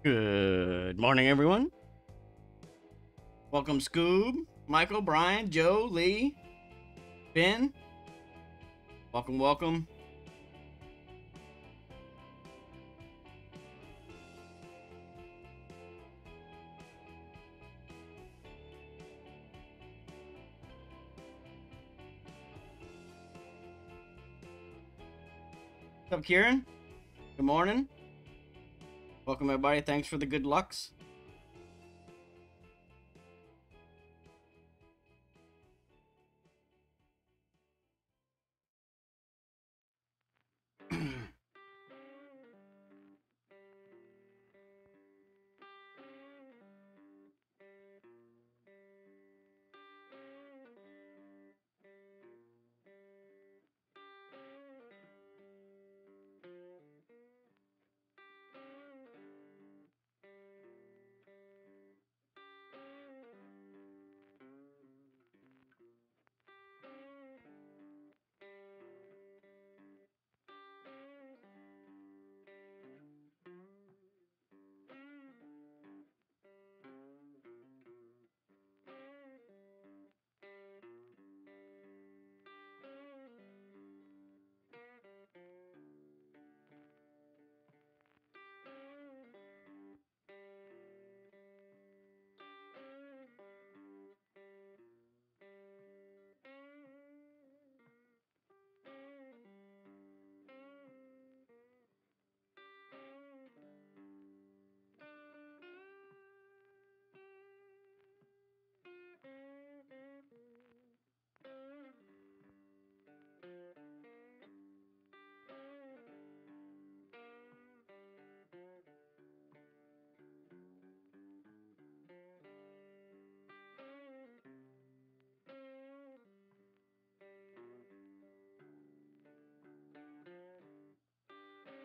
Good morning, everyone. Welcome, Scoob, Michael, Brian, Joe, Lee, Ben. Welcome, welcome. What's up, Kieran? Good morning. Welcome, everybody. Thanks for the good lucks.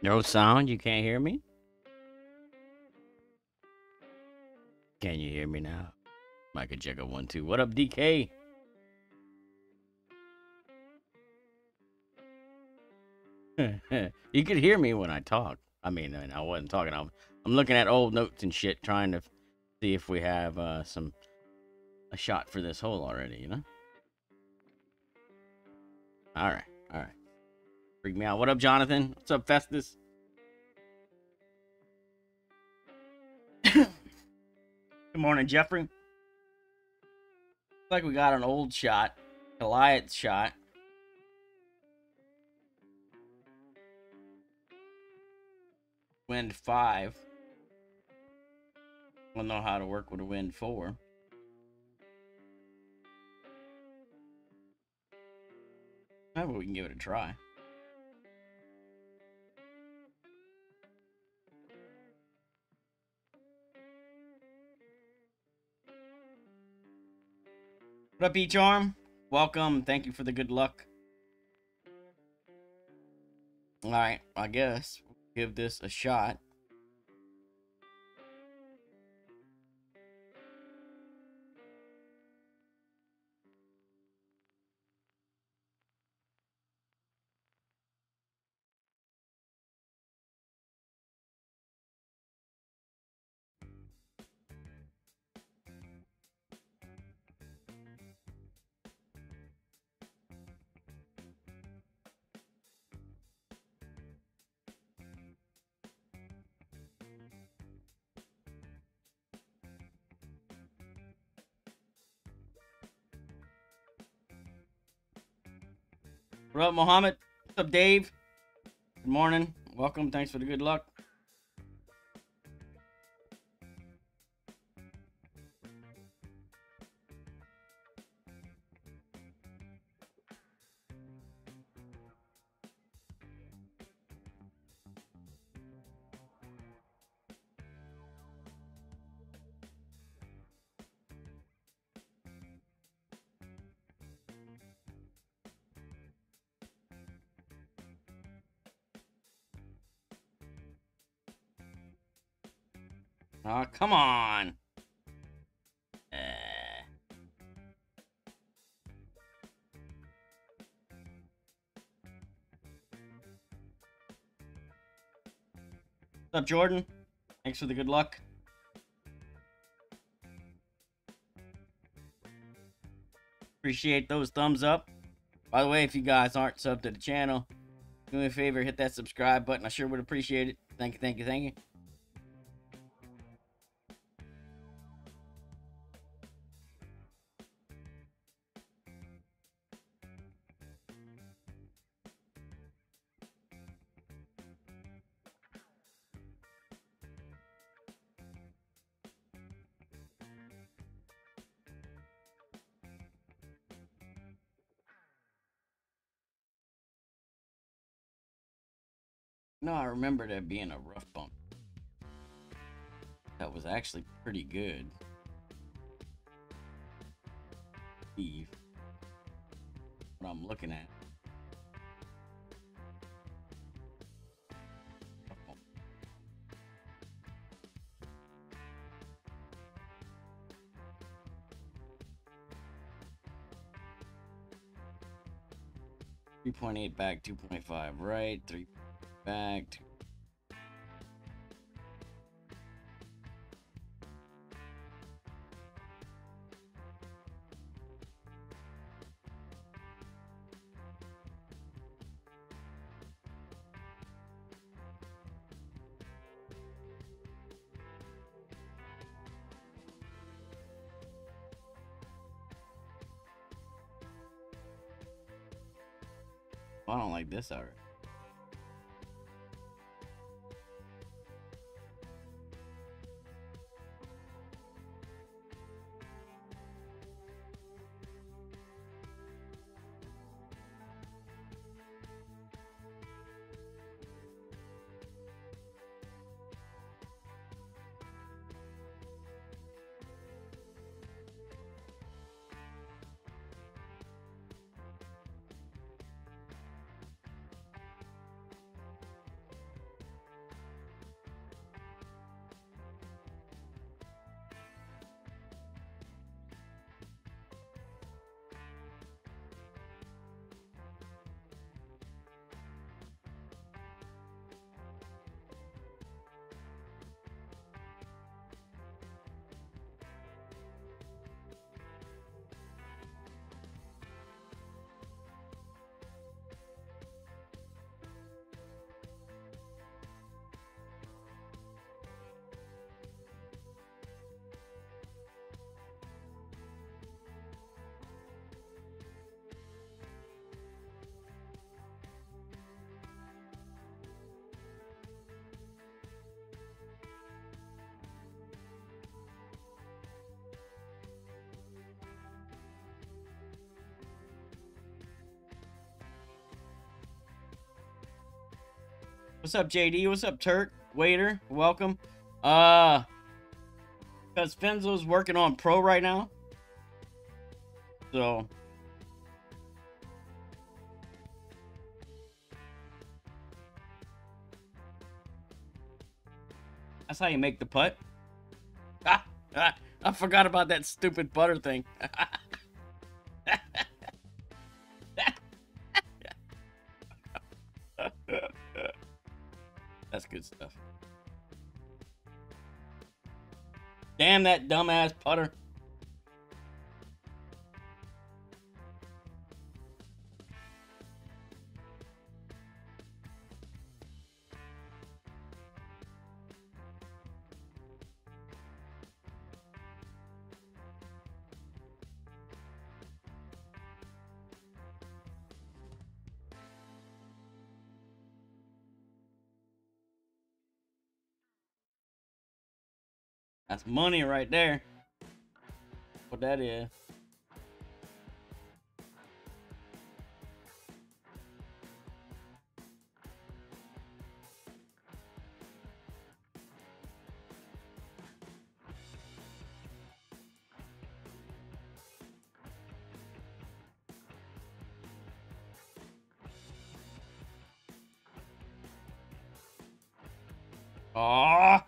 No sound? You can't hear me? Can you hear me now? Micah checker 1 2. What up, DK? You could hear me when I talk. I mean, I wasn't talking. I'm looking at old notes and shit, trying to see if we have a shot for this hole already. You know. All right, all right. Freak me out. What up, Jonathan? What's up, Festus? Good morning, Jeffrey. Looks like we got an old shot, Goliath shot. Wind 5. We'll know how to work with a wind 4. Maybe we can give it a try. What up, E-Charm? Welcome. Thank you for the good luck. Alright, I guess we'll give this a shot. What up, Mohammed? What's up, Dave? Good morning. Welcome. Thanks for the good luck. Oh, come on. What's up, Jordan? Thanks for the good luck. Appreciate those thumbs up. By the way, if you guys aren't subbed to the channel, do me a favor, hit that subscribe button. I sure would appreciate it. Thank you, thank you, thank you. No, I remember that being a rough bump. That was actually pretty good. Steve. What I'm looking at. 3.8 back, 2.5 right, 3 back. I don't like this already. What's up, JD? What's up, Turk? Waiter, welcome. Because Fenzo's working on Pro right now. So that's how you make the putt. I forgot about that stupid butter thing. That's good stuff. Damn that dumbass putter. That's money right there. What that is. Aww.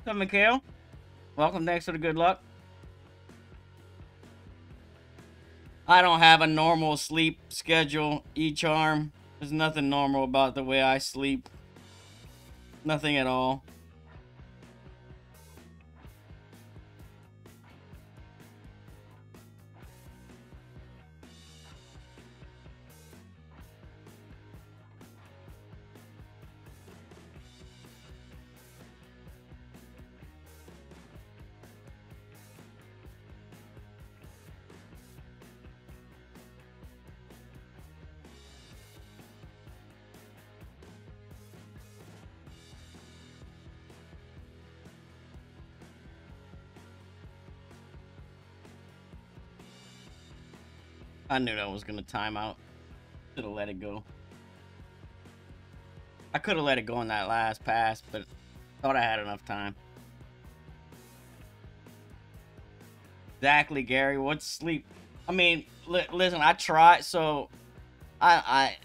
What's up, Mikhail? Welcome, thanks for the good luck. I don't have a normal sleep schedule, E-Charm. There's nothing normal about the way I sleep. Nothing at all. I knew that was gonna time out. Should have let it go. I could have let it go in that last pass, but thought I had enough time. Exactly, Gary. What's sleep? I mean, listen, I tried. So, I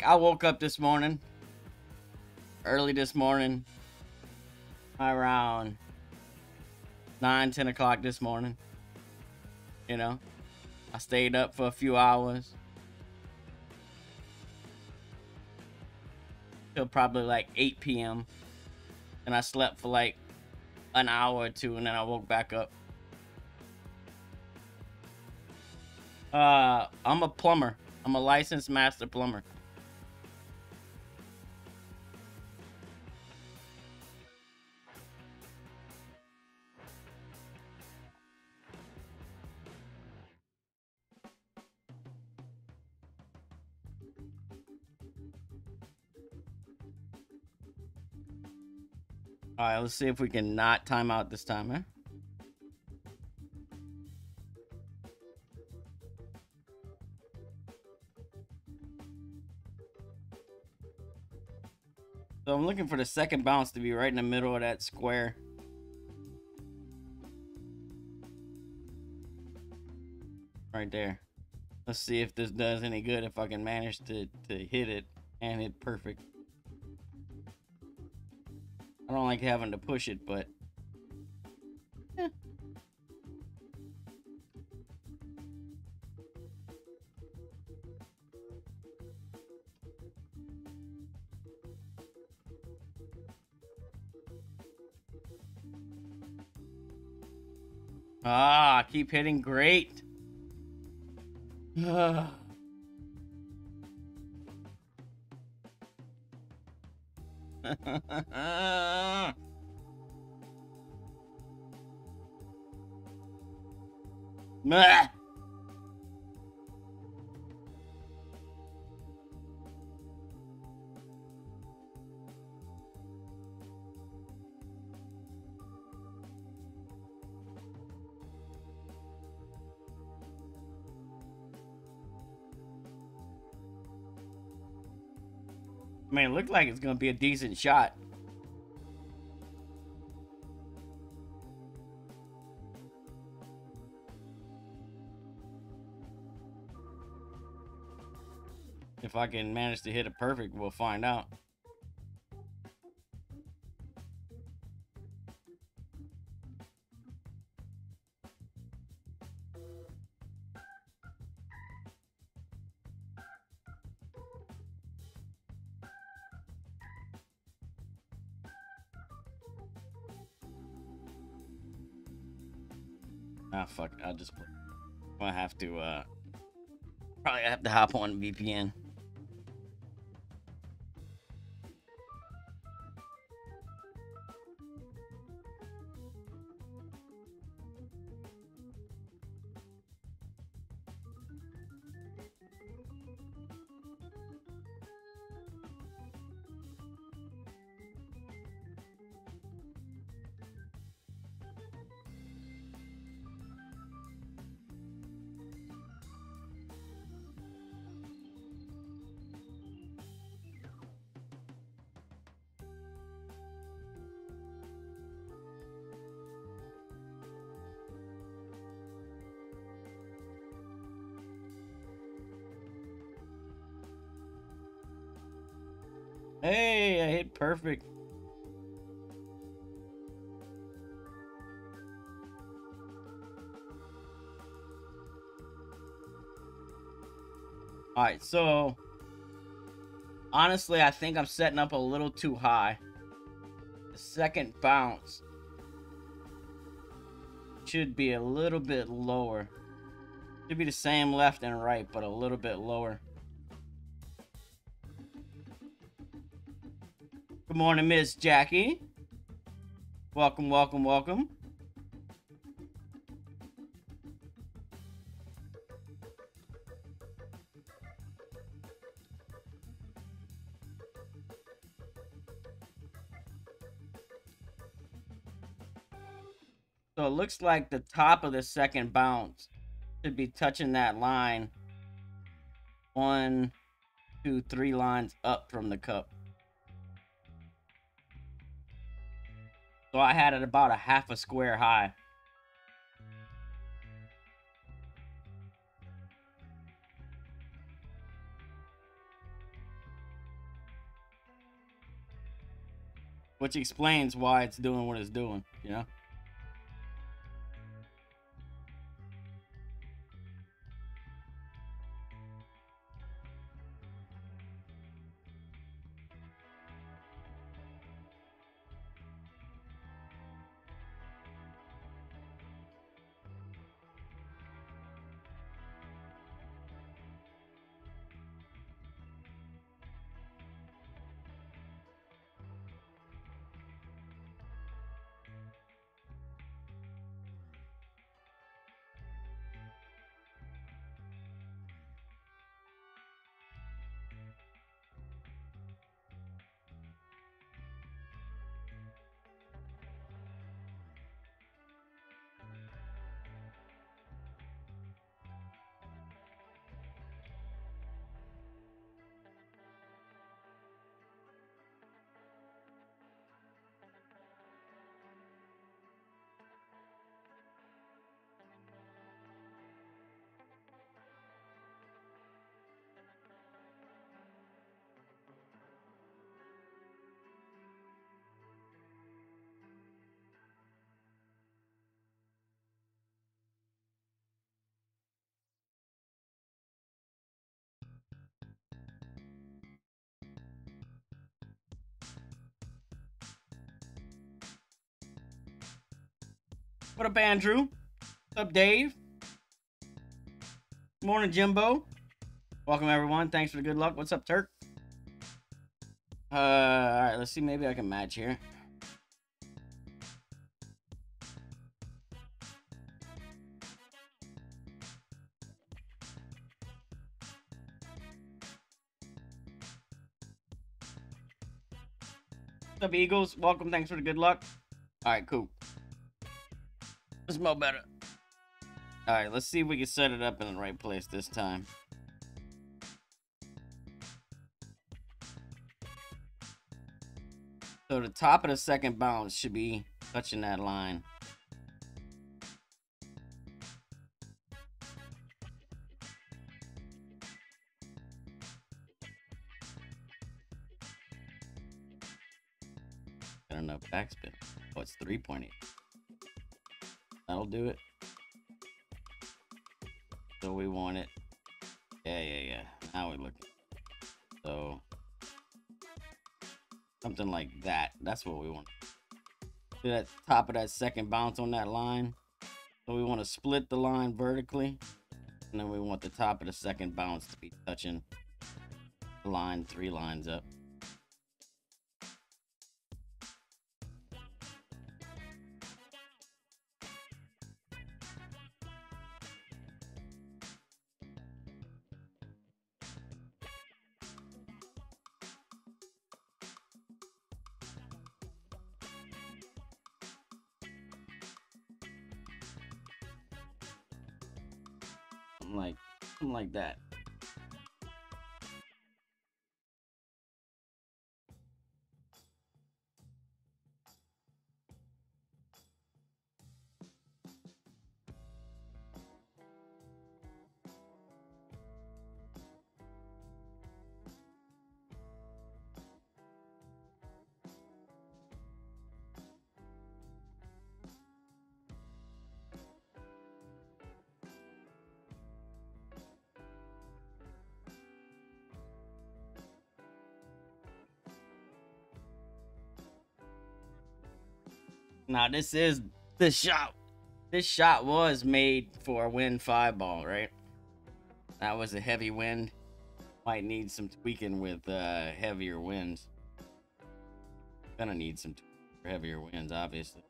woke up this morning, early this morning, around 9, 10 o'clock this morning. You know, I stayed up for a few hours. Till probably like 8 p.m. And I slept for like an hour or two, and then I woke back up. I'm a plumber. I'm a licensed master plumber. All right, let's see if we can not time out this time, huh? So I'm looking for the second bounce to be right in the middle of that square. Right there. Let's see if this does any good, if I can manage to hit it and hit perfect. I don't like having to push it, but eh. Ah, keep hitting great. Meh. I mean, it looked like it's gonna be a decent shot. If I can manage to hit it perfect, we'll find out. Ah, fuck. I'll just play. I'm gonna have to, probably have to hop on VPN. Hey, I hit perfect. All right, so Honestly, I think I'm setting up a little too high. The second bounce should be a little bit lower. Should be the same left and right, but a little bit lower. Good morning, Miss Jackie. Welcome, welcome, welcome. So it looks like the top of the second bounce should be touching that line 1, 2, 3 lines up from the cup. So I had it about a half a square high. Which explains why it's doing what it's doing, you know? What up, Andrew? What's up, Dave? Morning, Jimbo. Welcome, everyone. Thanks for the good luck. What's up, Turk? All right, let's see. Maybe I can match here. What's up, Eagles? Welcome. Thanks for the good luck. All right, cool. Smell better. All right, let's see if we can set it up in the right place this time. So the top of the second bounce should be touching that line. Got enough backspin. Oh, it's 3.8. That'll do it. So we want it. Yeah. Now we're looking. So something like that. That's what we want. See that top of that second bounce on that line? So we want to split the line vertically. And then we want the top of the second bounce to be touching the line 3 lines up. Something like that. Now this is the shot. This shot was made for a wind 5 ball, right? That was a heavy wind. Might need some tweaking with heavier winds. Gonna need some heavier winds, obviously.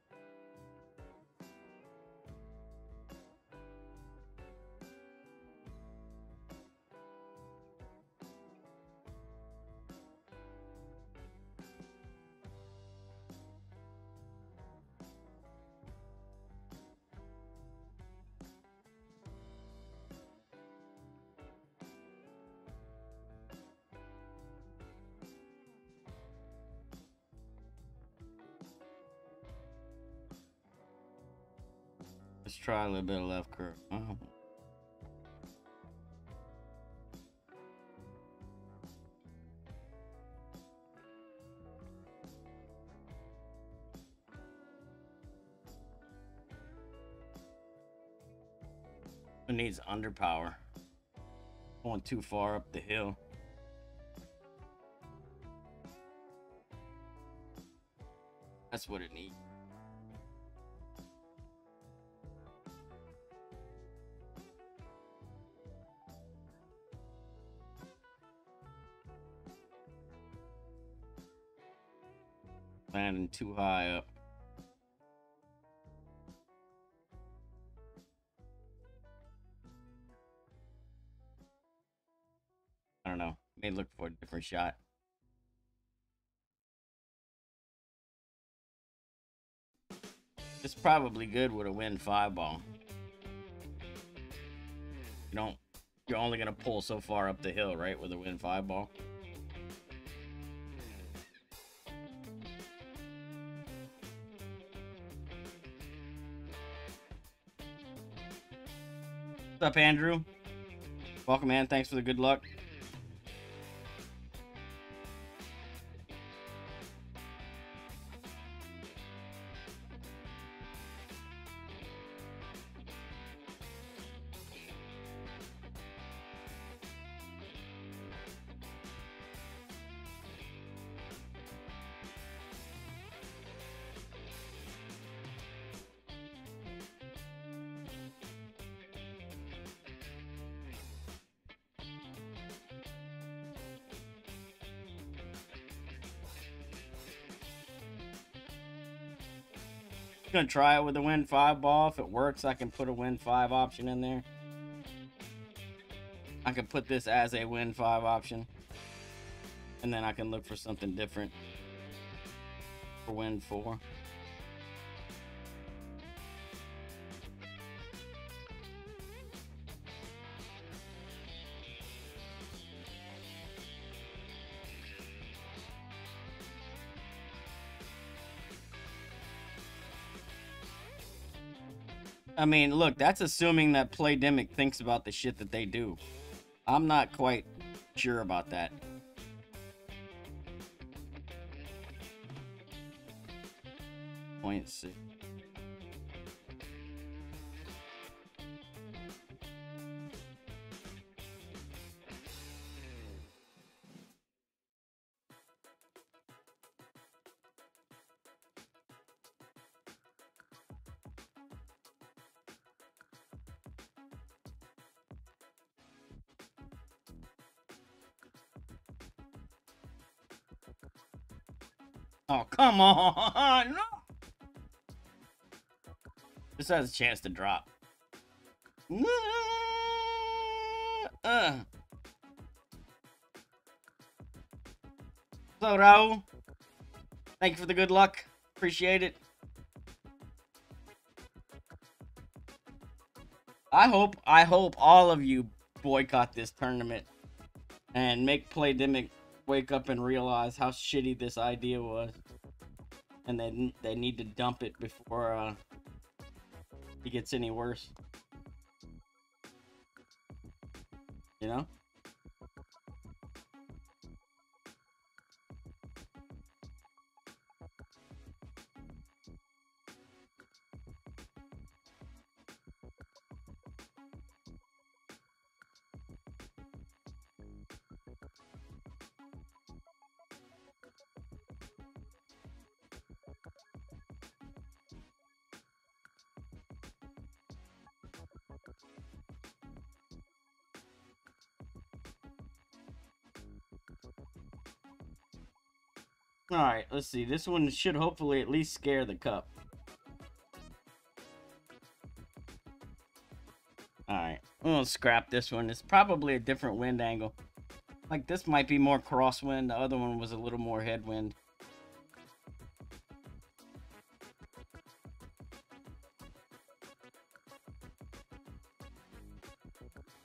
Let's try a little bit of left curve. It needs underpower. Going too far up the hill. That's what it needs. Landing too high up. I don't know. May look for a different shot. It's probably good with a wind 5 ball. You're only gonna pull so far up the hill, right? With a wind 5 ball. What's up, Andrew? Welcome, man. Thanks for the good luck. Gonna try it with a wind 5 ball. If it works, I can put a wind 5 option in there. I can put this as a wind 5 option, and then I can look for something different for wind 4. I mean, look, that's assuming that Playdemic thinks about the shit that they do. I'm not quite sure about that. Point 6. Oh, come on! No! This has a chance to drop. So, Raul, thank you for the good luck. Appreciate it. I hope all of you boycott this tournament and make Playdemic wake up and realize how shitty this idea was, and then they need to dump it before it gets any worse. You know? All right, let's see. This one should hopefully at least scare the cup. All right, we'll scrap this one. It's probably a different wind angle. Like, this might be more crosswind. The other one was a little more headwind.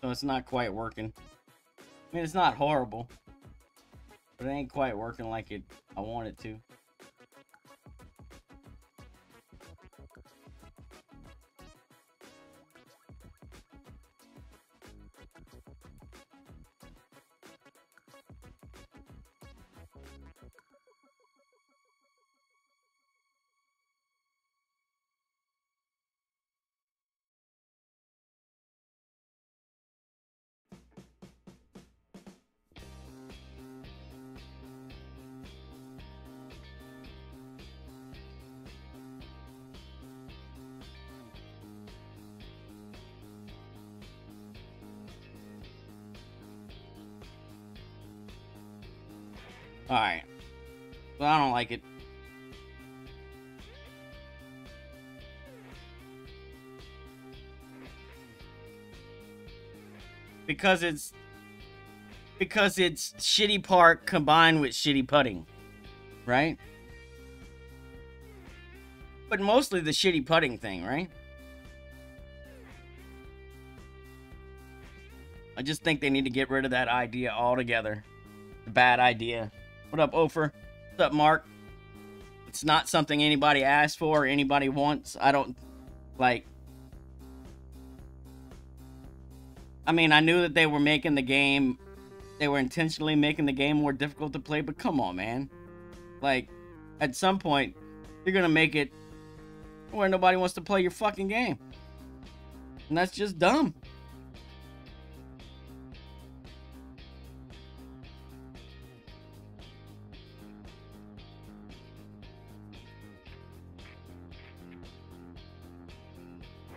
So it's not quite working. I mean, it's not horrible, but it ain't quite working like I want it to. Alright. Well, I don't like it. Because it's shitty park combined with shitty putting. Right? But mostly the shitty putting thing, right? I just think they need to get rid of that idea altogether. The bad idea. What up, Ofer? What's up, Mark? It's not something anybody asked for or anybody wants. I don't, like... I mean, I knew that they were making the game... They were intentionally making the game more difficult to play, but come on, man. Like, at some point, you're gonna make it where nobody wants to play your fucking game. And that's just dumb.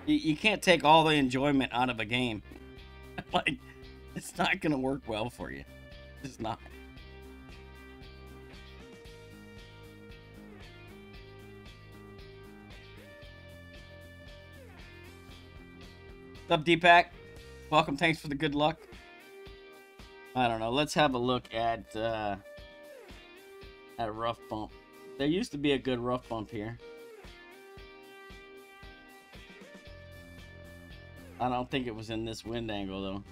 You can't take all the enjoyment out of a game. Like, it's not gonna work well for you. It's not. What's up, Deepak? Welcome, thanks for the good luck. I don't know, let's have a look at a rough bump. There used to be a good rough bump here. I don't think it was in this wind angle, though.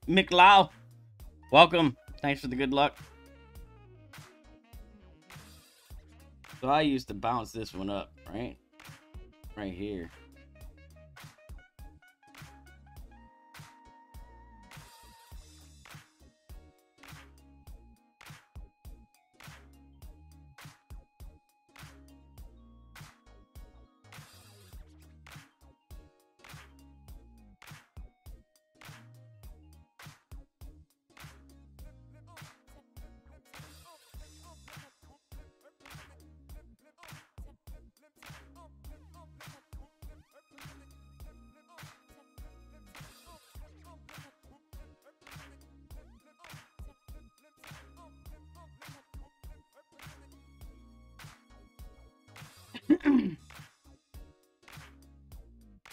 McLeod, welcome. Thanks for the good luck. So I used to bounce this one up, right? Right here.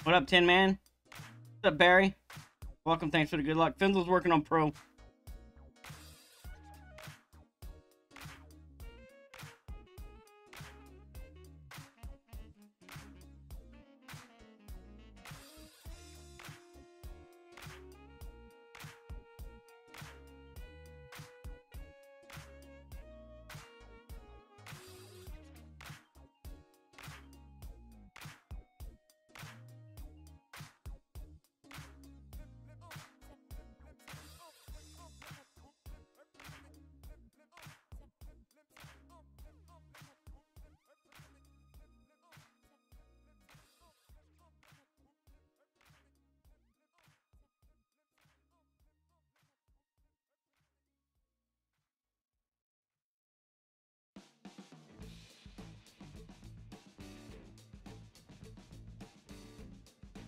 What up, Tin Man? What's up, Barry? Welcome, thanks for the good luck. Finzel's working on pro.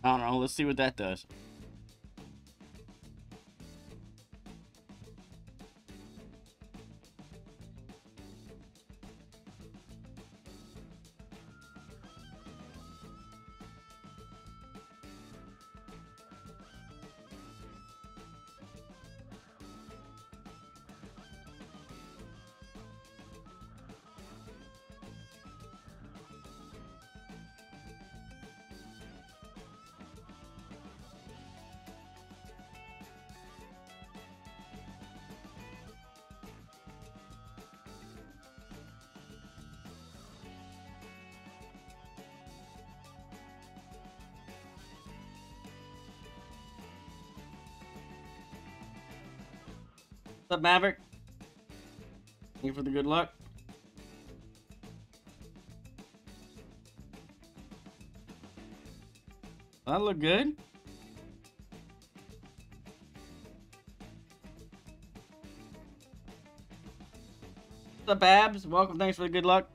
I don't know. Let's see what that does. What's up, Maverick? Thank you for the good luck. That look good. What's up, Abs? Welcome, thanks for the good luck.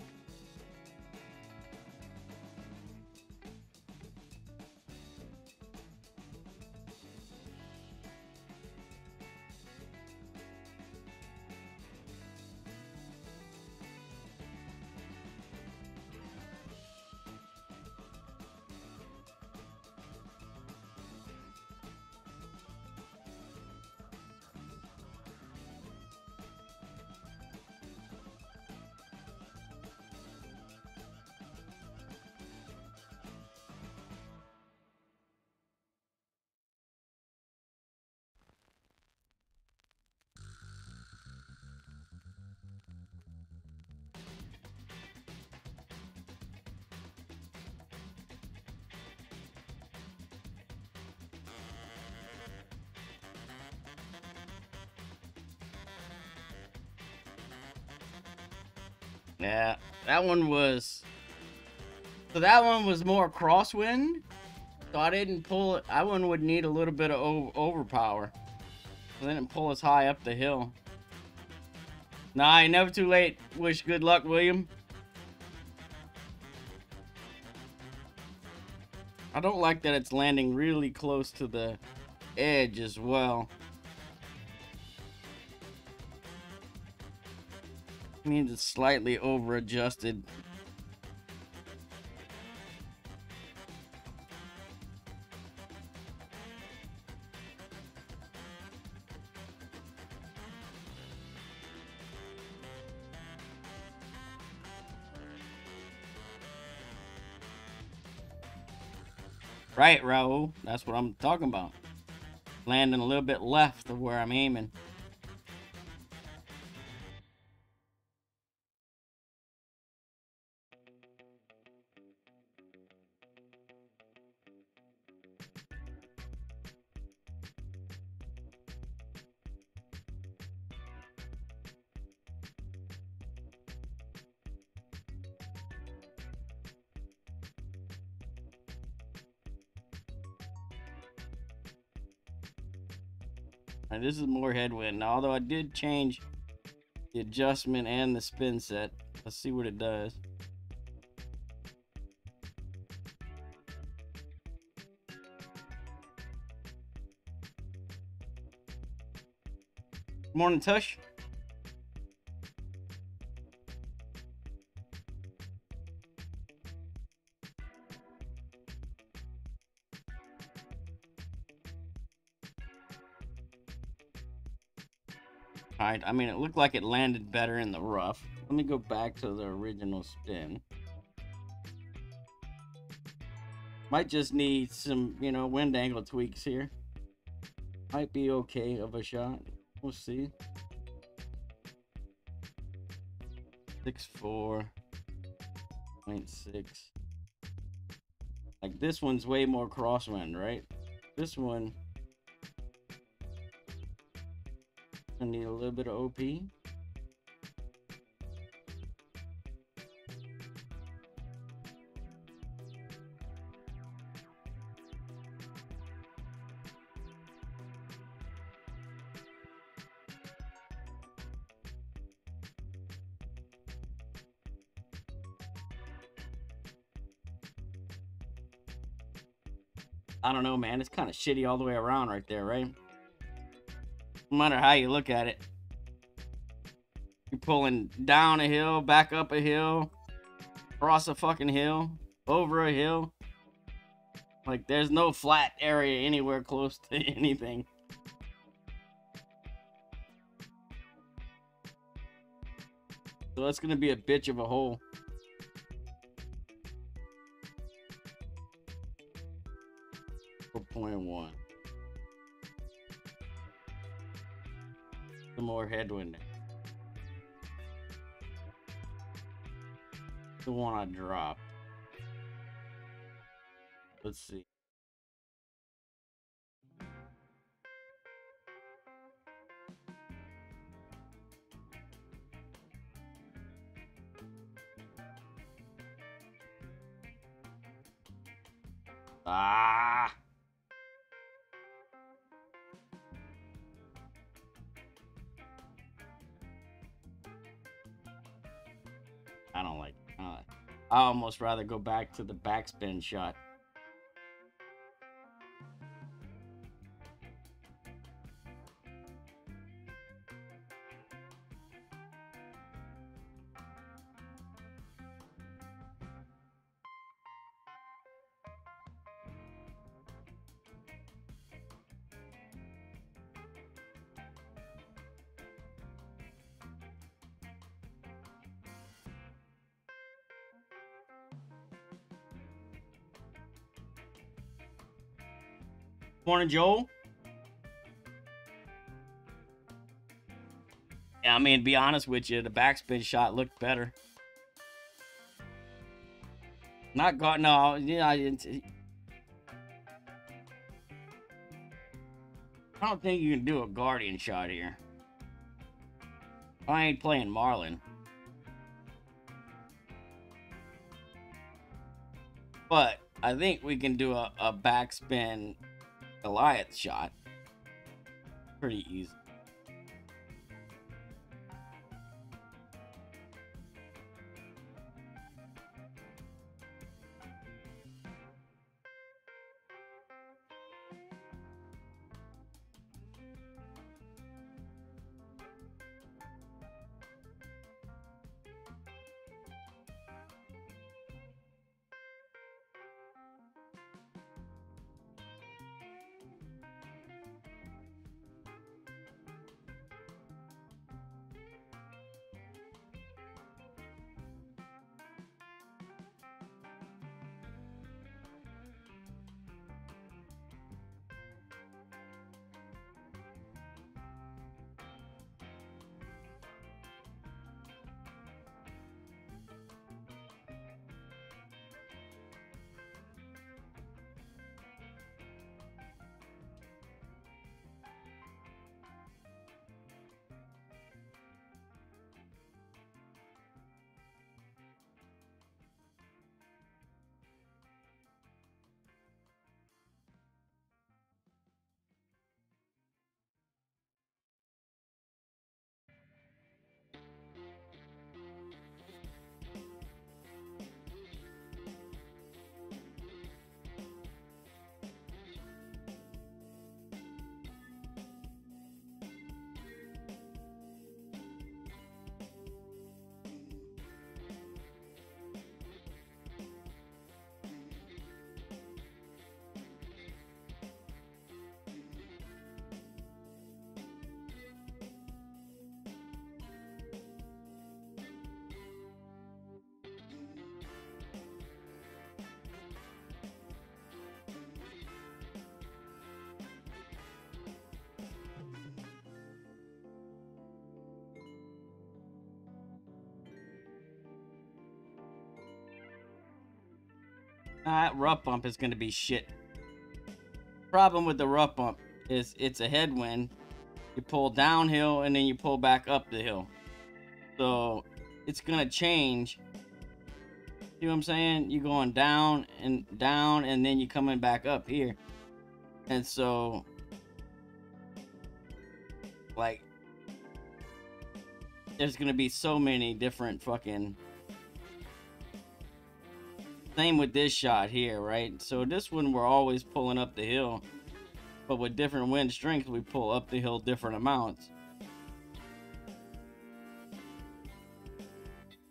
Yeah, that one was... So that one was more crosswind. So I didn't pull it. That one would need a little bit of overpower. I didn't pull as high up the hill. Nah, you're never too late. Wish good luck, William. I don't like that it's landing really close to the edge as well. Means it's slightly over adjusted. Right, Raul. That's what I'm talking about. Landing a little bit left of where I'm aiming. And this is more headwind. Now, although I did change the adjustment and the spin set. Let's see what it does. Morning, Tush. All right, I mean, it looked like it landed better in the rough. Let me go back to the original spin. Might just need some, you know, wind angle tweaks here. Might be okay of a shot. We'll see. 6.4.6. Like this one's way more crosswind, right? This one, I need a little bit of OP. I don't know, man. It's kind of shitty all the way around right there, right? No matter how you look at it. You're pulling down a hill, back up a hill, across a fucking hill, over a hill. Like, there's no flat area anywhere close to anything. So that's gonna be a bitch of a hole. .1. Some more headwind. The one I dropped. Let's see. Ah! I don't like it. I almost rather go back to the backspin shot. Morning, Joel. Yeah, I mean, to be honest with you, the backspin shot looked better. Not got no, yeah, I don't think you can do a guardian shot here. I ain't playing Marlin. But I think we can do a backspin Goliath shot. Pretty easy. That rough bump is going to be shit. Problem with the rough bump is it's a headwind. You pull downhill and then you pull back up the hill. So it's going to change. See what I'm saying? You're going down and then you're coming back up here. And so, like, there's going to be so many different fucking... Same with this shot here, right? So this one, we're always pulling up the hill. But with different wind strengths, we pull up the hill different amounts.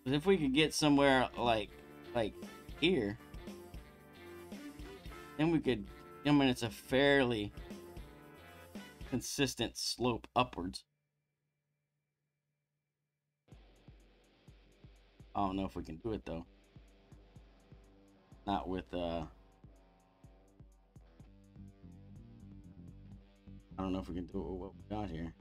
But if we could get somewhere like here, then we could... I mean, it's a fairly consistent slope upwards. I don't know if we can do it, though. Not with, I don't know if we can do it with what we got here.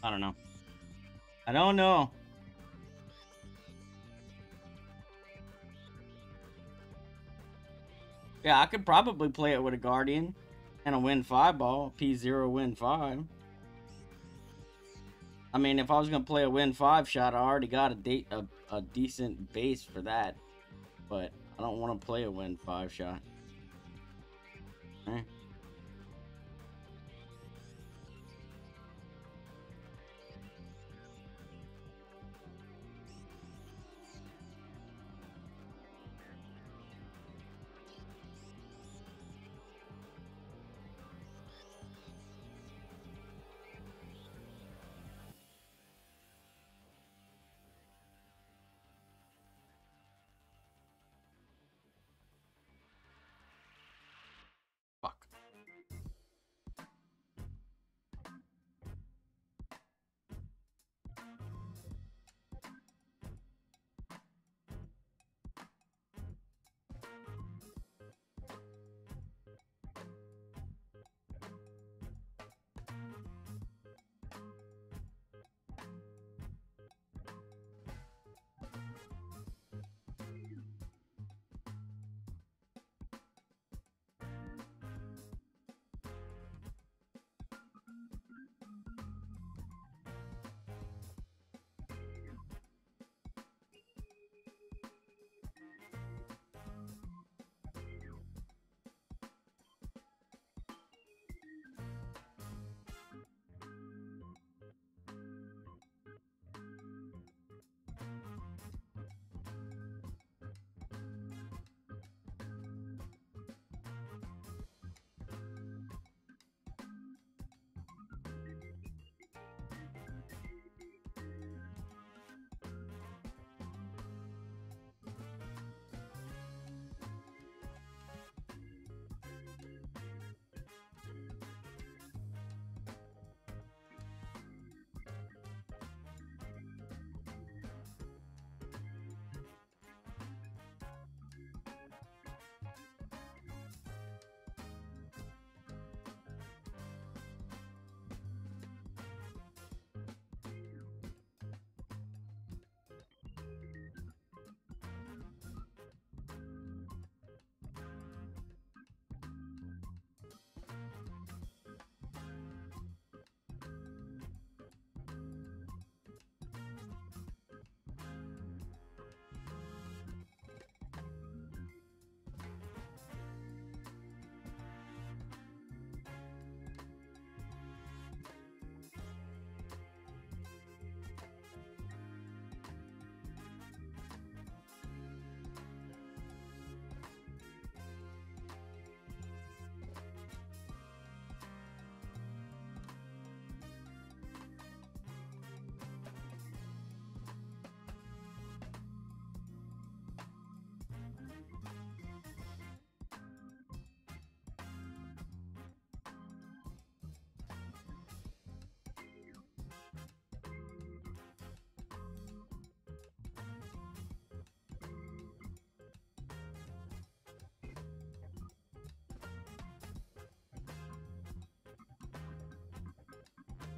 I don't know. I don't know. Yeah, I could probably play it with a Guardian and a Win 5 ball. P0 Win 5. I mean, if I was going to play a Win 5 shot, I already got a decent base for that. But I don't want to play a Win 5 shot. Okay. Fuck.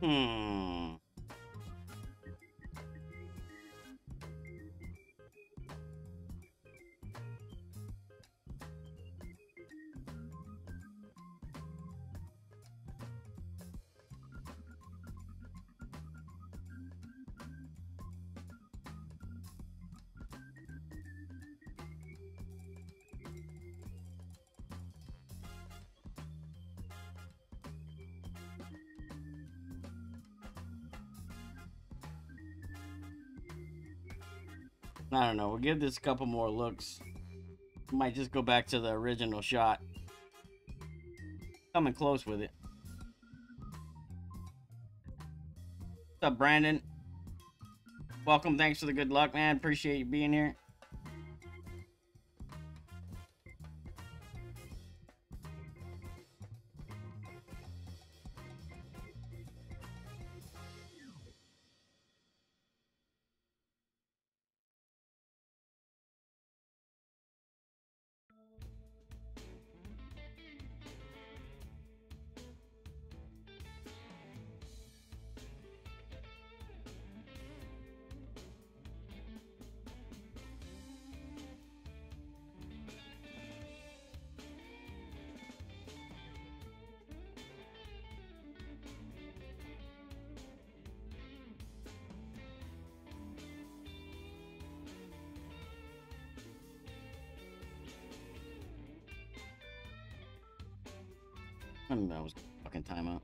Hmm. I don't know. We'll give this a couple more looks. Might just go back to the original shot. Coming close with it. What's up, Brandon? Welcome. Thanks for the good luck, man. Appreciate you being here. I knew that was fucking timeout.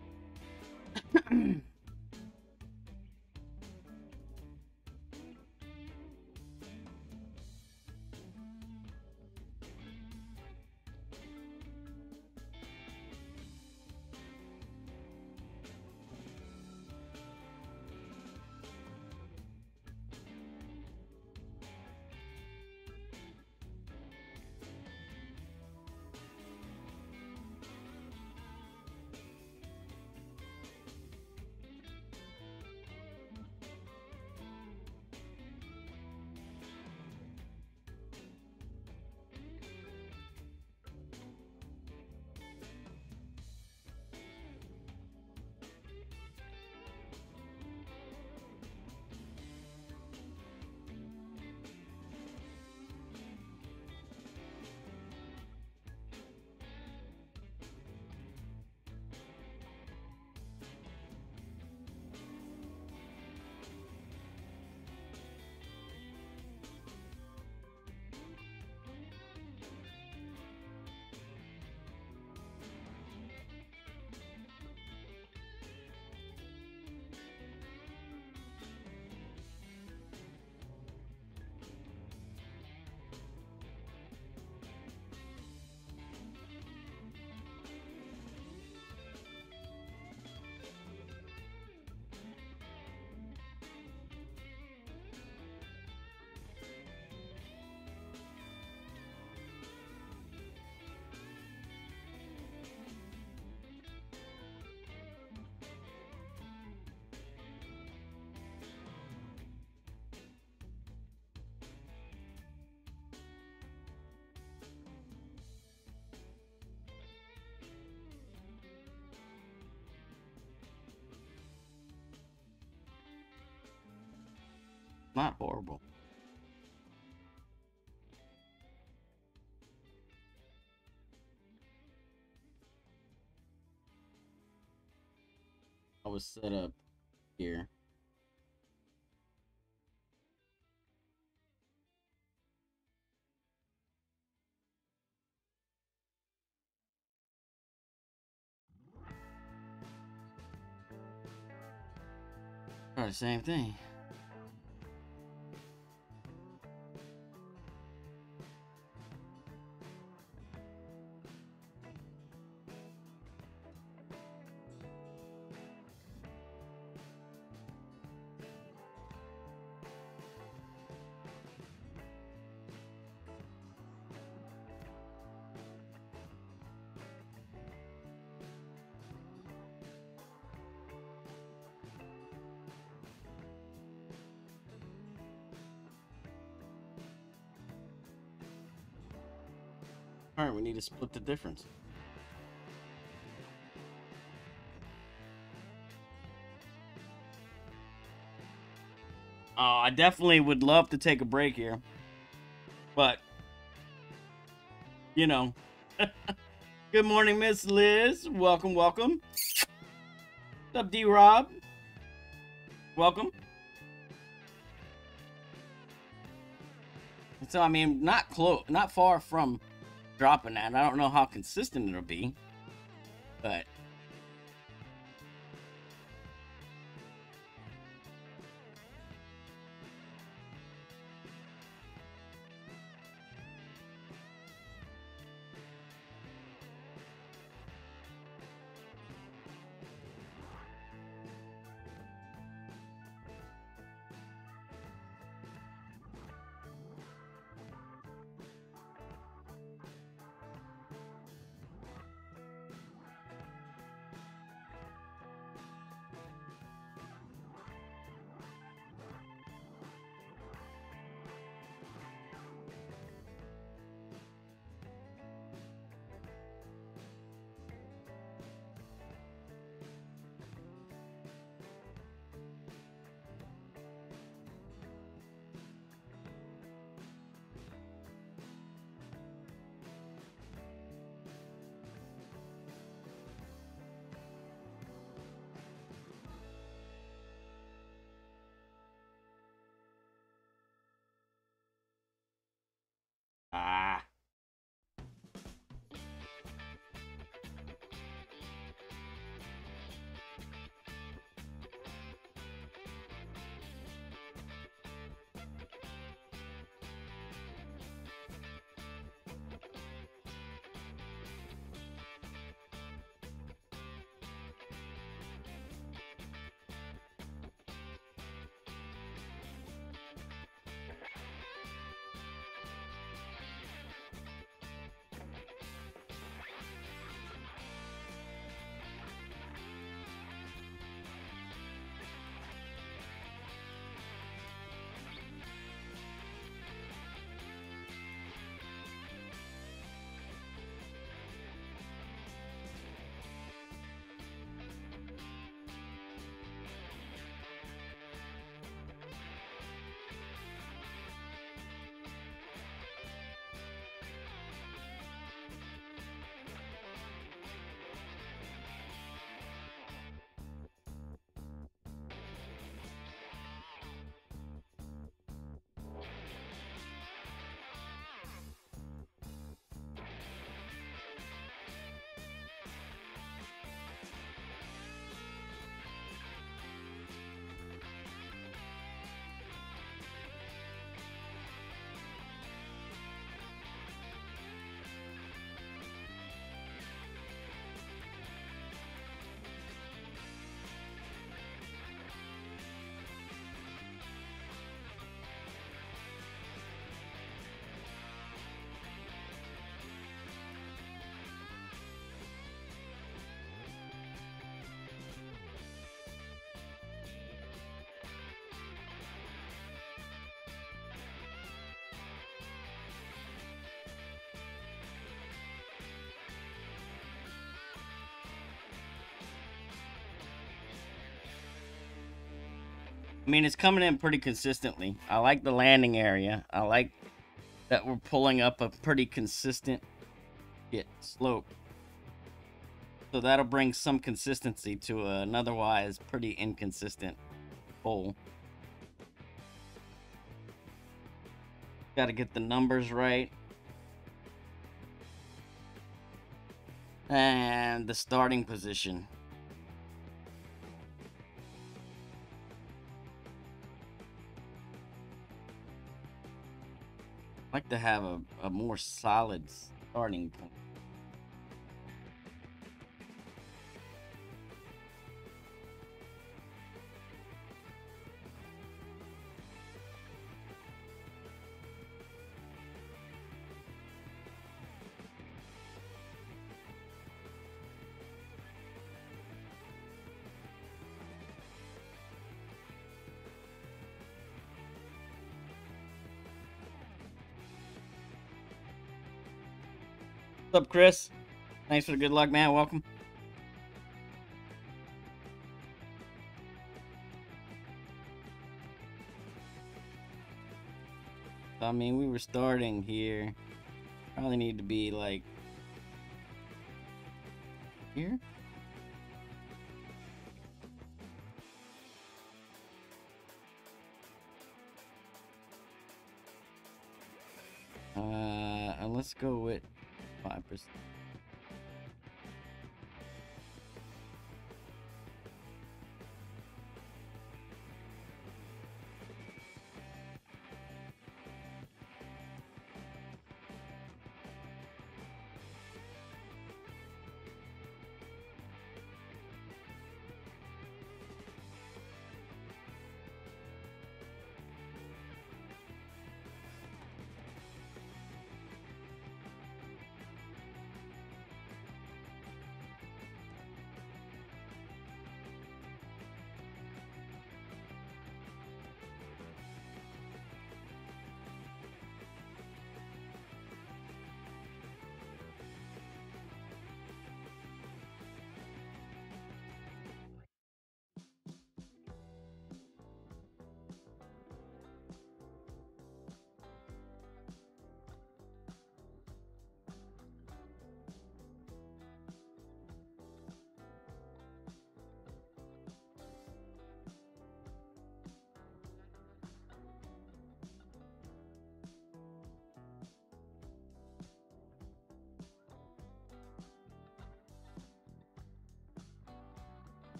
Not horrible. I was set up here. Try the same thing. All right, we need to split the difference. I definitely would love to take a break here, but you know. Good morning, Miss Liz. Welcome, welcome. What's up, D-Rob? Welcome. So I mean, not far from dropping that. I don't know how consistent it'll be, but ah. I mean, it's coming in pretty consistently. I like the landing area. I like that we're pulling up a pretty consistent slope. So that'll bring some consistency to an otherwise pretty inconsistent hole. Got to get the numbers right. And the starting position. I'd like to have a more solid starting point. What's up, Chris? Thanks for the good luck, man. Welcome. I mean, we were starting here. Probably need to be like here. Let's go with 5%.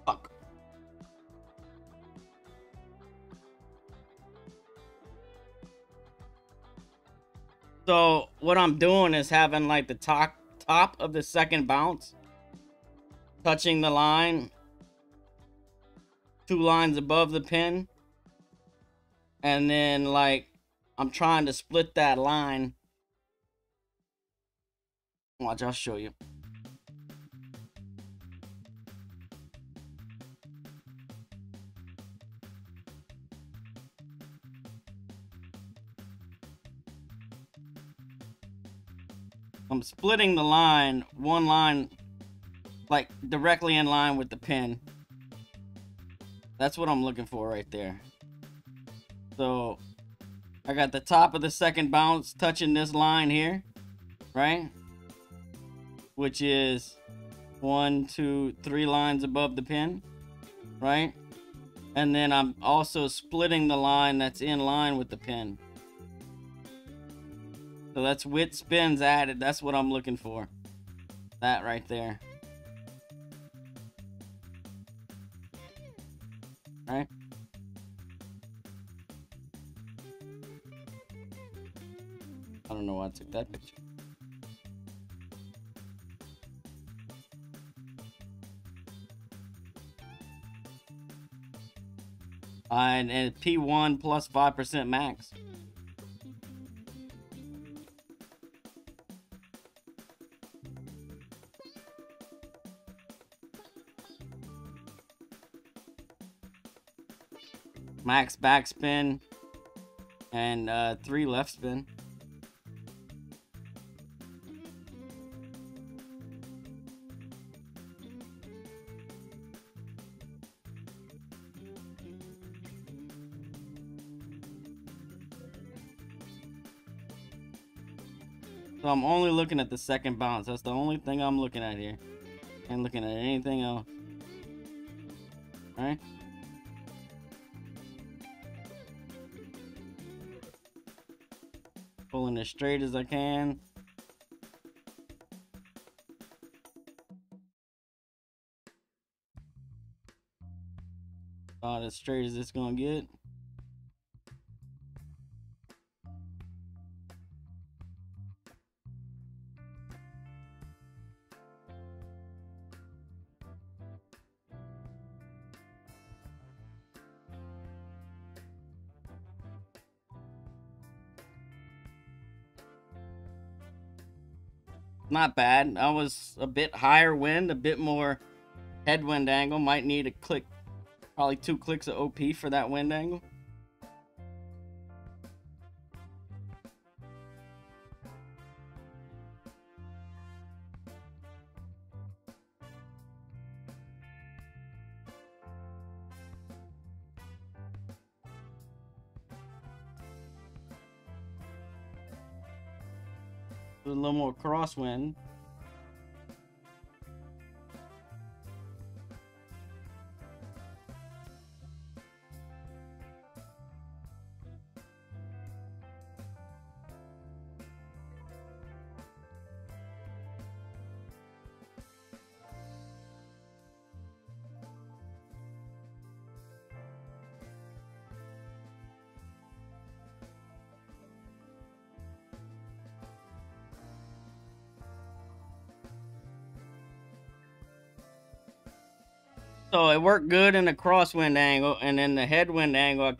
Fuck. So what I'm doing is having like the top of the second bounce touching the line 2 lines above the pin, and then like I'm trying to split that line. Watch, I'll show you. I'm splitting the line, one line, like directly in line with the pin. That's what I'm looking for right there. So I got the top of the second bounce touching this line here, right? Which is 1, 2, 3 lines above the pin, right? And then I'm also splitting the line that's in line with the pin. So that's with spins added. That's what I'm looking for. That right there. Right? I don't know why I took that picture. And P1 plus 5% max. max backspin, and 3 left spin. So I'm only looking at the second bounce. That's the only thing I'm looking at here. Ain't looking at anything else. Alright? Pulling as straight as I can. About as straight as it's gonna get. Not bad. I was a bit higher wind, a bit more headwind angle. Might need a click, probably 2 clicks of OP for that wind angle. A little more crosswind. So it worked good in the crosswind angle, and then the headwind angle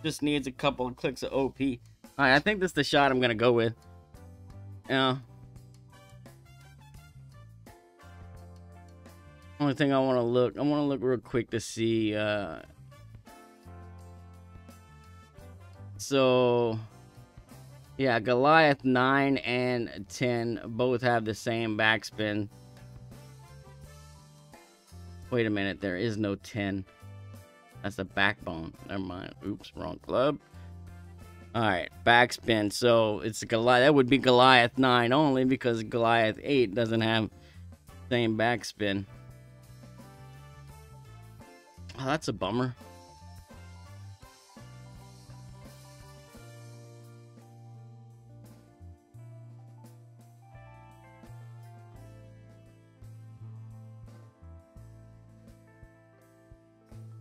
just needs a couple of clicks of OP. Alright, I think this is the shot I'm gonna go with. Yeah. Only thing I want to look real quick to see. So yeah, Goliath 9 and 10 both have the same backspin. Wait a minute, there is no 10. That's the backbone. Never mind. Oops, wrong club. Alright, backspin. So it's Goliath. That would be Goliath 9 only because Goliath 8 doesn't have the same backspin. Oh, that's a bummer.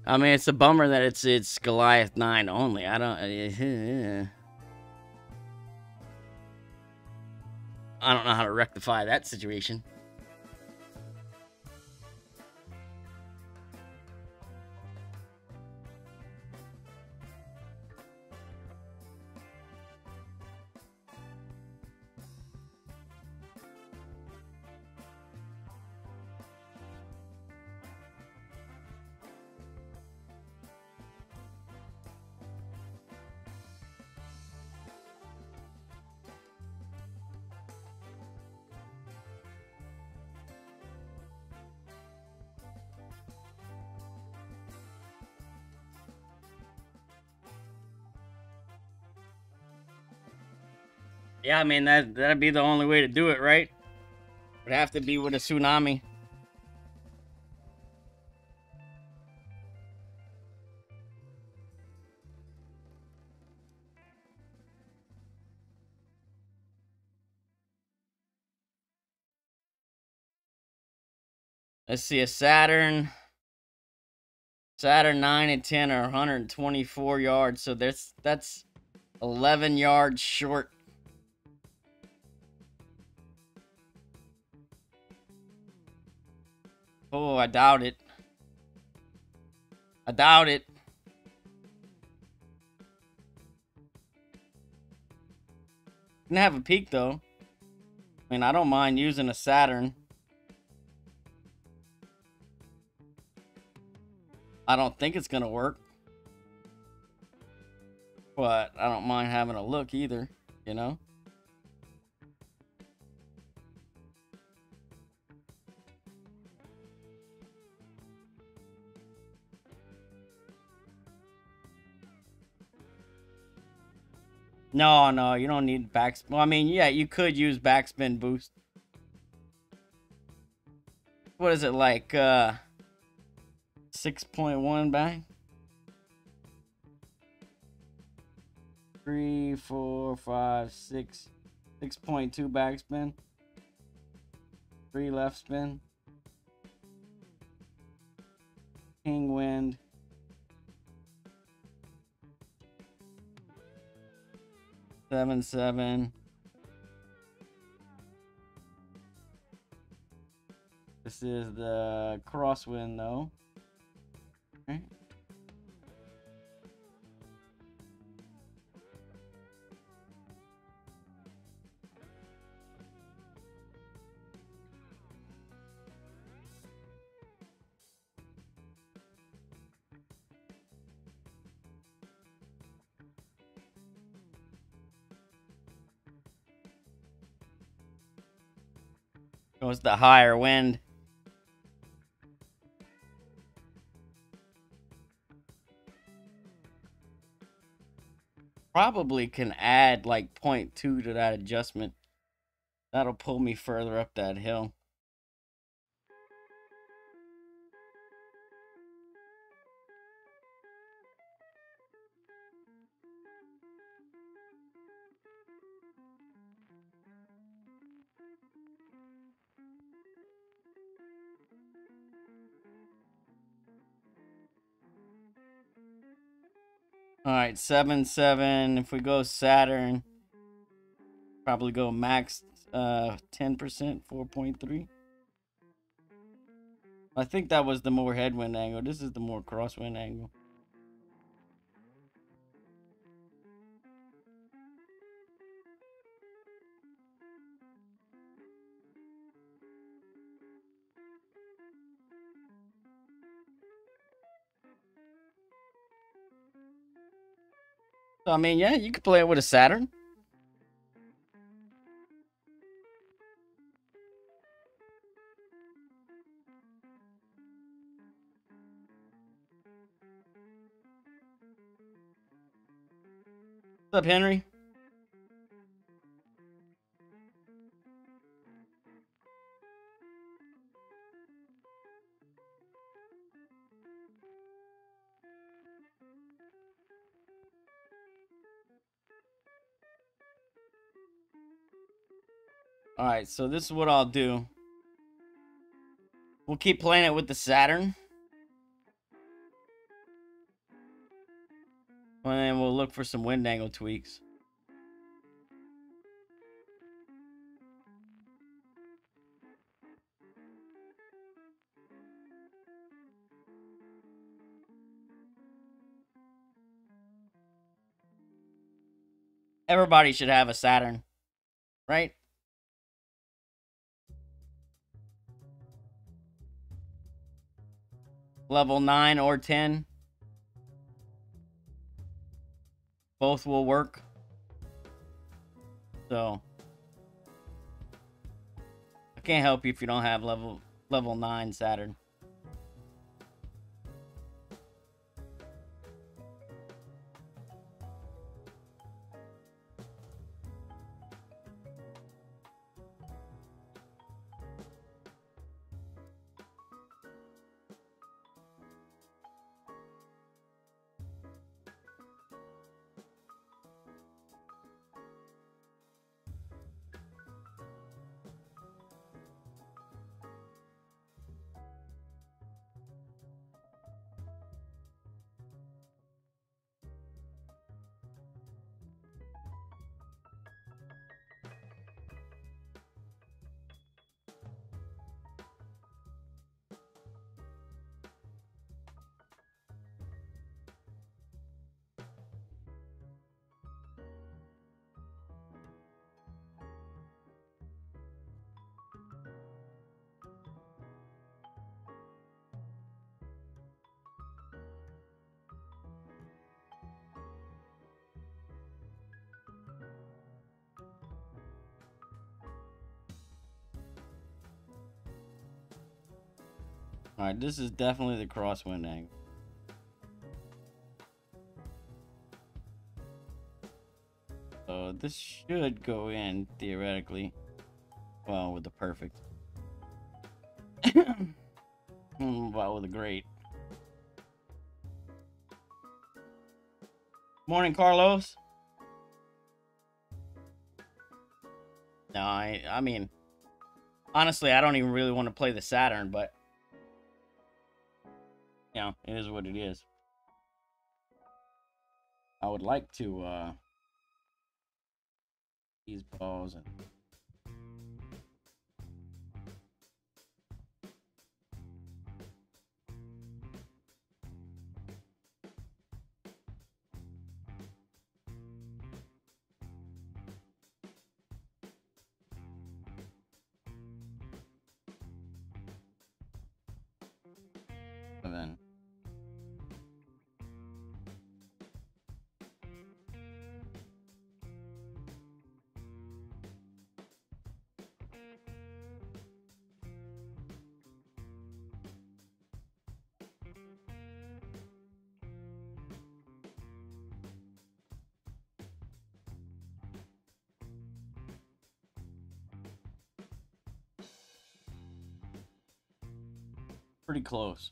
I mean, it's a bummer that it's Goliath 9 only. I don't know how to rectify that situation. Yeah, I mean, that'd be the only way to do it, right? Would have to be with a tsunami. Let's see, a Saturn 9 and 10 are 124 yards, so that's 11 yards short. Oh, I doubt it. I doubt it. Can have a peak though. I mean, I don't mind using a Saturn. I don't think it's gonna work. But I don't mind having a look either, you know? No, no, you don't need backspin. Well, I mean, yeah, you could use backspin boost. What is it like? 6.1 back? 3, 4, 5, 6. 6.2 backspin. 3 left spin. King wind. 7, 7. This is the crosswind though. Okay. Goes the higher wind. Probably can add like 0.2 to that adjustment. That'll pull me further up that hill. All right, 7, 7. If we go Saturn, probably go max 10%, 4.3. I think that was the more headwind angle. This is the more crosswind angle. So, I mean, yeah, you could play it with a Saturn. What's up, Henry? All right, so this is what I'll do. We'll keep playing it with the Saturn. And then we'll look for some wind angle tweaks. Everybody should have a Saturn, right? Level 9 or 10. Both will work. So I can't help you if you don't have level 9 Saturn. All right, this is definitely the crosswind angle. So this should go in theoretically. Well, with the perfect. Well, with a great. Morning, Carlos. No, I mean, honestly, I don't even really want to play the Saturn, but you know, it is what it is. I would like to these balls and then pretty close.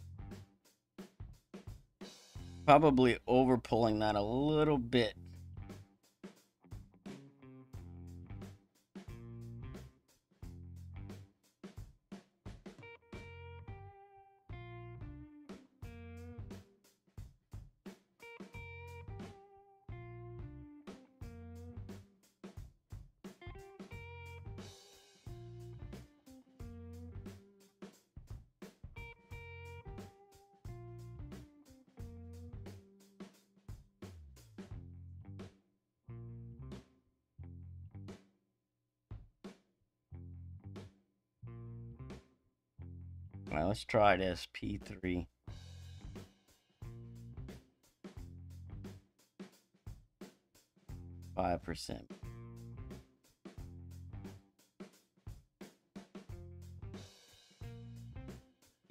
Probably over pulling that a little bit. All right, let's try this P3. %.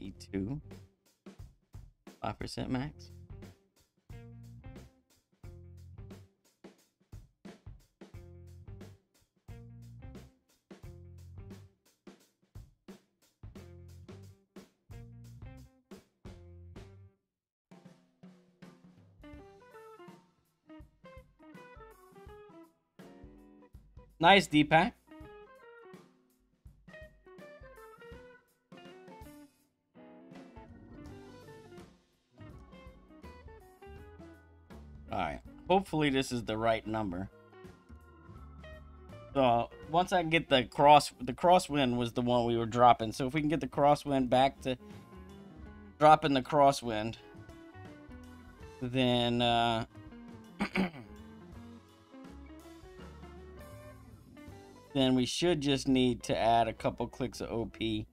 E2. 5% max. Nice, Deepak. Alright. Hopefully this is the right number. So once I get the crosswind was the one we were dropping. So if we can get the crosswind back to dropping the crosswind, then then we should just need to add a couple clicks of OP in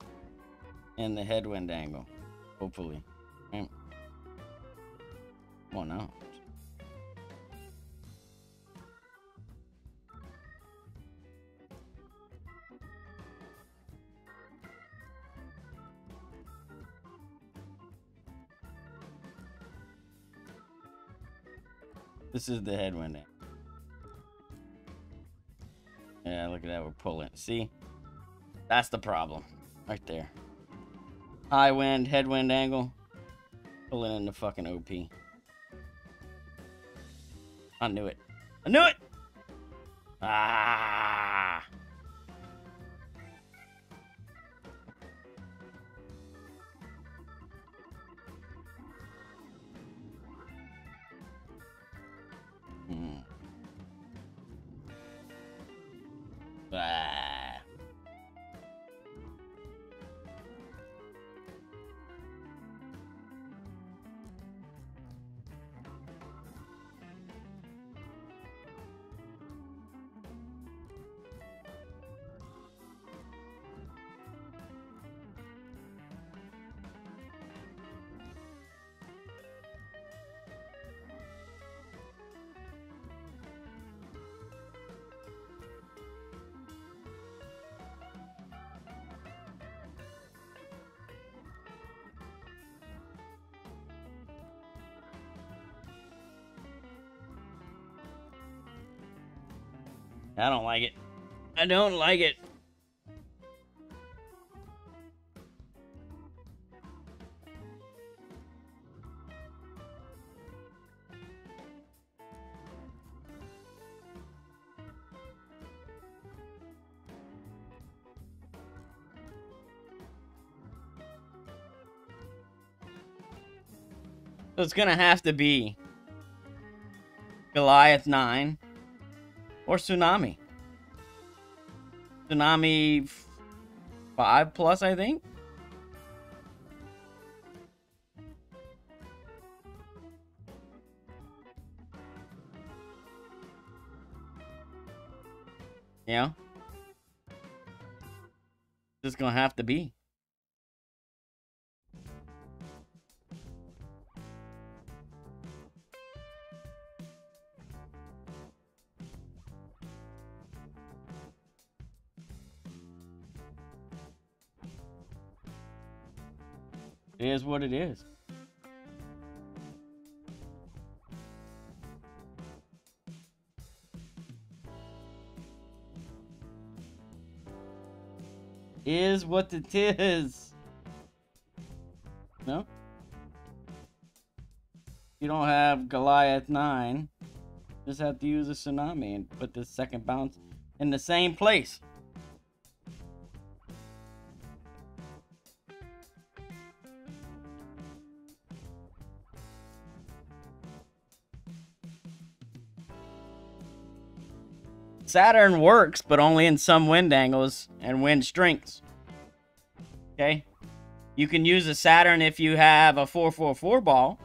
the headwind angle. Hopefully. Right. Come on now. This is the headwind angle. Yeah, look at that. We're pulling. See? That's the problem. Right there. High wind, headwind angle. Pulling in the fucking OP. I knew it. I knew it! Ah! Ah. I don't like it. I don't like it. So it's gonna have to be Goliath 9 or Tsunami. Tsunami 5+, I think. Yeah. Just gonna have to be. It is what it is. Is what it is. No? You don't have Goliath 9. Just have to use a Tsunami and put the second bounce in the same place. Saturn works, but only in some wind angles and wind strengths. Okay? You can use a Saturn if you have a 4-4-4 ball,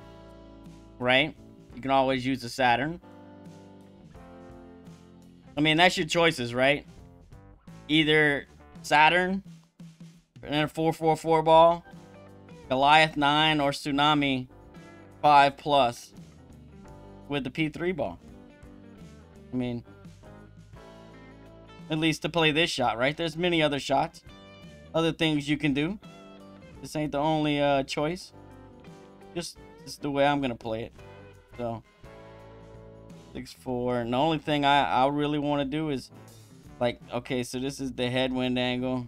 right? You can always use a Saturn. I mean, that's your choices, right? Either Saturn and a 4-4-4 ball, Goliath 9, or Tsunami 5+ with the P3 ball. I mean, at least to play this shot, right? There's many other shots, other things you can do. This ain't the only choice. Just the way I'm gonna play it. So 6-4, and the only thing I really want to do is, like, okay, so this is the headwind angle.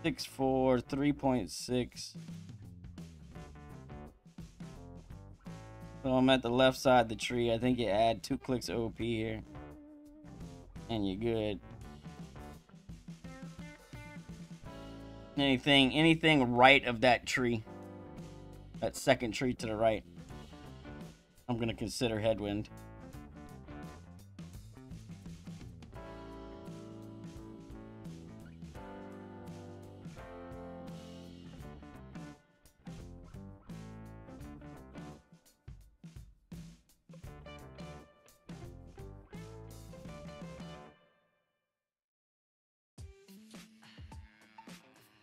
Six, 4, 3.6. So I'm at the left side of the tree. I think you add 2 clicks OP here, and you're good. Anything right of that tree, that second tree to the right, I'm gonna consider headwind.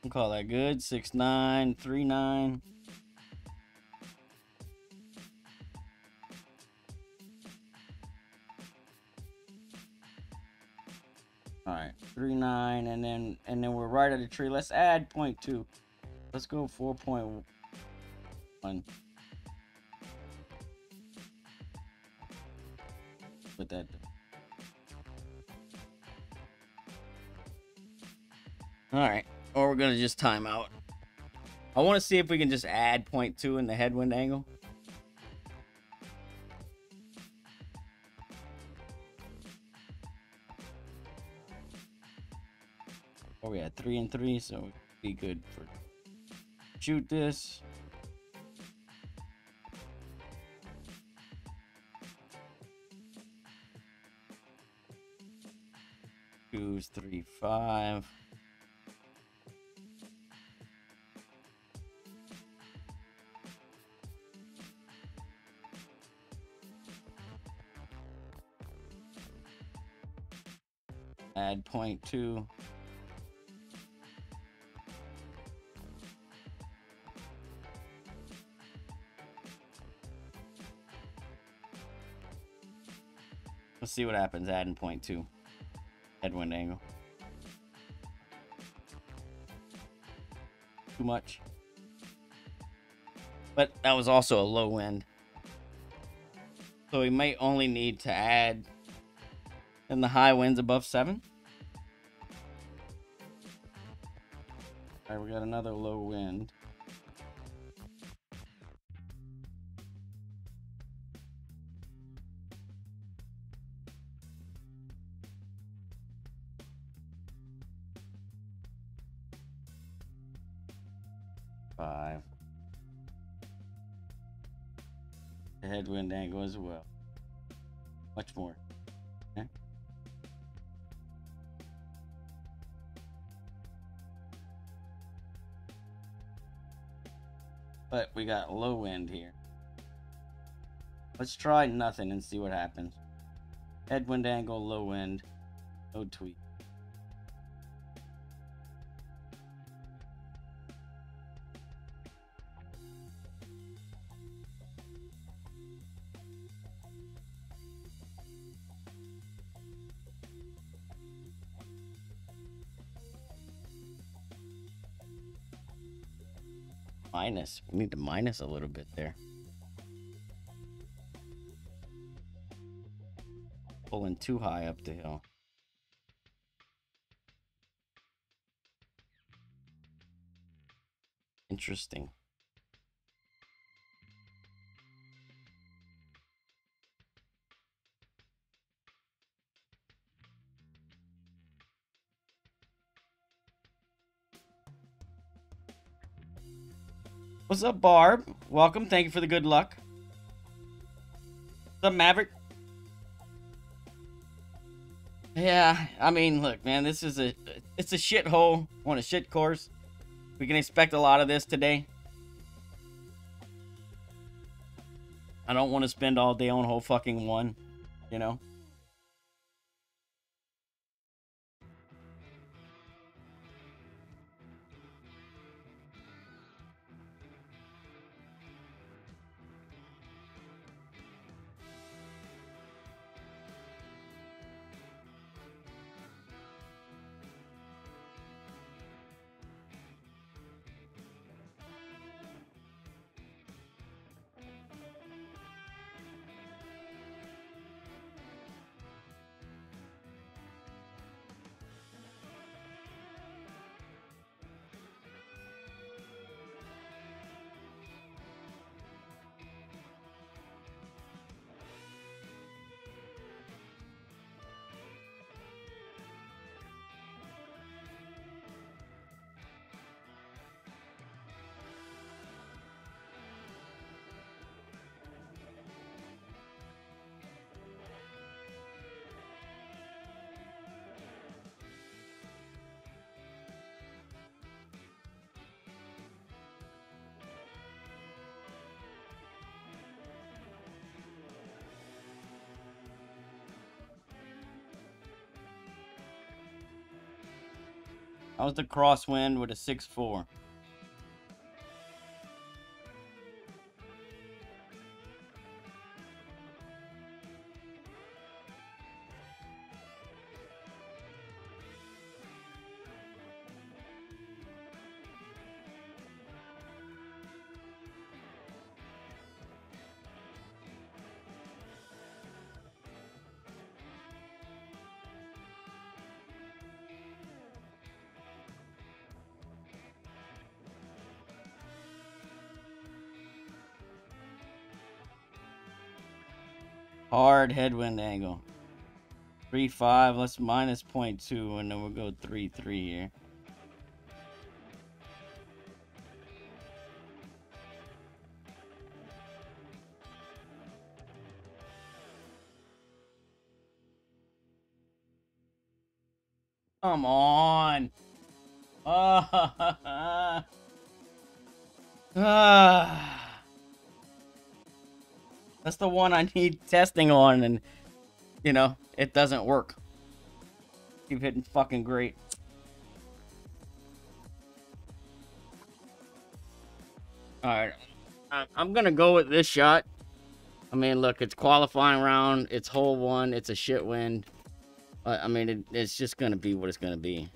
We'll call that good. 6-9, 3-9. All right, 3-9, and then we're right at the tree. Let's add 0.2. Let's go 4.1. Put that. All right. Or we're gonna just time out. I want to see if we can just add 0.2 in the headwind angle. Or we had 3 and 3, so it'd be good for shoot this. Choose 3, 5. Add 0.2. Let's see what happens adding 0.2. Headwind angle. Too much. But that was also a low wind. So we may only need to add in the high winds above 7. All right, we got another low wind. Five. The headwind angle as well. Much more. Okay. But we got low wind here. Let's try nothing and see what happens. Headwind angle, low wind, no tweak. Minus. We need to minus a little bit there. Pulling too high up the hill. Interesting. What's up, Barb? Welcome. Thank you for the good luck. What's up, Maverick? Yeah, I mean, look, man, it's a shithole on a shit course. We can expect a lot of this today. I don't want to spend all day on hole fucking 1, you know? That was the crosswind with a 6-4. Hard headwind angle. 3-5. Let's minus 0.2, and then we'll go 3-3 here. Come on. That's the one I need testing on, and, you know, it doesn't work. Keep hitting fucking great. Alright. I'm gonna go with this shot. I mean, look, it's qualifying round. It's hole 1. It's a shit wind. I mean, it's just gonna be what it's gonna be.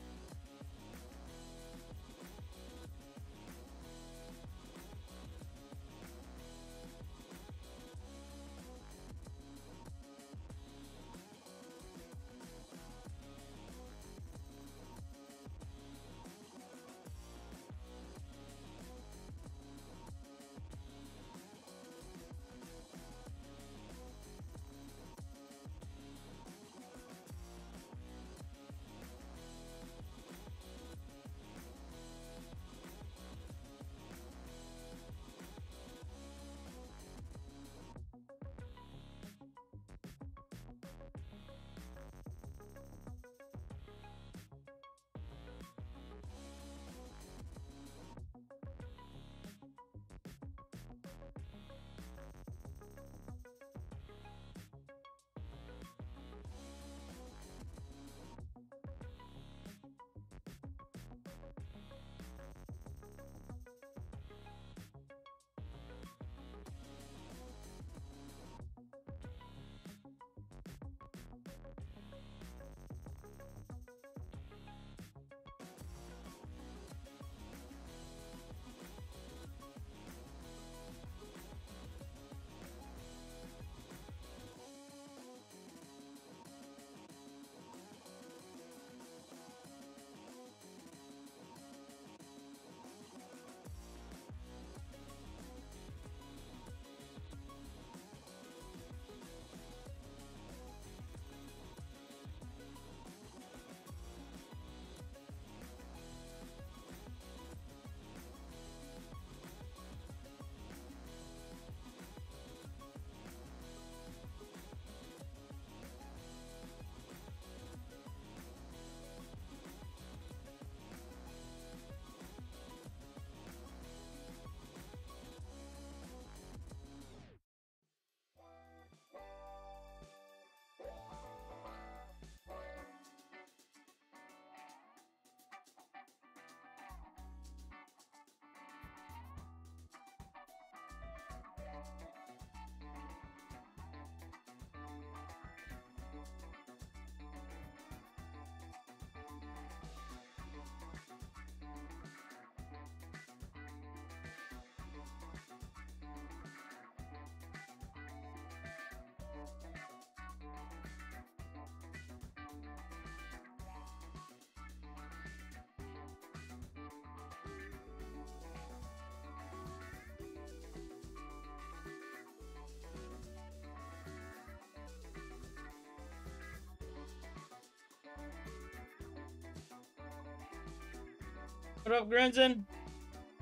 What up, Grinson?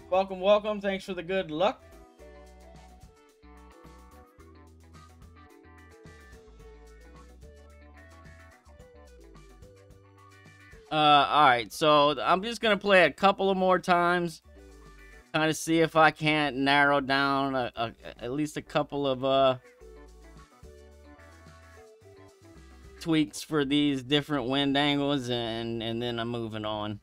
Welcome, welcome. Thanks for the good luck. Alright, so I'm just gonna play a couple of more times. Kind of see if I can't narrow down at least a couple of tweaks for these different wind angles, and then I'm moving on.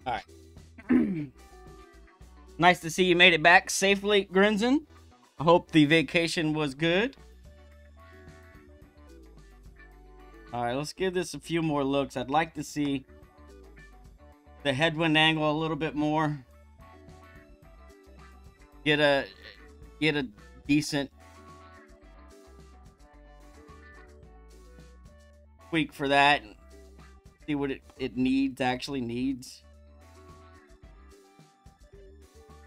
All right. Nice to see you made it back safely, Grinson. I hope the vacation was good. All right, let's give this a few more looks. I'd like to see the headwind angle a little bit more. Get a decent tweak for that. See what it actually needs.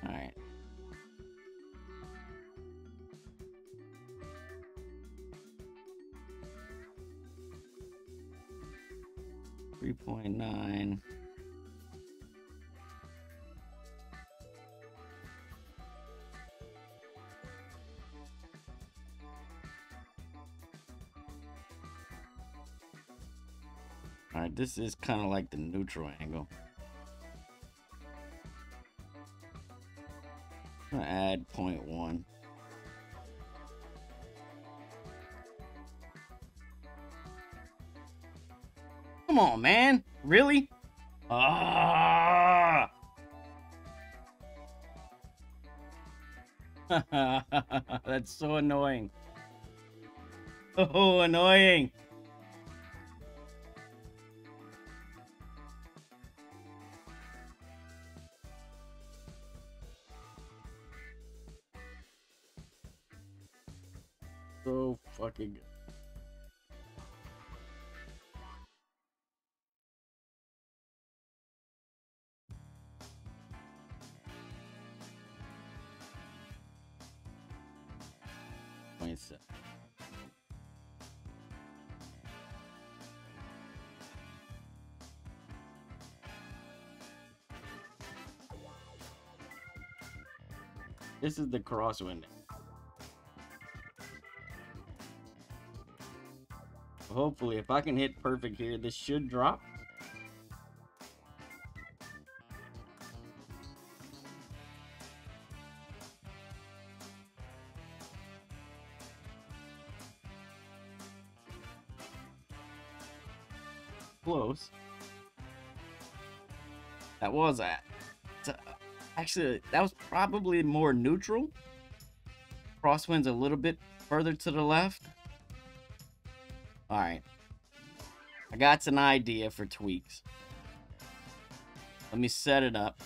All right. .9. All right, this is kind of like the neutral angle. I'm gonna add 0.1. Come on, man. Really? Ah! That's so annoying. Oh, annoying. So fucking good. This is the crosswind. Hopefully, if I can hit perfect here, this should drop. Close. That was at. Actually, that was probably more neutral. Crosswind's a little bit further to the left. Alright. I got an idea for tweaks. Let me set it up.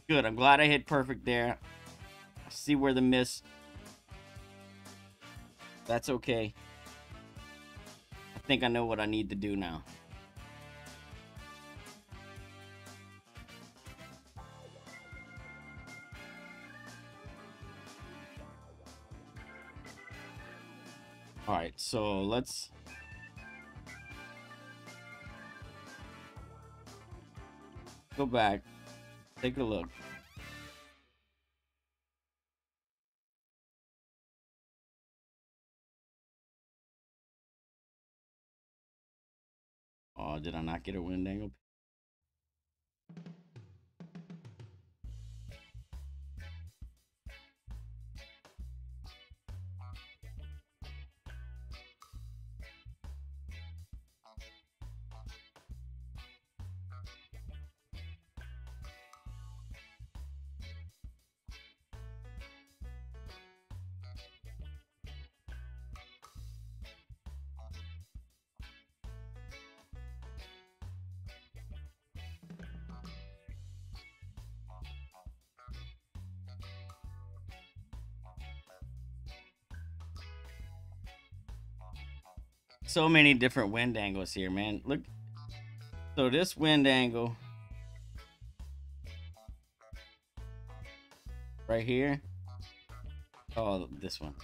Good, I'm glad I hit perfect there. I see where the miss. That's okay. I think I know what I need to do now. Alright, so let's go back. Take a look. Oh, did I not get a wind angle? so many different wind angles here, man. Look, so this wind angle right here. Oh, this one.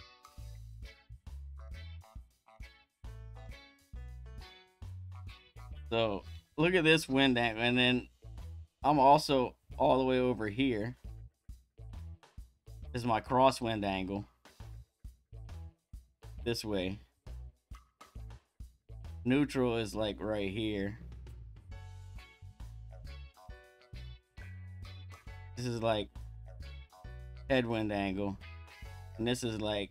So look at this wind angle, and then I'm also all the way over here. This is my crosswind angle. This way. Neutral is like right here. This is like headwind angle. And this is like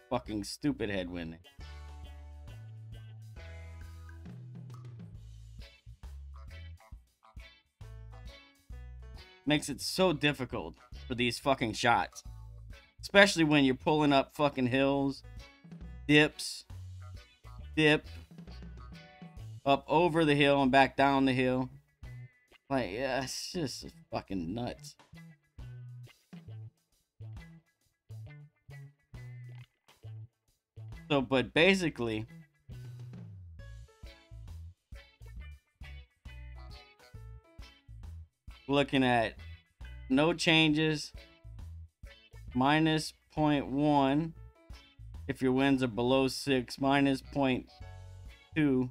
fucking stupid headwind. Makes it so difficult for these fucking shots. Especially when you're pulling up fucking hills, dips, dip, up over the hill and back down the hill. Like, yeah, it's just fucking nuts. So, but basically, looking at no changes, minus 0.1 if your winds are below 6, minus 0.2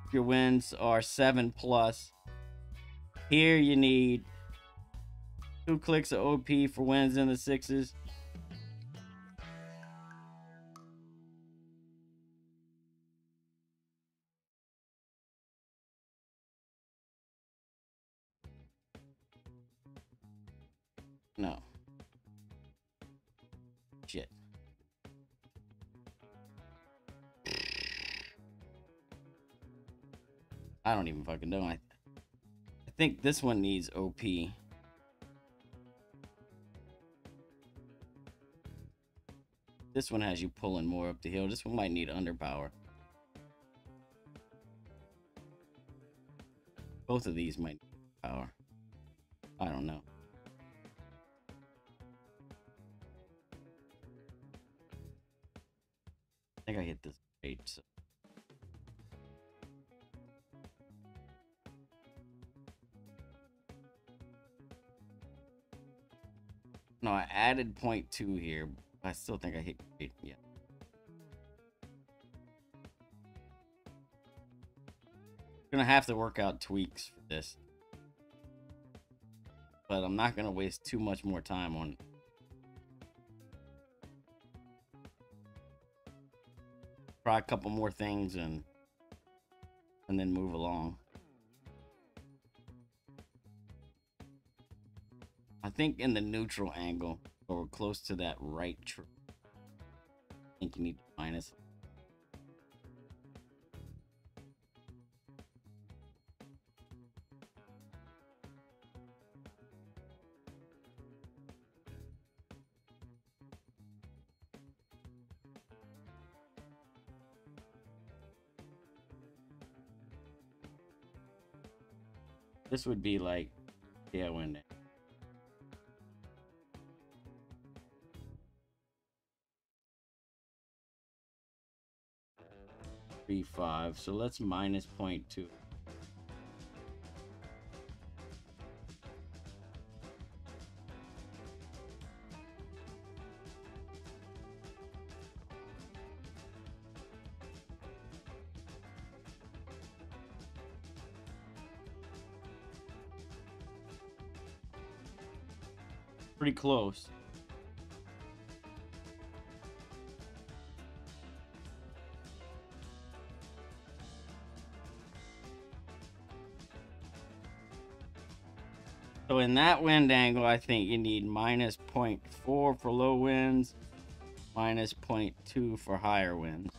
if your winds are 7 plus. Here you need 2 clicks of OP for winds in the 6s. No. Shit. I don't even fucking know. I think this one needs OP. This one has you pulling more up the hill. This one might need underpower. Both of these might need power. I don't know. I think I hit this page. So. No, I added 0.2 here. I still think I hit 8. Yeah. Gonna have to work out tweaks for this. But I'm not gonna waste too much more time on it. Try a couple more things and then move along. I think in the neutral angle, or close to that right tree, I think you need to minus. This would be like tailwind. 3.5. So let's minus 0.2. Pretty close. So in that wind angle, I think you need minus 0.4 for low winds, minus 0.2 for higher winds.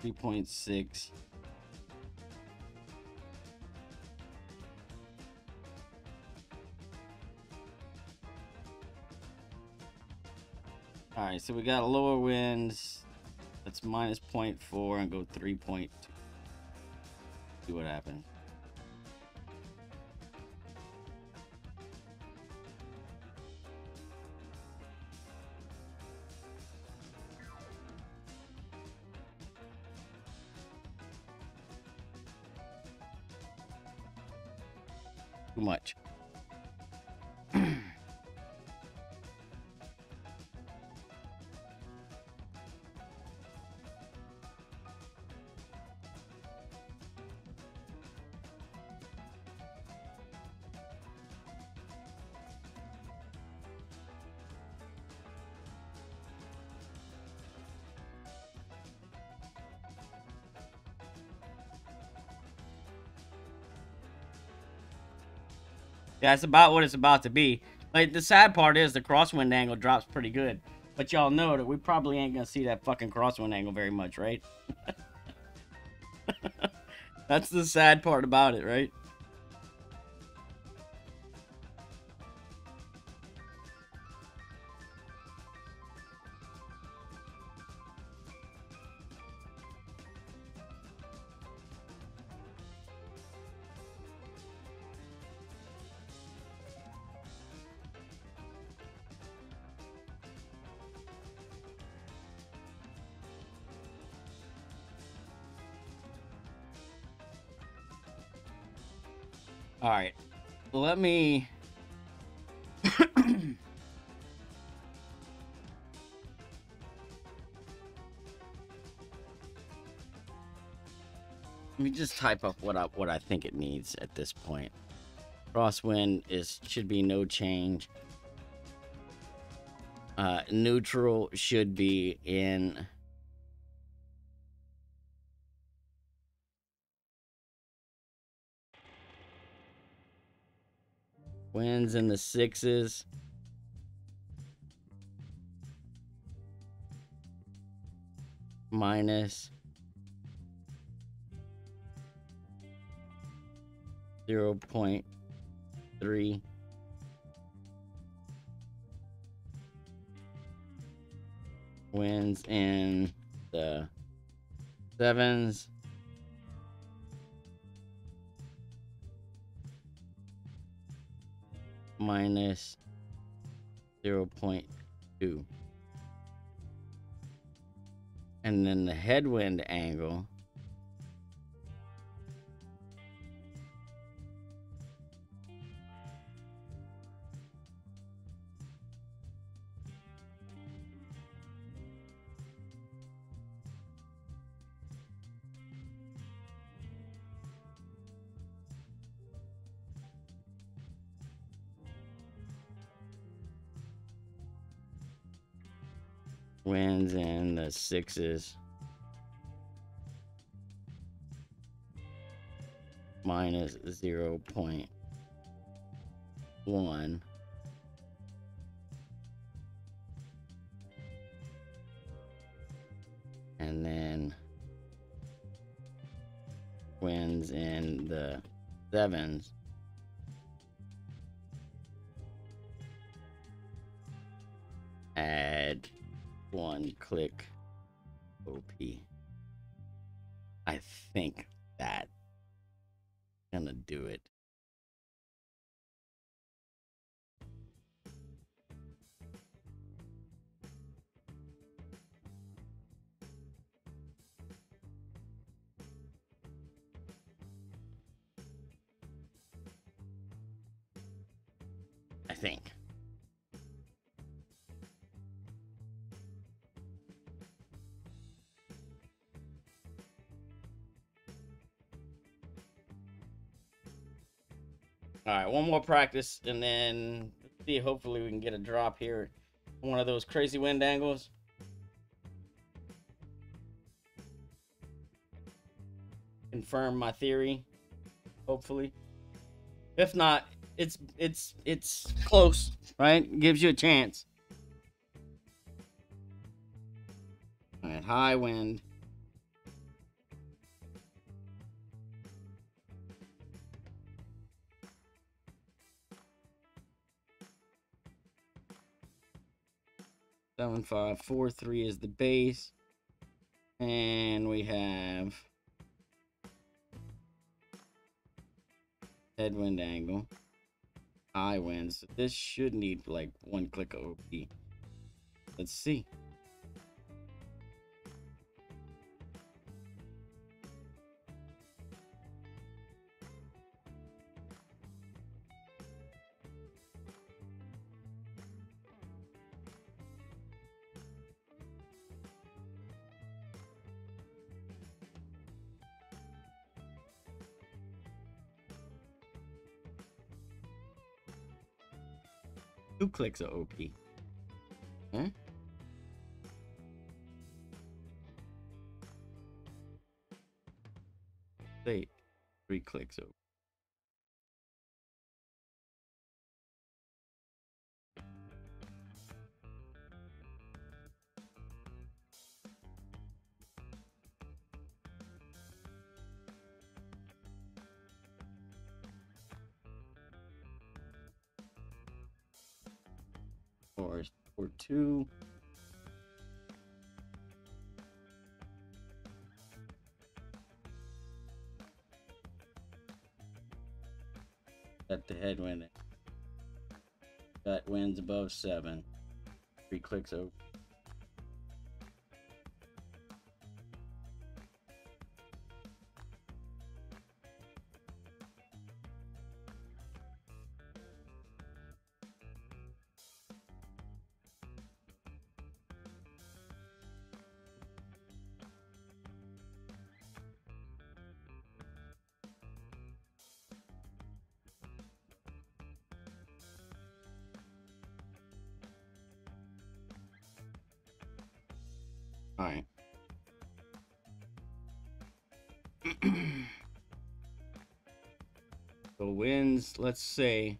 $3.6. All right, so we got lower winds. Let's minus 0.4 and go 3.2. See what happens. too much. Yeah, it's about what it's about to be. Like, the sad part is the crosswind angle drops pretty good. But y'all know that we probably ain't gonna see that fucking crosswind angle very much, right? That's the sad part about it, right? All right. Let me... Let me just type up what I think it needs at this point. Crosswind should be no change. Neutral should be in... Winds in the 6s. Minus 0.3. Winds in the 7s. Minus 0.2. And then the headwind angle winds in the 6s. Minus 0.1. And then winds in the 7s. Add 1 click OP. I think that's gonna do it. I think. All right, one more practice, and then see. Hopefully, we can get a drop here. One of those crazy wind angles. Confirm my theory. Hopefully, if not, it's close, right? Gives you a chance. All right, high wind. Seven 5 4 3 is the base, and we have headwind angle, high wind. So this should need like 1 click of OP. Let's see. 2 clicks of OP. Huh? Say 3 clicks OP. Or 2. Got the headwind. Got winds above 7. 3 clicks over. All right. So winds, let's say,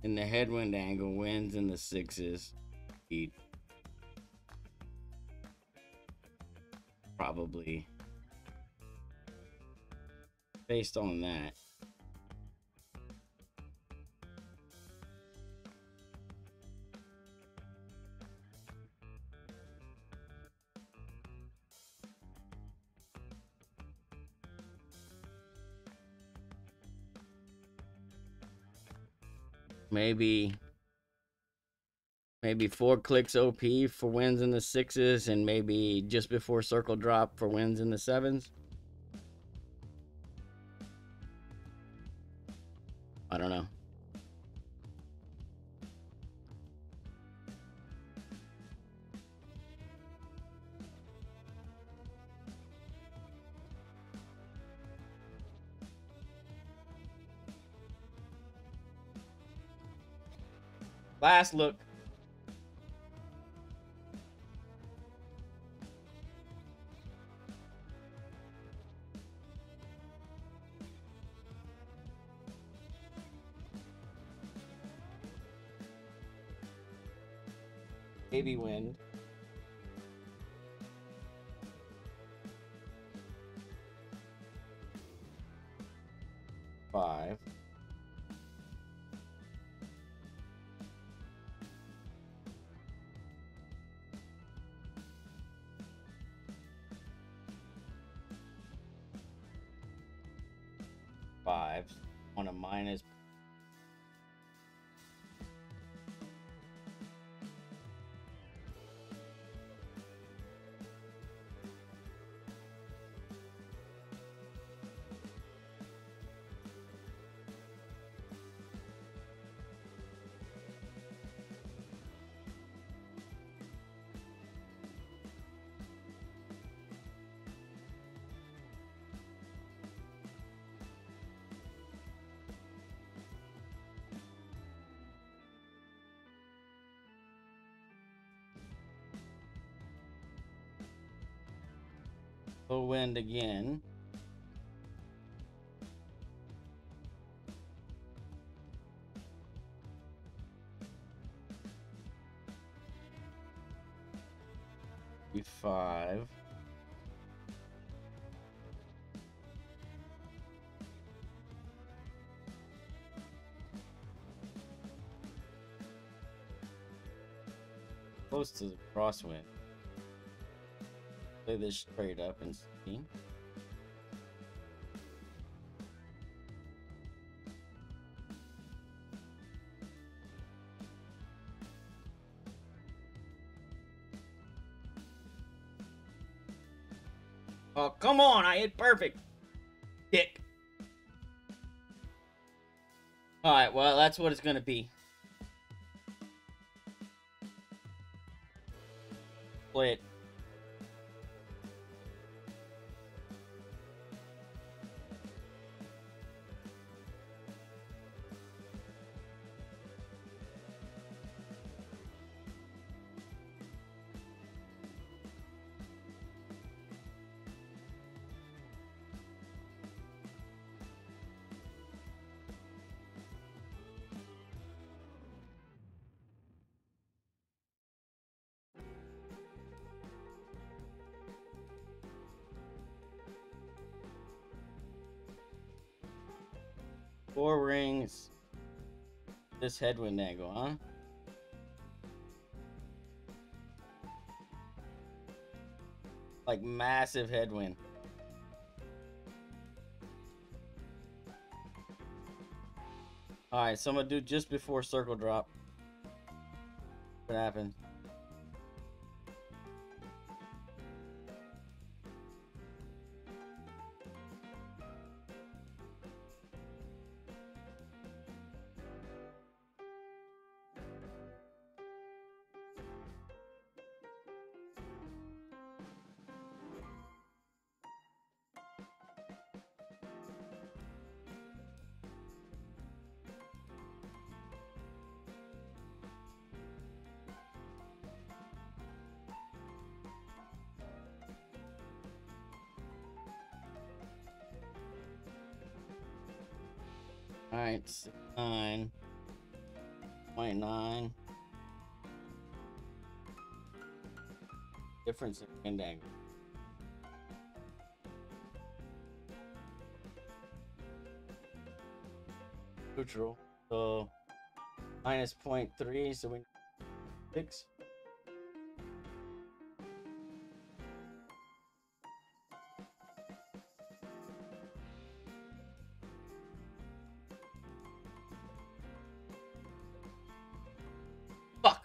in the headwind angle, winds in the 6s. Probably based on that. Maybe 4 clicks OP for wins in the 6s, and maybe just before circle drop for wins in the 7s. I don't know. Last look. Heavy wind. Five. Fives on a minus. Low wind again. E5. Close to the crosswind. Play this straight up and see. Oh, come on, I hit perfect. Dick. Alright, well, that's what it's gonna be. Play it. 4 rings. This headwind angle, huh? Like massive headwind. Alright, so I'm gonna do just before circle drop. What happened? Alright, 9.9. Difference in wind angle. Neutral. So minus 0.3, so we 6. Fuck.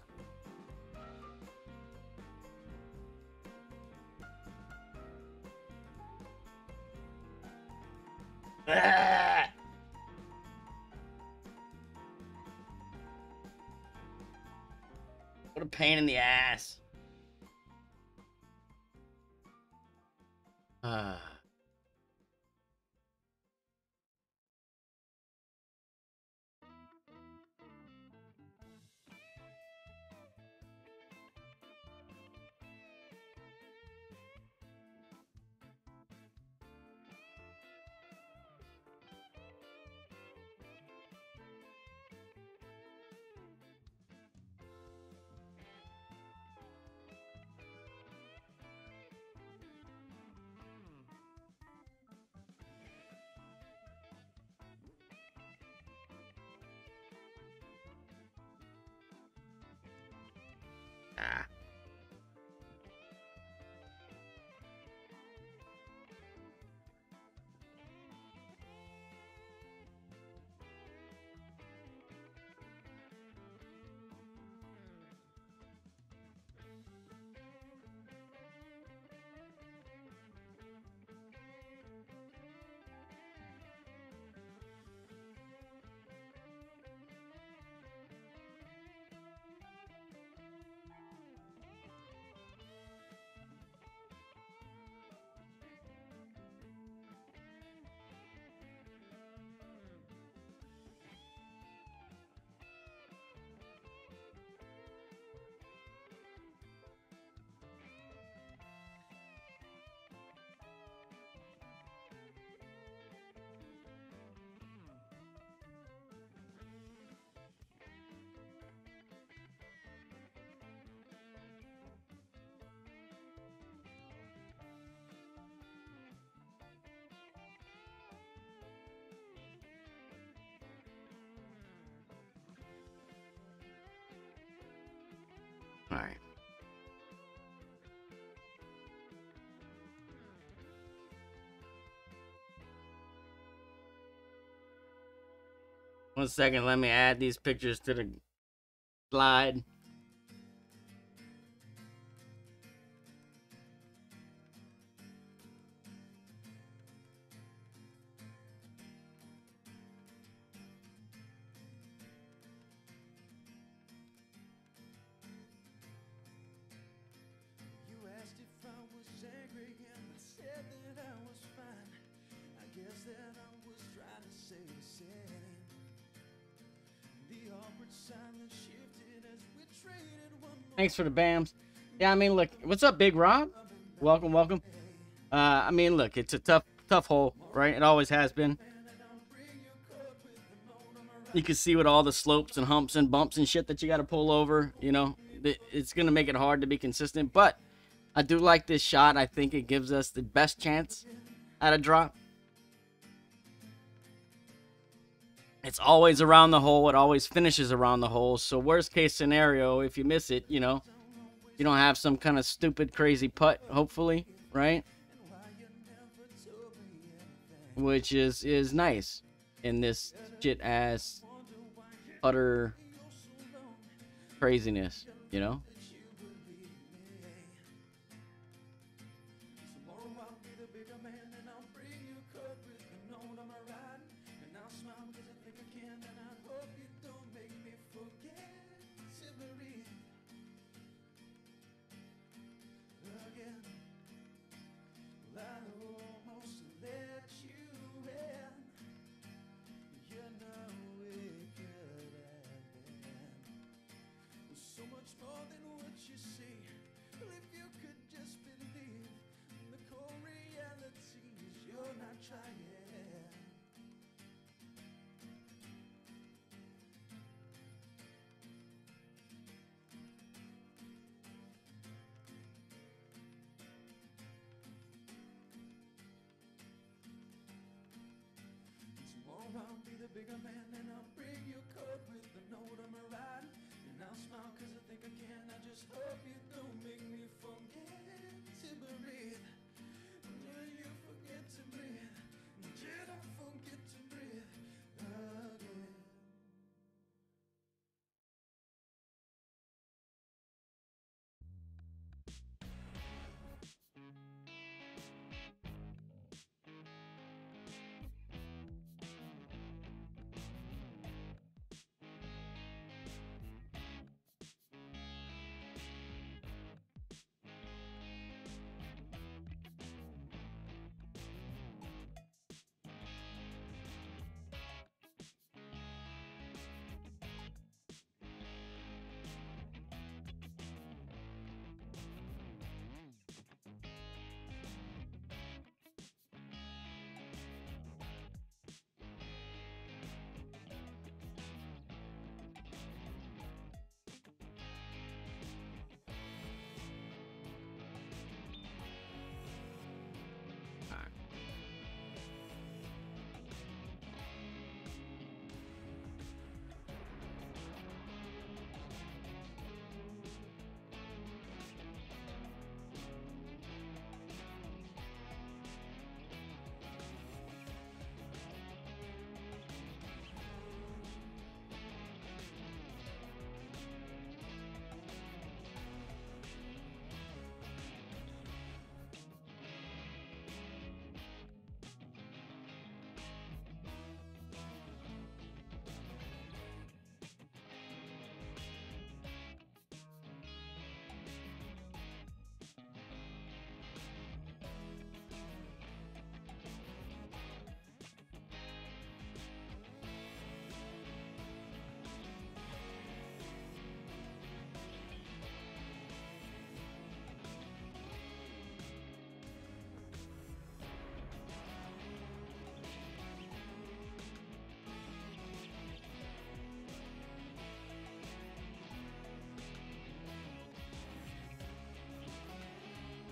Ah! What a pain in the ass. Ah. Ah. All right. One second, let me add these pictures to the slide. Thanks for the bams. Yeah, I mean, look, what's up, Big Rob? Welcome, welcome. I mean, look, it's a tough hole, right? It always has been. You can see with all the slopes and humps and bumps and shit that you got to pull over, you know, it's going to make it hard to be consistent. But I do like this shot. I think it gives us the best chance at a drop. It's always around the hole. It always finishes around the hole. So worst case scenario, if you miss it, you know, you don't have some kind of stupid, crazy putt, hopefully, right? Which is nice in this shit ass putter craziness, you know? Bigger man, and I'll bring you a card with the note I'm writing. And I'll smile cause I think I can. I just hope you don't make me forget to breathe. Will you forget to breathe? Did I forget to breathe again?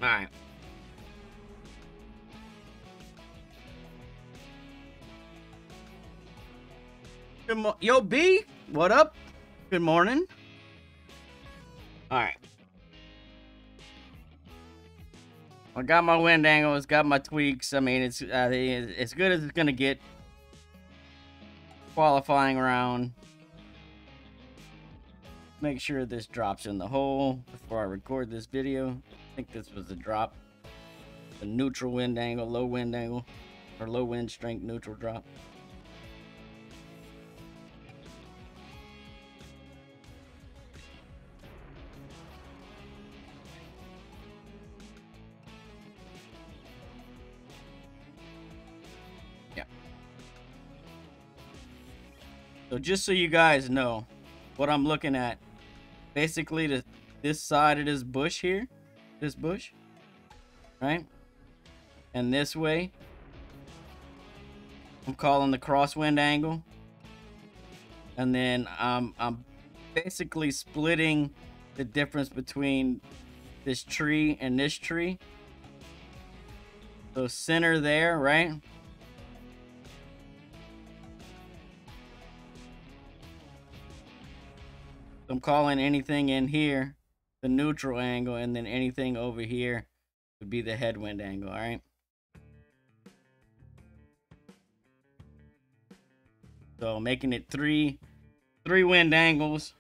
All right. Yo, B, what up? Good morning. All right. I got my wind angles, got my tweaks. I mean, it's as good as it's gonna get. Qualifying round. Make sure this drops in the hole before I record this video. I think this was the drop. The neutral wind angle, low wind angle, or low wind strength neutral drop. Yeah. So just so you guys know what I'm looking at, basically this side of this bush here, this bush, right? And this way, I'm calling the crosswind angle. And then I'm basically splitting the difference between this tree and this tree. So center there, right? I'm calling anything in here the neutral angle, and then anything over here would be the headwind angle, all right? So making it three wind angles.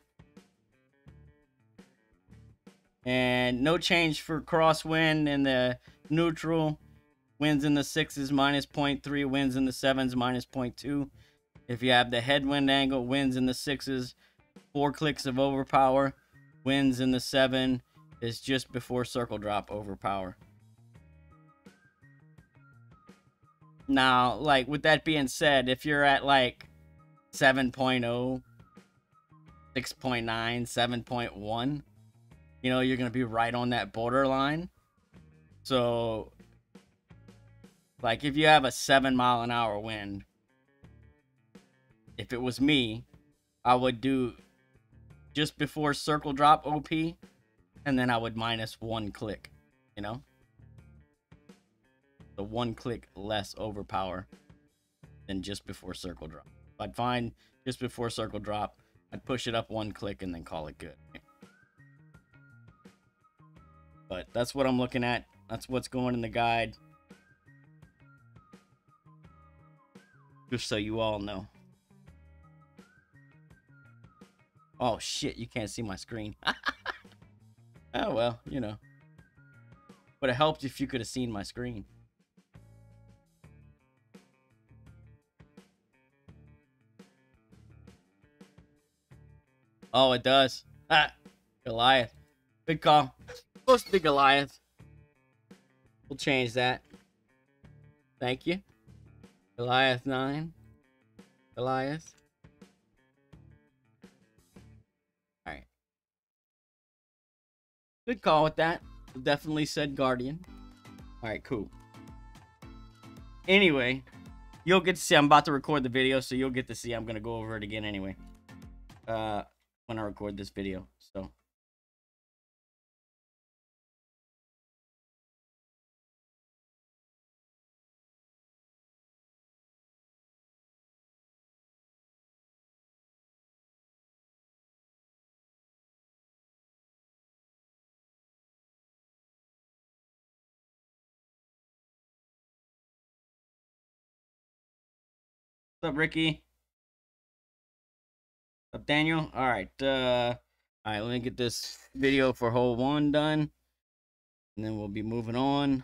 And no change for crosswind in the neutral. Winds in the 6s minus 0.3, winds in the 7s minus 0.2. If you have the headwind angle, winds in the 6s, 4 clicks of overpower. Winds in the 7 is just before circle drop overpower. Now, like, with that being said, if you're at like 7.0, 6.9, 7.1, you know, you're going to be right on that borderline. So, like, if you have a 7-mile-an-hour wind, if it was me, I would do just before circle drop OP, and then I would minus 1 click, you know? The 1 click less overpower than just before circle drop. If I'd find just before circle drop, I'd push it up 1 click and then call it good. But that's what I'm looking at. That's what's going in the guide. Just so you all know. Oh, shit. You can't see my screen. Oh, well, you know. But it helped if you could have seen my screen. Oh, it does. Ah, Goliath. Good call. Supposed to be Goliath. We'll change that. Thank you. Goliath 9. Goliath. Alright. Good call with that. Definitely said Guardian. Alright, cool. Anyway, you'll get to see. I'm about to record the video, so you'll get to see. I'm going to go over it again anyway. When I record this video. So. What's up, Ricky? What's up, Daniel? Alright, alright, let me get this video for hole 1 done. And then we'll be moving on.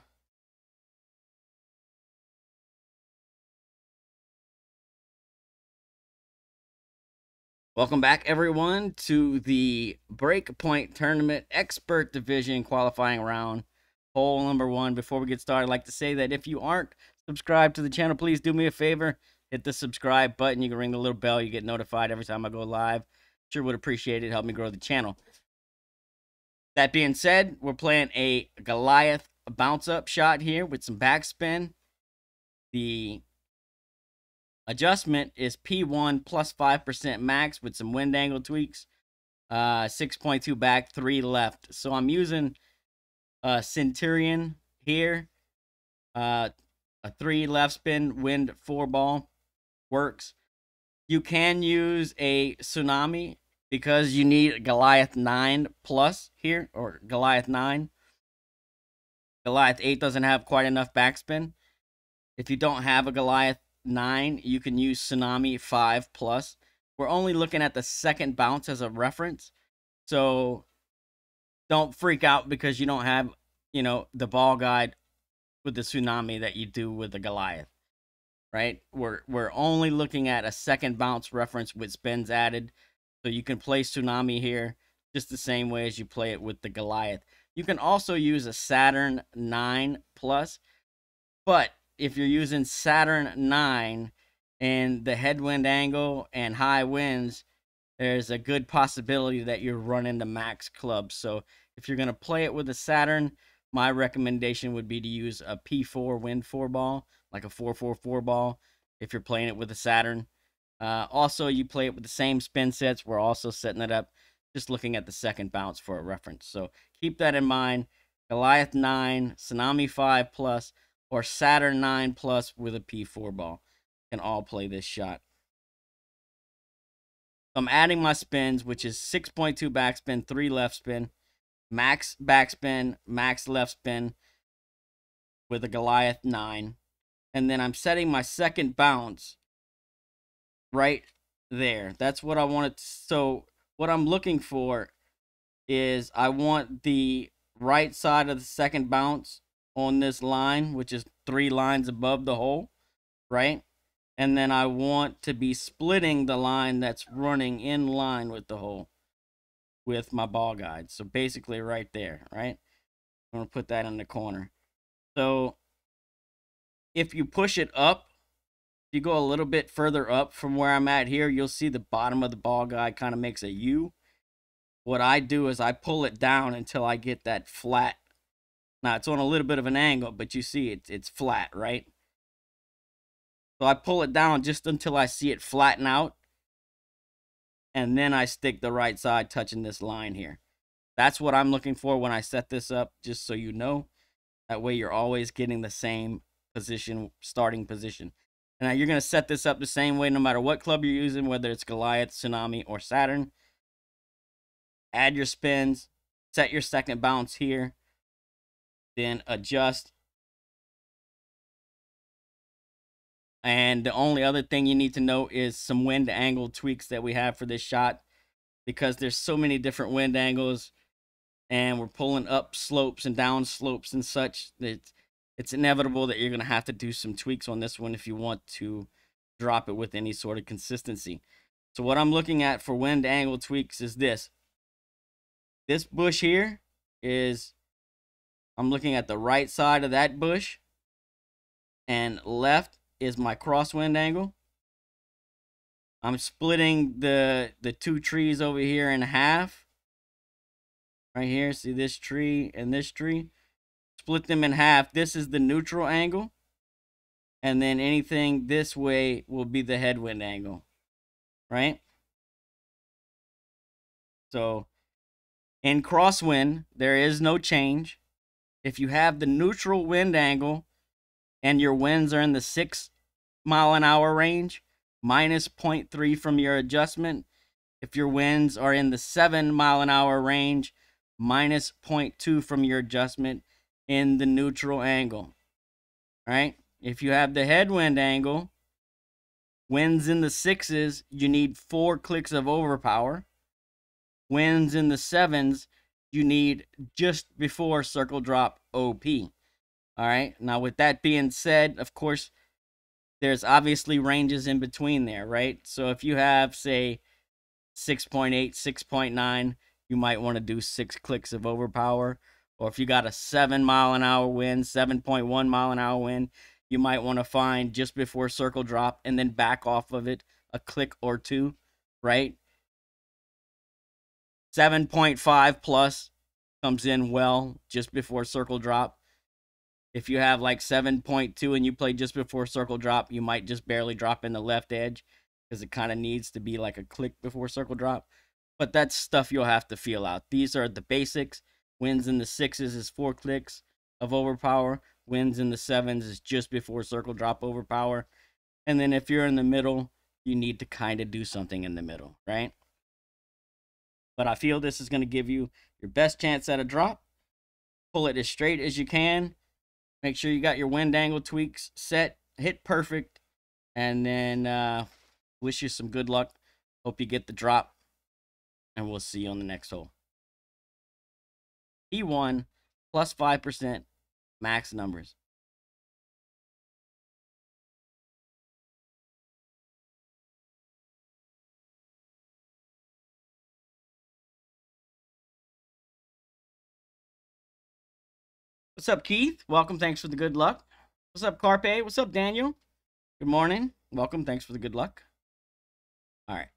Welcome back, everyone, to the Breakpoint Tournament Expert Division qualifying round, hole number 1. Before we get started, I'd like to say that if you aren't subscribed to the channel, please do me a favor. Hit the subscribe button. You can ring the little bell. You get notified every time I go live. Sure would appreciate it. Help me grow the channel. That being said, we're playing a Goliath bounce-up shot here with some backspin. The adjustment is P1 plus 5% max with some wind angle tweaks. 6.2 back, 3 left. So I'm using Centurion here. A 3 left spin, wind 4 ball works. You can use a Tsunami because you need Goliath 9 plus here, or Goliath 9. Goliath 8 doesn't have quite enough backspin. If you don't have a Goliath 9, you can use Tsunami 5 plus. We're only looking at the second bounce as a reference, so don't freak out because you don't have, you know, the ball guide with the Tsunami that you do with the Goliath, right? We're only looking at a second bounce reference with spins added, so you can play Tsunami here just the same way as you play it with the Goliath. You can also use a Saturn 9 plus, but if you're using Saturn 9 and the headwind angle and high winds, there's a good possibility that you're running the max club. So if you're going to play it with a Saturn, my recommendation would be to use a P4 wind 4 ball, like a 444 ball, if you're playing it with a Saturn. Also, you play it with the same spin sets. We're also setting it up, just looking at the second bounce for a reference. So keep that in mind. Goliath 9, Tsunami 5 plus, or Saturn 9 plus with a P4 ball can all play this shot. I'm adding my spins, which is 6.2 backspin, 3 left spin, max backspin, max left spin with a Goliath 9. And then I'm setting my second bounce right there. That's what I wanted. So what I'm looking for is I want the right side of the second bounce on this line, which is 3 lines above the hole, right? And then I want to be splitting the line that's running in line with the hole with my ball guide. So basically right there, right? I'm going to put that in the corner. So if you push it up, if you go a little bit further up from where I'm at here, you'll see the bottom of the ball guide kind of makes a U. What I do is I pull it down until I get that flat. Now, it's on a little bit of an angle, but you see it's flat, right? So I pull it down just until I see it flatten out. And then I stick the right side touching this line here. That's what I'm looking for when I set this up, just so you know. That way you're always getting the same position, starting position. Now you're going to set this up the same way no matter what club you're using, whether it's Goliath, Tsunami, or Saturn. Add your spins, set your second bounce here, then adjust. And the only other thing you need to know is some wind angle tweaks that we have for this shot, because there's so many different wind angles and we're pulling up slopes and down slopes and such. It's inevitable that you're going to have to do some tweaks on this one if you want to drop it with any sort of consistency. So what I'm looking at for wind angle tweaks is this. This bush here is, I'm looking at the right side of that bush, and left is my crosswind angle. I'm splitting the 2 trees over here in half. Right here, see this tree and this tree? Split them in half. This is the neutral angle. And then anything this way will be the headwind angle. Right? So in crosswind, there is no change. If you have the neutral wind angle and your winds are in the 6 mile an hour range, minus 0.3 from your adjustment. If your winds are in the 7 mile an hour range, minus 0.2 from your adjustment in the neutral angle. All right? If you have the headwind angle, winds in the 6s, you need 4 clicks of overpower. Winds in the 7s, you need just before circle drop OP. All right? Now, with that being said, of course, there's obviously ranges in between there, right? So if you have, say, 6.8, 6.9, you might want to do 6 clicks of overpower. Or if you got a 7 mile an hour wind, 7.1 mile an hour wind, you might want to find just before circle drop and then back off of it a click or 2, right? 7.5 plus comes in well just before circle drop. If you have like 7.2 and you play just before circle drop, you might just barely drop in the left edge because it kind of needs to be like a click before circle drop. But that's stuff you'll have to feel out. These are the basics. Winds in the 6s is 4 clicks of overpower. Winds in the 7s is just before circle drop overpower. And then if you're in the middle, you need to kind of do something in the middle, right? But I feel this is going to give you your best chance at a drop. Pull it as straight as you can. Make sure you got your wind angle tweaks set. Hit perfect. And then wish you some good luck. Hope you get the drop. And we'll see you on the next hole. P1 plus 5% max numbers. What's up, Keith? Welcome. Thanks for the good luck. What's up, Carpe? What's up, Daniel? Good morning. Welcome. Thanks for the good luck. All right.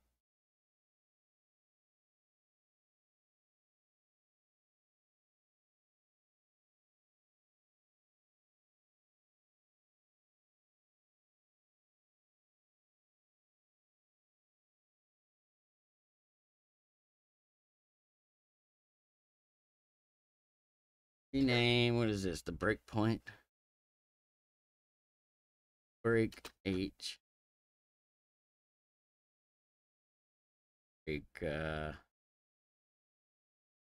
Rename. What is this? The breakpoint. Break H. Like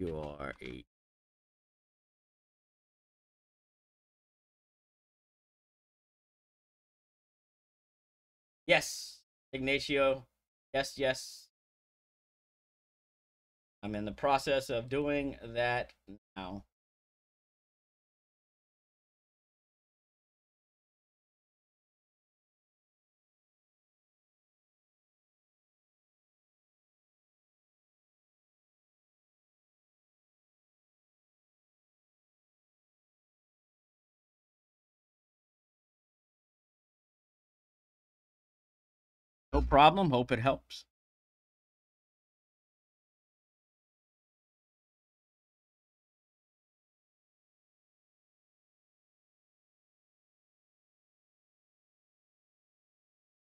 QR8. Yes, Ignacio. Yes, yes. I'm in the process of doing that now. No problem. Hope it helps.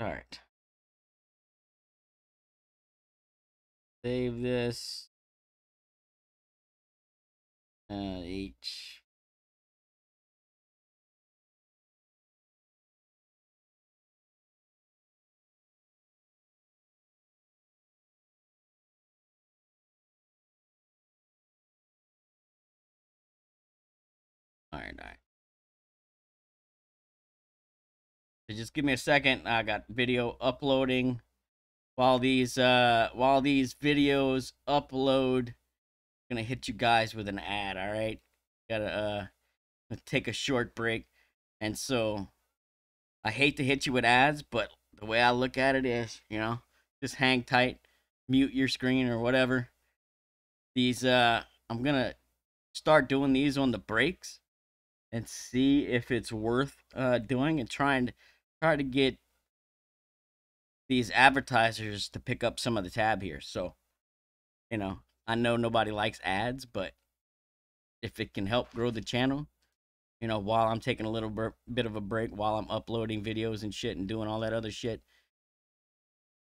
All right. Save this. H. All right, all right. So just give me a second. I got video uploading. While these videos upload, I'm gonna hit you guys with an ad. All right. Gotta take a short break. And so I hate to hit you with ads, but the way I look at it is, just hang tight, mute your screen or whatever. These I'm gonna start doing these on the breaks and see if it's worth doing, and try to get these advertisers to pick up some of the tab here. So, I know nobody likes ads, but if it can help grow the channel, while I'm taking a little bit of a break, while I'm uploading videos and shit and doing all that other shit,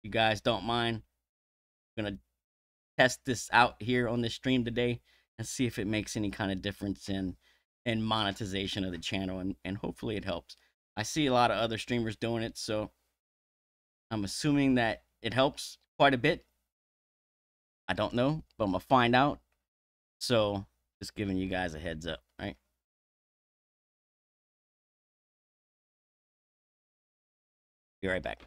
you guys don't mind, I'm gonna test this out here on this stream today and see if it makes any kind of difference in monetization of the channel, and hopefully it helps. I see a lot of other streamers doing it, so I'm assuming that it helps quite a bit. I don't know, but I'm gonna find out. So just giving you guys a heads up, right? Be right back.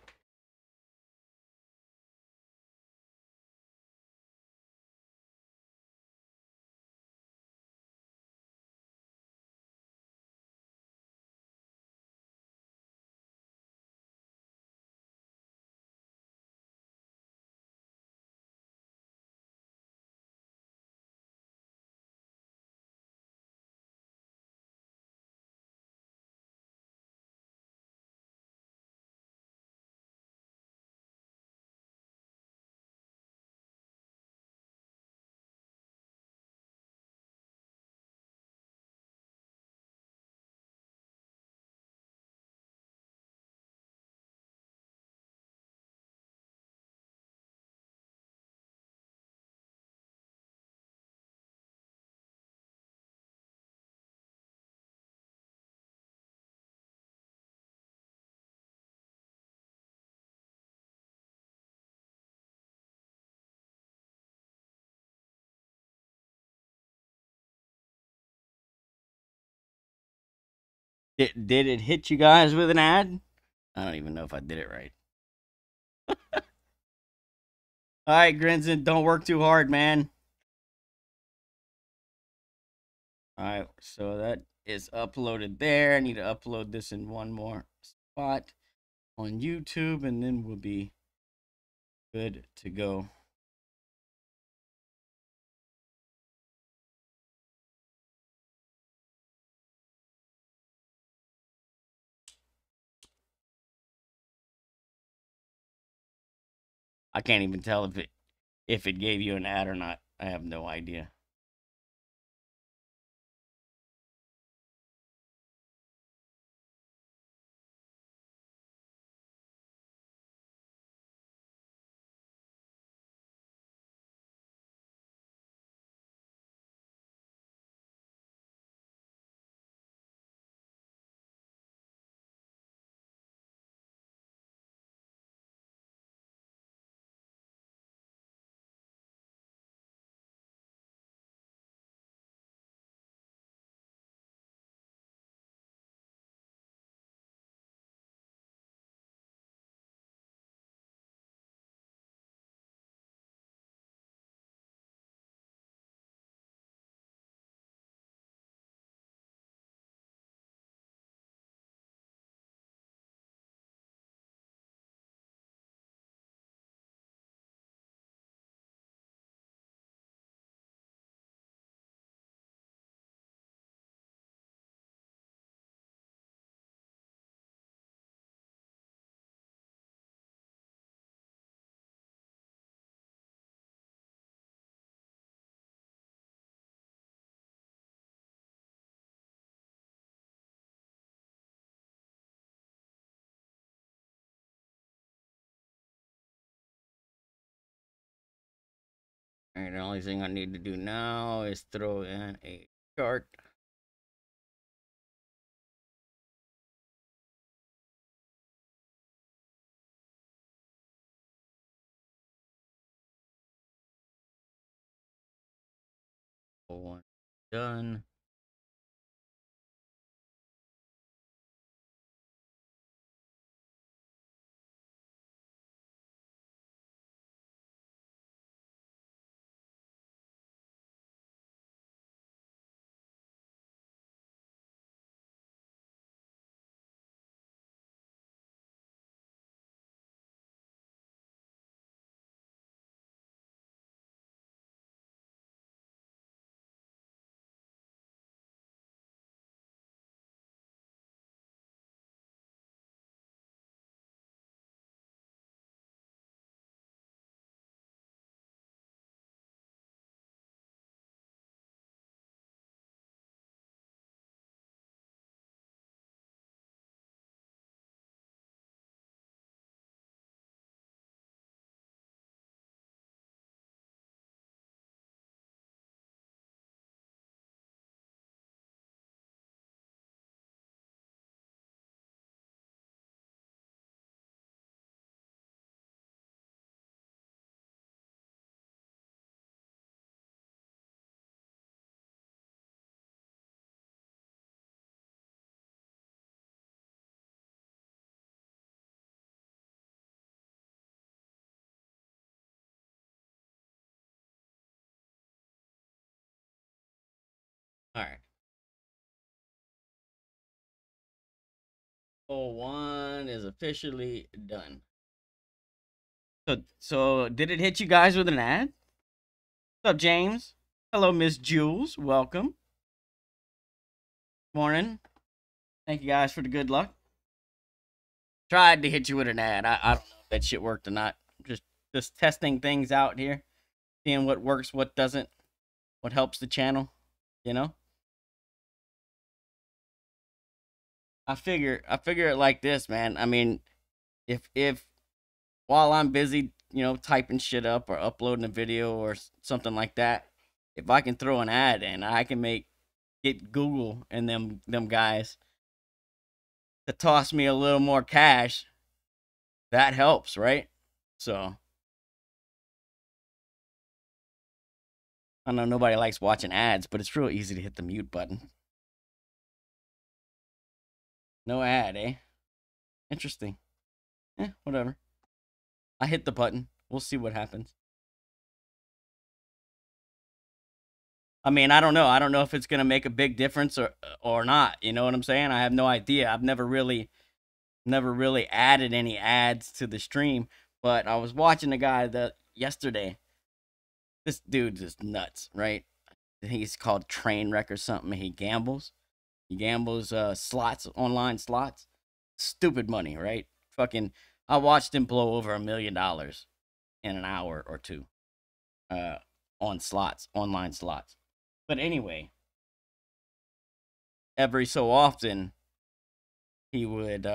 Did it hit you guys with an ad? I don't even know if I did it right. All right, Grinson, don't work too hard, man. All right, so that is uploaded there. I need to upload this in one more spot on YouTube, and then we'll be good to go. I can't even tell if it gave you an ad or not. I have no idea. And the only thing I need to do now is throw in a chart. One done. All right. 01 is officially done. So did it hit you guys with an ad? What's up, James? Hello, Miss Jules. Welcome. Morning. Thank you guys for the good luck. Tried to hit you with an ad. I don't know if that shit worked or not. Just testing things out here, seeing what works, what doesn't, what helps the channel. You know. I figure it like this, man. I mean, if while I'm busy, typing shit up or uploading a video or something like that, if I can throw an ad in, I can get Google and them guys to toss me a little more cash. That helps, right? So I know nobody likes watching ads, but it's real easy to hit the mute button. No ad, eh? Interesting. Whatever. I hit the button. We'll see what happens. I mean, I don't know. I don't know if it's gonna make a big difference or not. You know what I'm saying? I have no idea. I've never really added any ads to the stream, but I was watching a guy that yesterday. This dude is nuts, right? He's called Trainwreck or something. He gambles. He gambles slots, online slots. Stupid money, right? Fucking I watched him blow over $1 million in an hour or two on slots, online slots. But anyway, every so often he would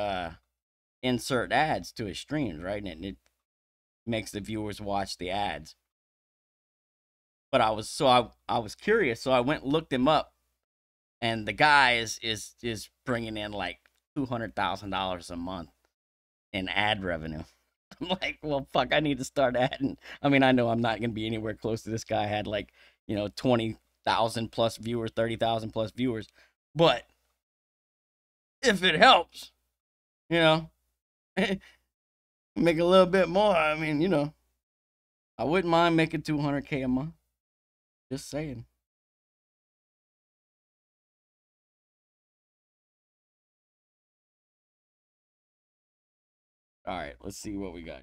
insert ads to his streams, right? And it makes the viewers watch the ads. But I was curious, so I went and looked him up, and the guy is bringing in like $200,000 a month in ad revenue. I'm like, well, fuck, I need to start adding. I mean, I know I'm not gonna be anywhere close to this guy. I had like 20,000 plus viewers, 30,000 plus viewers, but if it helps, you know, make a little bit more. I mean, I wouldn't mind making 200K a month. Just saying. All right, let's see what we got.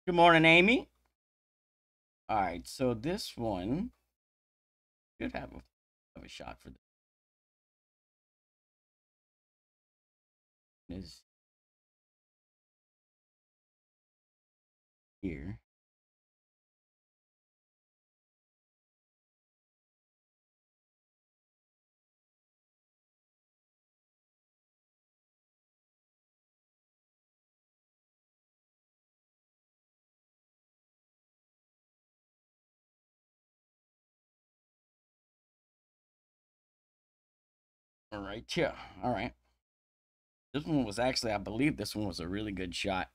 Good morning, Amy. All right, so this one should have a shot for this. Is here. All right, yeah. All right. This one was actually, I believe this one was a really good shot.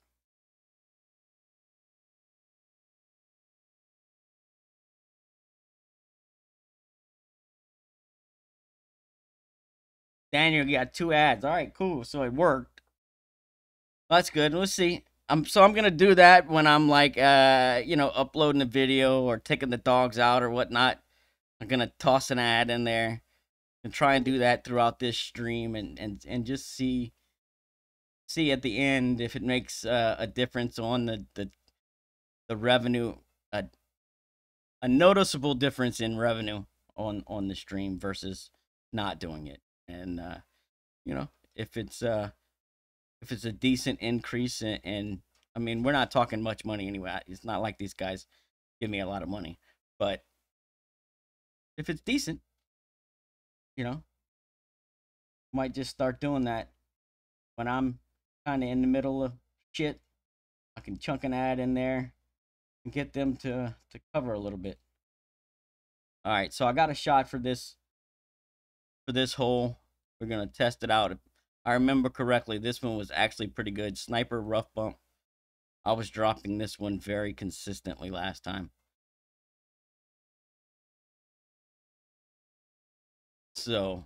Daniel, you got 2 ads. All right, cool. So it worked. That's good. Let's see. I'm gonna do that when I'm like uploading a video or taking the dogs out or whatnot. I'm gonna toss an ad in there and try and do that throughout this stream and just see at the end if it makes a difference on the revenue, a noticeable difference in revenue on the stream versus not doing it. And if it's a decent increase and I mean, we're not talking much money anyway. It's not like these guys give me a lot of money, but if it's decent, might just start doing that when I'm kind of in the middle of shit. I can chunk an ad in there and get them to cover a little bit. All right, so I got a shot for this hole. We're gonna test it out. If I remember correctly, this one was actually pretty good. Sniper rough bump. I was dropping this one very consistently last time. So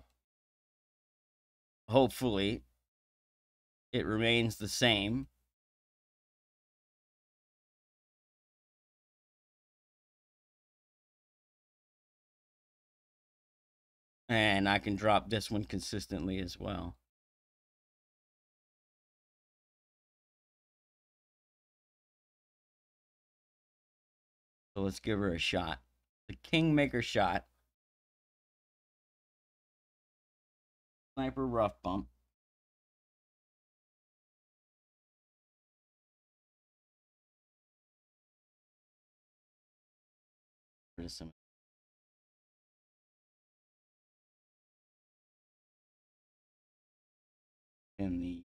hopefully it remains the same. And I can drop this one consistently as well. So let's give her a shot. The Kingmaker shot. Sniper rough bump. There's some in the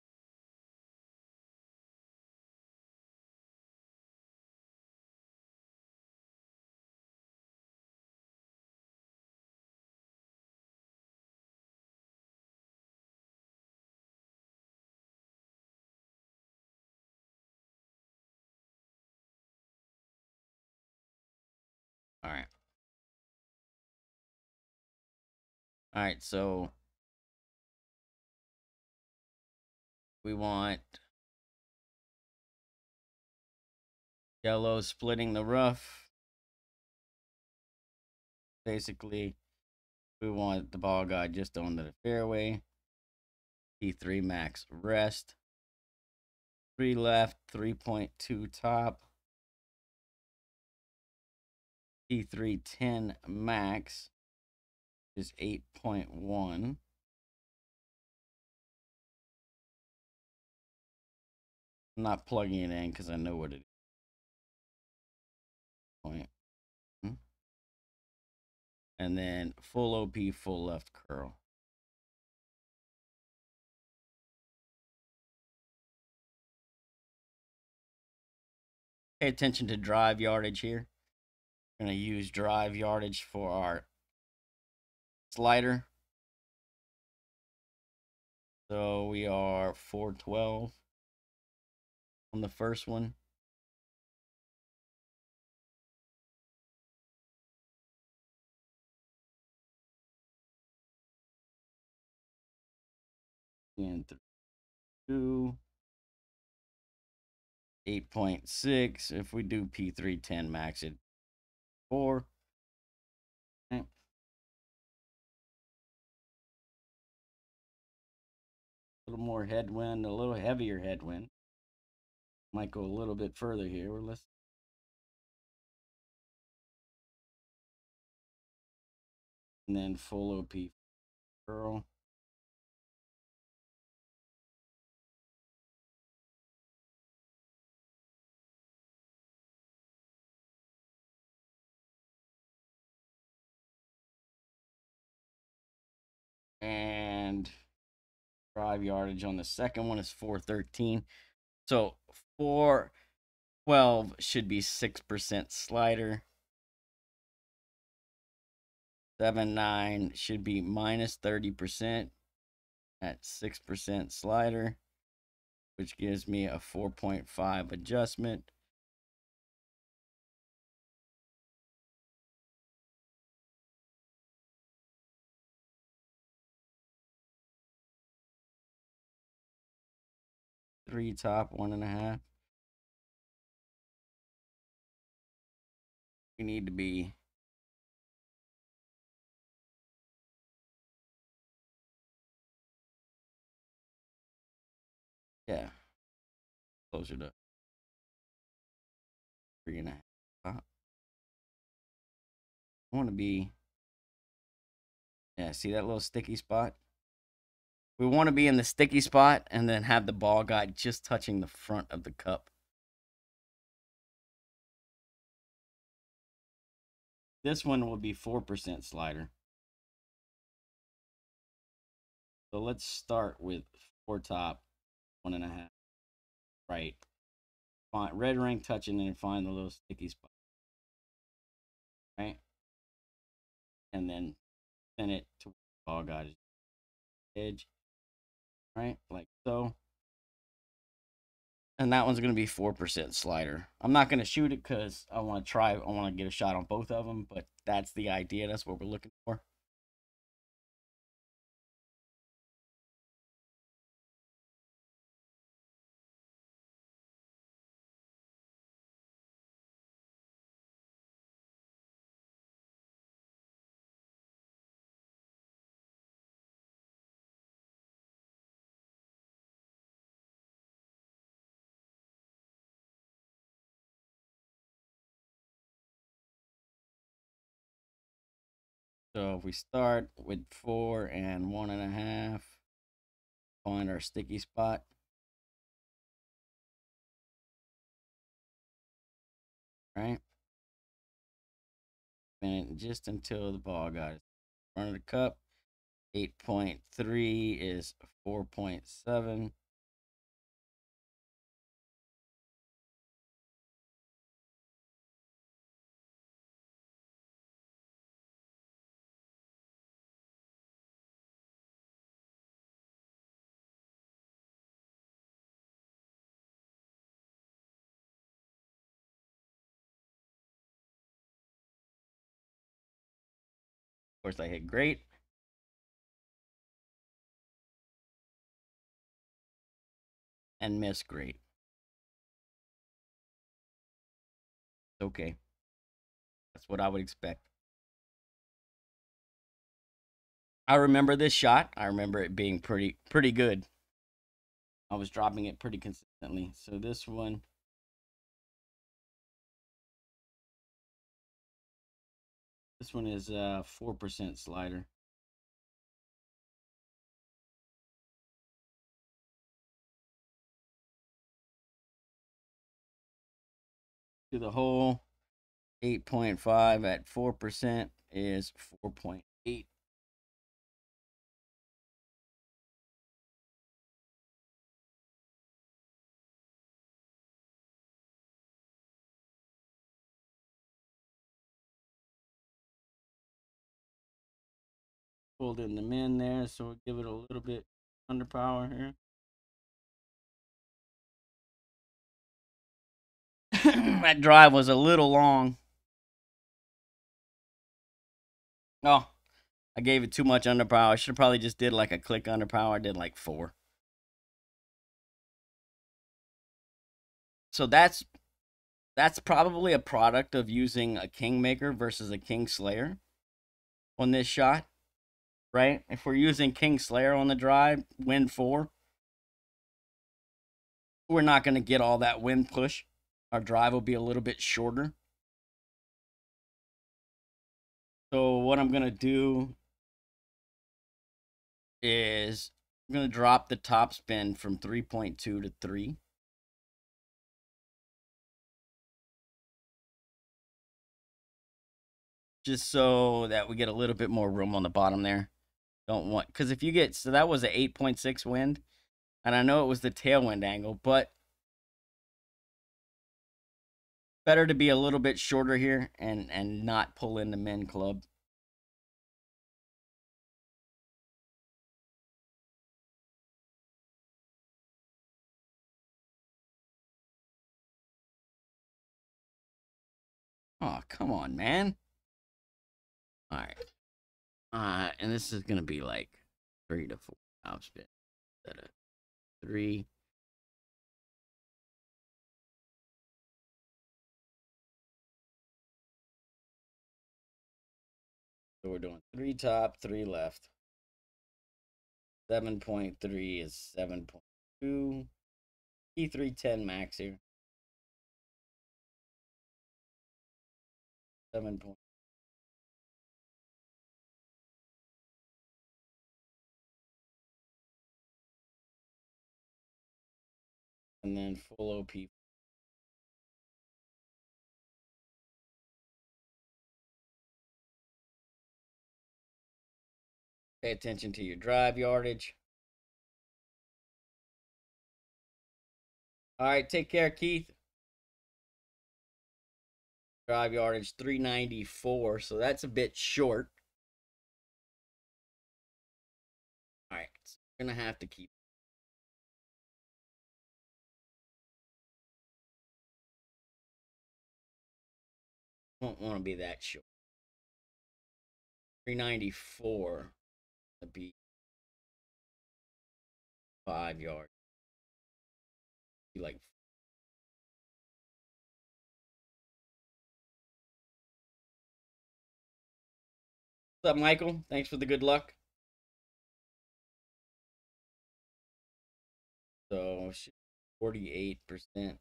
all right. All right, so we want yellow splitting the rough. Basically, we want the ball guy just onto the fairway. P3 max rest. 3 left, 3.2 top. P3 10 max is 8.1. I'm not plugging it in because I know what it is. Point. And then full OP, full left curl. Pay attention to drive yardage here. We're going to use drive yardage for our slider. So we are 412 on the first one. And 2. 8.6. If we do P310 max it 4. Okay. A little more headwind, a little heavier headwind. Might go a little bit further here. Let's and then full OP curl. And drive yardage on the second one is 413. So 412 should be 6% slider. 7.9 should be minus 30%. at 6% slider, which gives me a 4.5 adjustment. Three top, 1.5. We need to be closer to 3.5 top. I want to be, see that little sticky spot? We want to be in the sticky spot and then have the ball guide just touching the front of the cup. This one will be 4% slider. So let's start with 4 top, 1.5 right. Find red ring touching and find the little sticky spot. Right? And then send it to the ball guide edge. Right? Like so. And that one's going to be 4% slider. I'm not going to shoot it because I want to get a shot on both of them, but that's the idea. That's what we're looking for. So if we start with 4 and 1.5, find our sticky spot. Right? And just until the ball guide is in front of the cup. 8.3 is 4.7. Of course, I hit great. And miss great. Okay. That's what I would expect. I remember this shot. I remember it being pretty good. I was dropping it pretty consistently. So this one, is 4% slider. To the hole, 8.5 at 4% is 4.8. Pulled in the min there, so we'll give it a little bit under power here. That drive was a little long. Oh, I gave it too much under power. I should have probably just did like a click under power. I did like 4. So that's probably a product of using a Kingmaker versus a Kingslayer on this shot, right? If we're using Kingslayer on the drive, wind 4, we're not going to get all that wind push. Our drive will be a little bit shorter. So what I'm going to do is I'm going to drop the top spin from 3.2 to 3. Just so that we get a little bit more room on the bottom there. Don't want, because if you get, so that was an 8.6 wind, and I know it was the tailwind angle, but better to be a little bit shorter here and not pull in the min club. Oh, come on, man. All right. And this is gonna be like 3 to 4 top spin instead of 3. So we're doing 3 top, 3 left. 7.3 is 7.2. E310 max here. 7. And then full OP. Pay attention to your drive yardage. All right, take care, Keith. Drive yardage 394, so that's a bit short. All right, so we're gonna have to keep. Won't want to be that short. 394 to be 5 yards. Be like. What's up, Michael? Thanks for the good luck. So 48%.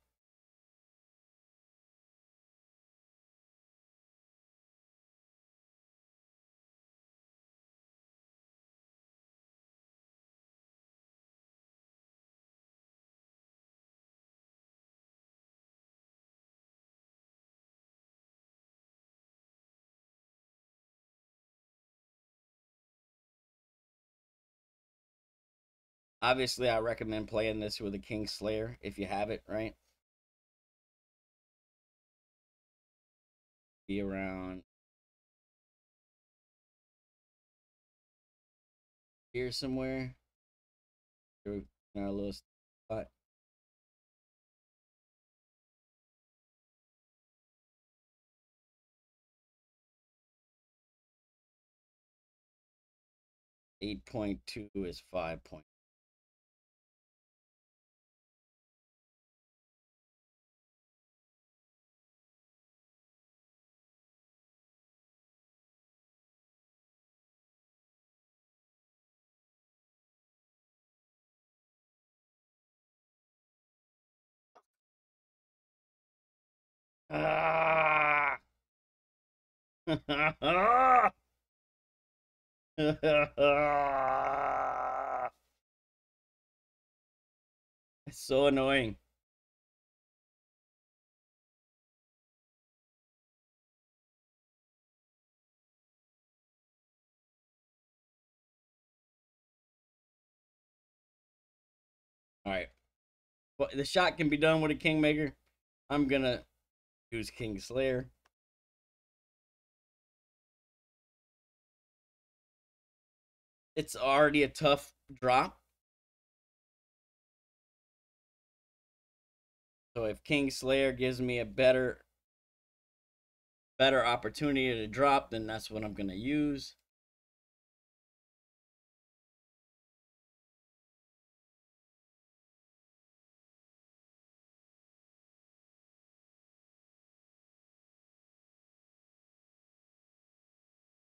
Obviously, I recommend playing this with a King Slayer if you have it, right? Be around here somewhere. In our little spot. .82 is 5 point. Ah! It's so annoying. All right. Well, the shot can be done with a Kingmaker. I'm going to use King Slayer. It's already a tough drop. So if King Slayer gives me a better opportunity to drop, then that's what I'm going to use.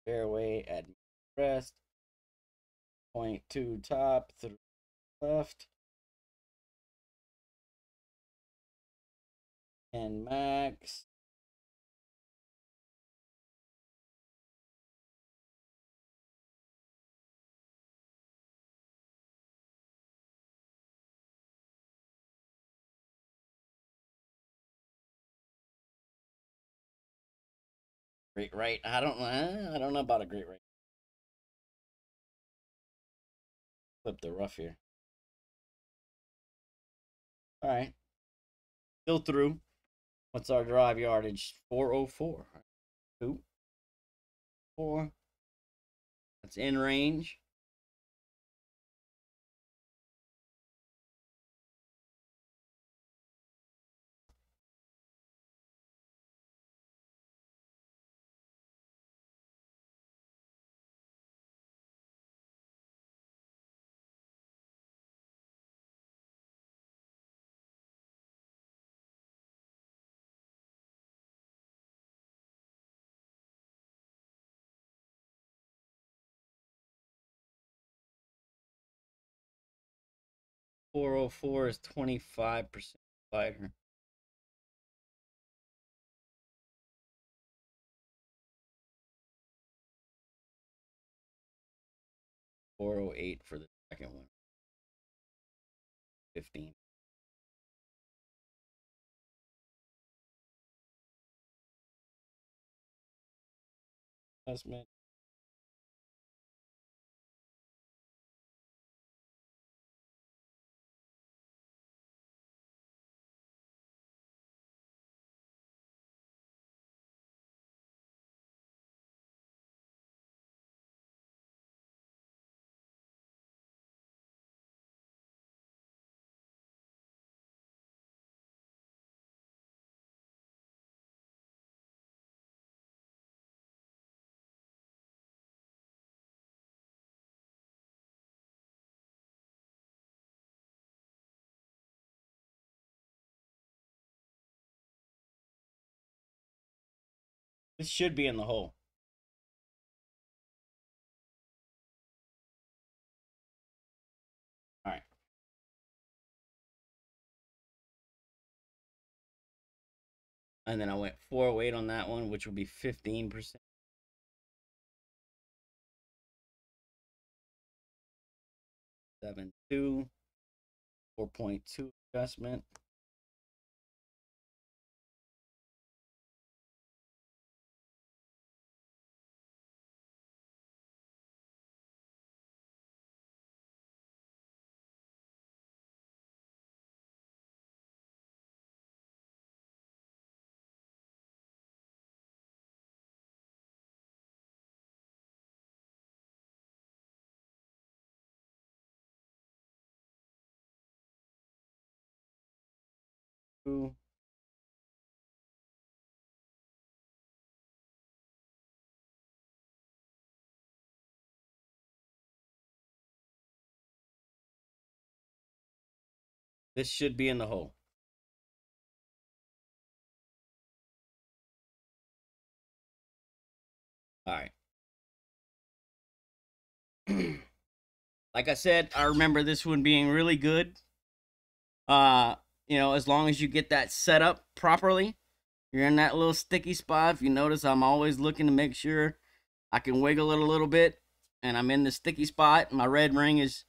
Fairway at rest. 0.2 top, 3 left. And max. Great right. I don't know about a great right. Flip the rough here. All right. Still through. What's our drive yardage? 404. 2, 4. That's in range. 404 is 25% lighter. $408 for the second one. 15. Adjustment. This should be in the hole. All right. And then I went 408 on that one, which would be 15%. 7.2. 4.2 adjustment. Two. This should be in the hole. All right. Like I said, I remember this one being really good. You know, as long as you get that set up properly, you're in that little sticky spot. If you notice, I'm always looking to make sure I can wiggle it a little bit, and I'm in the sticky spot. My red ring is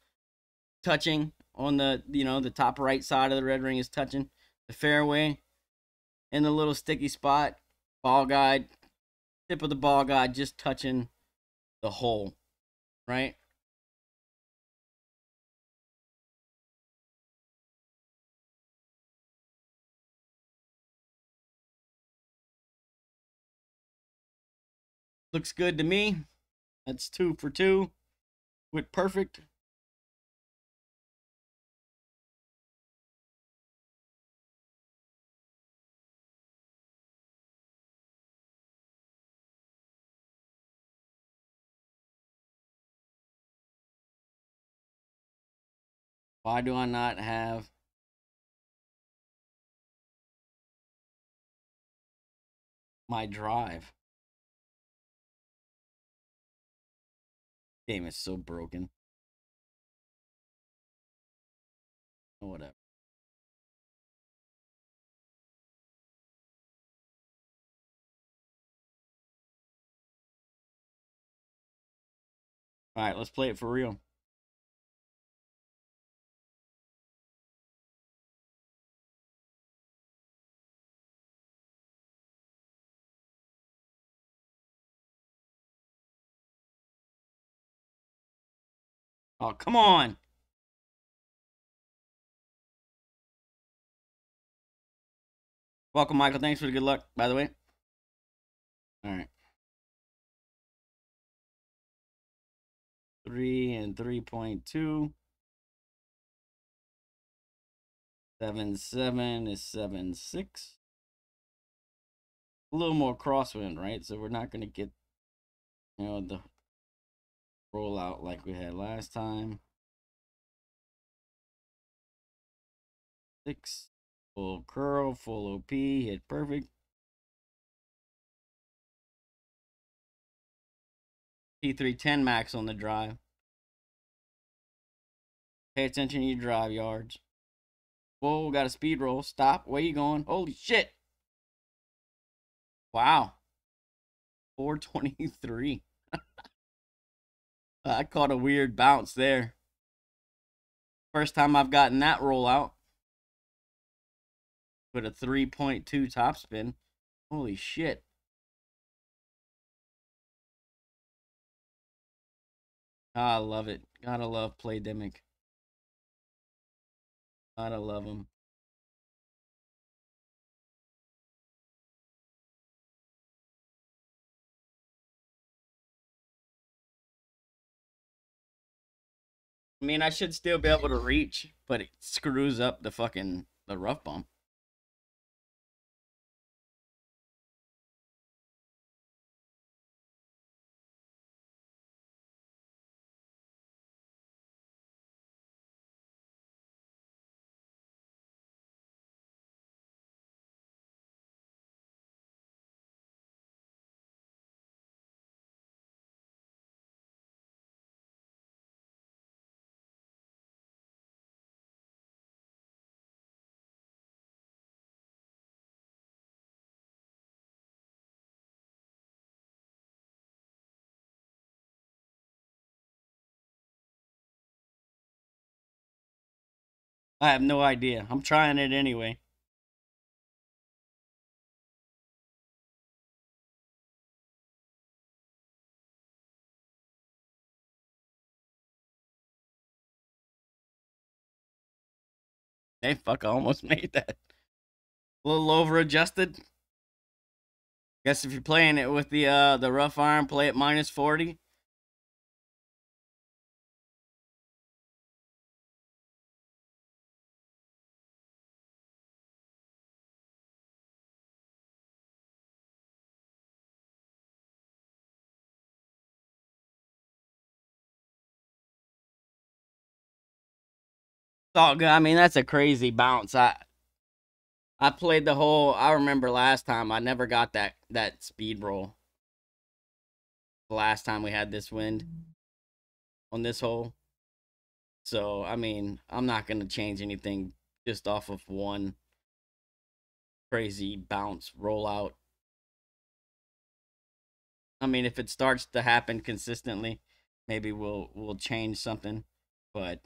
touching on the, you know, the top right side of the red ring is touching the fairway in the little sticky spot. Ball guide, tip of the ball guide just touching the hole, right? Looks good to me. That's 2 for 2 with perfect. Why do I not have my drive? Game is so broken. Whatever. All right, let's play it for real. Oh, come on. Welcome, Michael. Thanks for the good luck, by the way. All right. 3 and 3.2. 7.7 is 7.6. A little more crosswind, right? So we're not going to get, you know, the rollout like we had last time. 6. Full curl, full OP, hit perfect. T310 max on the drive. Pay attention to your drive yards. Whoa, got a speed roll. Stop. Where you going? Holy shit. Wow. 423. I caught a weird bounce there. First time I've gotten that roll out. With a 3.2 topspin. Holy shit. I love it. Gotta love Playdemic. Gotta love them. I mean, I should still be able to reach, but it screws up the rough bump. I have no idea. I'm trying it anyway. Hey, fuck, I almost made that. A little over adjusted. Guess if you're playing it with the rough iron, play at minus 40. It's all good. I mean, that's a crazy bounce. I played the whole. I remember last time I never got that speed roll. The last time we had this wind on this hole. So I mean, I'm not gonna change anything just off of one crazy bounce rollout. I mean, if it starts to happen consistently, maybe we'll change something, but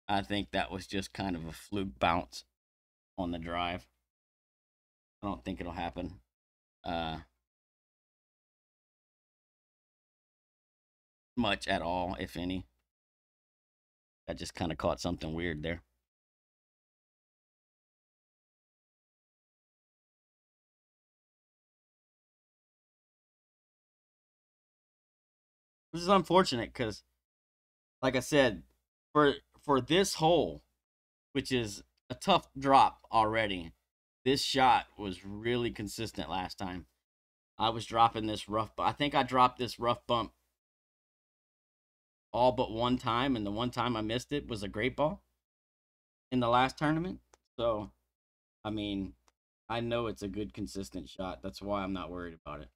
I think that was just kind of a fluke bounce on the drive. I don't think it'll happen. Much at all, if any. I just kind of caught something weird there. This is unfortunate because, like I said, for this hole, which is a tough drop already, this shot was really consistent last time. I was dropping this rough. I think I dropped this rough bump all but one time, and the one time I missed it was a great ball in the last tournament. So, I mean, I know it's a good consistent shot. That's why I'm not worried about it.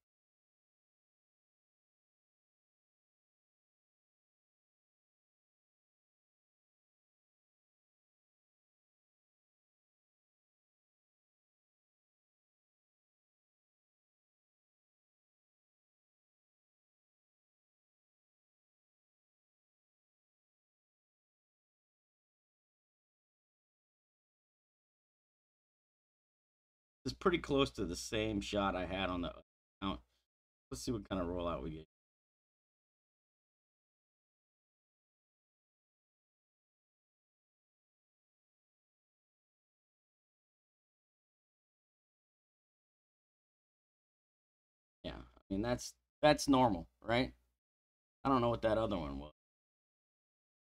It's pretty close to the same shot I had on the account. Let's see what kind of rollout we get. Yeah, I mean that's normal, right? I don't know what that other one was.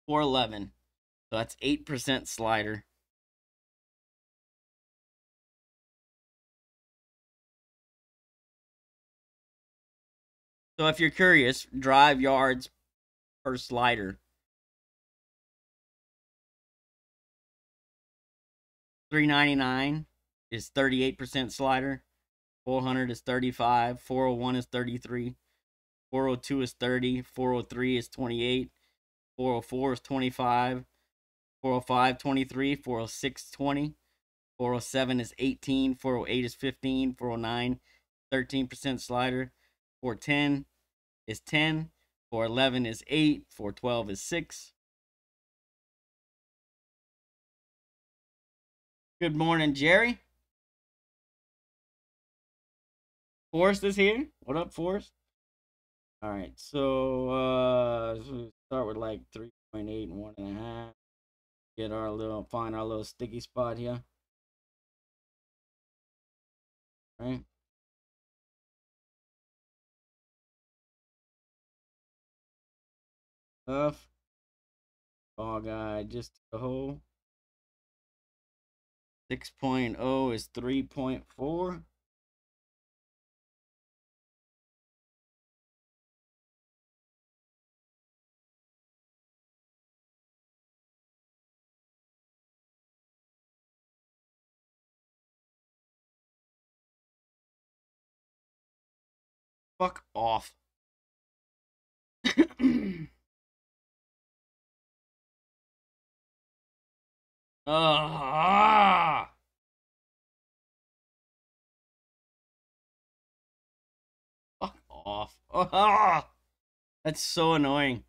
411. So that's 8% slider. So if you're curious, drive yards per slider. 399 is 38% slider. 400 is 35. 401 is 33. 402 is 30. 403 is 28. 404 is 25. 405, 23. 406, 20. 407 is 18. 408 is 15. 409, 13% slider. 410 is 10. 411 is 8. 412 is 6. Good morning, Jerry. Forrest is here. What up, Forrest? All right, so start with like 3.8 and 1.5. Get our little, find our little sticky spot here. Right. Tough. Ball guy just a hole. 6.0 is 3.4. Fuck off. Ah! Fuck off. Ah! That's so annoying.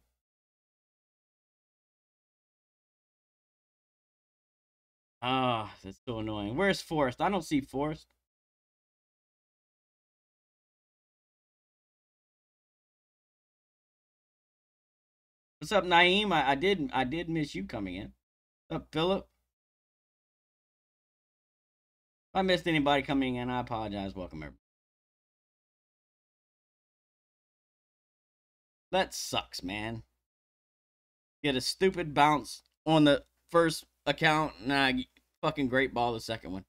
Ah, that's so annoying. Where's Forrest? I don't see Forrest. What's up, Naeem? I did miss you coming in. What's up, Philip? If I missed anybody coming in, I apologize. Welcome, everybody. That sucks, man. Get a stupid bounce on the first account, and I fucking great ball the second one.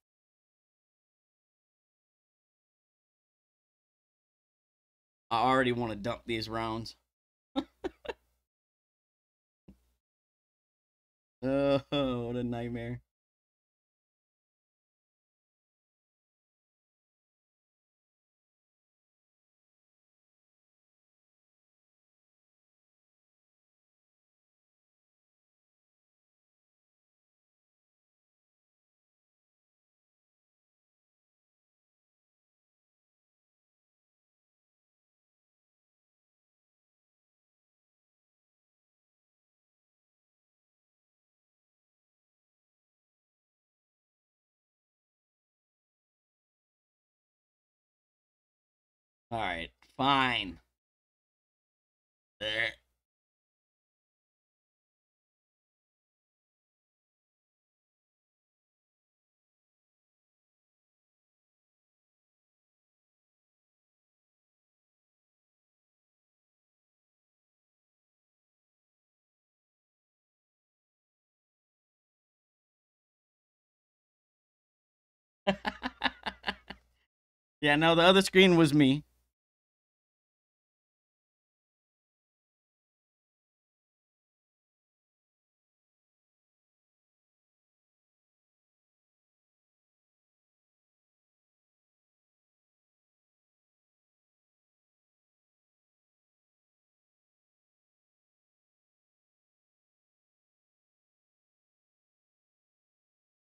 I already want to dump these rounds. Oh, what a nightmare. All right, fine. Blech. Yeah, no, the other screen was me.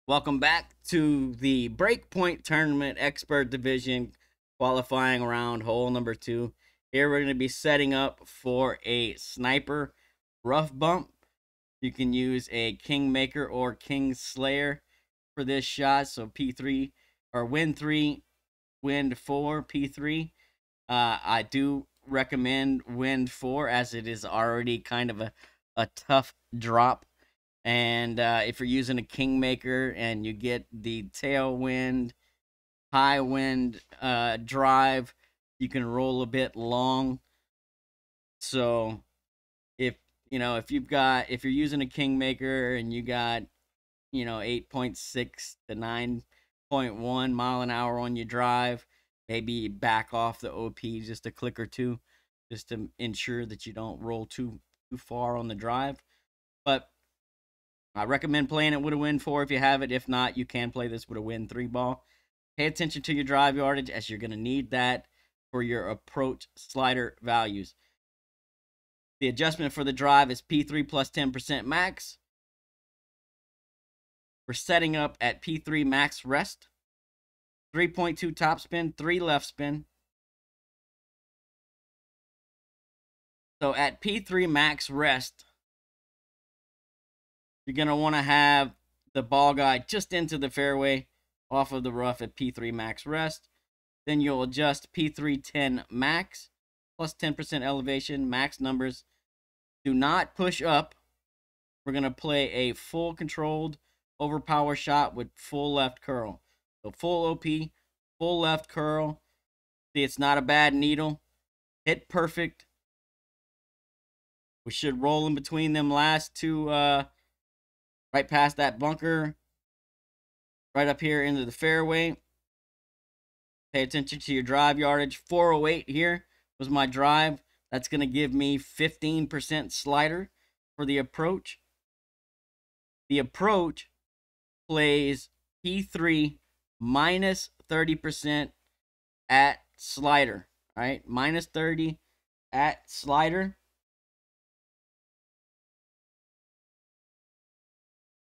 Welcome back to the Breakpoint Tournament Expert Division qualifying round, hole number 2. Here we're going to be setting up for a sniper rough bump. You can use a Kingmaker or King Slayer for this shot. So P3 or Wind 3, Wind 4, P3. I do recommend Wind 4 as it is already kind of a tough drop. And if you're using a Kingmaker and you get the tailwind, high wind drive, you can roll a bit long. So if if you're using a Kingmaker and you got 8.6 to 9.1 mile an hour on your drive, maybe back off the OP just a click or two, just to ensure that you don't roll too far on the drive. But I recommend playing it with a Wind 4 if you have it. If not, you can play this with a Wind 3 ball. Pay attention to your drive yardage as you're going to need that for your approach slider values. The adjustment for the drive is P3 plus 10% max. We're setting up at P3 max rest, 3.2 top spin, 3 left spin. So at P3 max rest, you're going to want to have the ball guide just into the fairway off of the rough at P3 max rest. Then you'll adjust P3 10 max plus 10% elevation, max numbers. Do not push up. We're going to play a full controlled overpower shot with full left curl. So full OP, full left curl. See, it's not a bad needle. Hit perfect. We should roll in between them last two, right past that bunker, right up here into the fairway. Pay attention to your drive yardage. 408 here was my drive. That's going to give me 15% slider for the approach. The approach plays P3 minus 30% at slider. All right, minus 30 at slider.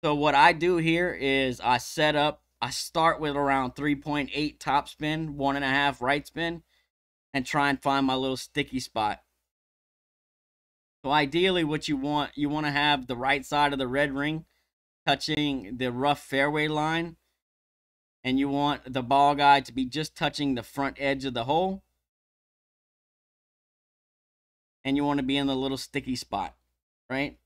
So what I do here is I start with around 3.8 top spin, 1.5 right spin, and try and find my little sticky spot. So ideally what you want to have the right side of the red ring touching the rough fairway line, and you want the ball guide to be just touching the front edge of the hole, and you want to be in the little sticky spot, right?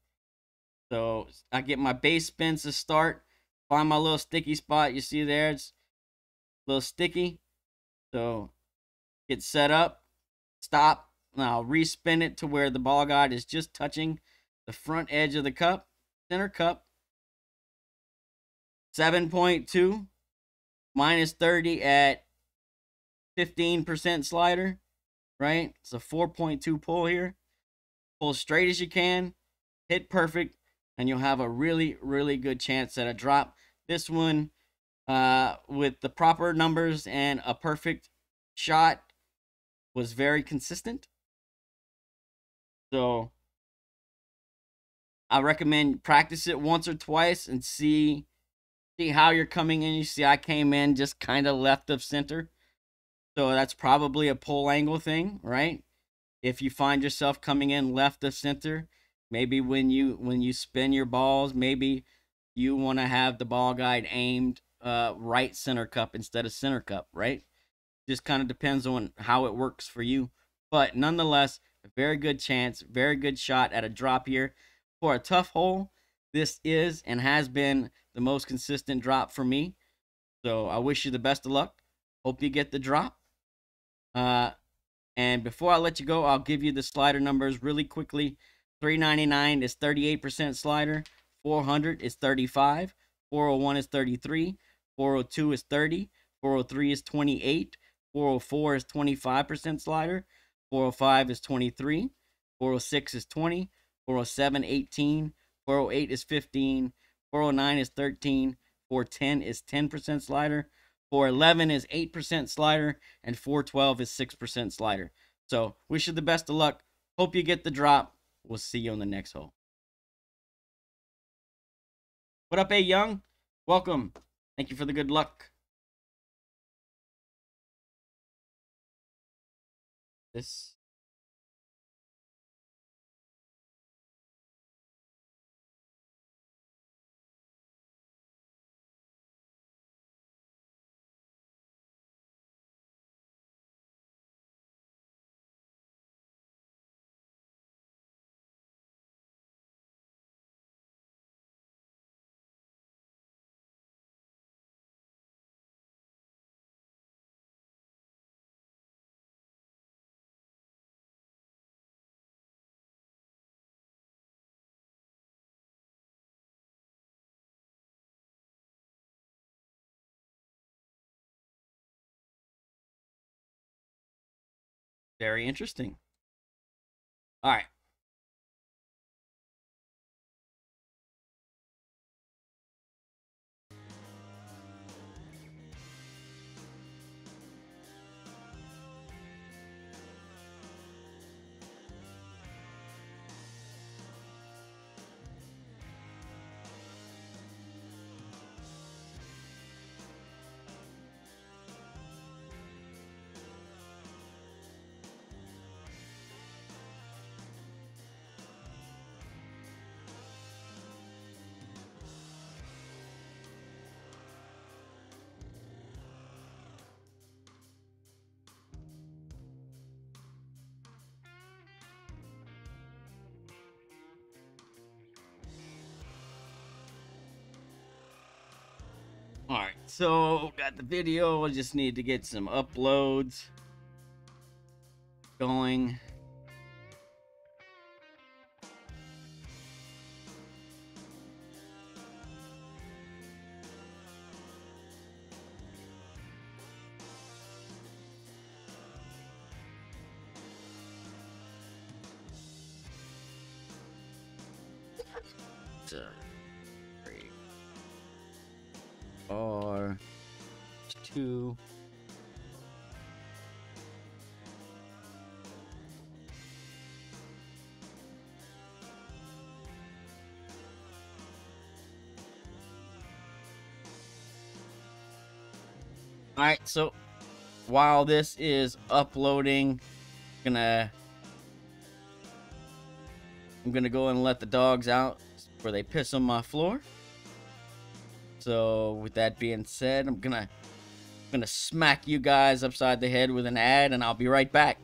So I get my base spins to start, find my little sticky spot. You see there, it's a little sticky. So get set up, stop. Now respin it to where the ball guide is just touching the front edge of the cup, center cup. 7.2 minus 30 at 15% slider, right? It's a 4.2 pull here. Pull straight as you can, hit perfect, and you'll have a really, really good chance at a drop. This one, with the proper numbers and a perfect shot, was very consistent. So I recommend practice it once or twice and see how you're coming in. You see I came in just kind of left of center. So that's probably a pull angle thing, right? If you find yourself coming in left of center, maybe when you spin your balls, maybe you want to have the ball guide aimed right center cup instead of center cup, right? Just kind of depends on how it works for you. But nonetheless, a very good chance, very good shot at a drop here. For a tough hole, this is and has been the most consistent drop for me. So I wish you the best of luck. Hope you get the drop. And before I let you go, I'll give you the slider numbers really quickly. 399 is 38% slider. 400 is 35. 401 is 33. 402 is 30. 403 is 28. 404 is 25% slider. 405 is 23. 406 is 20. 407, 18. 408 is 15. 409 is 13. 410 is 10% slider. 411 is 8% slider, and 412 is 6% slider. So wish you the best of luck. Hope you get the drop. We'll see you on the next hole. What up, A Young? Welcome. Thank you for the good luck. This. Very interesting. All right. All right, so got the video. I just need to get some uploads going. So, 3, 4, 2. All right, so while this is uploading, I'm gonna go and let the dogs out before they piss on my floor. So with that being said, I'm gonna smack you guys upside the head with an ad, and I'll be right back.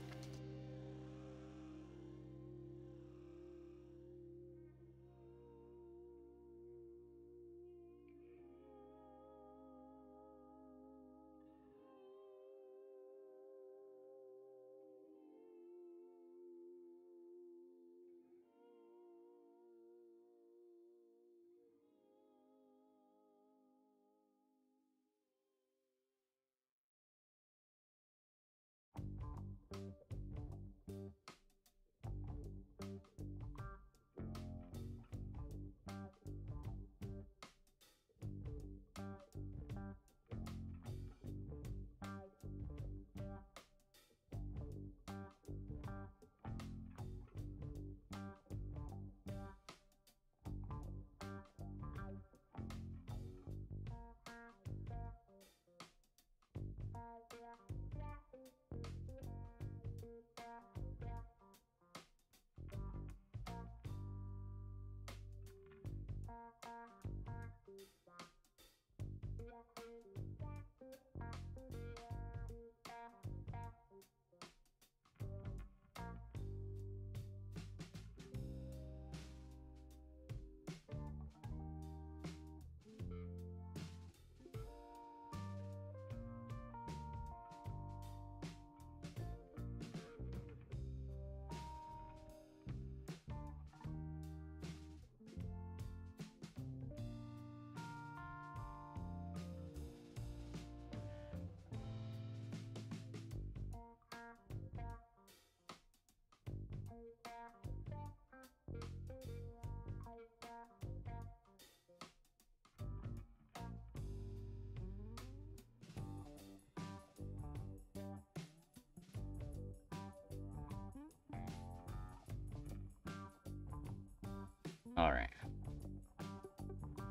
All right.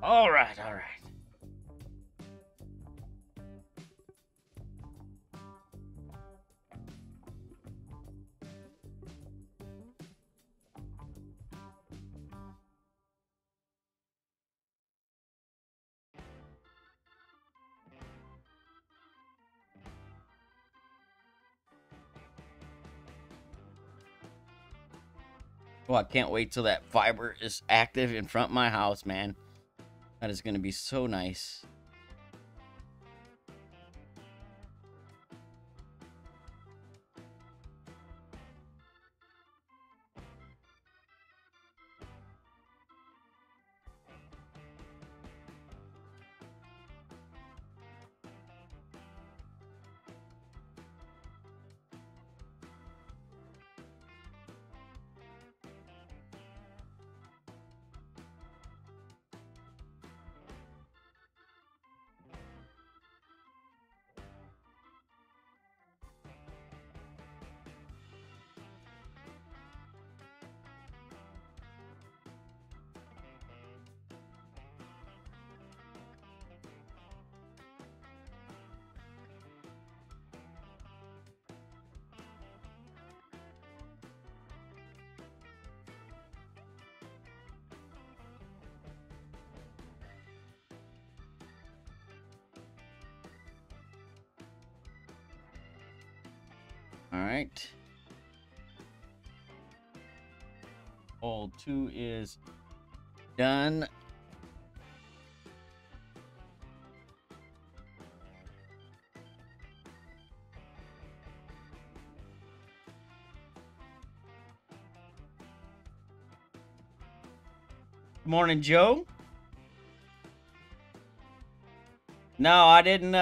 All right. All right. Well, I can't wait till that fiber is active in front of my house, man. That is going to be so nice. All right. Hole 2 is done. Morning, Joe. No, I didn't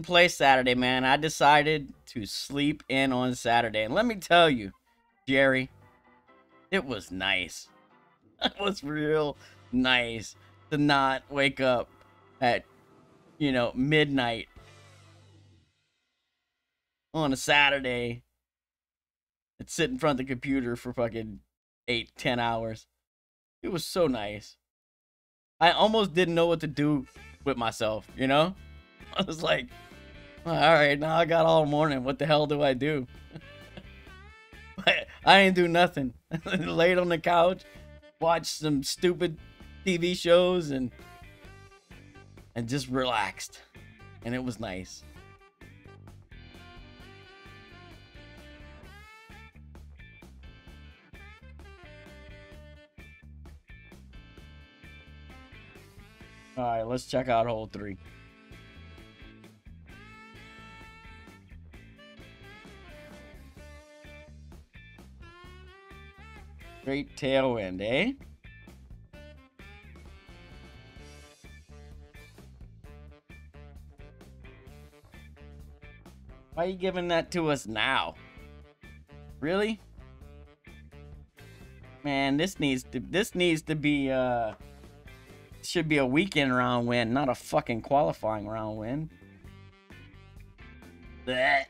play Saturday, man. I decided to sleep in on Saturday. And let me tell you, Jerry, it was nice. It was real nice to not wake up at, midnight on a Saturday and sit in front of the computer for fucking 8-10 hours. It was so nice. I almost didn't know what to do with myself, I was like, all right, now I got all morning. What the hell do I do? I ain't do nothing. Laid on the couch, watched some stupid TV shows and just relaxed. And it was nice. All right, let's check out hole 3. Great tailwind, eh? Why are you giving that to us now? Really? Man, this needs to be should be a weekend round win, not a fucking qualifying round win. Blech.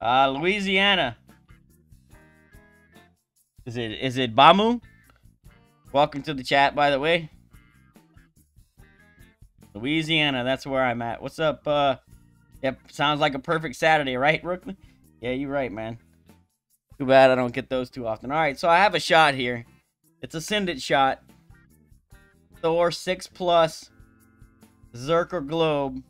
Louisiana. Is it Bamu? Welcome to the chat, by the way. Louisiana, that's where I'm at. What's up? Yep, sounds like a perfect Saturday, right, Brooklyn? Yeah, you're right, man. Too bad I don't get those too often. All right, so I have a shot here. It's a Sindit shot. Thor 6+, Zerker Globe.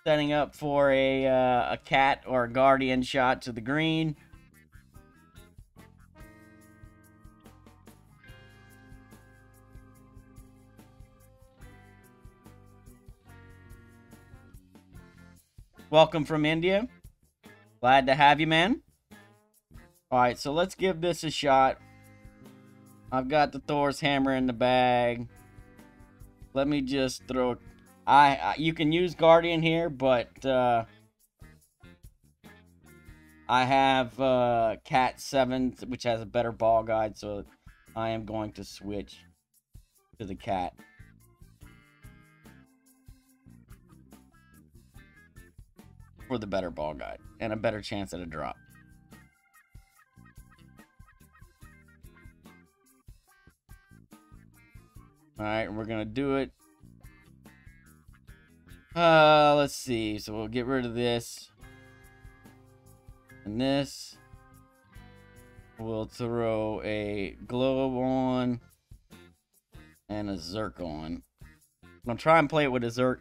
Setting up for a cat or a guardian shot to the green. Welcome from India. Glad to have you, man. Alright, so let's give this a shot. I've got the Thor's hammer in the bag. Let me just throw... you can use Guardian here, but I have Cat 7, which has a better ball guide, so I am going to switch to the Cat. For the better ball guide and a better chance at a drop. Alright, we're gonna do it. Let's see. So we'll get rid of this. And this. We'll throw a globe on. And a Zerk on. I'm trying to play it with a Zerk.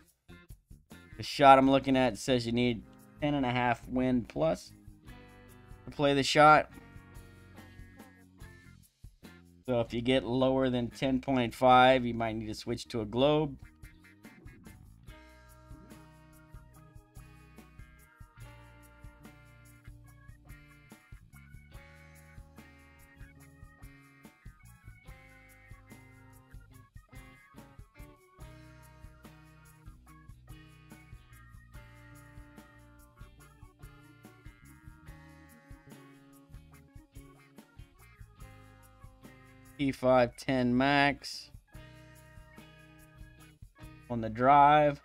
The shot I'm looking at says you need 10.5 wind plus to play the shot. So if you get lower than 10.5, you might need to switch to a globe. P5 10 max on the drive.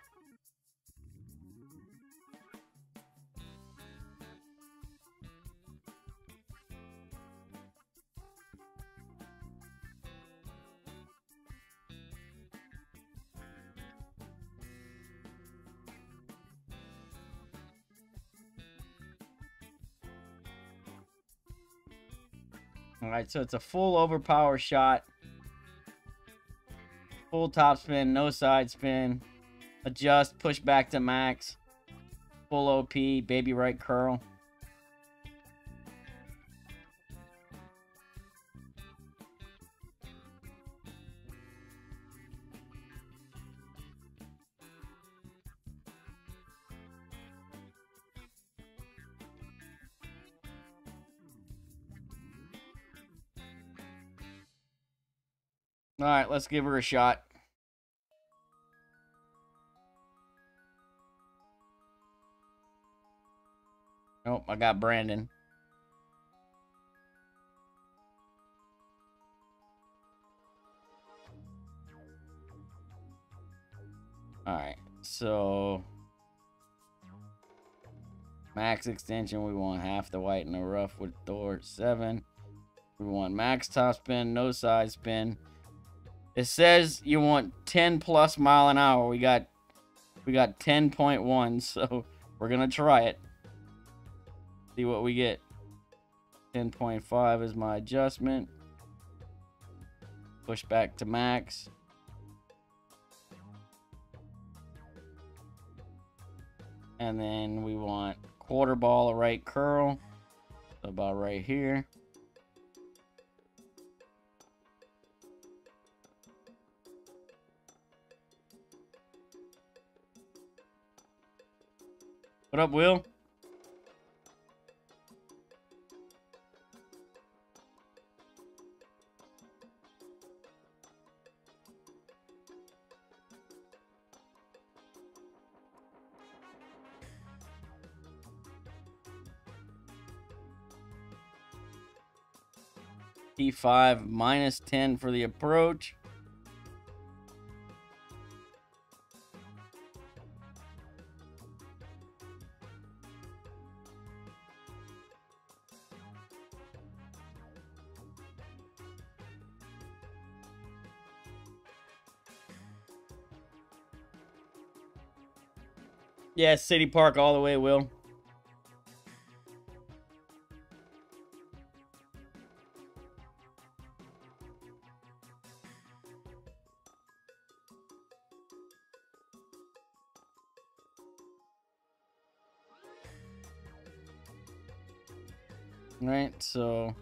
All right, so it's a full overpower shot. Full top spin, no side spin. Adjust, push back to max. Full OP, baby right curl. All right, let's give her a shot. Nope, I got Brandon. All right, so max extension, we want half the white and the rough with door 7. We want max top spin, no side spin. It says you want 10 plus mile an hour. We got 10.1, so we're gonna try it. See what we get. 10.5 is my adjustment. Push back to max. And then we want quarter ball of right curl. So about right here. What up, Will? P5 minus 10 for the approach. Yeah, City Park all the way, Will. Right, so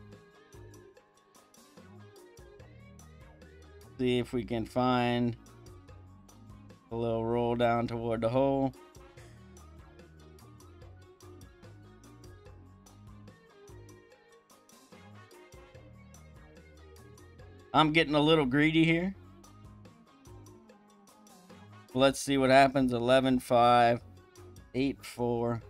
see if we can find a little roll down toward the hole. I'm getting a little greedy here. Let's see what happens. 11-5, 8-4.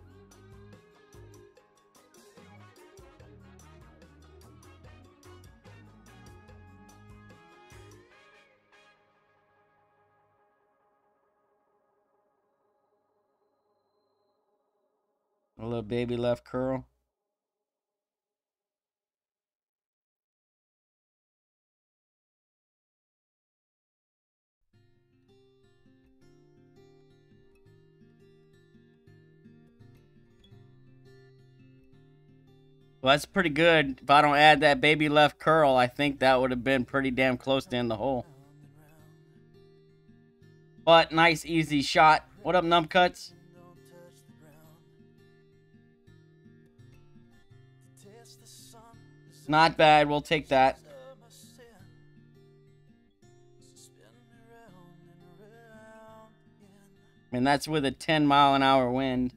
A little baby left curl. Well, that's pretty good. If I don't add that baby left curl, I think that would have been pretty damn close to in the hole. But nice, easy shot. What up, Numbcuts? Not bad. We'll take that. And that's with a 10-mile-an-hour wind.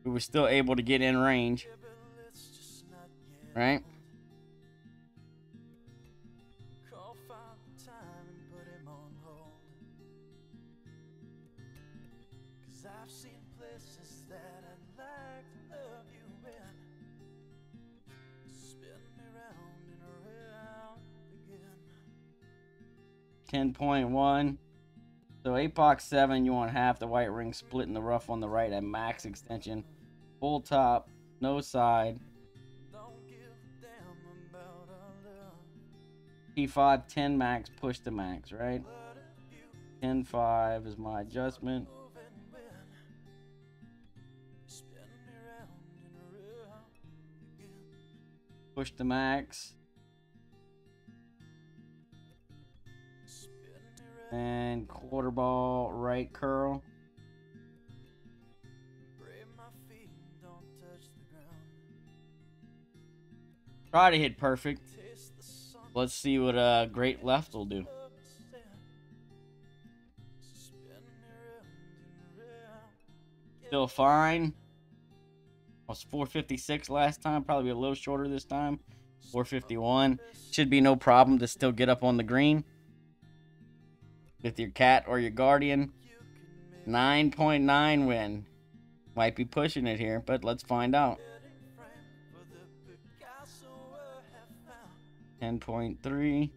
We were still able to get in range. Right? 10.1. So APOC 7, you want half the white ring split in the rough on the right at max extension. Full top, no side. P5, 10 max, push to max, right? 10.5 is my adjustment. Push to max. And quarter ball right curl. Try to hit perfect. Let's see what great left will do. Still fine. Was 456 last time. Probably a little shorter this time. 451. Should be no problem to still get up on the green with your cat or your guardian. 9.9 win. Might be pushing it here, but let's find out. 10.3.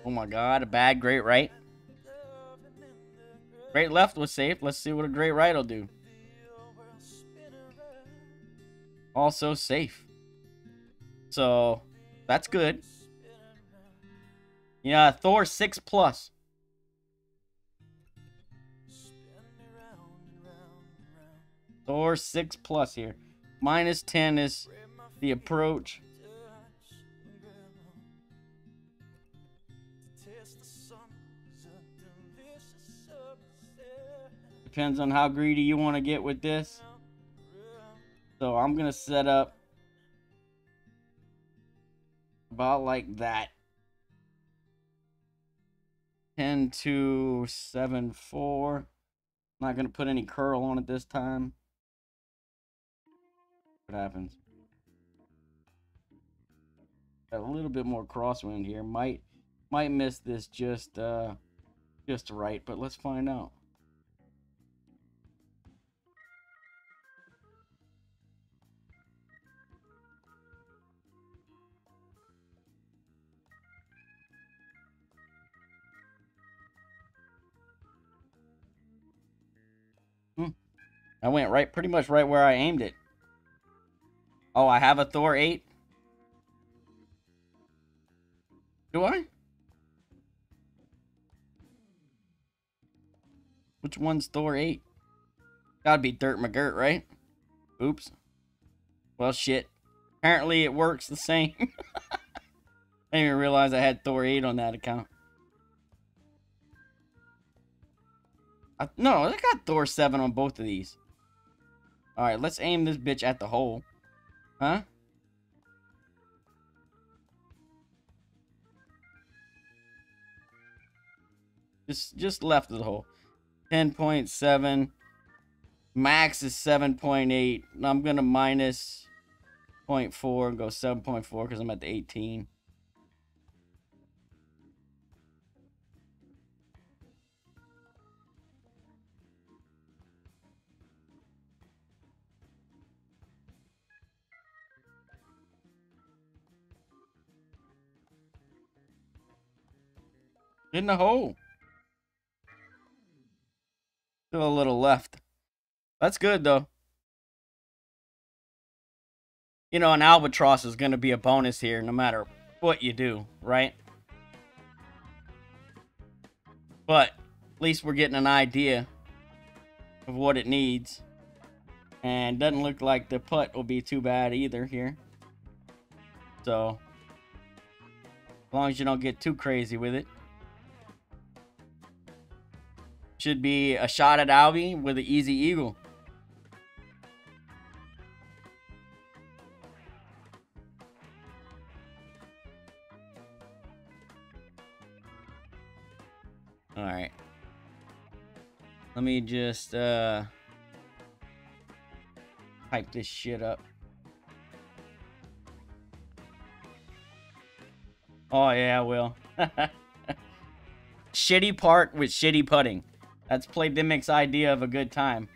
Oh my god, a bad great right. Great left was safe. Let's see what a great right will do. Also safe. So, that's good. Yeah, Thor 6+. Thor 6+ here. -10 is the approach. Depends on how greedy you want to get with this. So I'm going to set up about like that. 10-2-7-4. Not going to put any curl on it this time. What happens? Got a little bit more crosswind here. Might miss this just right, but let's find out. I went right, pretty much right where I aimed it. Oh, I have a Thor 8. Do I? Which one's Thor 8? Gotta be Dirt McGirt, right? Oops. Well, shit. Apparently it works the same. I didn't even realize I had Thor 8 on that account. No, I got Thor 7 on both of these. Alright, let's aim this bitch at the hole. Huh? Just left of the hole. 10.7. Max is 7.8. I'm gonna minus 0.4 and go 7.4 because I'm at the 18. In the hole. Still a little left. That's good, though. You know, an albatross is going to be a bonus here no matter what you do, right? But at least we're getting an idea of what it needs. And doesn't look like the putt will be too bad either here. So, as long as you don't get too crazy with it. Should be a shot at Albie with an easy eagle. Alright. Let me just pipe this shit up. Oh yeah, I will. Shitty park with shitty putting. That's Playdemic's idea of a good time.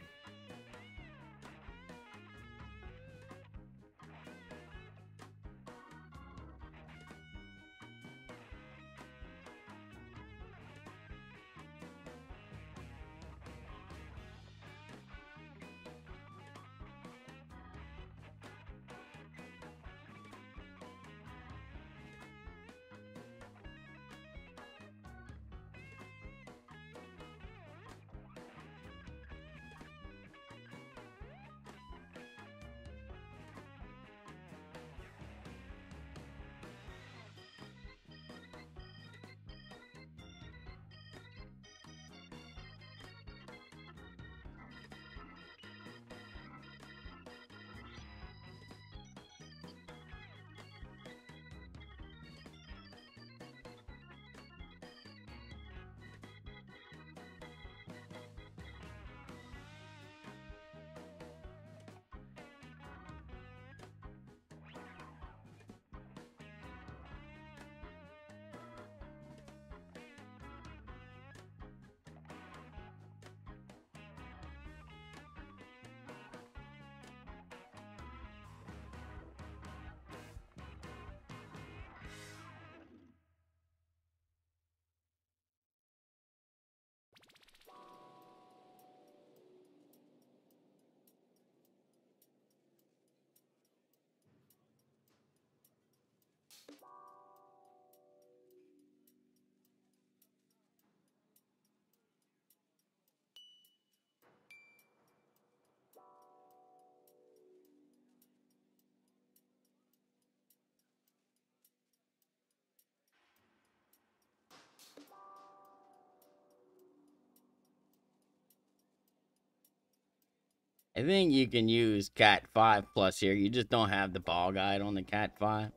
I think you can use Cat 5 plus here. You just don't have the ball guide on the Cat 5,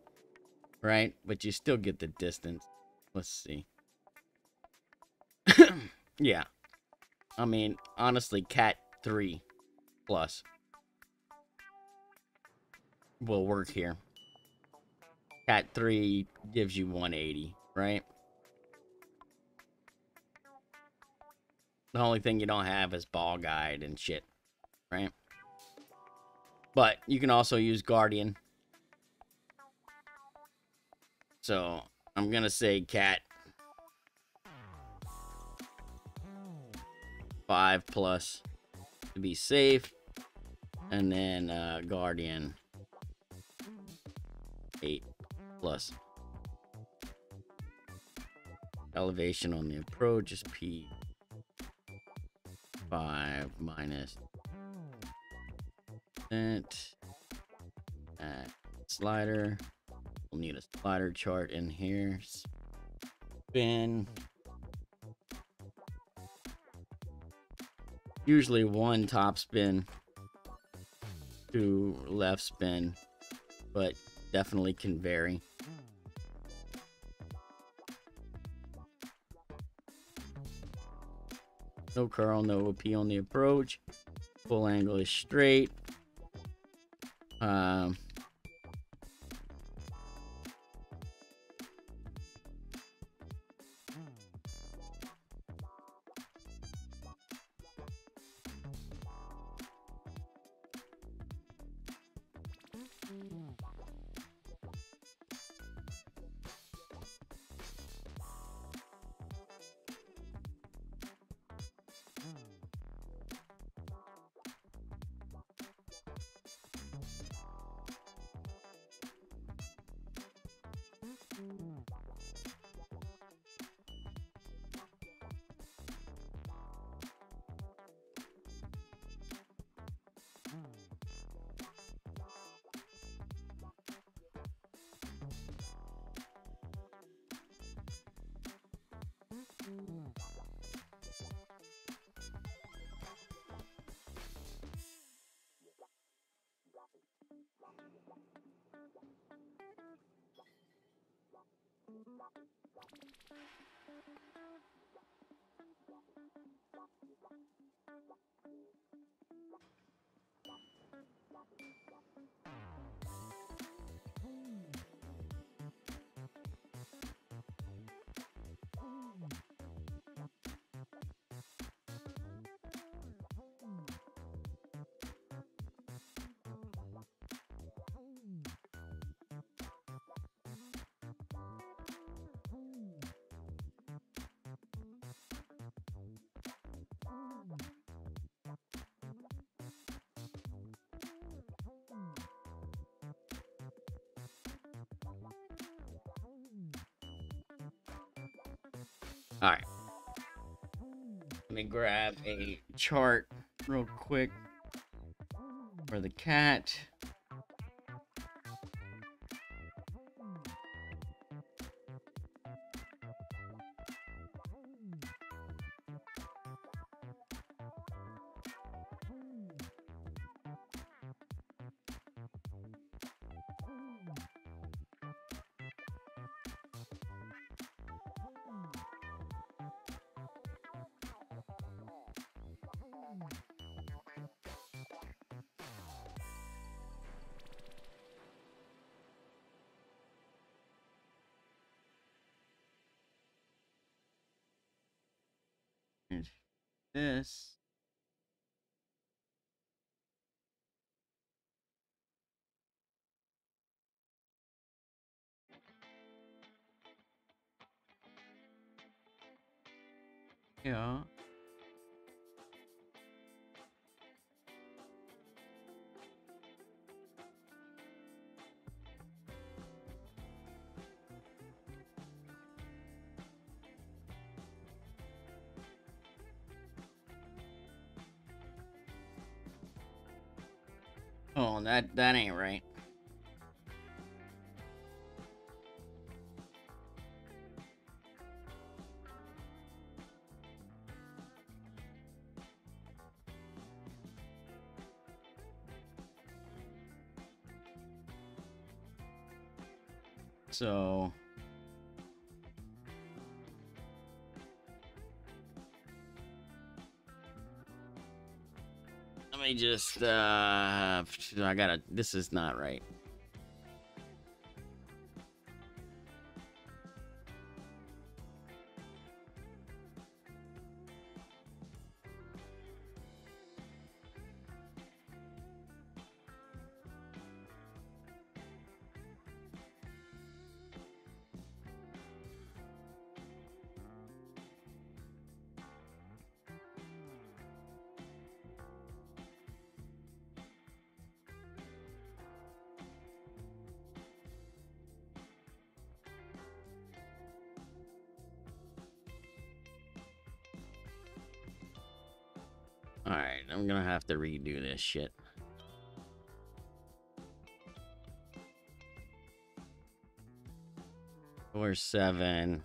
right? But you still get the distance. Let's see. Yeah. I mean, honestly, Cat 3 plus will work here. Cat 3 gives you 180, right? The only thing you don't have is ball guide and shit, right? But you can also use Guardian. So I'm gonna say Cat 5 plus to be safe, and then Guardian 8 plus. Elevation on the approach is P5 minus percent. Slider. We'll need a slider chart in here. Spin. Usually 1 top spin, 2 left spin, but definitely can vary. No curl, no OP on the approach. Full angle is straight. All right. Let me grab a chart real quick for the cat. And this. Yeah. Oh, that ain't right. So let me just I gotta, this is not right. Alright, I'm gonna have to redo this shit. Door 7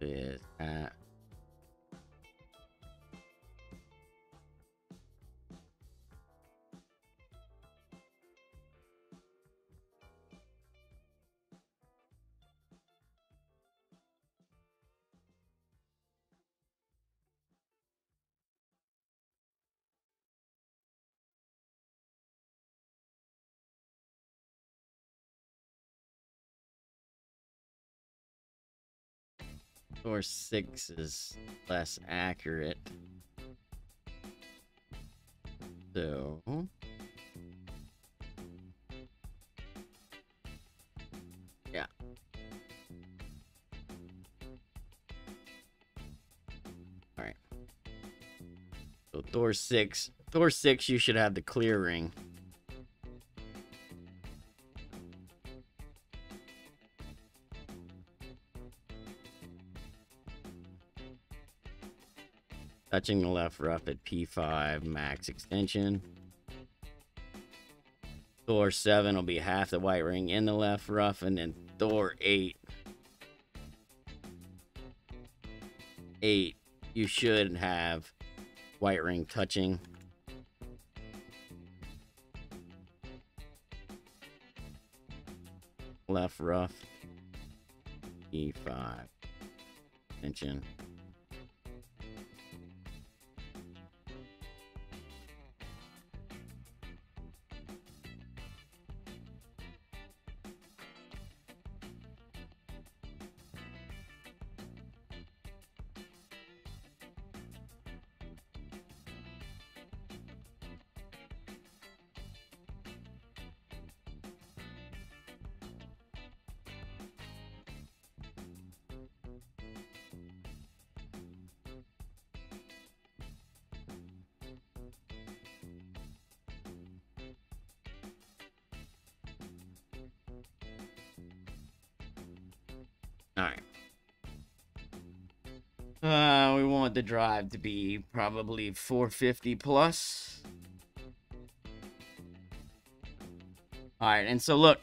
is at door 6 is less accurate. So yeah. Alright. So door 6. Door 6 you should have the clear ring. Touching the left rough at P5 max extension. Door 7 will be half the white ring in the left rough, and then door 8. 8, you should have white ring touching. Left rough. E5. Extension. All right. We want the drive to be probably 450 plus. All right, and so look,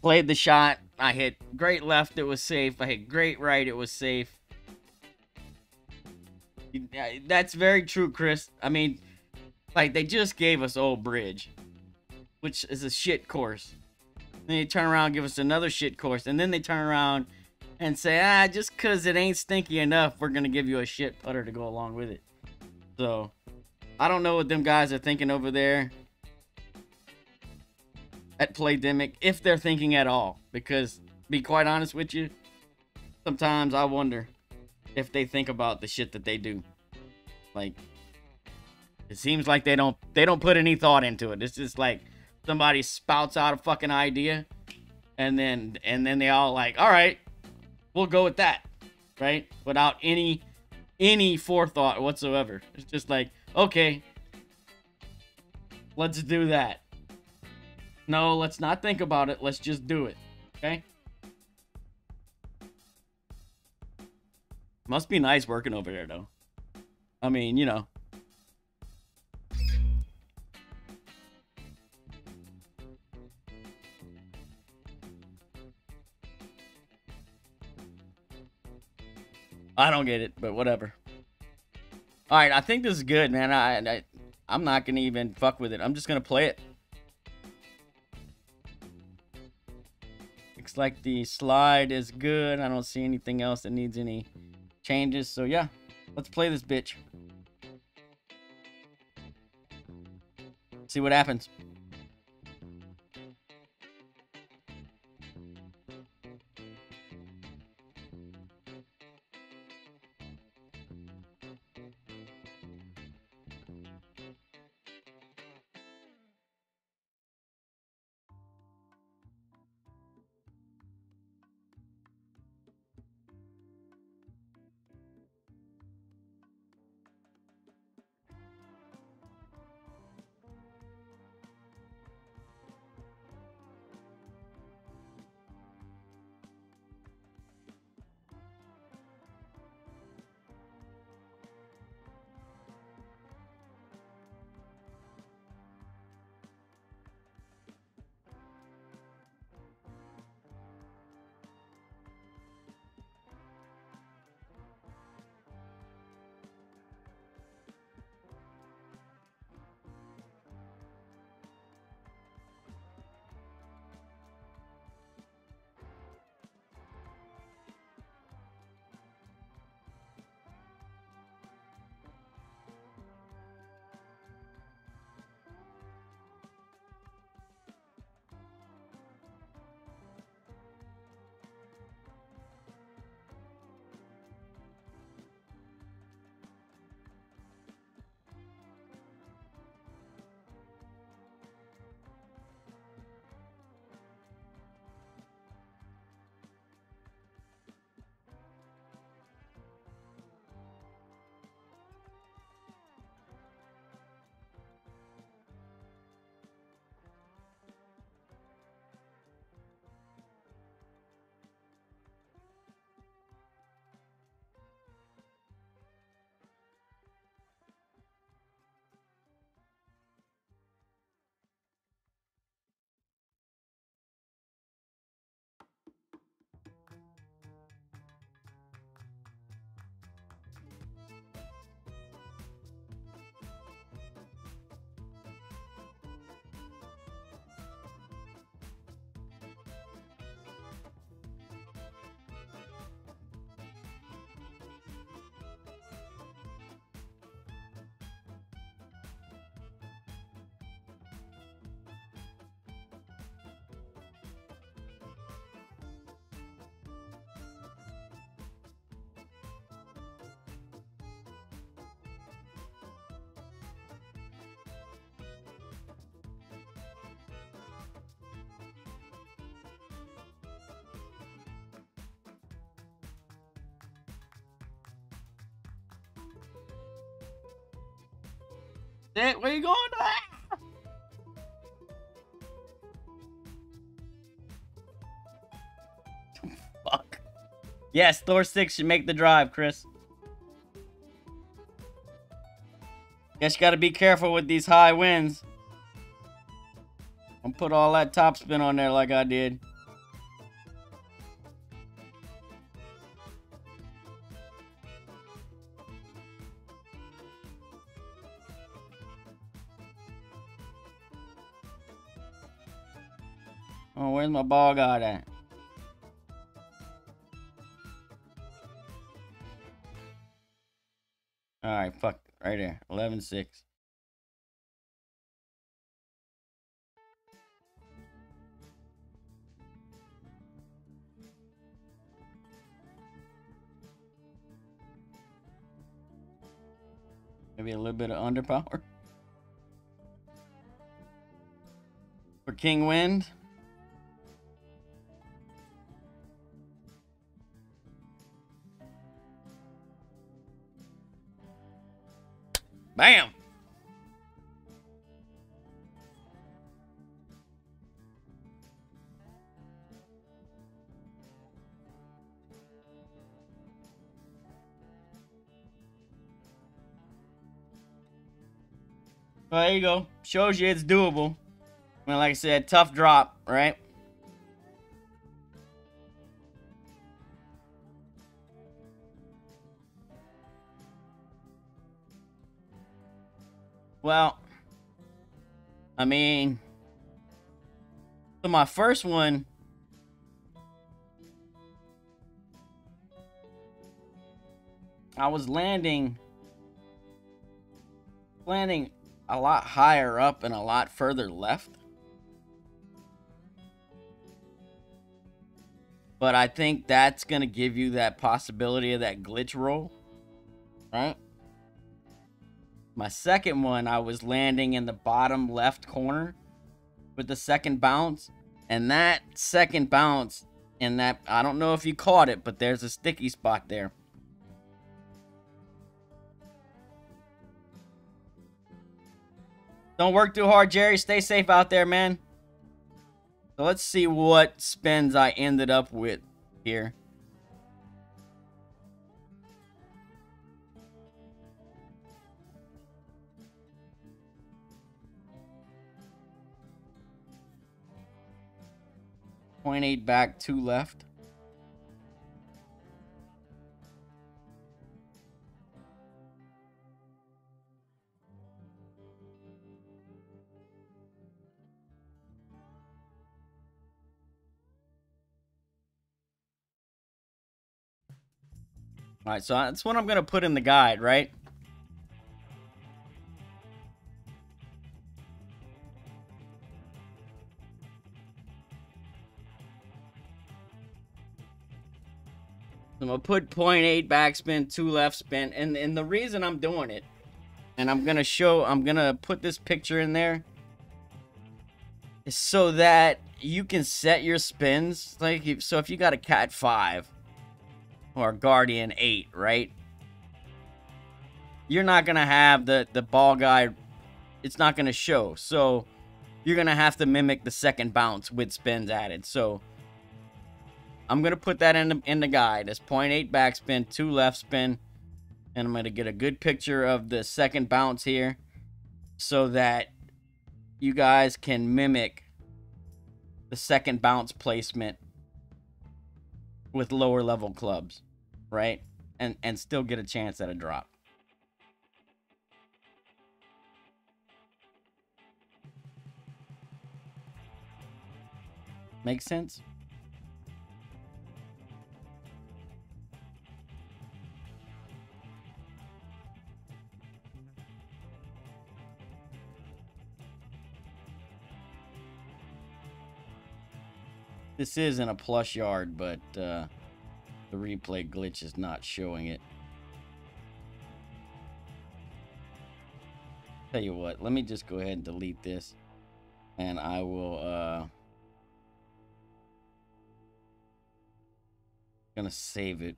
played the shot. I hit great left, it was safe. I hit great right, it was safe. That's very true, Chris. I mean, like, they just gave us Old Bridge, which is a shit course. Then they turn around and give us another shit course, and then they turn around and say, just because it ain't stinky enough, we're going to give you a shit putter to go along with it. So, I don't know what them guys are thinking over there at Playdemic, if they're thinking at all. Because, to be quite honest with you, sometimes I wonder if they think about the shit that they do. Like, it seems like they don't put any thought into it. It's just like somebody spouts out a fucking idea, and then they all like, all right, we'll go with that, right? Without any forethought whatsoever. It's just like, okay, let's do that. No, let's not think about it. Let's just do it, okay? Must be nice working over there, though. I mean, you know. I don't get it, but whatever. All right, I think this is good, man. I'm not gonna even fuck with it. I'm just gonna play it. Looks like the slide is good. I don't see anything else that needs any changes. So yeah, let's play this bitch. See what happens. Where you going? Ah! Fuck. Yes, Thor 6 should make the drive, Chris. Guess you gotta be careful with these high winds. Don't put all that top spin on there like I did. Oh, where's my ball guard at? Alright, fuck. Right there. 11-6. Maybe a little bit of underpower. For King Wind. Bam! Well, there you go. Shows you it's doable. I mean, like I said, tough drop, right? Well, I mean, so my first one, I was landing a lot higher up and a lot further left. But I think that's going to give you that possibility of that glitch roll, right? My second one, I was landing in the bottom left corner with the second bounce. And that second bounce, and that, I don't know if you caught it, but there's a sticky spot there. Don't work too hard, Jerry. Stay safe out there, man. So let's see what spins I ended up with here. .8 back, 2 left. All right, so that's what I'm going to put in the guide, right? I'm going to put 0.8 backspin, 2 left spin. And the reason I'm doing it, and I'm going to put this picture in there, is so that you can set your spins. Like, so if you got a Cat 5 or Guardian 8, right? You're not going to have the ball guide. It's not going to show. So you're going to have to mimic the second bounce with spins added. So I'm going to put that in the guide. It's 0.8 backspin, 2 left spin. And I'm going to get a good picture of the second bounce here so that you guys can mimic the second bounce placement with lower level clubs, right? And still get a chance at a drop. Make sense? This is in a plush yard, but the replay glitch is not showing it. Tell you what, let me just go ahead and delete this, and I will gonna save it.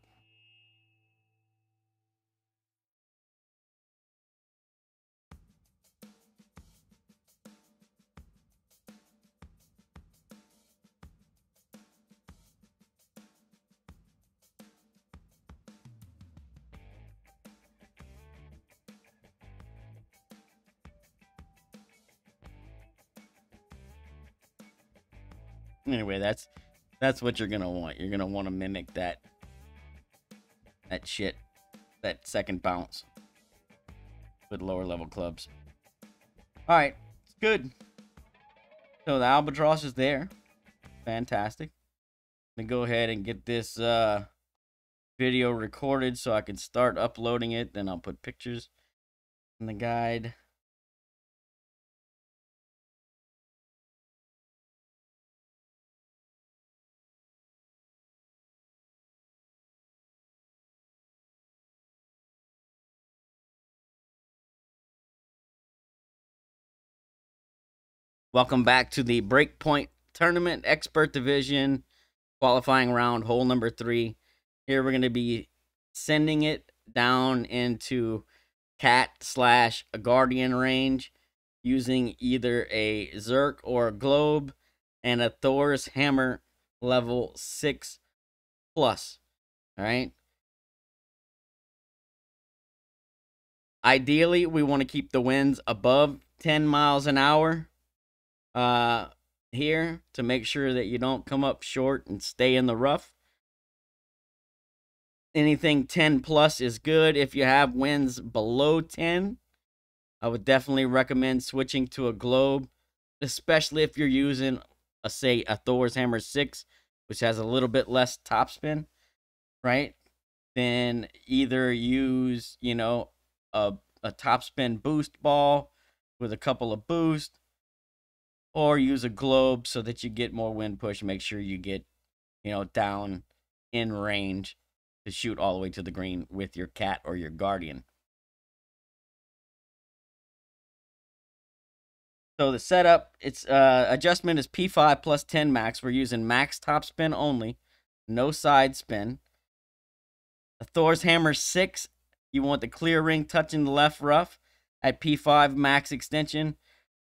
Anyway, that's what you're gonna want. You're gonna want to mimic that shit, that second bounce with lower level clubs. All right, it's good. So the albatross is there. Fantastic. Let me go ahead and get this video recorded so I can start uploading it. Then I'll put pictures in the guide. Welcome back to the Breakpoint Tournament Expert Division qualifying round, hole number 3. Here we're going to be sending it down into cat/guardian range using either a Zerk or a Globe and a Thor's Hammer level 6+. All right. Ideally, we want to keep the winds above 10 miles an hour here to make sure that you don't come up short and stay in the rough. Anything 10 plus is good. If you have winds below 10, I would definitely recommend switching to a Globe, especially if you're using say a Thor's Hammer 6, which has a little bit less topspin, right? Then either use, you know, a topspin boost ball with a couple of boosts, or use a Globe so that you get more wind push. Make sure you get, you know, down in range to shoot all the way to the green with your cat or your guardian. So the setup, it's adjustment is P5 plus 10 max. We're using max topspin only, no side spin. A Thor's Hammer 6, you want the clear ring touching the left rough at P5 max extension.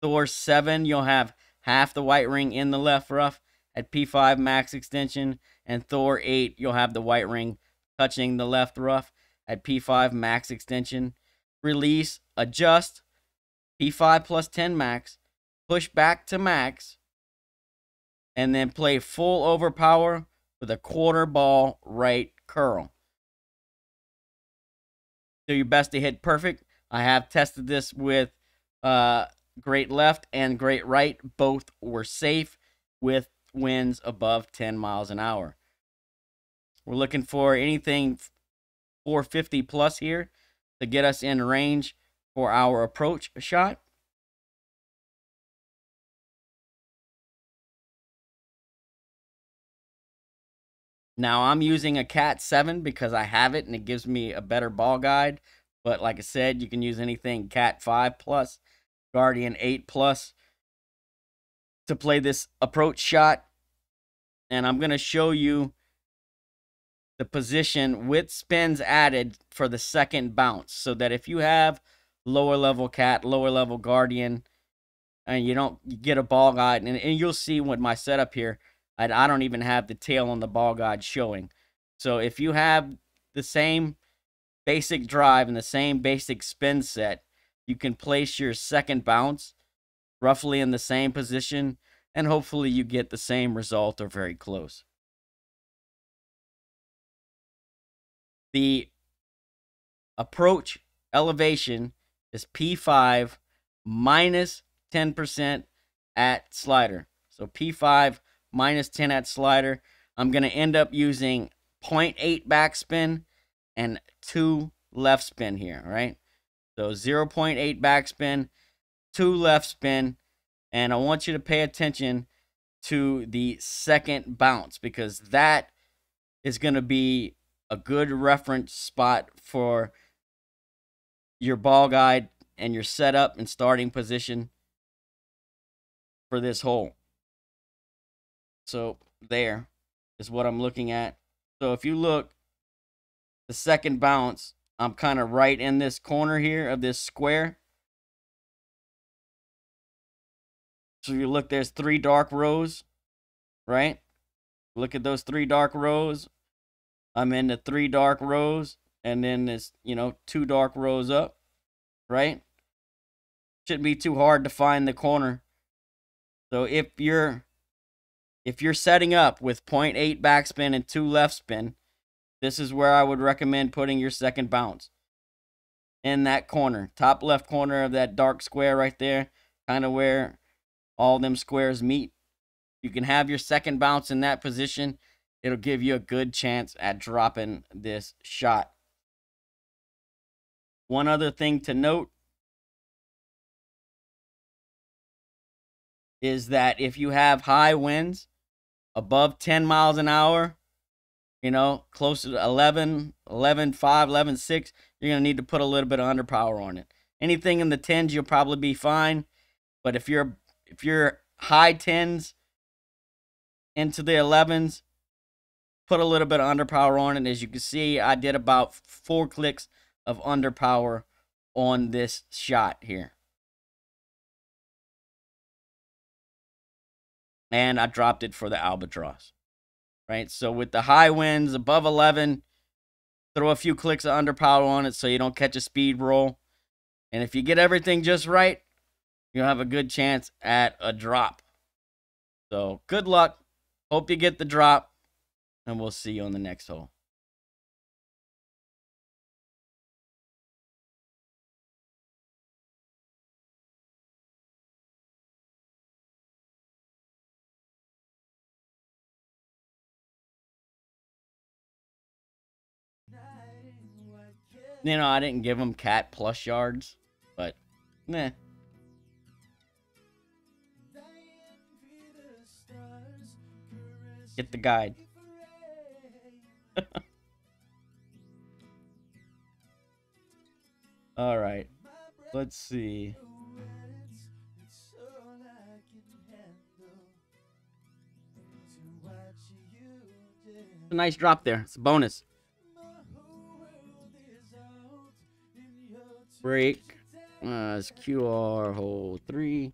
Thor 7, you'll have half the white ring in the left rough at P5 max extension. And Thor 8, you'll have the white ring touching the left rough at P5 max extension. Release, adjust, P5 plus 10 max, push back to max, and then play full overpower with a quarter ball right curl. Do your best to hit perfect. I have tested this with great left and great right. Both were safe with winds above 10 miles an hour. We're looking for anything 450 plus here to get us in range for our approach shot. Now I'm using a Cat 7 because I have it and it gives me a better ball guide. But like I said, you can use anything Cat 5 plus, Guardian 8 plus to play this approach shot. And I'm going to show you the position with spins added for the second bounce, so that if you have lower level Cat, lower level Guardian, and you get a ball guide, and you'll see with my setup here, I don't even have the tail on the ball guide showing. So if you have the same basic drive and the same basic spin set, you can place your second bounce roughly in the same position, and hopefully you get the same result or very close. The approach elevation is P5 minus 10% at slider. So P5 minus 10 at slider. I'm going to end up using 0.8 backspin and 2 left spin here, all right? So 0.8 backspin, 2 left spin, and I want you to pay attention to the second bounce, because that is going to be a good reference spot for your ball guide and your setup and starting position for this hole. So there is what I'm looking at. So if you look, the second bounce, I'm kind of right in this corner here of this square. So you look, there's 3 dark rows, right? Look at those 3 dark rows. I'm in the 3 dark rows, and then there's, 2 dark rows up, right? Shouldn't be too hard to find the corner. So if you're if you're setting up with 0.8 backspin and 2 left spin, this is where I would recommend putting your second bounce. In that corner, top left corner of that dark square right there, kind of where all them squares meet. You can have your second bounce in that position. It'll give you a good chance at dropping this shot. One other thing to note is that if you have high winds above 10 miles an hour, you know, closer to 11, 11.5, 11.6, you're going to need to put a little bit of underpower on it. Anything in the 10s, you'll probably be fine. But if you're high 10s into the 11s, put a little bit of underpower on it. As you can see, I did about 4 clicks of underpower on this shot here. And I dropped it for the albatross. Right? So with the high winds above 11, throw a few clicks of underpower on it so you don't catch a speed roll. And if you get everything just right, you'll have a good chance at a drop. So good luck. Hope you get the drop. And we'll see you on the next hole. You know, I didn't give him cat plus yards, but meh. Get the guide. All right. Let's see. A nice drop there. It's a bonus. Break. It's QR hole 3.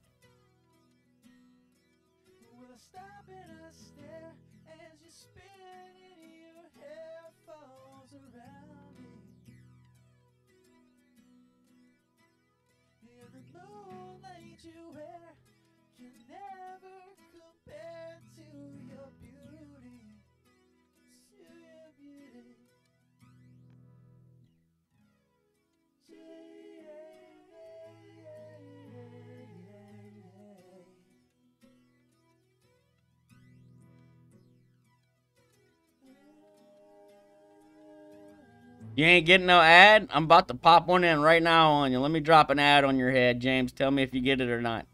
You ain't getting no ad? I'm about to pop one in right now on you. Let me drop an ad on your head, James. Tell me if you get it or not.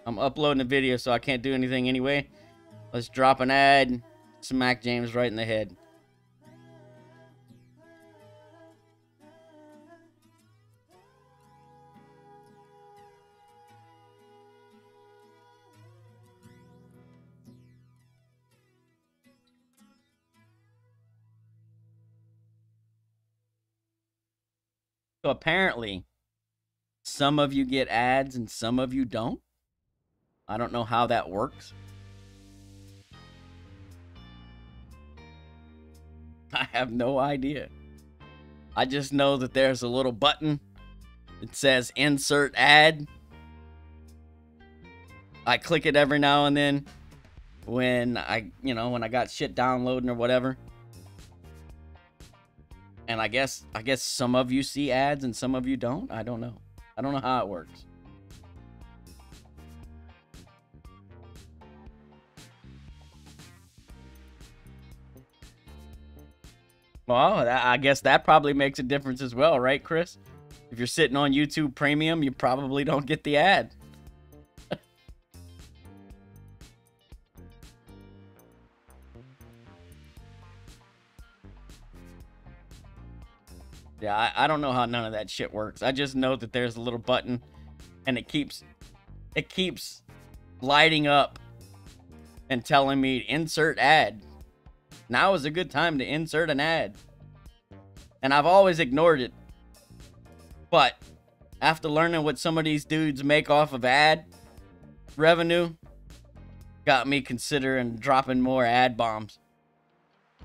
I'm uploading a video, so I can't do anything anyway. Let's drop an ad. Smack James right in the head. So apparently, some of you get ads and some of you don't. I don't know how that works. I have no idea. I just know that there's a little button that says insert ad. I click it every now and then when when I got shit downloading or whatever. And I guess some of you see ads and some of you don't. I don't know. I don't know how it works. Well, I guess that probably makes a difference as well, right, Chris? If you're sitting on YouTube Premium, you probably don't get the ad. Yeah, I don't know how none of that shit works. I just know that there's a little button and it keeps lighting up and telling me insert ad. Now is a good time to insert an ad. And I've always ignored it. But after learning what some of these dudes make off of ad revenue, got me considering dropping more ad bombs.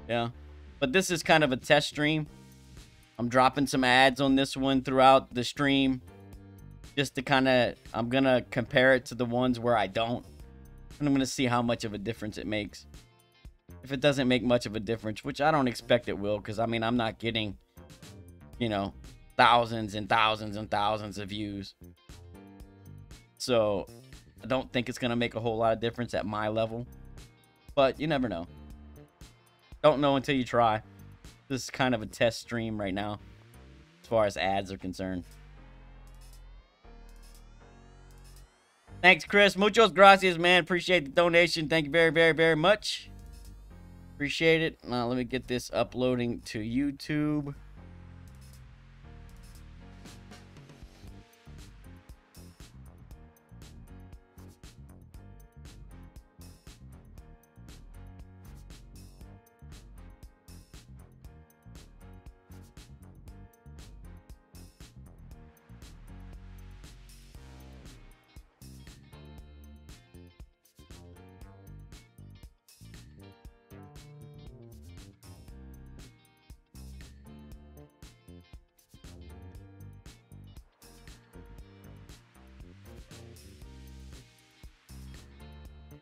Yeah. But this is kind of a test stream. I'm dropping some ads on this one throughout the stream. Just to kind of, I'm going to compare it to the ones where I don't. And I'm going to see how much of a difference it makes. If it doesn't make much of a difference, which I don't expect it will, because I mean, I'm not getting, you know, thousands and thousands and thousands of views. So I don't think it's going to make a whole lot of difference at my level. But you never know. Don't know until you try. This is kind of a test stream right now, as far as ads are concerned. Thanks, Chris. Muchos gracias, man. Appreciate the donation. Thank you very, very, very much. Appreciate it. Now, let me get this uploading to YouTube.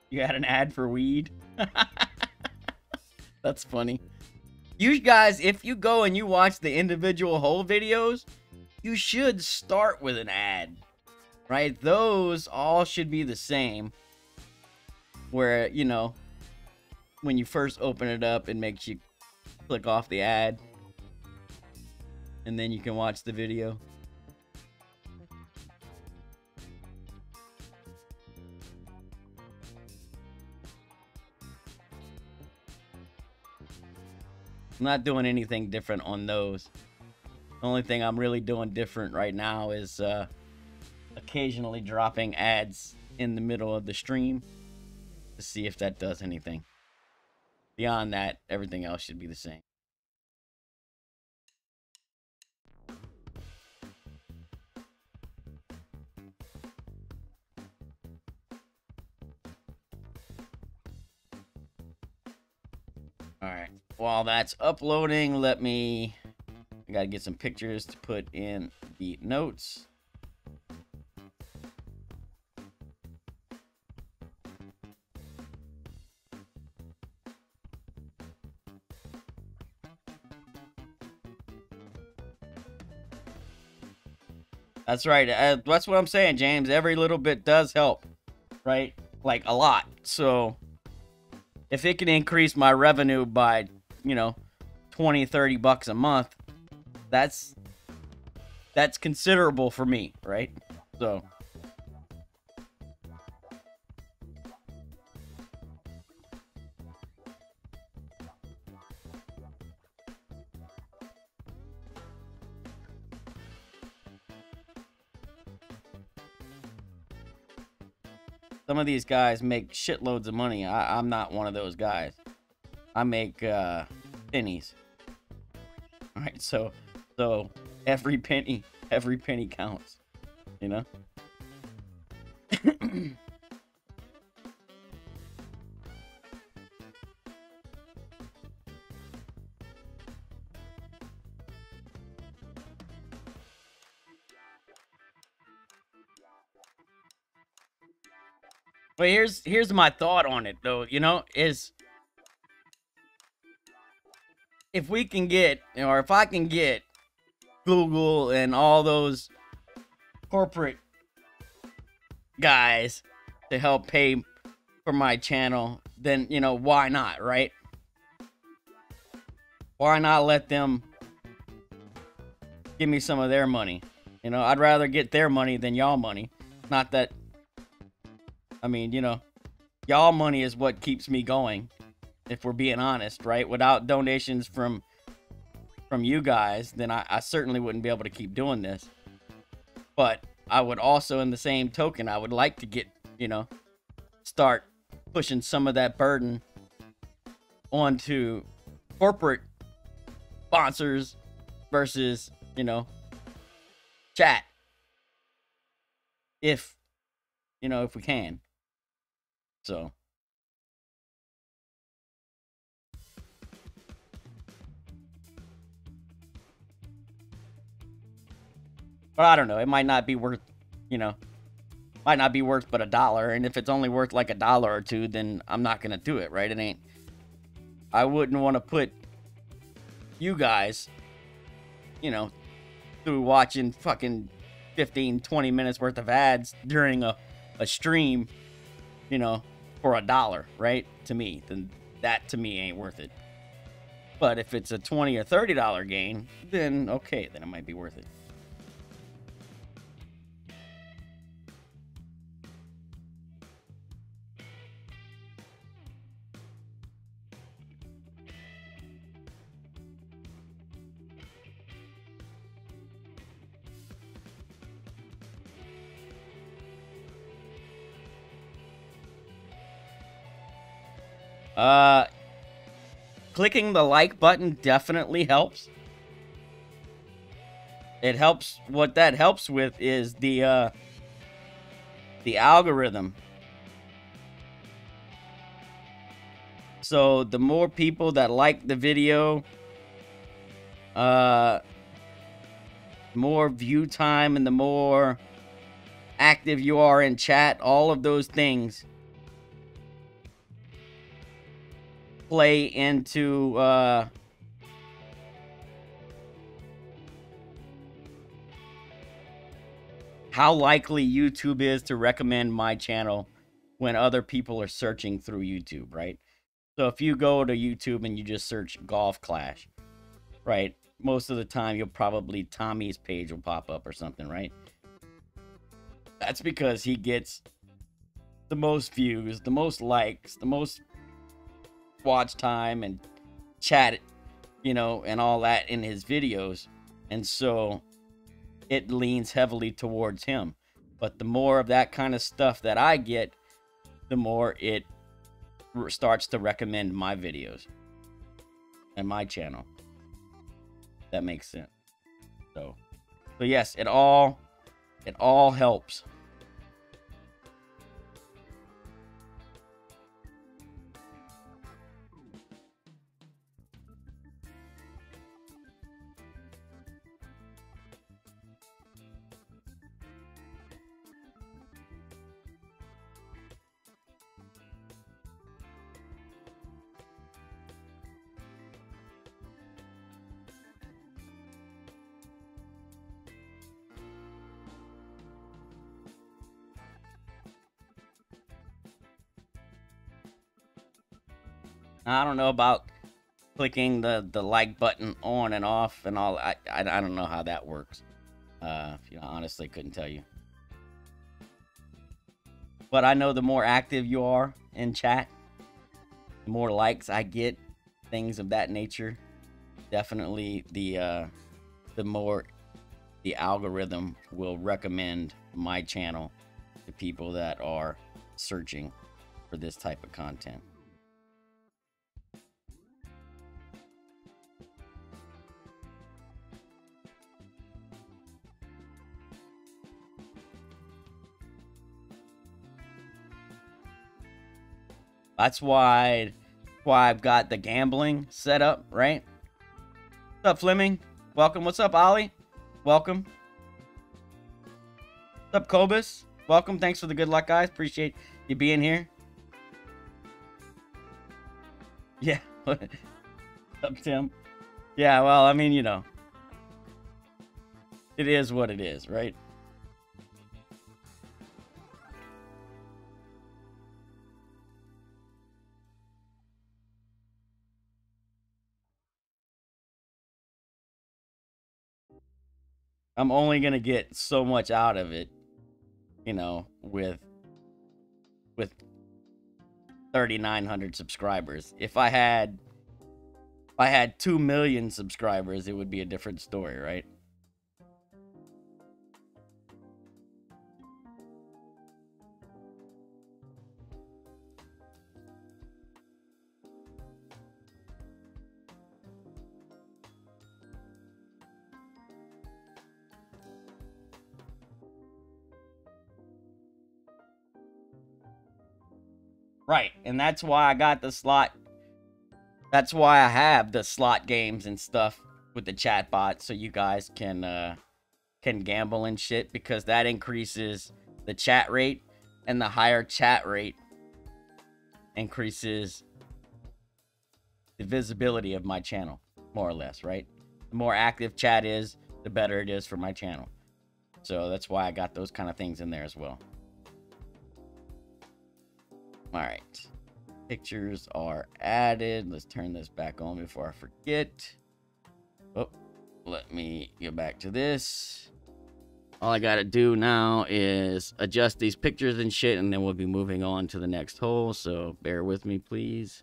You had an ad for weed? That's funny. You guys, if you go and you watch the individual whole videos, you should start with an ad, right? Those all should be the same. Where, you know, when you first open it up, it makes you click off the ad. And then you can watch the video. I'm not doing anything different on those. The only thing I'm really doing different right now is occasionally dropping ads in the middle of the stream to see if that does anything. Beyond that, everything else should be the same. Alright, while that's uploading, I gotta get some pictures to put in the notes. That's right, that's what I'm saying, James. Every little bit does help, right? Like, a lot. So if it can increase my revenue by, you know, 20, 30 bucks a month, that's considerable for me, right? So some of these guys make shitloads of money. I'm not one of those guys. I make pennies. All right, so every penny counts, you know? But here's my thought on it, though, you know, is if we can get, or if I can get Google and all those corporate guys to help pay for my channel, then, you know, why not, right? Why not let them give me some of their money? You know, I'd rather get their money than y'all money. Not that, I mean, you know, y'all money is what keeps me going, if we're being honest, right? Without donations from you guys, then I certainly wouldn't be able to keep doing this. But I would also, in the same token, I would like to get, you know, start pushing some of that burden onto corporate sponsors versus, you know, chat. If, you know, if we can. So. But I don't know. It might not be worth, you know, might not be worth but $1. And if it's only worth like $1 or $2, then I'm not gonna do it, right? It ain't. I wouldn't want to put you guys, you know, through watching fucking 15, 20 minutes worth of ads during a stream, you know, for $1, right? To me, then that to me ain't worth it. But if it's a $20 or $30 gain, then okay, then it might be worth it. Clicking the like button definitely helps. It helps. What that helps with is the algorithm. So the more people that like the video, more view time, and the more active you are in chat, all of those things play into how likely YouTube is to recommend my channel when other people are searching through YouTube, right? So if you go to YouTube and you just search Golf Clash, right? Most of the time you'll probably, Tommy's page will pop up or something, right? That's because he gets the most views, the most likes, the most watch time and chat, you know, and all that in his videos. And so it leans heavily towards him. But the more of that kind of stuff that I get, the more it starts to recommend my videos and my channel. That makes sense. So yes, it all helps. I don't know about clicking the like button on and off and all. I don't know how that works. You know, honestly, couldn't tell you. But I know the more active you are in chat, the more likes I get, things of that nature. Definitely the more the algorithm will recommend my channel to people that are searching for this type of content. That's why I've got the gambling set up, right? What's up, Fleming? Welcome. What's up, Ollie? Welcome. What's up, Cobus? Welcome. Thanks for the good luck, guys. Appreciate you being here. Yeah. What's up, Tim? Yeah, well, I mean, you know. It is what it is, right? I'm only gonna get so much out of it, you know, with 3,900 subscribers. If I had 2 million subscribers, it would be a different story, right? Right, and that's why I got the slot. That's why I have the slot games and stuff with the chatbot, so you guys can gamble and shit, because that increases the chat rate, and the higher chat rate increases the visibility of my channel, more or less, right? The more active chat is, the better it is for my channel. So that's why I got those kind of things in there as well. All right, pictures are added. Let's turn this back on before I forget. Oh, let me get back to this. All I gotta do now is adjust these pictures and shit, and then we'll be moving on to the next hole. So bear with me, please.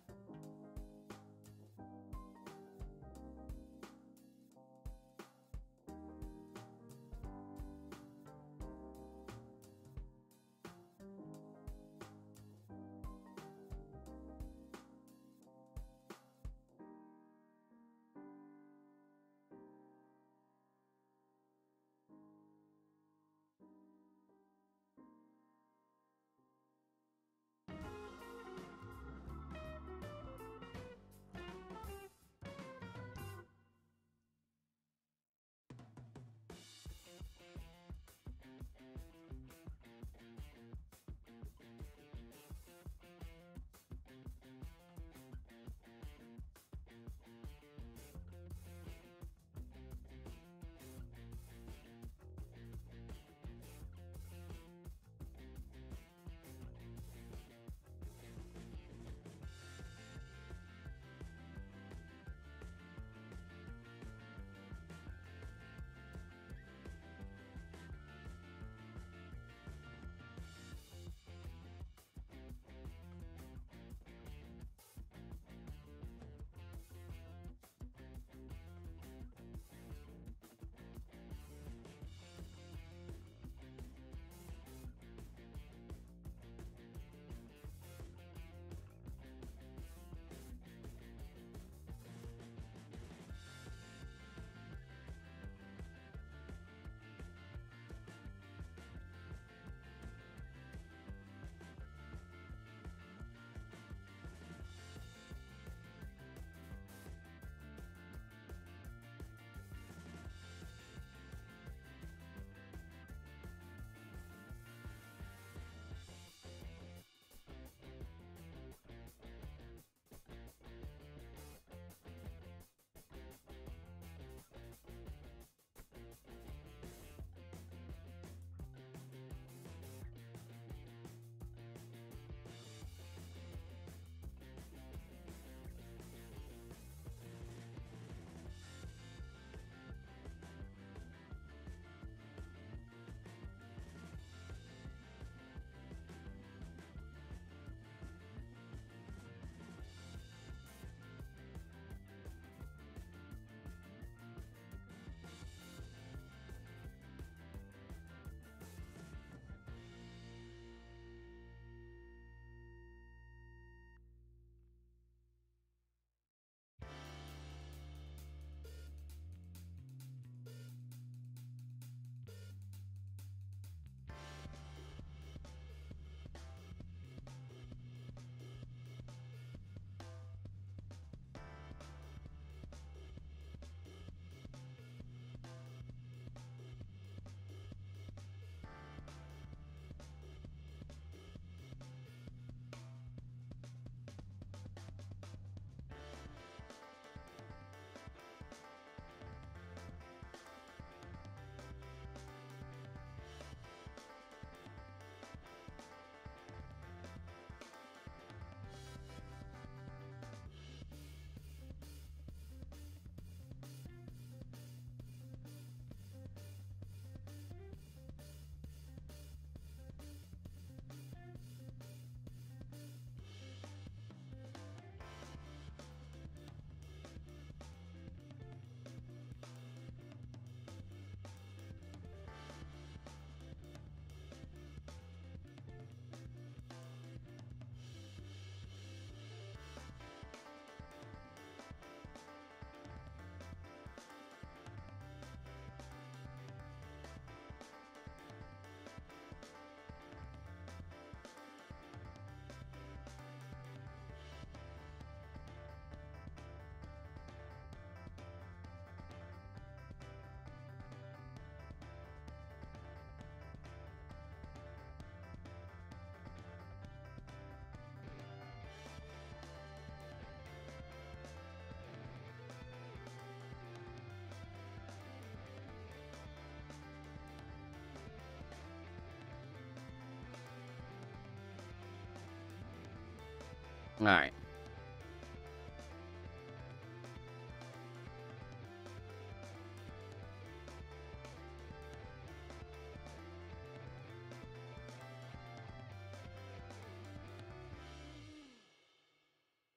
All right.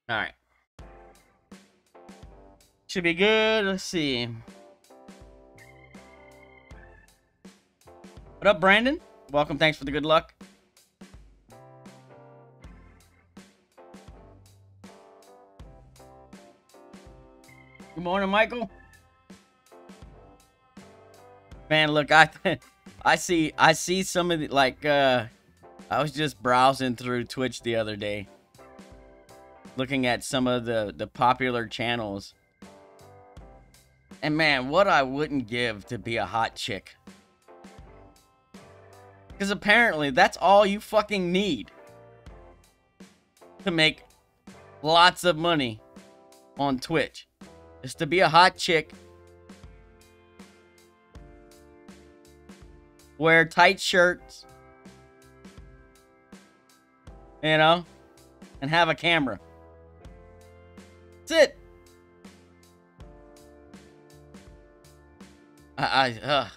All right. Should be good. Let's see. What up, Brandon? Welcome. Thanks for the good luck. Good morning, Michael. Man, look, I see some of the, like, I was just browsing through Twitch the other day, looking at some of the popular channels. And man, what I wouldn't give to be a hot chick. Because apparently that's all you fucking need to make lots of money on Twitch. Is to be a hot chick, wear tight shirts, you know, and have a camera. That's it. I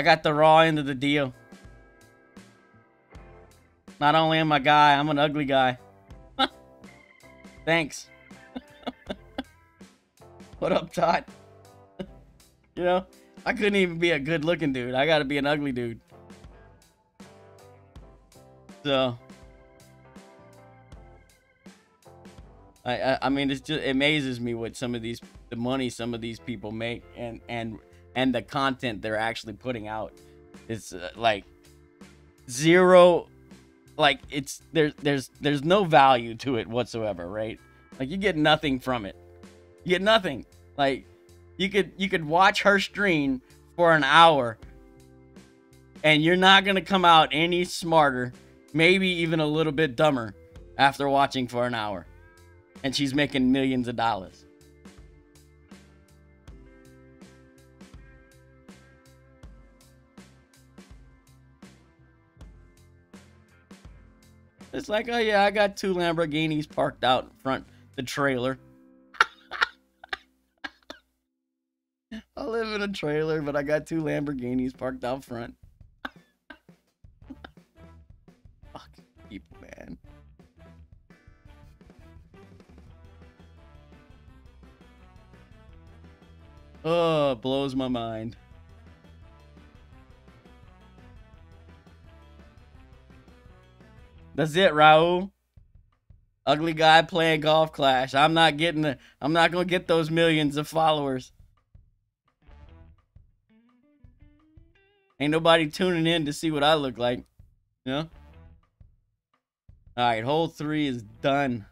got the raw end of the deal. Not only am I a guy, I'm an ugly guy. Thanks. What up, Todd? You know, I couldn't even be a good looking dude. I gotta be an ugly dude. So I mean, it amazes me what some of the money some of these people make, and the content they're actually putting out. It's like zero, like there's no value to it whatsoever, right? Like you get nothing from it. You get nothing. Like you could watch her stream for an hour and you're not gonna come out any smarter, maybe even a little bit dumber after watching for an hour. And she's making millions of dollars. It's like, oh yeah, I got 2 Lamborghinis parked out in front the trailer. I live in a trailer, but I got 2 Lamborghinis parked out front. Fucking people, man. Oh, it blows my mind. That's it, Raul. Ugly guy playing Golf Clash. I'm not gonna get those millions of followers. Ain't nobody tuning in to see what I look like. You know? Alright, hole 3 is done.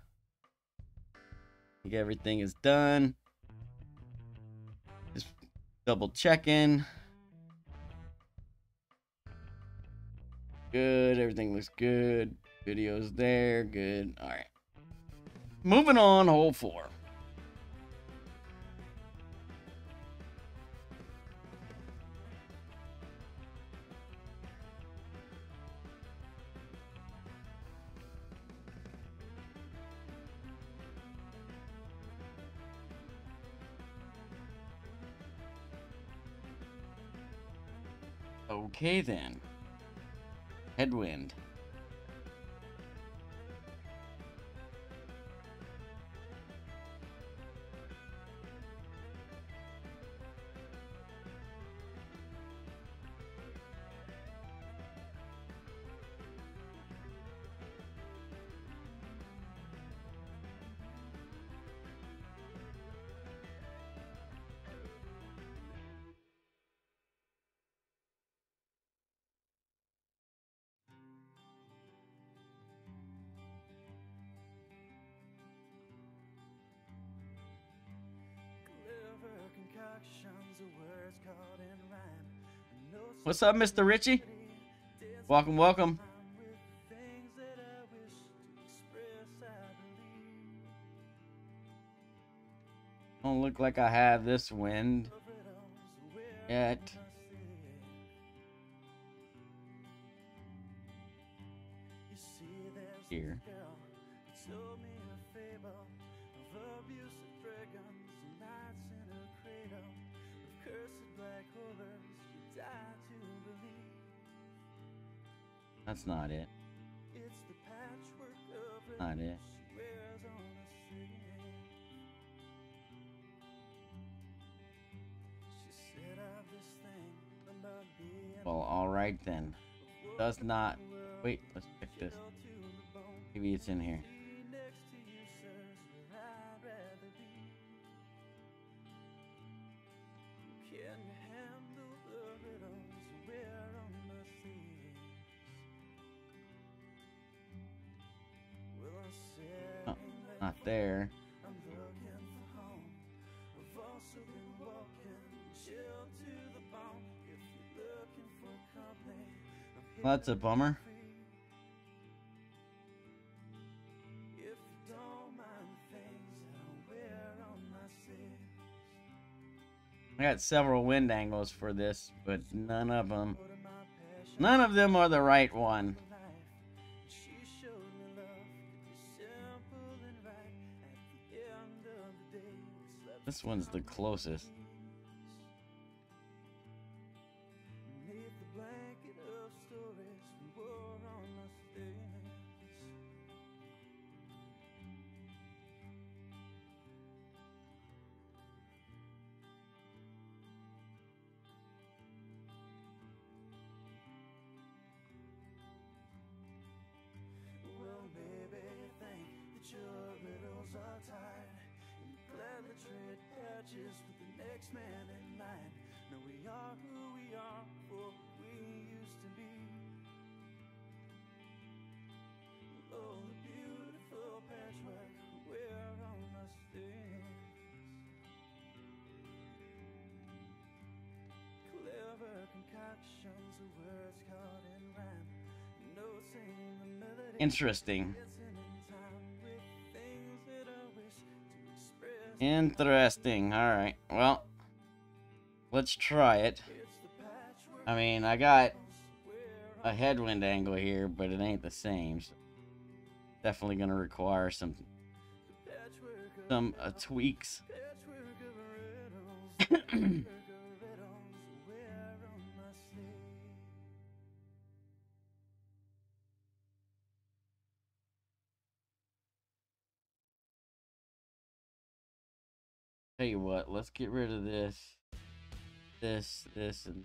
I think everything is done. Just double checking. Good, everything looks good. Video's there, good. Alright. Moving on, hole 4. Okay then. Headwind. What's up, Mr. Richie? Welcome, welcome. Don't look like I have this wind yet. Here. That's not it. It's the patchwork of Not it. she wears on her sleeve. She said I've this thing about being Well, all right then. Does not. Wait, let's check this. loyal to the bone. Maybe it's in here. Be next to you, sir's where I'd rather be. Can you handle the riddles you wear on my sleeves? Well, I said, Oh, not there. I'm looking for home. I've also been walking, chill to the bone. If you're looking for company, I'm here Well, that's a bummer. free. If you don't mind the things that I wear on my sleeves, I got several wind angles for this, but none of them. put in my passion None of them are the right one. for life. She showed me love, just simple and right. At the end of the day, we slept This one's the closest. beneath the blanket of stories we wore on our stairs. Well, maybe you think that your riddles are tired, and you gladly trade patches with the next man in line. No, we are who we are for who we used to be. Oh, the beautiful patchwork we wear on our stairs. Clever concoctions of words caught in rhyme, noticing the melody. Interesting. Dancing in time with things that I wish to express. Interesting. All right. Well, let's try it. It's the patchwork I mean, I got wear a headwind angle here, but it ain't the same. So definitely gonna require some patchwork of tweaks. patchwork of riddles. Riddles wear on my sleeve. Tell you what, let's get rid of this, and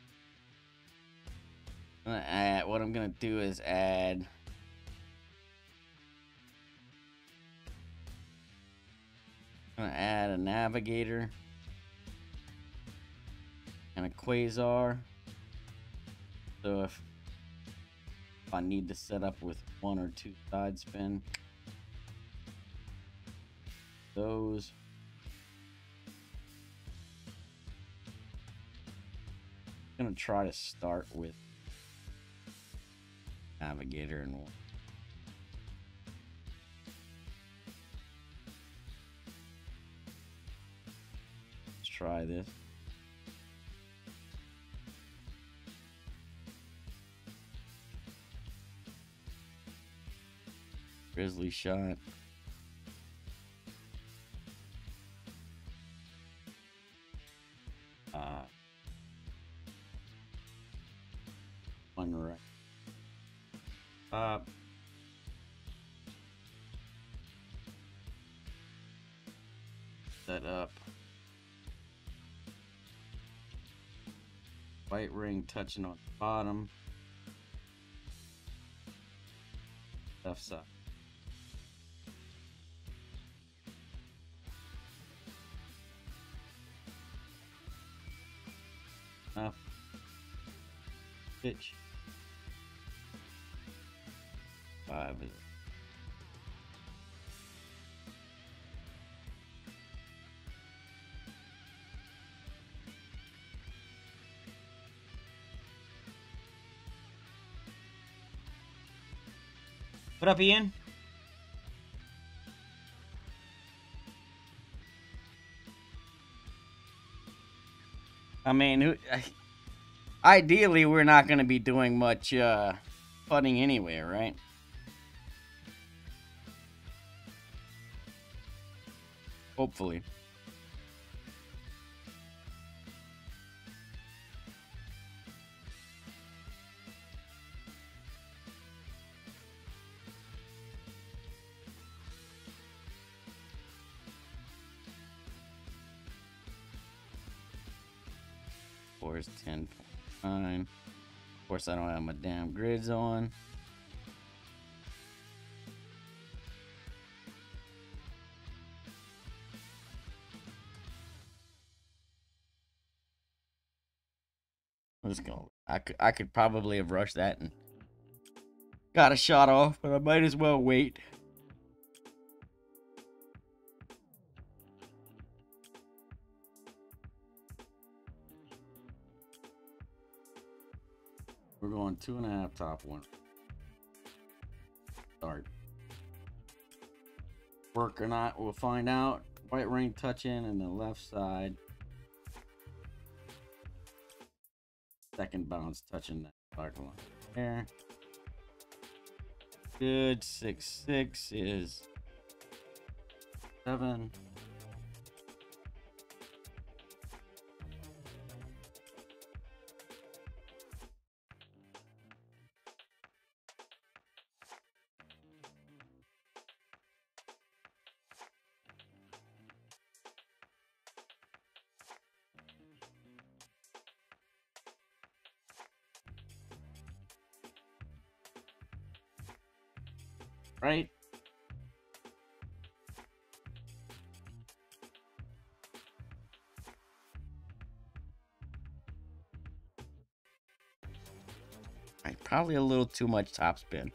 what I'm gonna do is add a navigator and a quasar. So if I need to set up with 1 or 2 side spin, those. I'm gonna try to start with navigator and one. Let's try this. Grizzly shot. One right. Set up. White ring touching on the bottom. Left side. Up. Pitch. 5 is it? What up, Ian? I mean, ideally, we're not going to be doing much putting anyway, right? Hopefully. 4 is 10.9. Of course, I don't have my damn grids on. Let's go. I could probably have rushed that and got a shot off, but I might as well wait. We're going 2.5 top, 1. Start. Work or not, we'll find out. White ring touch in and the left side. Second bounce touching that dark line there. Good. 6, 6 is 7. Right? Right, probably a little too much top spin.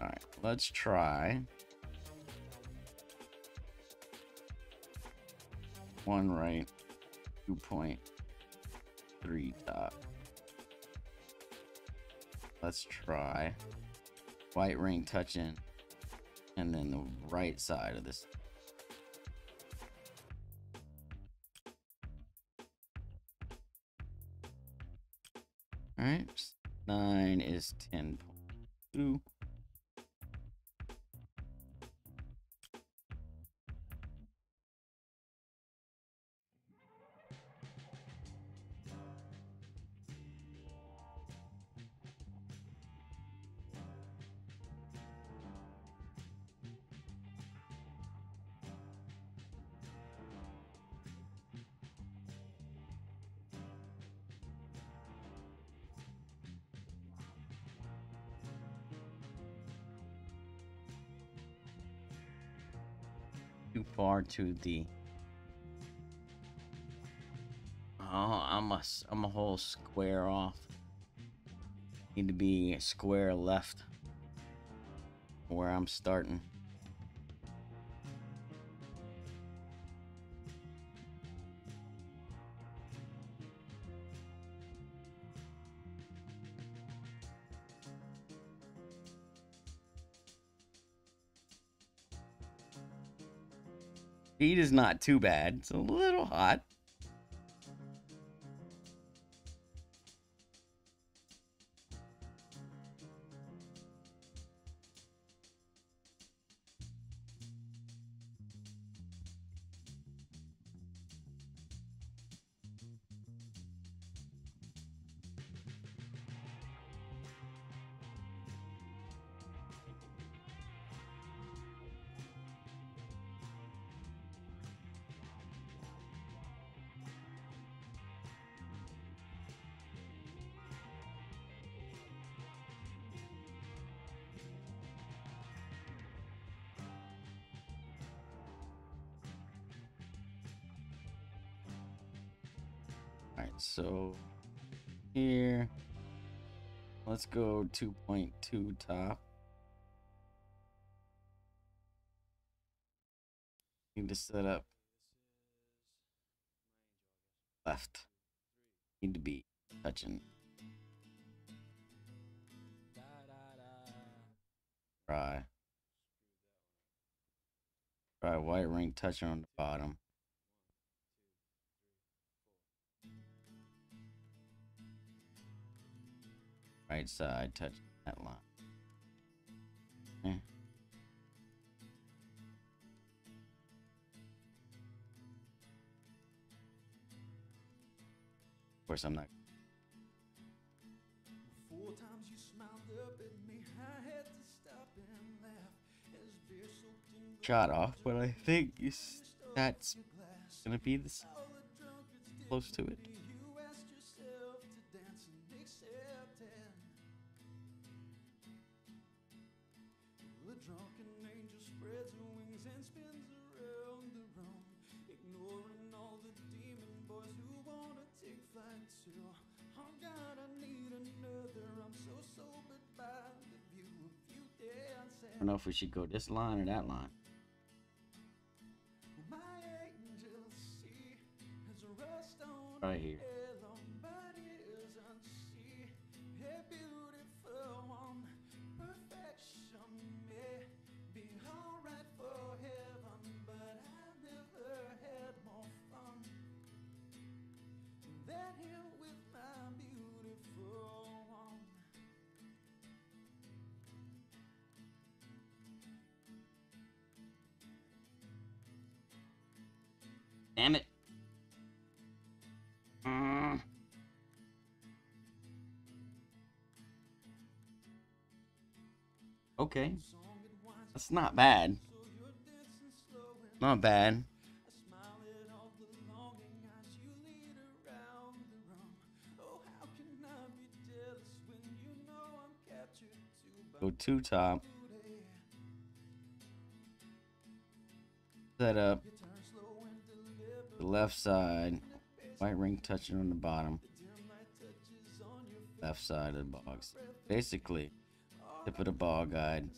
All right, let's try 1 right, 2.3 top. Let's try white ring touching and then the right side of this. All right, 9 is 10.2. Too far to the. Oh, I'm a whole square off. Need to be square left where I'm starting. Heat is not too bad. It's a little hot. All right, so here, let's go 2.2 top. Need to set up left. Need to be touching. Try white ring touching on the bottom. Right side touching that line. Okay. Of course, I'm not. 4 times you smiled up at me, I had to stop and laugh as beer soaked in shot off, but I think that's gonna be this close to it. I don't know if we should go this line or that line. Right here. Damn it. Okay. That's not bad. Not bad. Go two top. Set up the left side. White ring touching on the bottom. Left side of the box. Basically, tip of the ball guide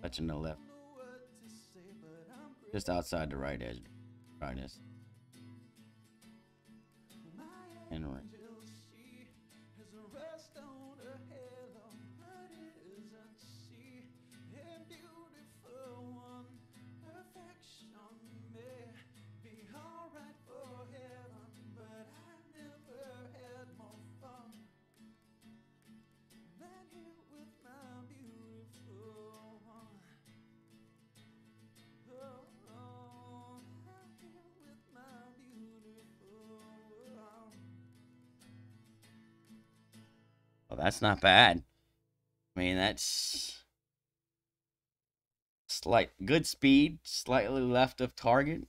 touching the left. Just outside the right edge. Brightness. And ring. Well, that's not bad. I mean, that's good speed, slightly left of target.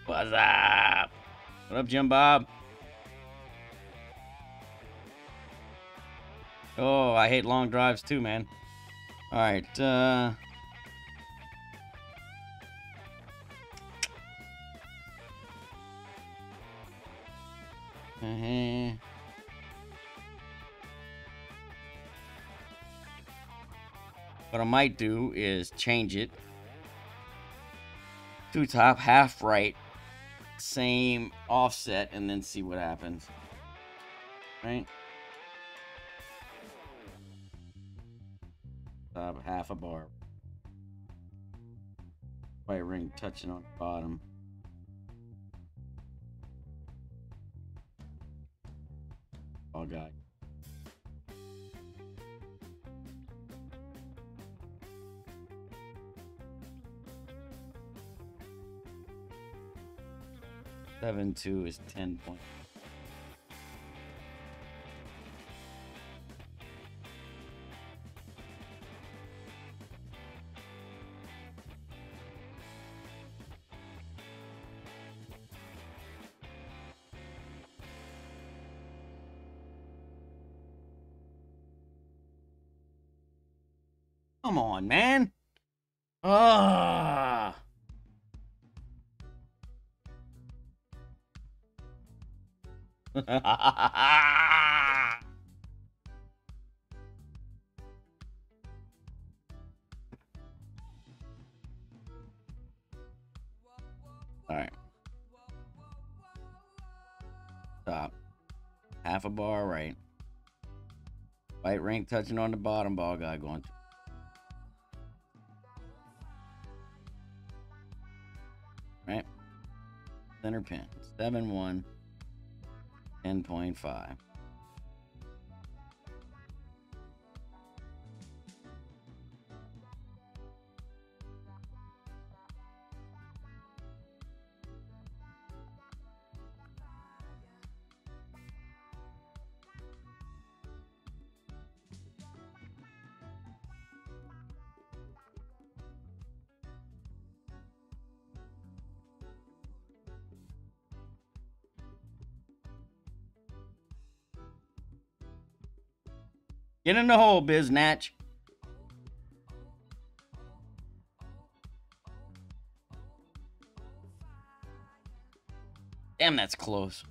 What's up? What up, Jim Bob? Oh, I hate long drives too, man. All right. What I might do is change it. Two top, half right. Same offset, and then see what happens. Right? Top, half a bar. White ring touching on the bottom. Oh, God. Seven two is 10 points. Come on, man. Ah. half a bar right. White ring touching on the bottom, ball guy going. Right. Center pin. 7-1. 10.5. Get in the hole, Biznatch. Damn, that's close.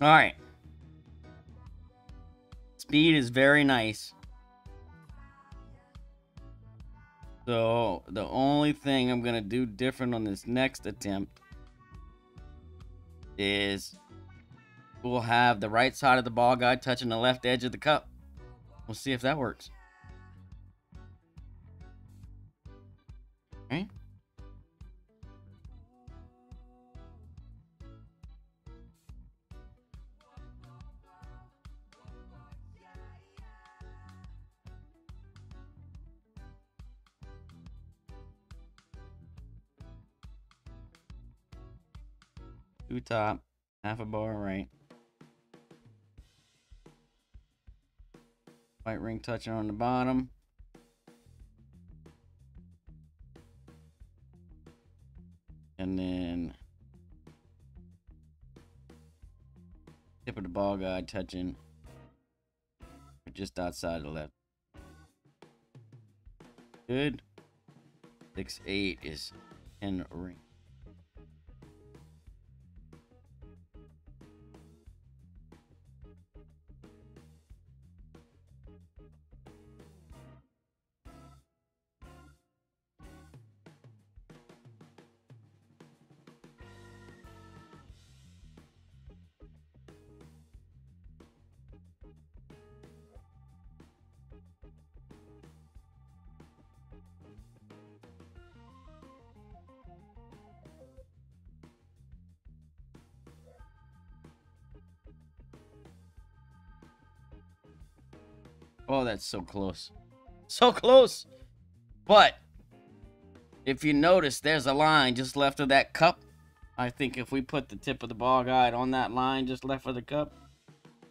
All right. Speed is very nice. So the only thing I'm gonna do different on this next attempt is we'll have the right side of the ball guide touching the left edge of the cup. We'll see if that works. Okay. Two top, half a bar right. White ring touching on the bottom. And then tip of the ball guide touching just outside the left. Good. 6-8 is 10 ring. Oh, that's so close. So close. But if you notice, there's a line just left of that cup. I think if we put the tip of the ball guide on that line just left of the cup,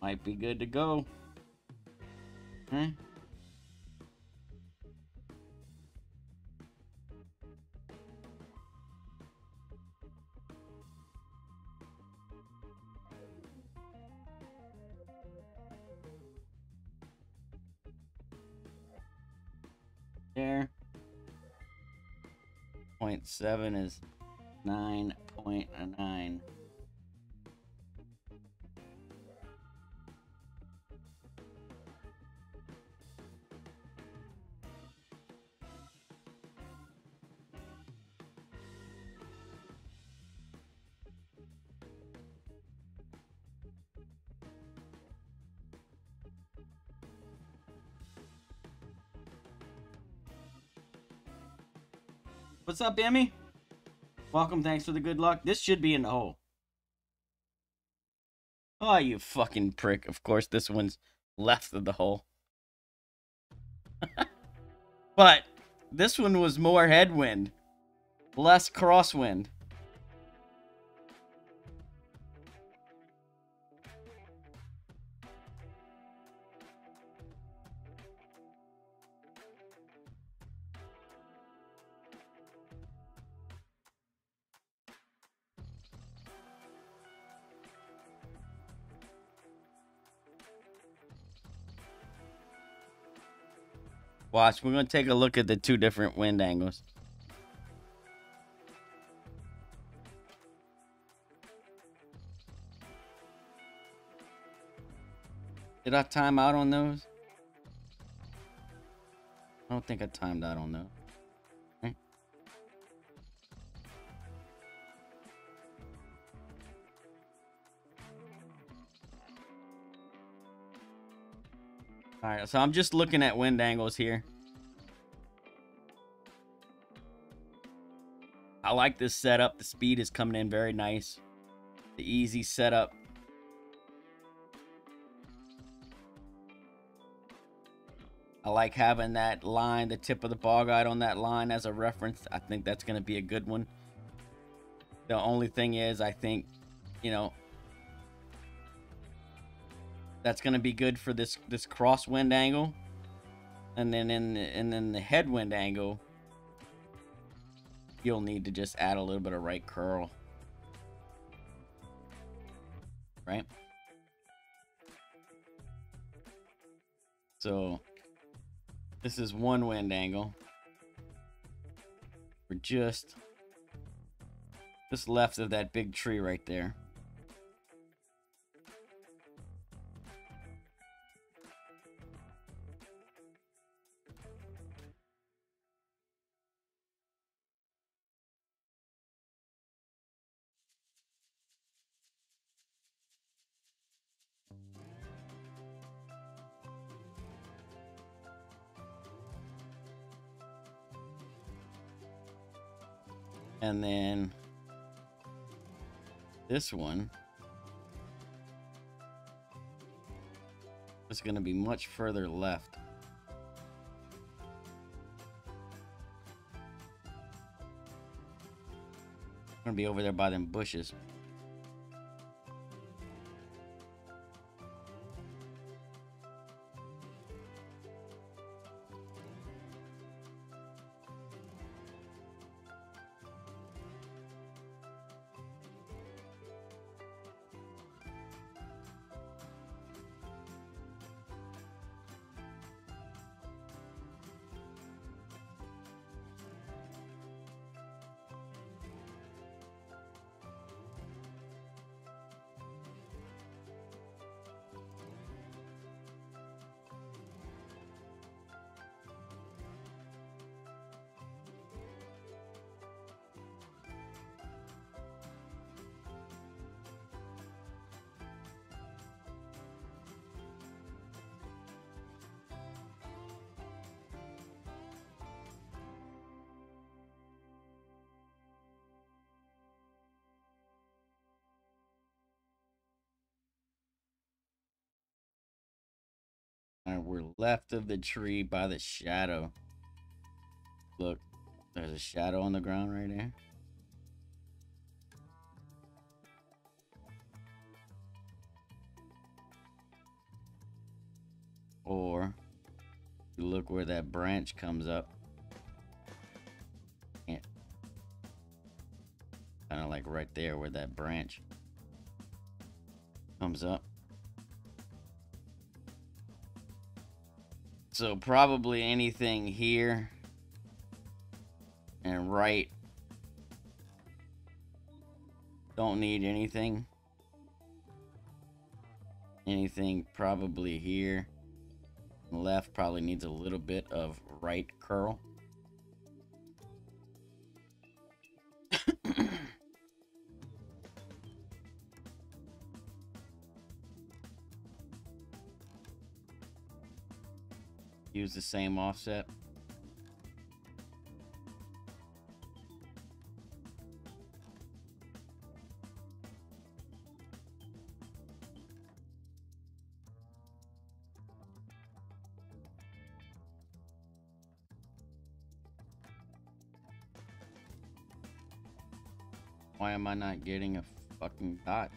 might be good to go. Okay. There. 0.7 is 9.9. What's up, Emmy? Welcome, thanks for the good luck. This should be in the hole. Oh, you fucking prick. Of course, this one's left of the hole. But this one was more headwind, less crosswind. Watch, we're going to take a look at the two different wind angles. Did I time out on those? I don't think I timed out on those. Right? All right, so I'm just looking at wind angles here. I like this setup. The speed is coming in very nice. The easy setup. I like having that line, the tip of the ball guide on that line as a reference. I think that's going to be a good one. The only thing is, I think, you know, that's going to be good for this crosswind angle. And then in the headwind angle, you'll need to just add a little bit of right curl. Right? So this is one wind angle. We're just left of that big tree right there. And then this one is going to be much further left. Going to be over there by them bushes. All right, we're left of the tree by the shadow. Look, there's a shadow on the ground right there. Or you look where that branch comes up. Kind of like right there where that branch comes up. So probably anything here and right. Don't need anything. Anything probably here. Left probably needs a little bit of right curl. Use the same offset. Why am I not getting a fucking dot?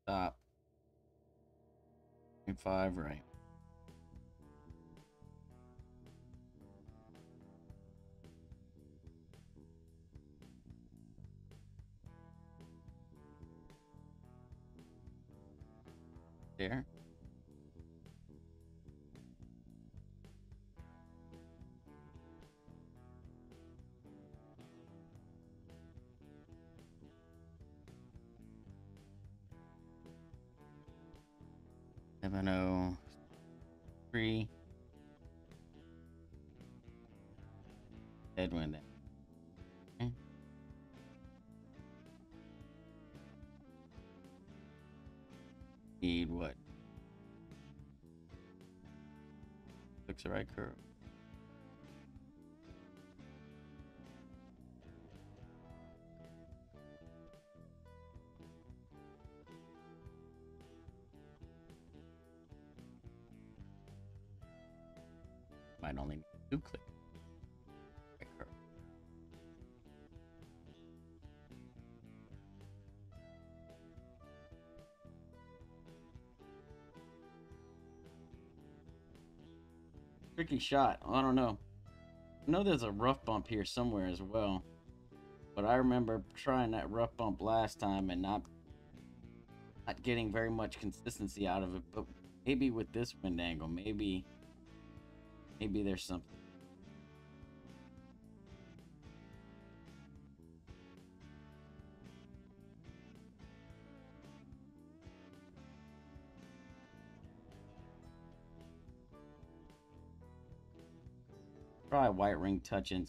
Stop. 5 right. there. Seven oh three. Headwind there. Okay. Need what? Looks the right curve. Might only need 2 clicks. Right curve. Tricky shot. I don't know. I know there's a rough bump here somewhere as well. But I remember trying that rough bump last time and not getting very much consistency out of it. But maybe with this wind angle, maybe there's something. Try white ring touching.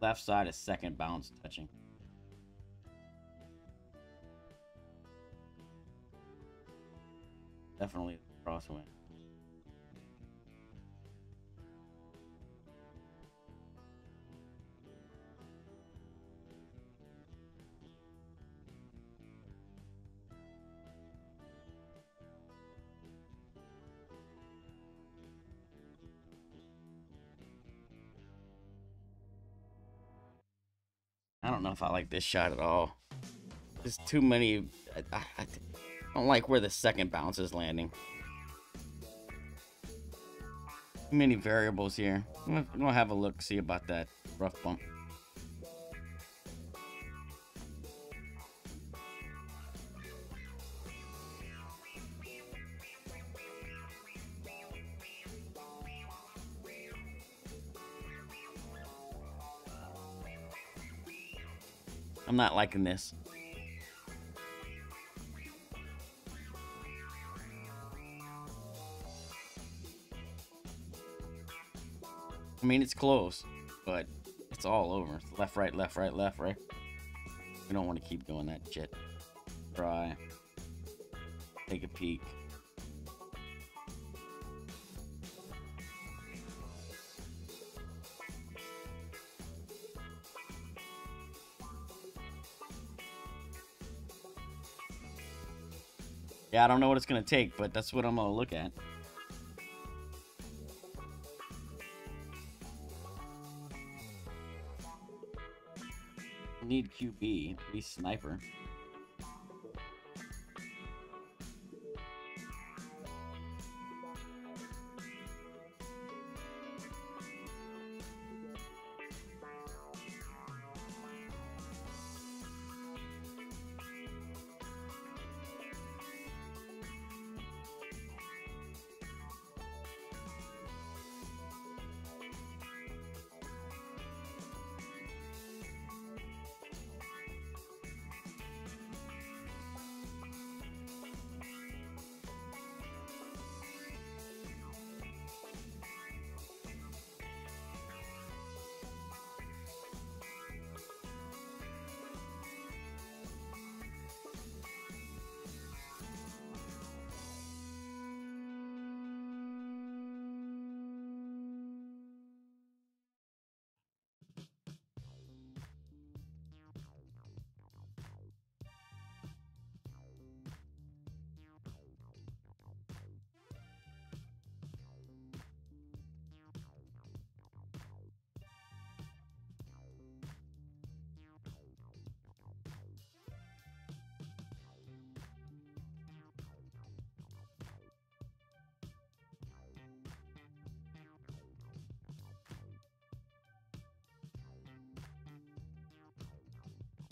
Left side is second bounce touching. Definitely crosswind. I don't know if I like this shot at all. There's too many. I don't like where the second bounce is landing. Too many variables here. I'm gonna have a look, see about that rough bump. I'm not liking this. I mean, it's close, but it's all over. It's left, right, left, right, left, right. We don't want to keep doing that shit. Try. Take a peek. Yeah, I don't know what it's going to take, but that's what I'm going to look at. Need QB, be sniper.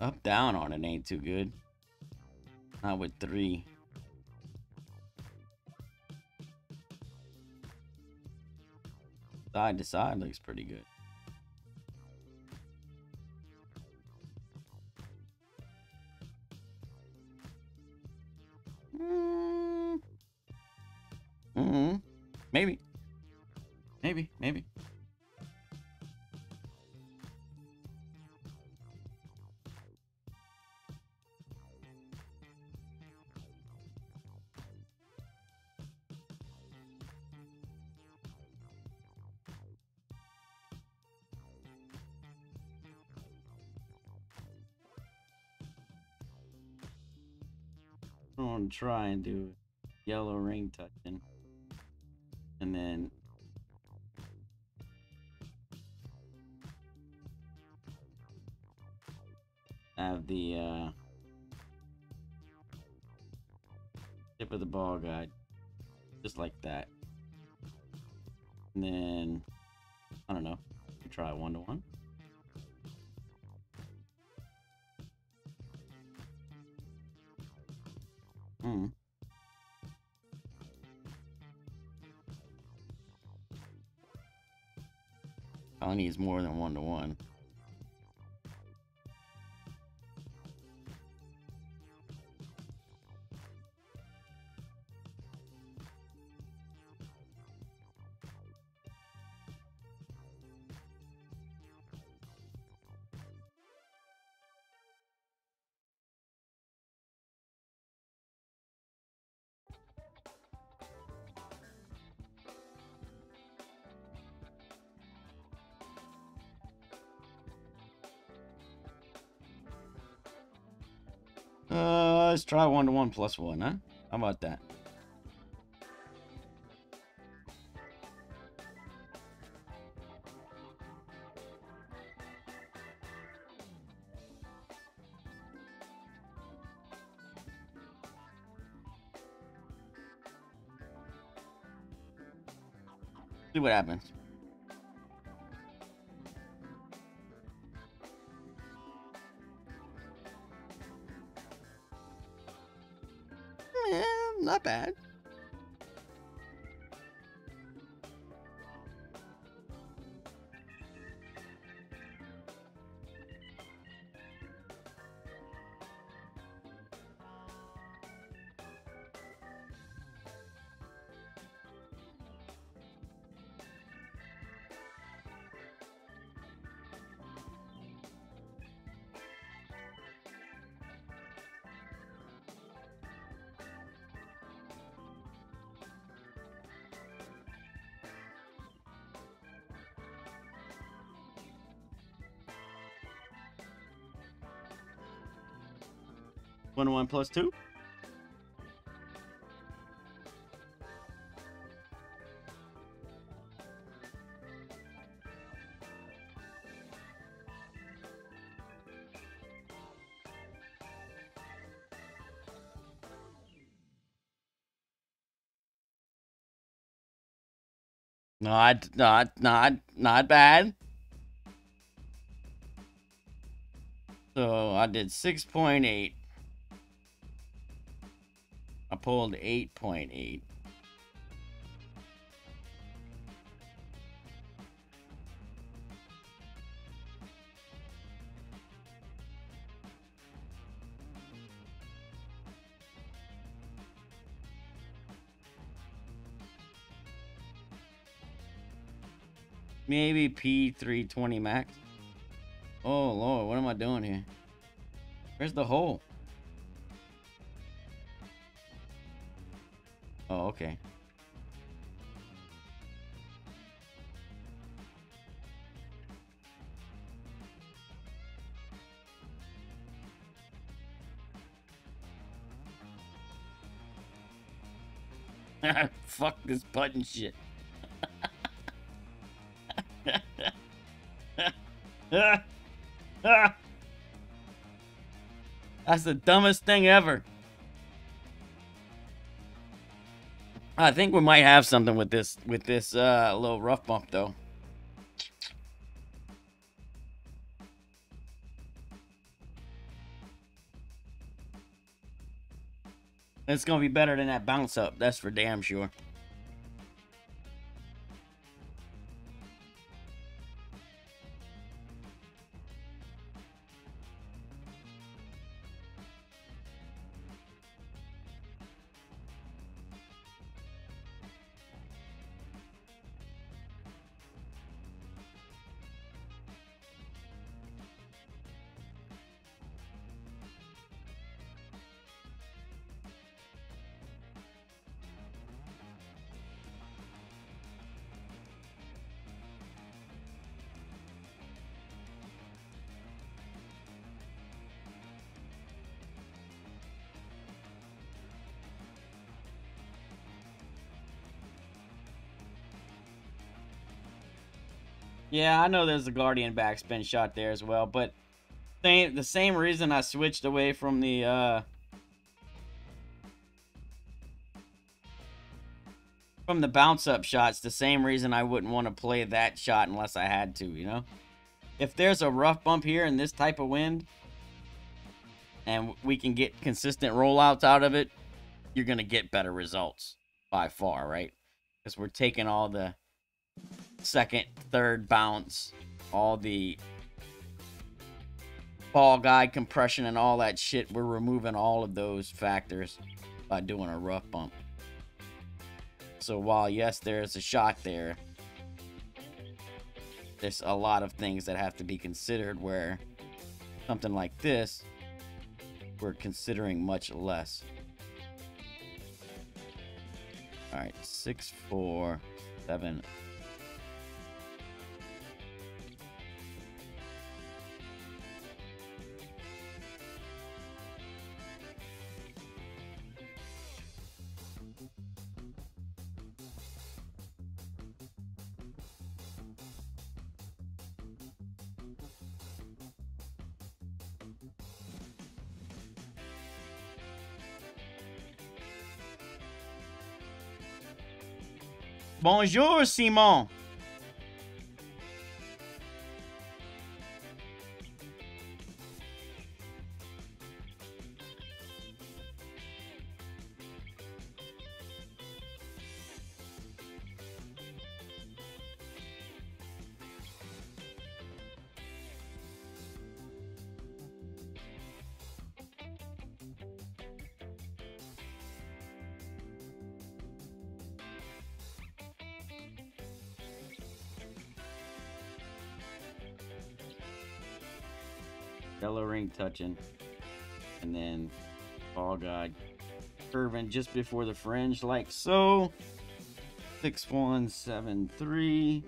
Up down on it ain't too good. Not with 3. Side to side looks pretty good. Maybe. Maybe. I'm gonna try and do yellow ring touching, and then have the tip of the ball guide just like that, and then I don't know, try 1-to-1. Probably needs more than 1-to-1. Let's try 1-to-1 plus 1, huh? How about that? See what happens. Not bad. One to one plus 2. Not bad. So I did 6.8. I pulled 8.8. Maybe P320 max. Oh Lord, what am I doing here? Where's the hole? Oh, okay. Fuck this button shit. That's the dumbest thing ever. I think we might have something with this little rough bump though. It's gonna be better than that bounce up, that's for damn sure. Yeah, I know there's a Guardian backspin shot there as well, but the same reason I switched away from the bounce up shots, the same reason I wouldn't want to play that shot unless I had to, you know? If there's a rough bump here in this type of wind, and we can get consistent rollouts out of it, you're going to get better results by far, right? Because we're taking all the second, third bounce, all the ball guide compression and all that shit. We're removing all of those factors by doing a rough bump. So while, yes, there's a shot there, there's a lot of things that have to be considered where something like this, we're considering much less. All right, 6, 4, 7. Bonjour, Simon. Yellow ring touching, and then ball guide curving just before the fringe, like so. 6, 1, 7, 3.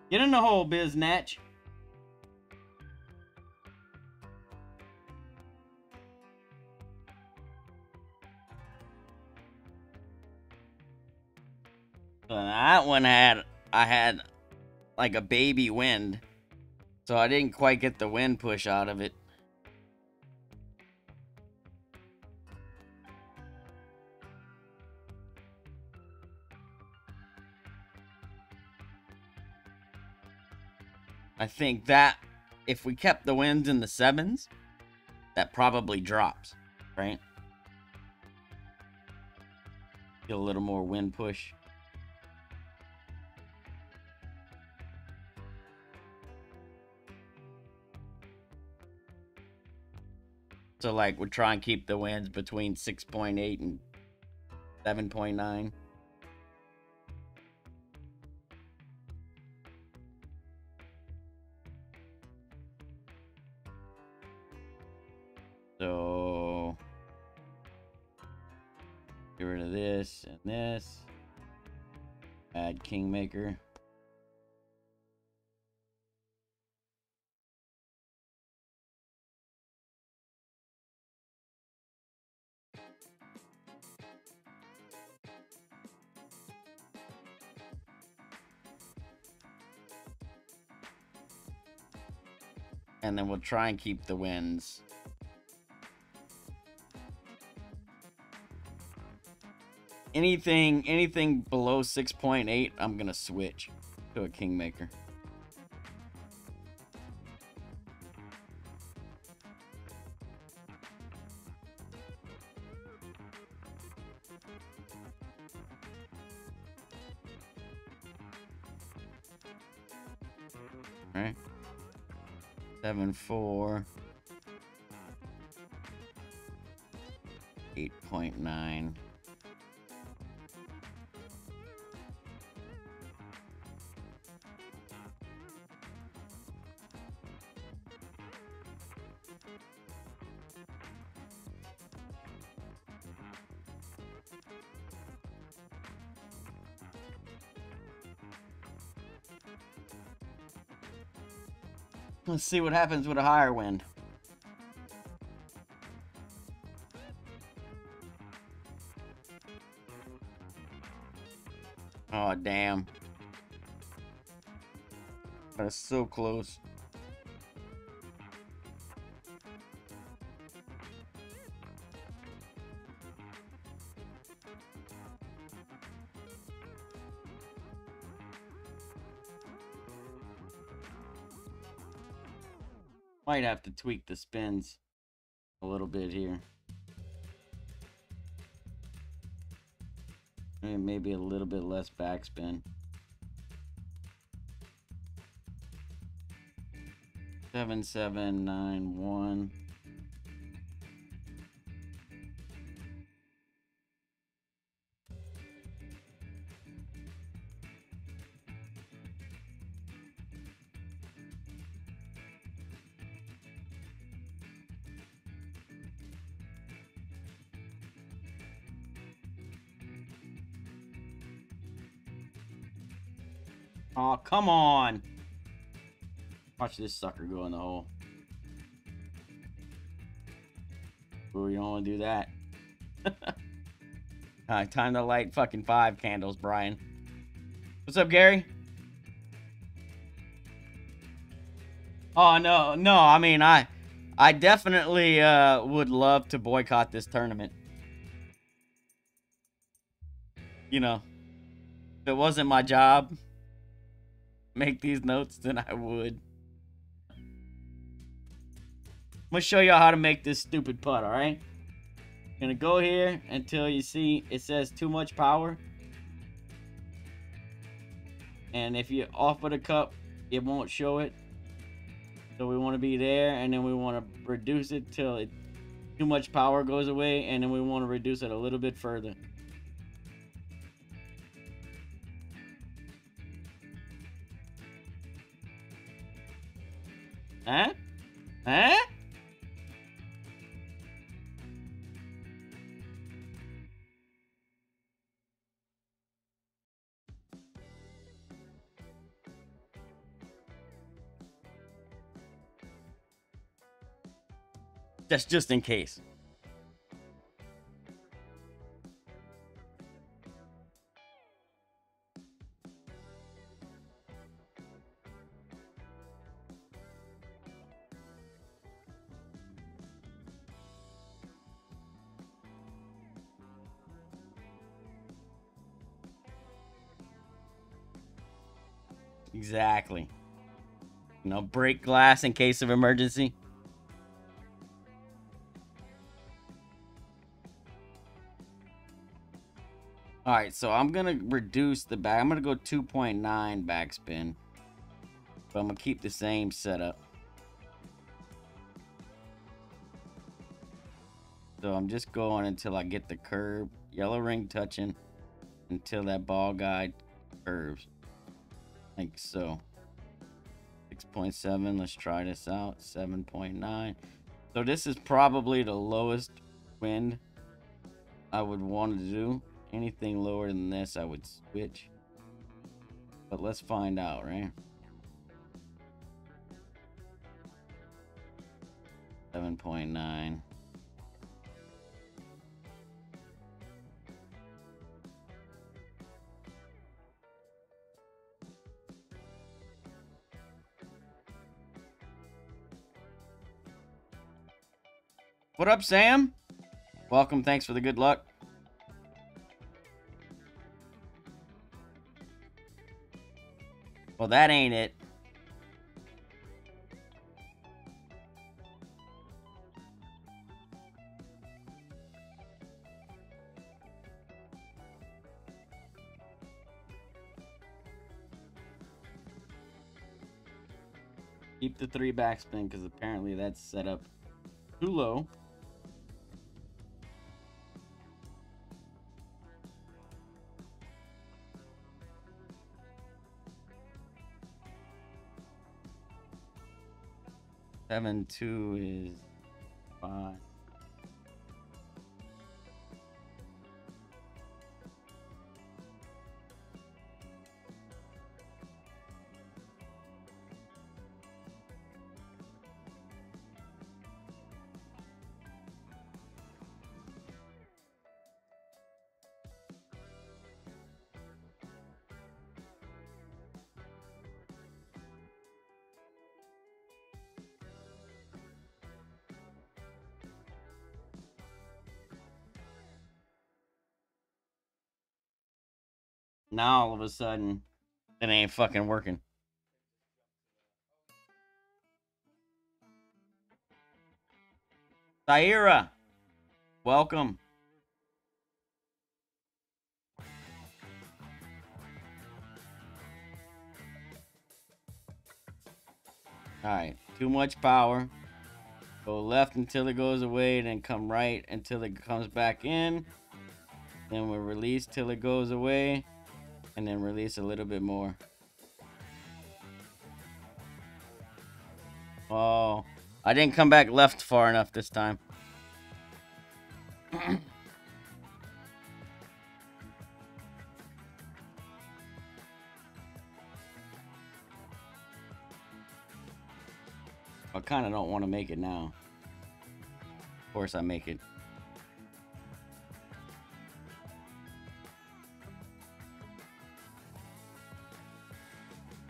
Get in the hole, Biznatch. So that one I had like a baby wind, so I didn't quite get the wind push out of it. I think that if we kept the winds in the 7s, that probably drops, right? Get a little more wind push. So like we'll try and keep the winds between 6.8 and 7.9. So get rid of this and this. Add Kingmaker. And then we'll try and keep the winds. Anything below 6.8, I'm gonna switch to a Kingmaker. All right. 7, 4. 8.9. Let's see what happens with a higher wind. Oh, damn. That's so close. Might have to tweak the spins a little bit here. And maybe a little bit less backspin. 7791. Oh, come on. Watch this sucker go in the hole. Ooh, you don't want to do that. Alright, time to light fucking 5 candles, Brian. What's up, Gary? Oh, no. I mean, I definitely would love to boycott this tournament. You know, if it wasn't my job, make these notes, then I would. I'm gonna show y'all how to make this stupid putt, alright? Gonna go here until you see it says too much power. And if you offer the cup, it won't show it. So we want to be there, and then we want to reduce it till too much power goes away, and then we want to reduce it a little bit further. Huh? Huh? That's just in case. Exactly. You know, break glass in case of emergency. Alright, so I'm going to reduce the back. I'm going to go 2.9 backspin. But I'm going to keep the same setup. So I'm just going until I get the curve. Yellow ring touching. Until that ball guide curves. Like so. 6.7. Let's try this out. 7.9. So this is probably the lowest wind I would want to do. Anything lower than this, I would switch. But let's find out, right? 7.9. What up, Sam? Welcome. Thanks for the good luck. Well, that ain't it. Keep the 3 backspin because apparently that's set up too low. Seven two is 5. Now all of a sudden, it ain't fucking working. Thaira, welcome. Alright, too much power. Go left until it goes away, then come right until it comes back in. Then we'll release till it goes away, and then release a little bit more. Oh, I didn't come back left far enough this time. I kind of don't want to make it now. Of course I make it.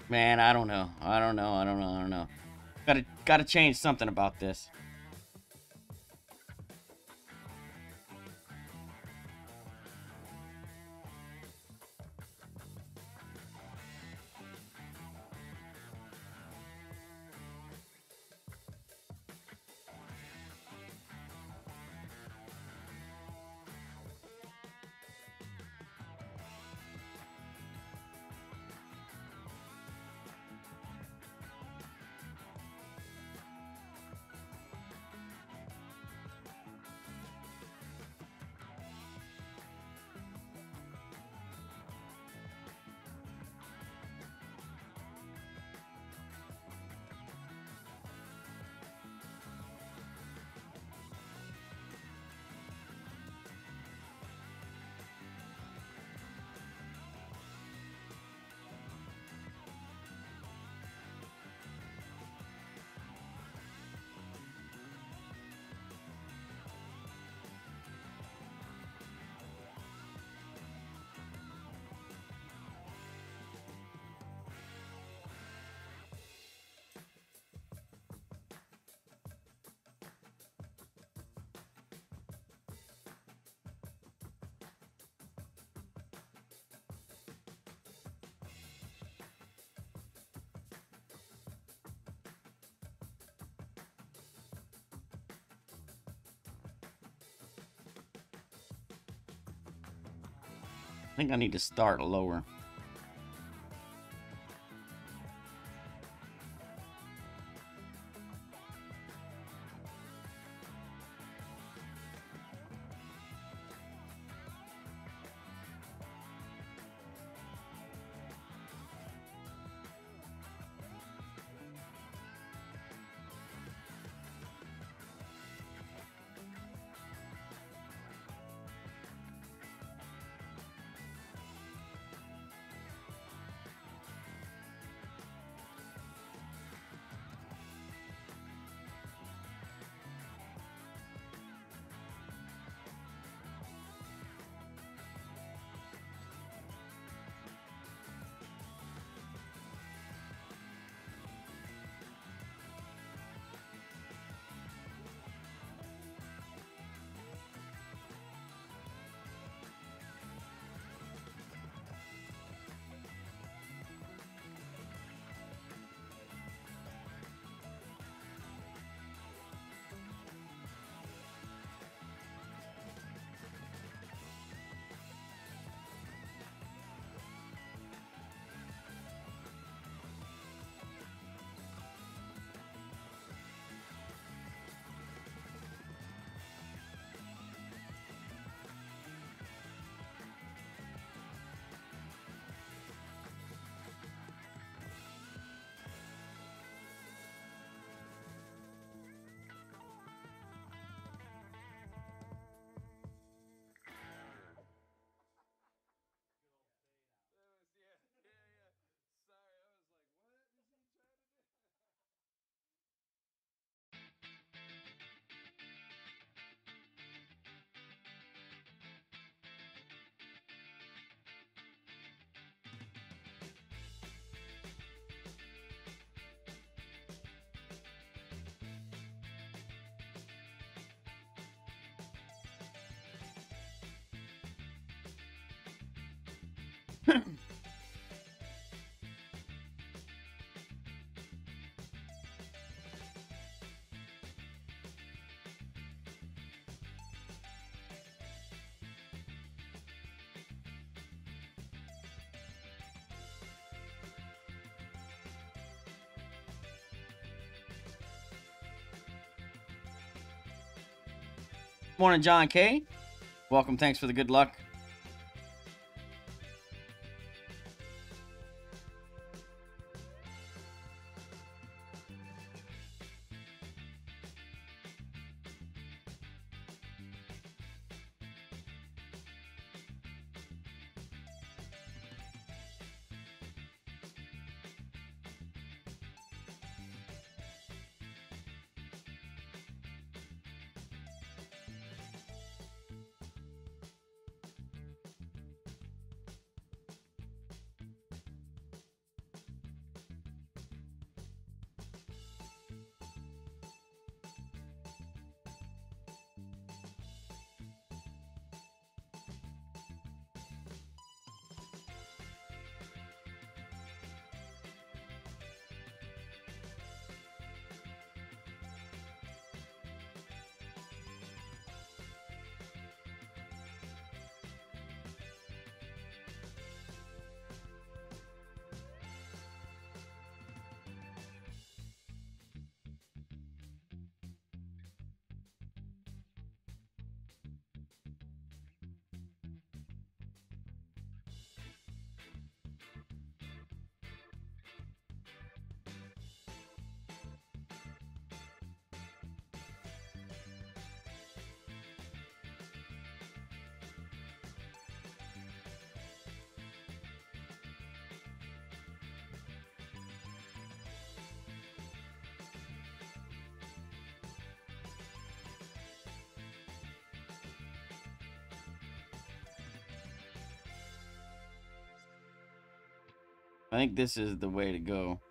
Man, I don't know. I don't know. Gotta change something about this. I think I need to start lower. Morning, John K. Welcome. Thanks for the good luck. I think this is the way to go.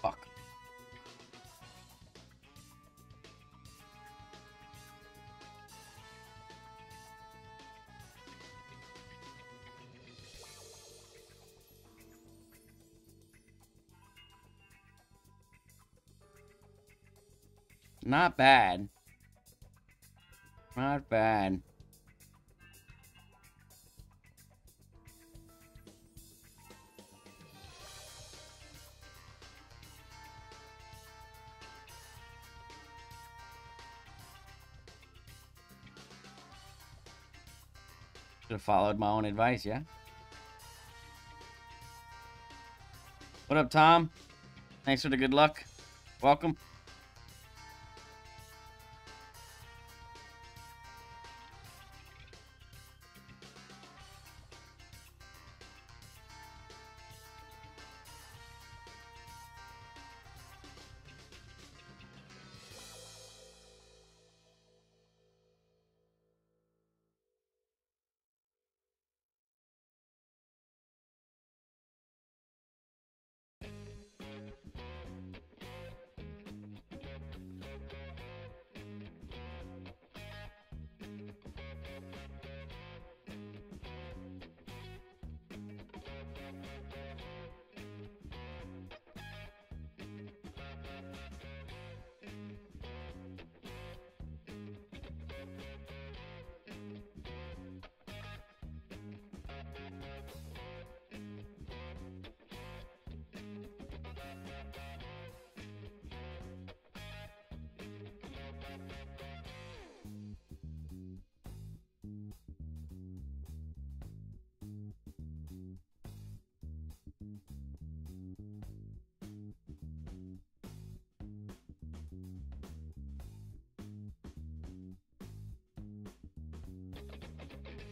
Fuck. Not bad. Not bad. Should have followed my own advice, yeah? What up, Tom? Thanks for the good luck. Welcome.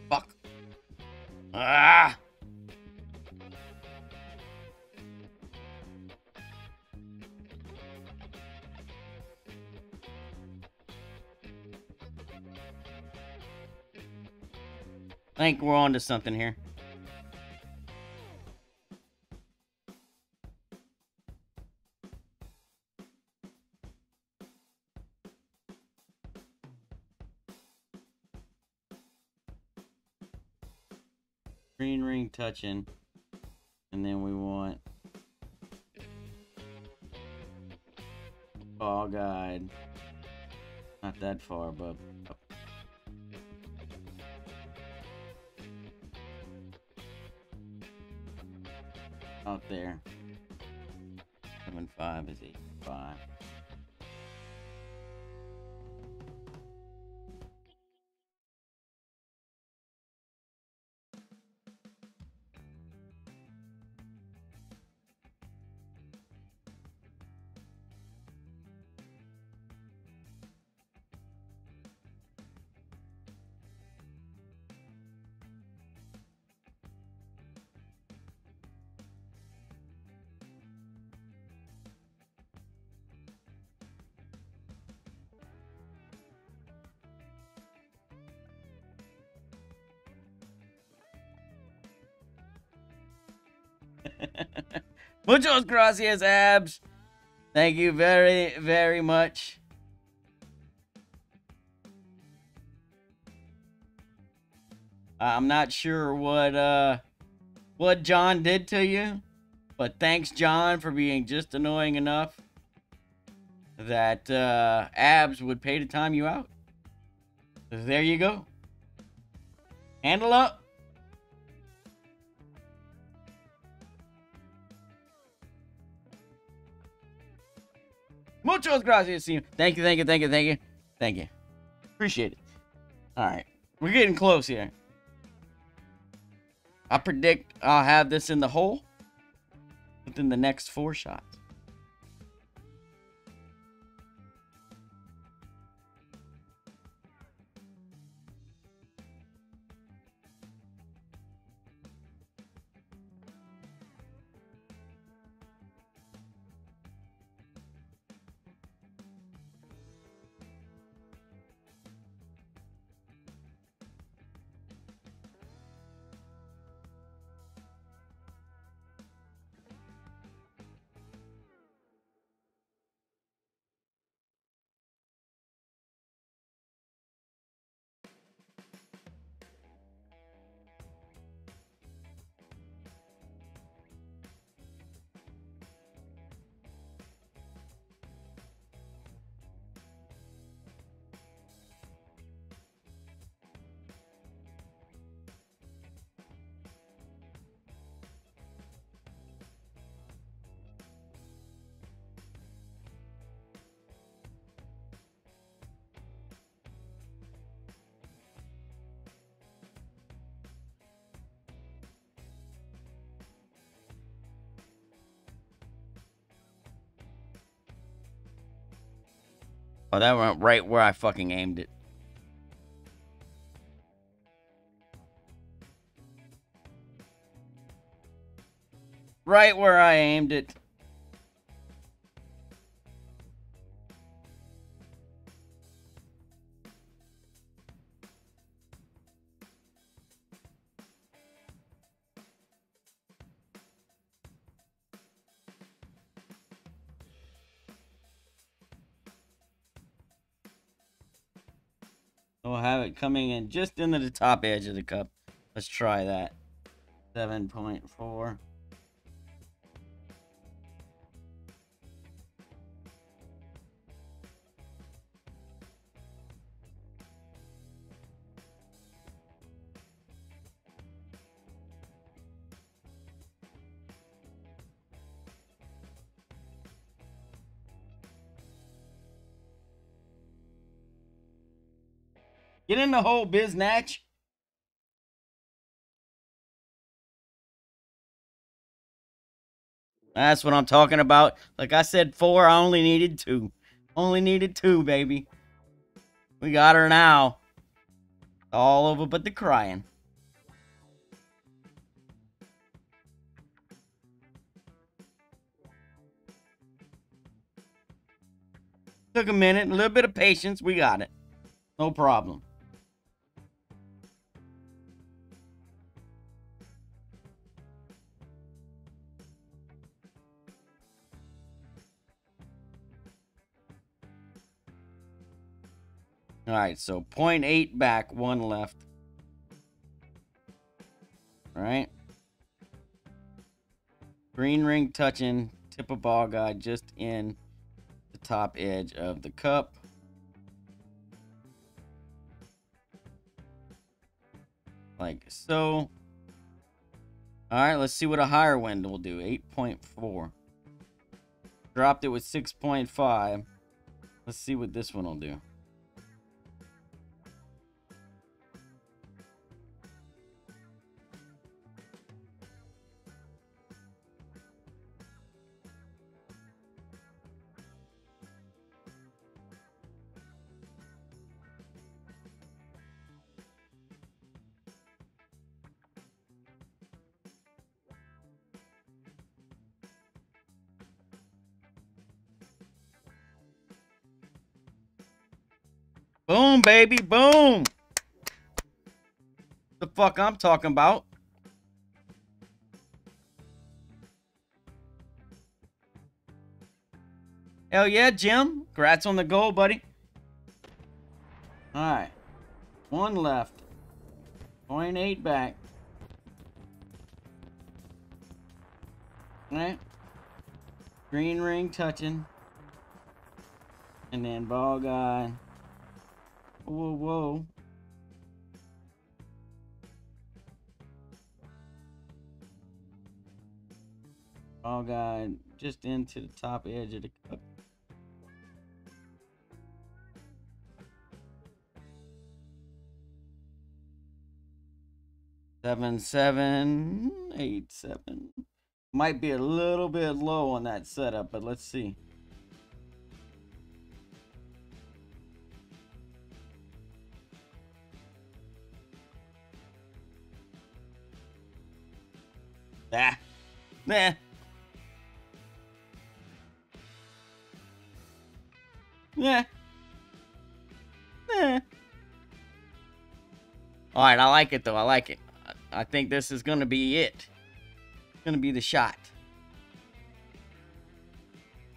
Fuck. Ah! I think we're on to something here. Green ring touching. And then we want ball guide. Not that far, but out there. 7.5 is 8.5. Muchos gracias, Abs. Thank you very, very much. I'm not sure what John did to you, but thanks, John, for being just annoying enough that Abs would pay to time you out. There you go. Handle up. Muchos gracias, team. Thank you, thank you, thank you, thank you. Thank you. Appreciate it. Alright. We're getting close here. I predict I'll have this in the hole within the next 4 shots. Oh, that went right where I fucking aimed it. Right where I aimed it. We'll have it coming in just into the top edge of the cup. Let's try that. 7.4. Get in the hole, biznatch. That's what I'm talking about. Like I said 4, I only needed 2. Only needed 2, baby. We got her now. All over but the crying. Took a minute, a little bit of patience. We got it. No problem. All right, so 0.8 back, 1 left. All right. Green ring touching, tip of ball guide just in the top edge of the cup. Like so. All right, let's see what a higher wind will do. 8.4. Dropped it with 6.5. Let's see what this one will do. Boom, baby, boom. The fuck I'm talking about. Hell yeah, Jim. Congrats on the goal, buddy. All right. 1 left. 0.8 back. All right. Green ring touching. And then ball guy. Whoa, whoa. Ball guy just into the top edge of the cup. Seven, 7, 8, 7. Might be a little bit low on that setup, but let's see. Ah, nah. Yeah. Yeah. All right, I like it though. I like it. I think this is gonna be it. It's gonna be the shot.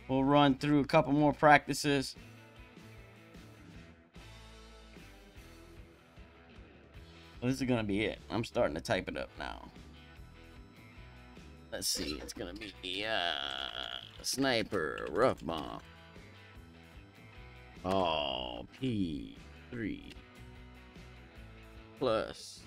We'll run through a couple more practices. Well, this is gonna be it. I'm starting to type it up now. Let's see. It's gonna be sniper rough bomb. Oh, P3 plus.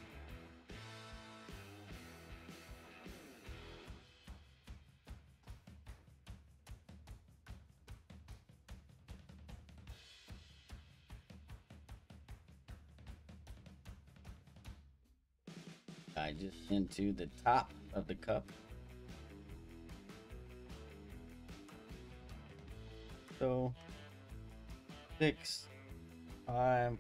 I just into the top of the cup. So 6, 5.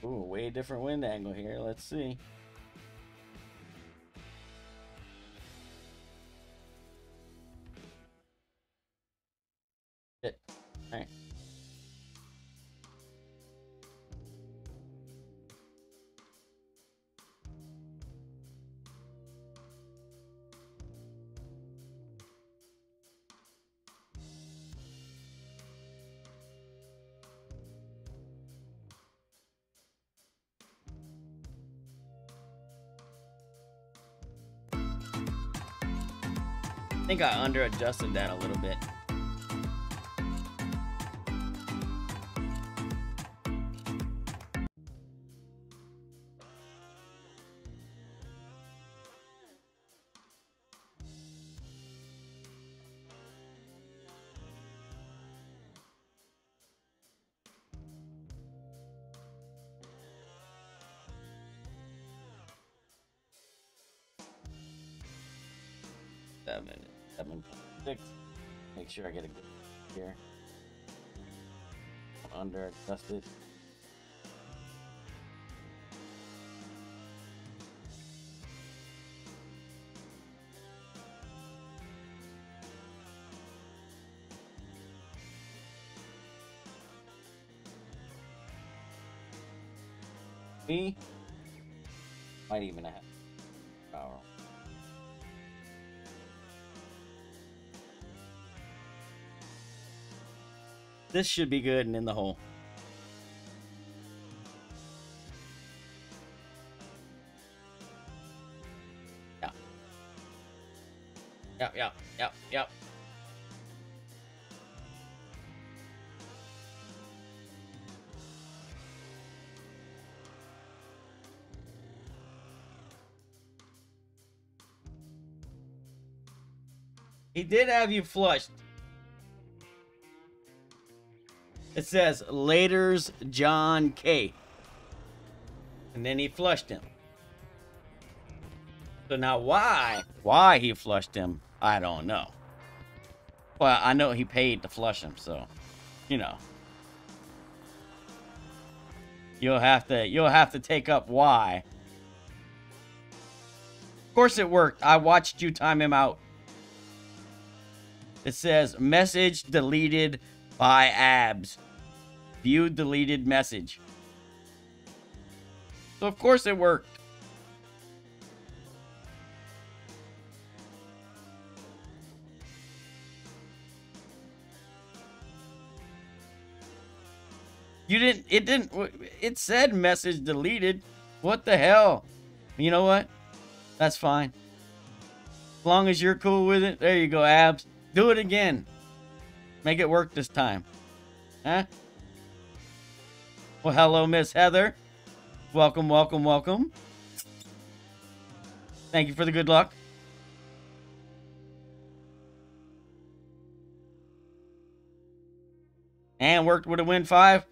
Ooh, way different wind angle here. Let's see. All right. I think I under adjusted that a little bit. I 7.6. Make sure I get a good here. Under adjusted. B might even have power. This should be good and in the hole. Yeah. Yep. He did have you flushed. It says, Later's John K. And then he flushed him. So now why he flushed him, I don't know. Well, I know he paid to flush him, so, you know. You'll have to take up why. Of course it worked. I watched you time him out. It says, message deleted by abs. View deleted message. So of course it worked. It said message deleted. What the hell? You know what? That's fine. As long as you're cool with it. There you go, abs. Do it again. Make it work this time. Huh? Well, hello, Miss Heather. Welcome. Thank you for the good luck. And worked with a win 5.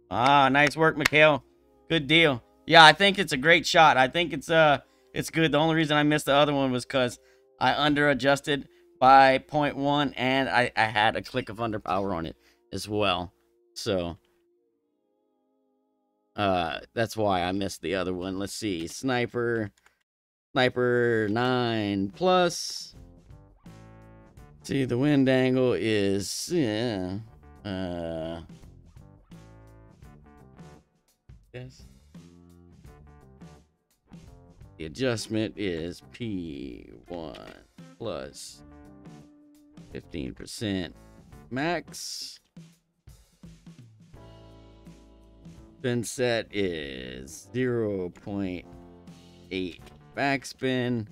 Ah, nice work, Mikhail. Good deal. Yeah, I think it's a great shot. I think it's good. The only reason I missed the other one was because I under adjusted by 0.1 and I had a click of underpower on it as well. So that's why I missed the other one. Let's see. Sniper 9 plus. See, the wind angle is yes. The adjustment is P1 plus 15% max. Spin set is 0.8 backspin,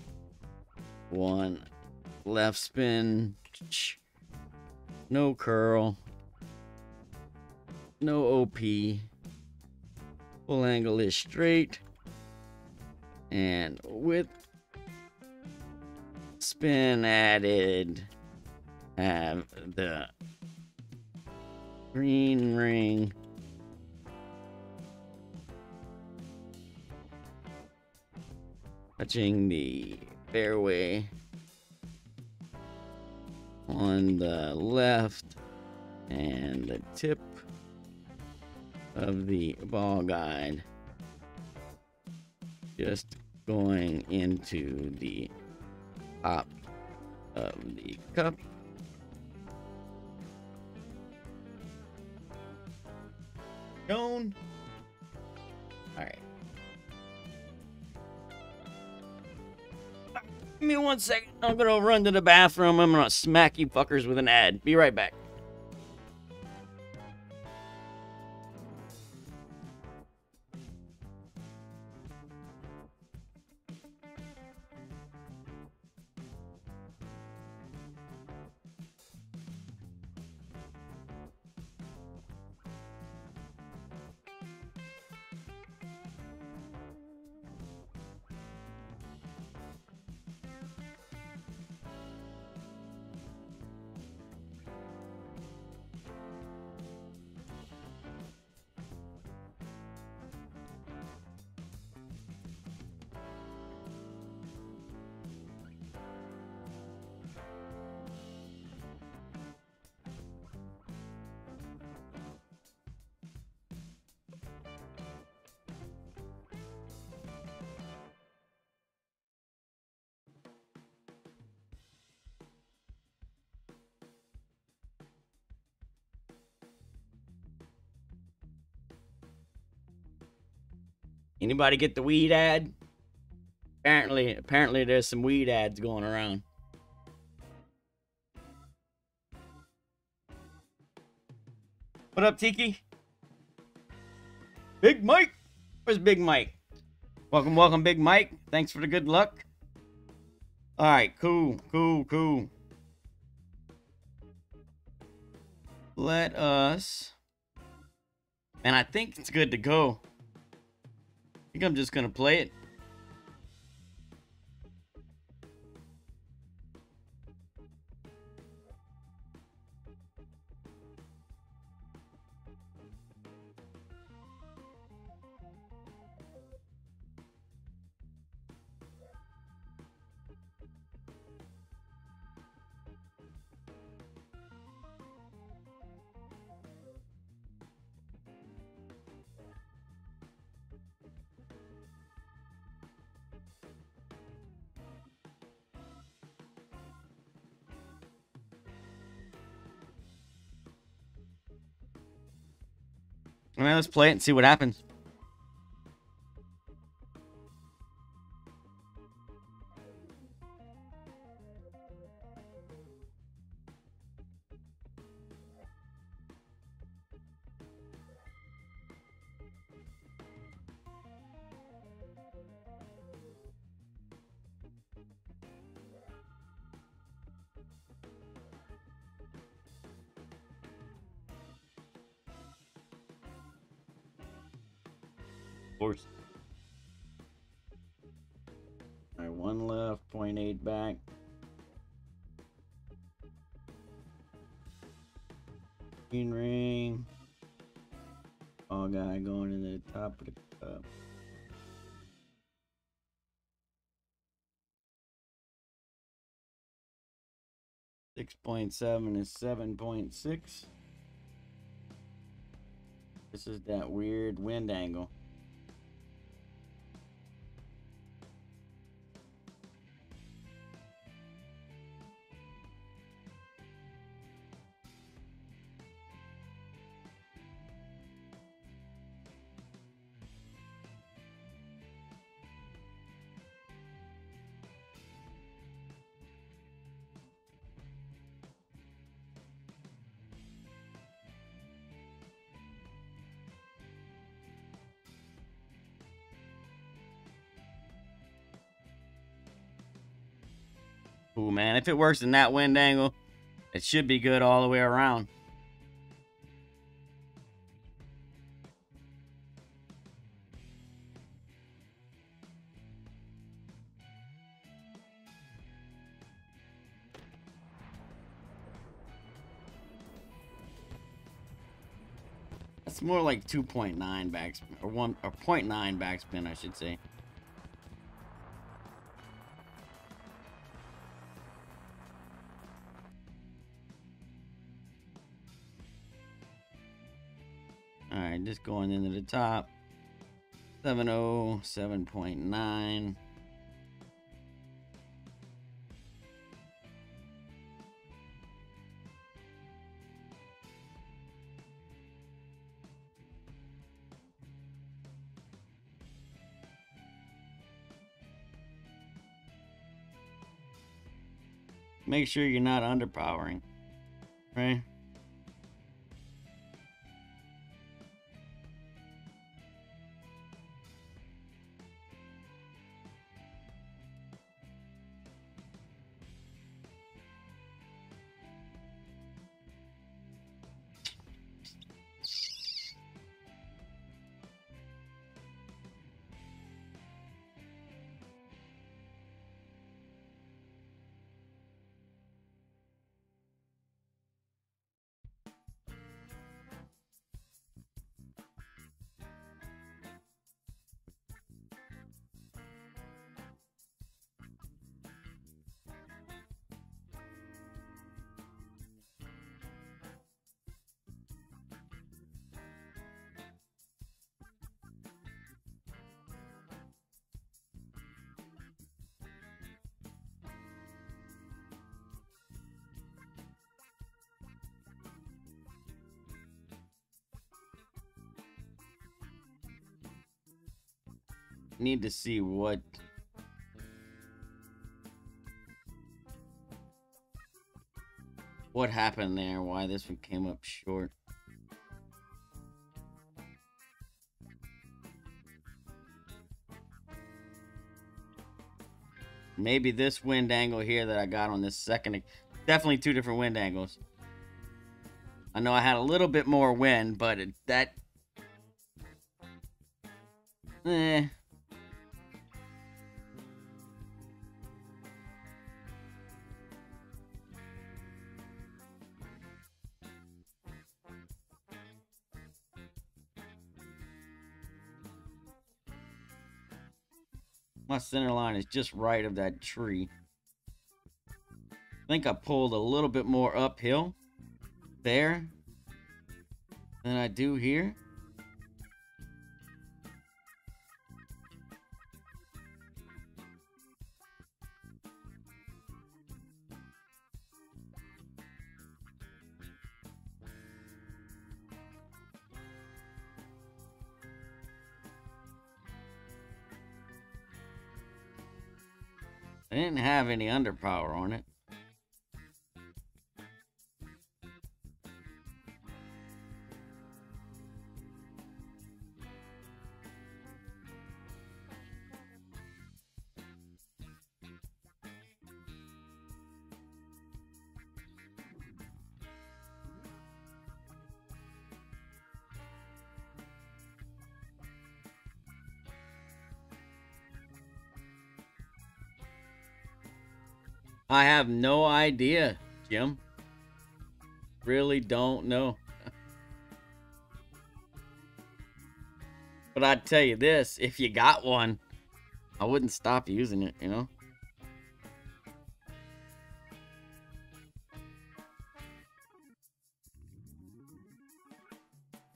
1 left spin, no curl, no OP, full angle is straight, and with spin added, have the green ring touching the fairway on the left and the tip of the ball guide just going into the top of the cup. Cone. All right. Give me 1 second. I'm gonna run to the bathroom. I'm gonna smack you fuckers with an ad. Be right back. Anybody get the weed ad? Apparently there's some weed ads going around. What up, Tiki? Big Mike? Where's Big Mike? Welcome, Big Mike. Thanks for the good luck. Alright, cool. Let us... Man, I think it's good to go. I think I'm just gonna play it. I mean, let's play it and see what happens. Of course. Alright, one left, 0.8 back. Green ring. All guy going in the top of the cup. .7 is 7.6. This is that weird wind angle. Ooh, man, if it works in that wind angle, it should be good all the way around. It's more like 2.9 backspin, or 0.9 backspin, I should say. Alright, just going into the top. 7.0, 7.9. Make sure you're not underpowering, right? need to see what happened there, why this one came up short. Maybe this wind angle here that I got on this second, definitely two different wind angles. I know I had a little bit more wind, but my center line is just right of that tree. I think I pulled a little bit more uphill there than I do here. I didn't have any underpower on it. I have no idea, Jim. Really don't know. But I'd tell you this, if you got one, I wouldn't stop using it, you know?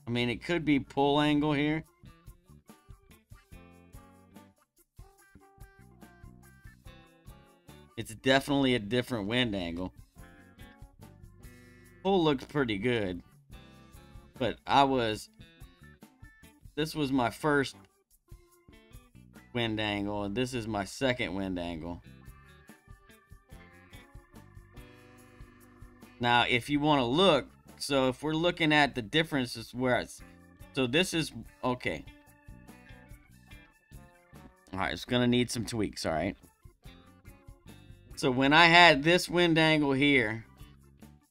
I mean, it could be pull angle here. It's definitely a different wind angle. Pull looks pretty good. But this was my first wind angle, and this is my second wind angle. Now, if you want to look, so if we're looking at the differences where it's, so this is, okay. All right, it's going to need some tweaks, all right? So when I had this wind angle here,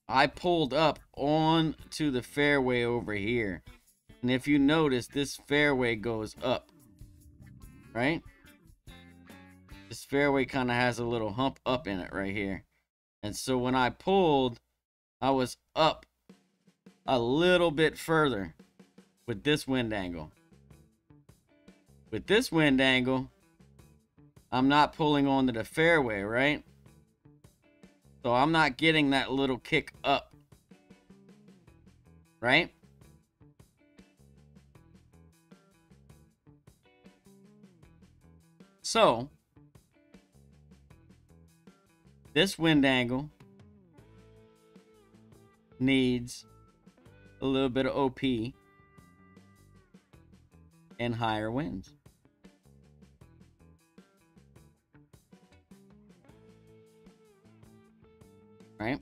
I pulled up on to the fairway over here. And if you notice, this fairway goes up, right? This fairway kind of has a little hump up in it right here. And so when I pulled, I was up a little bit further with this wind angle. With this wind angle, I'm not pulling onto the fairway, right? So I'm not getting that little kick up, right? So this wind angle needs a little bit of OP and higher winds. Right?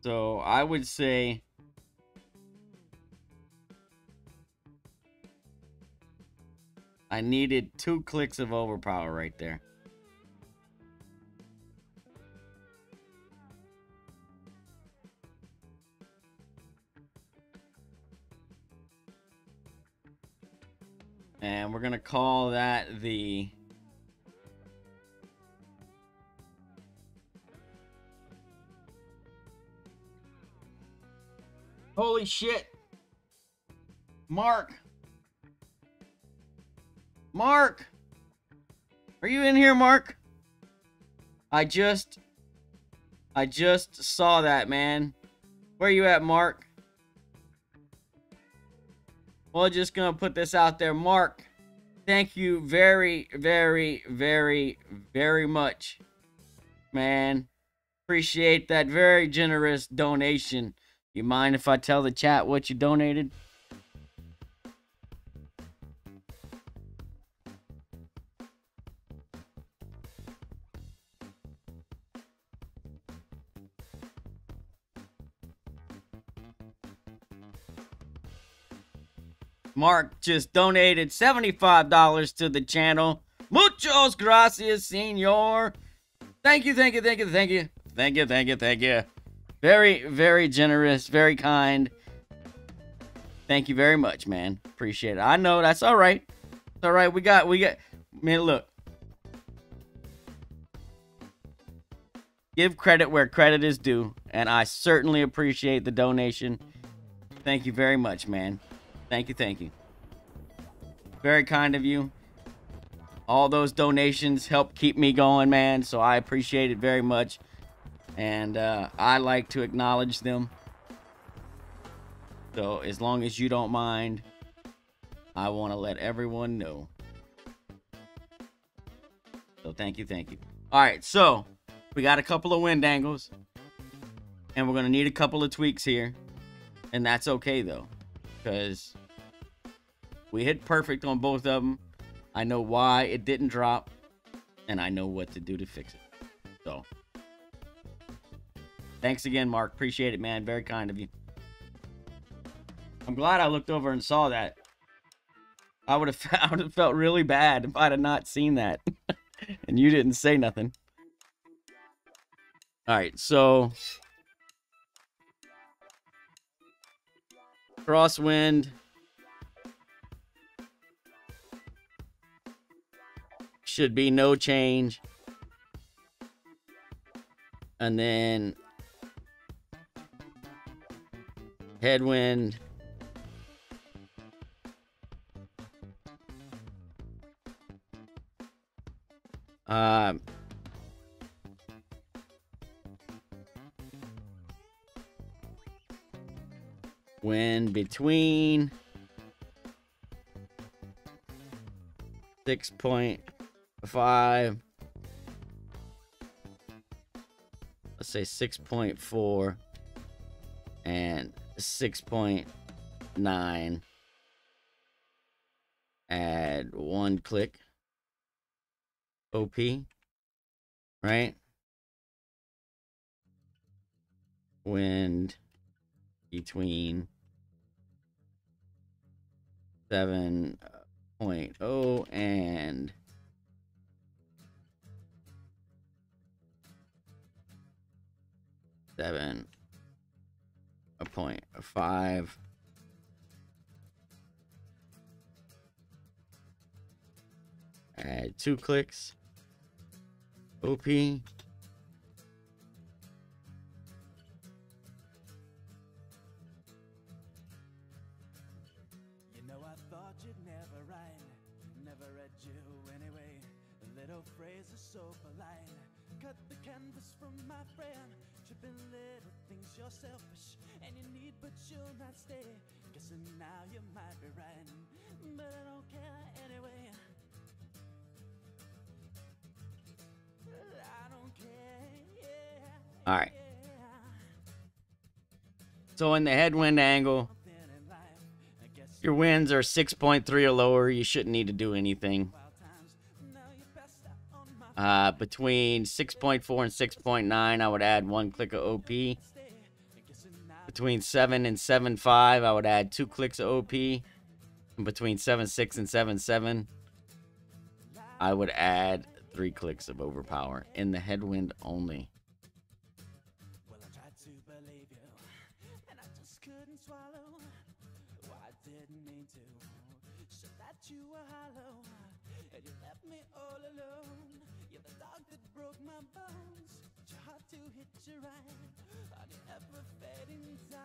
So I would say I needed 2 clicks of overpower right there. And we're going to call that the holy shit. Mark. Mark. Are you in here, Mark? I just I just saw that, man. Where you at, Mark? Well, just gonna put this out there. Mark, thank you very, very, very, very much, man. Appreciate that very generous donation. You mind if I tell the chat what you donated? Mark just donated $75 to the channel. Muchos gracias, senor. Thank you, thank you, thank you, thank you. Thank you, thank you, thank you. Very, very generous, very kind. Thank you very much, man. Appreciate it. I know, that's all right. It's all right. We got, man, look. Give credit where credit is due, and I certainly appreciate the donation. Thank you very much, man. Thank you, thank you. Very kind of you. All those donations help keep me going, man, so I appreciate it very much. And I like to acknowledge them. So as long as you don't mind, I want to let everyone know. So thank you, thank you. All right, so we got a couple of wind angles, and we're going to need a couple of tweaks here. And that's okay, though, because we hit perfect on both of them. I know why it didn't drop, and I know what to do to fix it. So thanks again, Mark. Appreciate it, man. Very kind of you. I'm glad I looked over and saw that. I would have felt really bad if I'd have not seen that. And you didn't say nothing. All right, so crosswind. Should be no change. And then headwind. Wind between 6.5, let's say 6.4 and 6.9. Add 1 click. OP, right? Wind between 7.0 and 7.5. Add 2 clicks. OP. I thought you'd never write, never read you anyway. Little phrases so polite, cut the canvas from my friend. Tripping little things, you're selfish and you need, but you'll not stay. Guessing now you might be right, but I don't care anyway. I don't care, yeah. All right. So in the headwind angle, your winds are 6.3 or lower. You shouldn't need to do anything. Between 6.4 and 6.9, I would add 1 click of OP. Between 7 and 7.5, I would add 2 clicks of OP. And between 7.6 and 7.7, I would add 3 clicks of overpower in the headwind only. Well, I tried to believe you, and I just couldn't swallow. I didn't mean to, so that you were hollow, and you left me all alone. You're the dog that broke my bones, but your heart to hit you right on the ever-fading tide.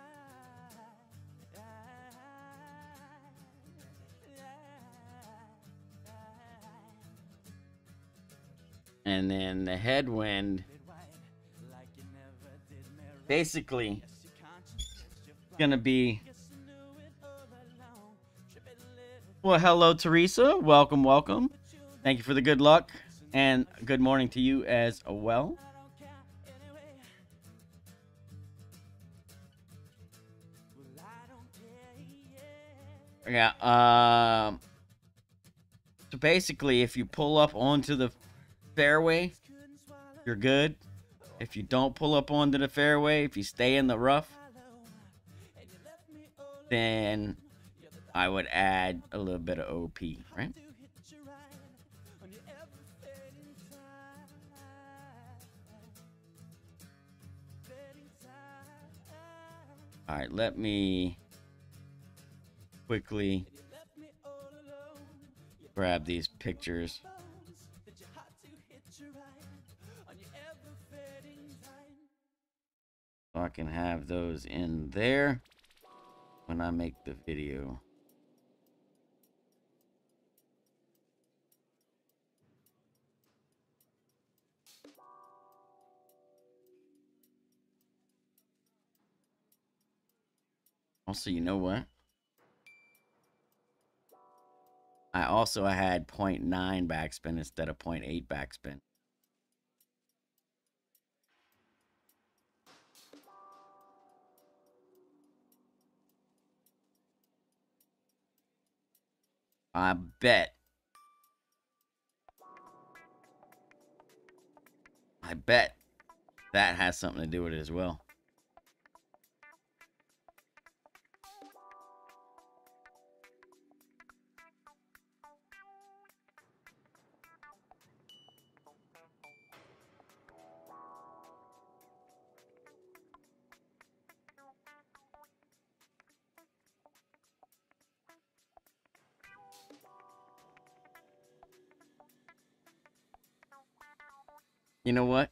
And then the headwind, basically gonna be. Well, hello, Teresa. Welcome, welcome. Thank you for the good luck, and good morning to you as well. Yeah. So basically, if you pull up onto the fairway, you're good. If you don't pull up onto the fairway, if you stay in the rough, then I would add a little bit of OP, right? All right, let me quickly grab these pictures. So I can have those in there when I make the video. Also, you know what? I had 0.9 backspin instead of 0.8 backspin. I bet that has something to do with it as well. You know what?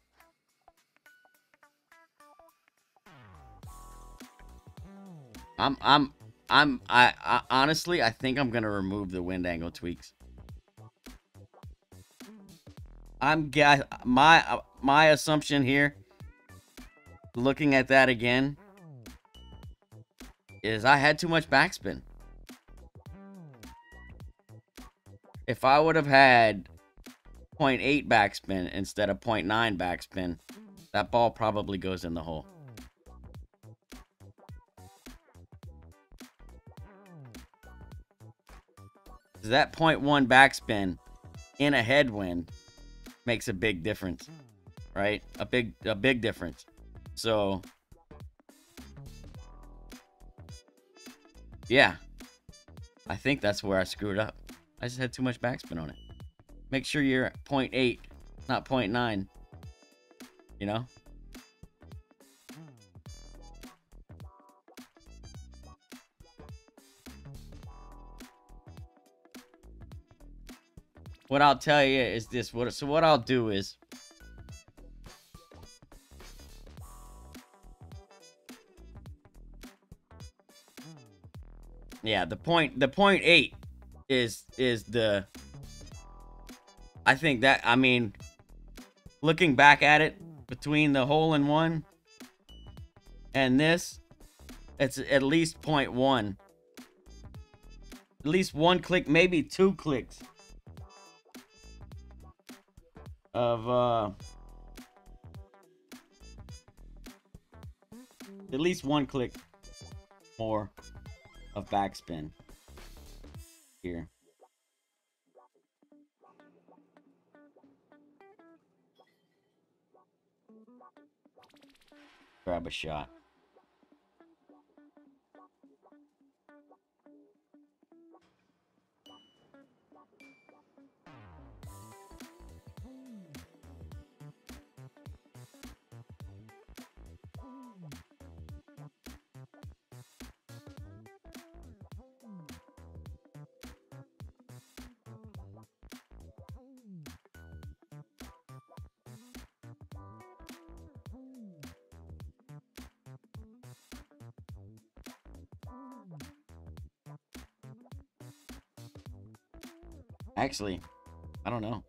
I honestly, I think I'm gonna remove the wind angle tweaks. My assumption here, looking at that again, is I had too much backspin. If I would have had 0.8 backspin instead of 0.9 backspin, that ball probably goes in the hole. That 0.1 backspin in a headwind makes a big difference, right? A big difference. So yeah, I think that's where I screwed up. I just had too much backspin on it. Make sure you're at 0.8, not 0.9. You know? What I'll tell you is this. So what I'll do is, yeah, the 0.8 is the, I think that, I mean, looking back at it, between the hole-in-one and this, it's at least 0.1. At least one click, maybe 2 clicks of at least 1 click more of backspin here. Grab a shot. Actually, I don't know.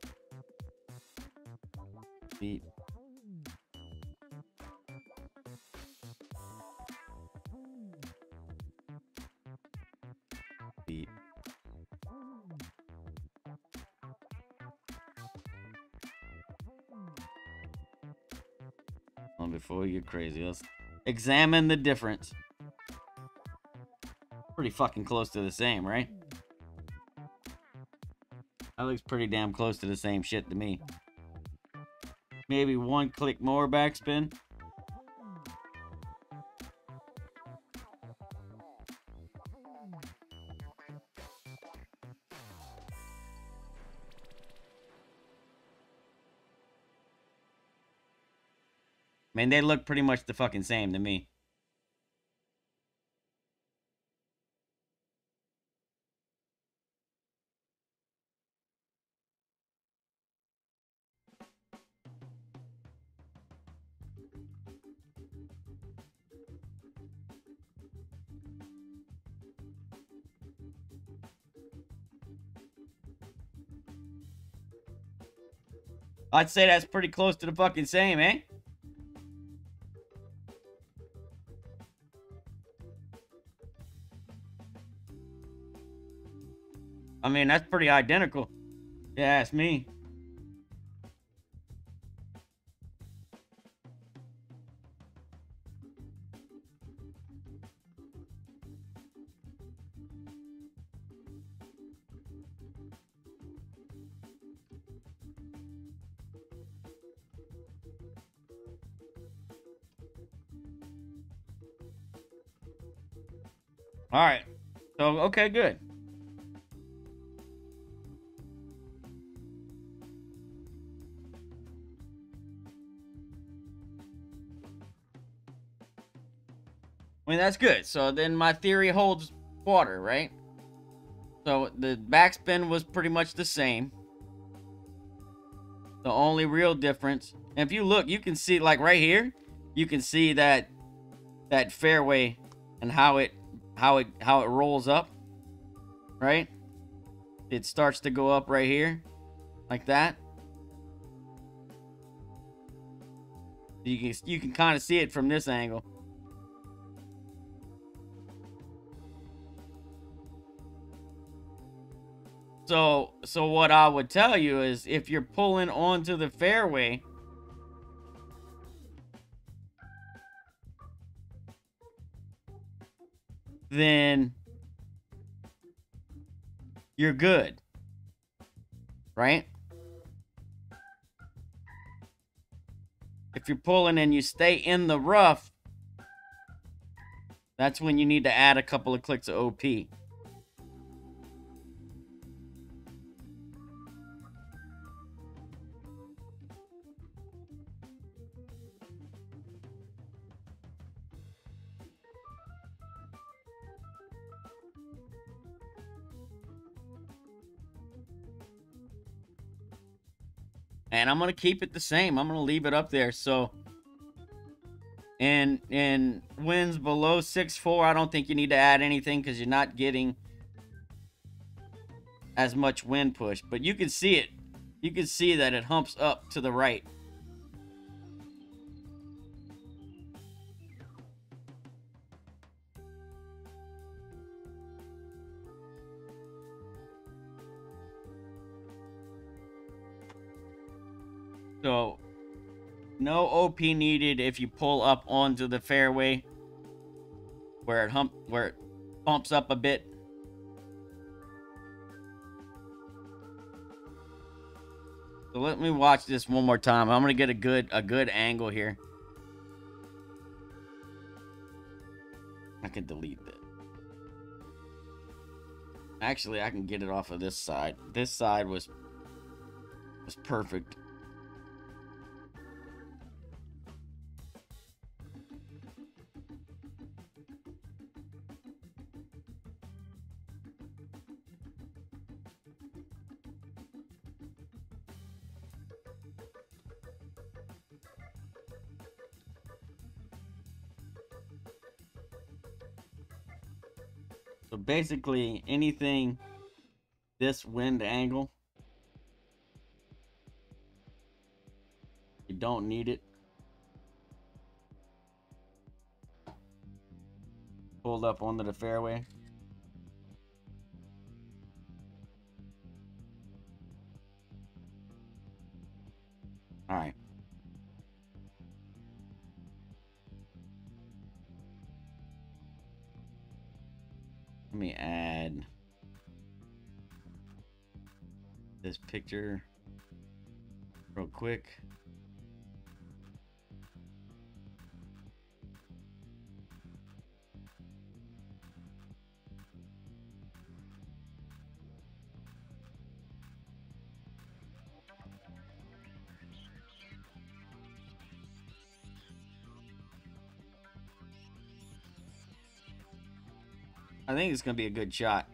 on before you get crazy. Let's examine the difference. Pretty fucking close to the same, right? That looks pretty damn close to the same shit to me. Maybe one click more backspin. Man, they look pretty much the fucking same to me. I'd say that's pretty close to the fucking same, eh? I mean, that's pretty identical. Yeah, it's me. All right. So, okay, good. I mean, that's good. So then my theory holds water, right? So the backspin was pretty much the same. The only real difference, and if you look, you can see, like right here, you can see that fairway and how it rolls up, right? It starts to go up right here, like that. You can kind of see it from this angle. So what I would tell you is, if you're pulling onto the fairway, then you're good, right? If you're pulling and you stay in the rough, that's when you need to add a couple of clicks of OP. And I'm going to keep it the same. I'm going to leave it up there. So, and winds below 6.4, I don't think you need to add anything, because you're not getting as much wind push. But you can see it. You can see that it humps up to the right. So, no OP needed if you pull up onto the fairway where it bumps up a bit. So let me watch this one more time. I'm gonna get a good angle here. I can delete that. Actually, I can get it off of this side. This side was perfect. So basically, anything this wind angle, you don't need it. Pulled up onto the fairway. All right. this picture real quick. I think it's going to be a good shot.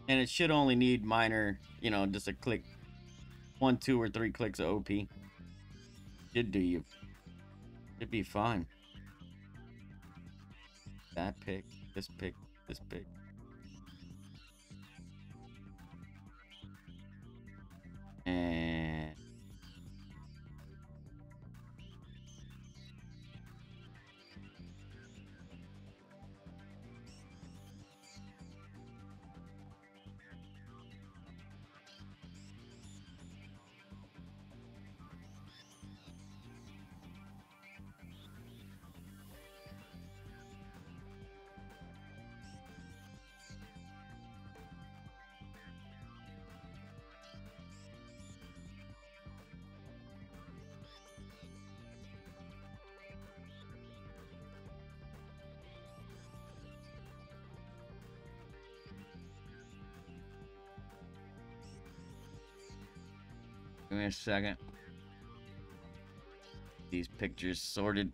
And it should only need minor, you know, just a click. 1, 2, or 3 clicks of OP. Should do you. Should be fine. That pick, this pick, this pick. And give me a second. These pictures sorted.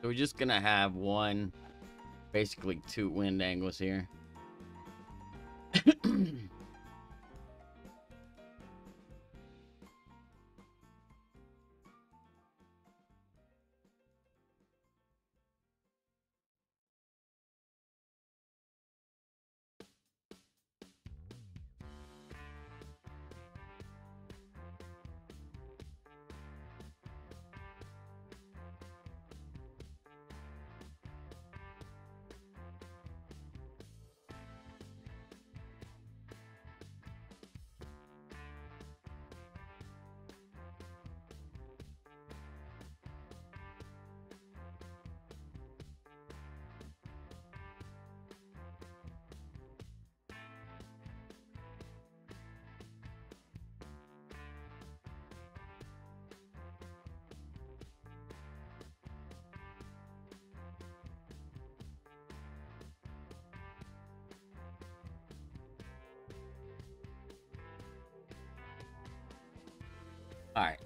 So we're just gonna have one, basically 2 wind angles here. All right.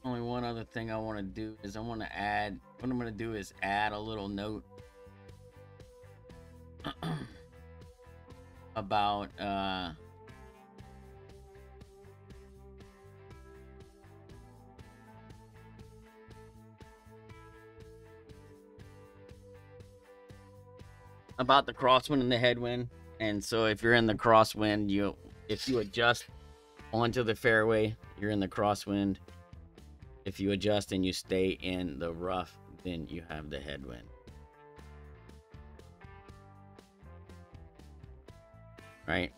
Only one other thing I want to do is I want to add, what I'm going to do is add a little note about the crosswind and the headwind. And so if you're in the crosswind, if you adjust onto the fairway, you're in the crosswind. If you adjust and you stay in the rough, then you have the headwind. Right?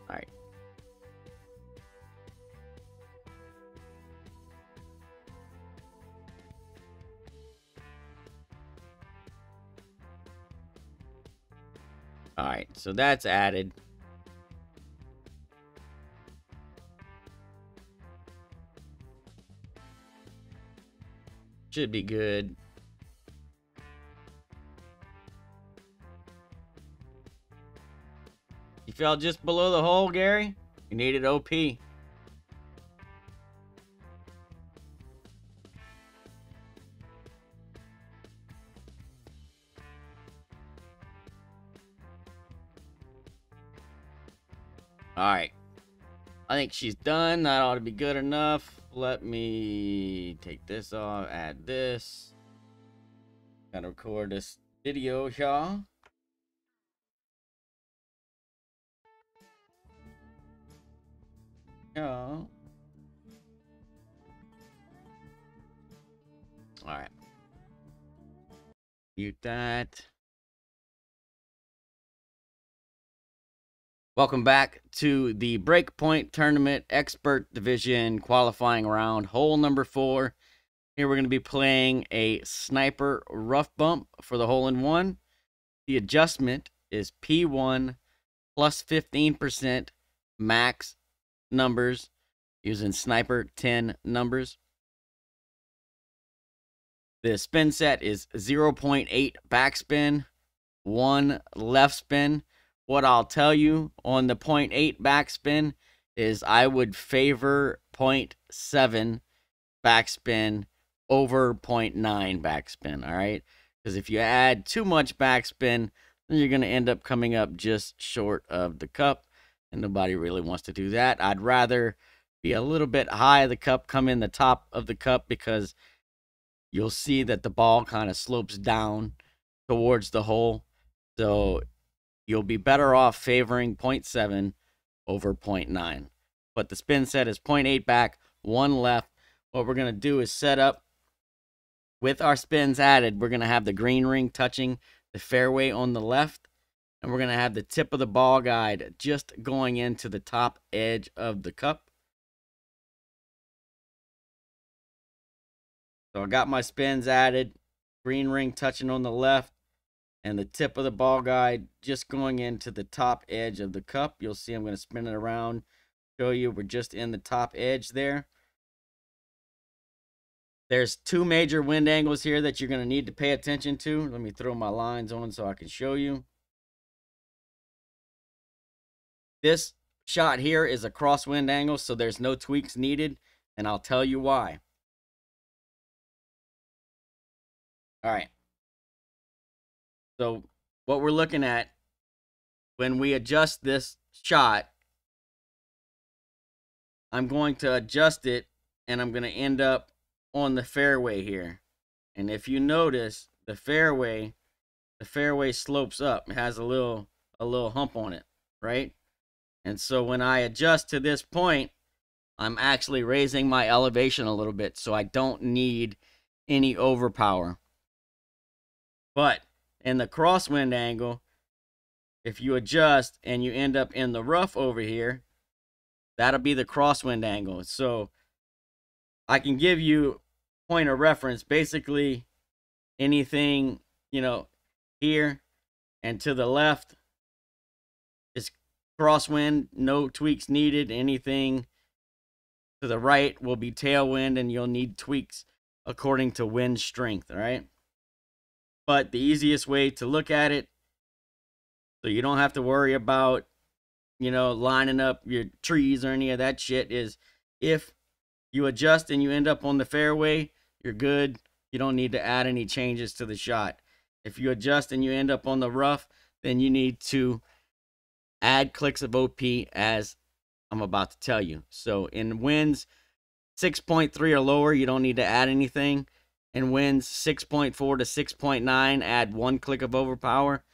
All right. All right, so that's added. Should be good. You fell just below the hole, Gary? You needed OP. Alright. I think she's done. That ought to be good enough. Let me take this off, add this. Gotta record this video, y'all. Alright. Mute that. Welcome back to the Breakpoint Tournament Expert Division qualifying round, hole number 4. Here we're going to be playing a sniper rough bump for the hole-in-one. The adjustment is P1 plus 15% max numbers using sniper 10 numbers. The spin set is 0.8 backspin, 1 left spin. What I'll tell you on the 0.8 backspin is I would favor 0.7 backspin over 0.9 backspin, all right? Because if you add too much backspin, then you're going to end up coming up just short of the cup, and nobody really wants to do that. I'd rather be a little bit high of the cup, come in the top of the cup, because you'll see that the ball kind of slopes down towards the hole. So you'll be better off favoring 0.7 over 0.9. But the spin set is 0.8 back, 1 left. What we're going to do is set up with our spins added. We're going to have the green ring touching the fairway on the left. And we're going to have the tip of the ball guide just going into the top edge of the cup. So I got my spins added, green ring touching on the left, and the tip of the ball guide just going into the top edge of the cup. You'll see I'm going to spin it around, show you we're just in the top edge there. There's 2 major wind angles here that you're going to need to pay attention to. Let me throw my lines on so I can show you. This shot here is a crosswind angle, so there's no tweaks needed, and I'll tell you why. All right. So what we're looking at when we adjust this shot I'm going to adjust it, and I'm going to end up on the fairway here. And if you notice, the fairway slopes up. It has a little hump on it, right? And so when I adjust to this point, I'm actually raising my elevation a little bit, so I don't need any overpower. But in the crosswind angle, if you adjust and you end up in the rough over here, that'll be the crosswind angle. So I can give you point of reference, basically anything, you know, here and to the left is crosswind, no tweaks needed. Anything to the right will be tailwind, and you'll need tweaks according to wind strength, all right? But the easiest way to look at it, so you don't have to worry about, you know, lining up your trees or any of that shit, is if you adjust and you end up on the fairway, you're good. You don't need to add any changes to the shot. If you adjust and you end up on the rough, then you need to add clicks of OP, as I'm about to tell you. So in winds 6.3 or lower, you don't need to add anything. In winds 6.4 to 6.9, add 1 click of overpower.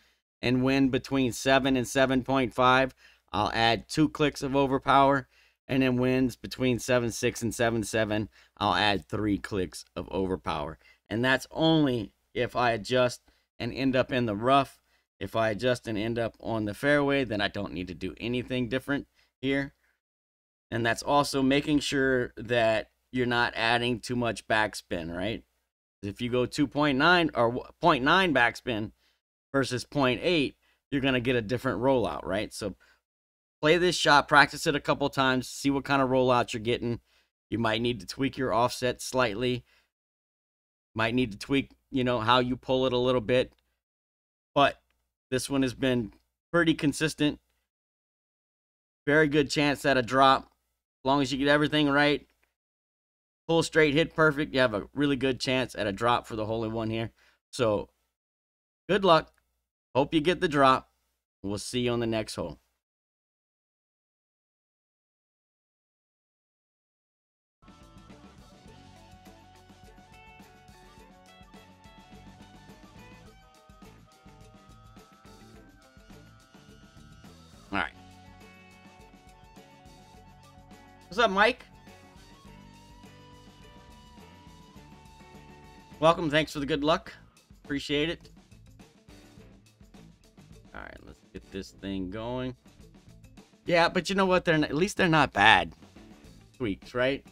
And wind between 7 and 7.5, I'll add 2 clicks of overpower. And in winds between 7.6 and 7.7, I'll add 3 clicks of overpower. And that's only if I adjust and end up in the rough. If I adjust and end up on the fairway, then I don't need to do anything different here. And that's also making sure that you're not adding too much backspin, right? If you go 2.9 or 0.9 backspin versus 0.8, you're going to get a different rollout, right? So play this shot, practice it a couple times, see what kind of rollout you're getting. You might need to tweak your offset slightly. Might need to tweak, you know, how you pull it a little bit. But this one has been pretty consistent. Very good chance at a drop. As long as you get everything right, pull straight, hit perfect, you have a really good chance at a drop for the hole-in-one here. So, good luck. Hope you get the drop. We'll see you on the next hole. All right. What's up, Mike? Welcome. Thanks for the good luck. Appreciate it. All right, let's get this thing going. Yeah, but you know what? At least they're not bad tweaks, right?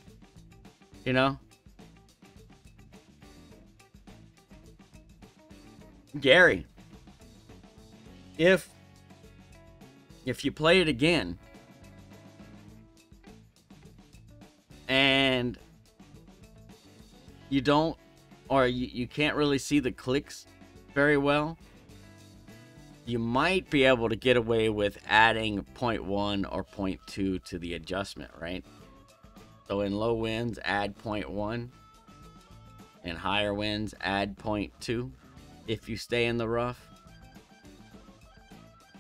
You know? Gary, if you play it again and you don't, or you can't really see the clicks very well, you might be able to get away with adding 0.1 or 0.2 to the adjustment, right? So in low winds, add 0.1. In higher winds, add 0.2 if you stay in the rough.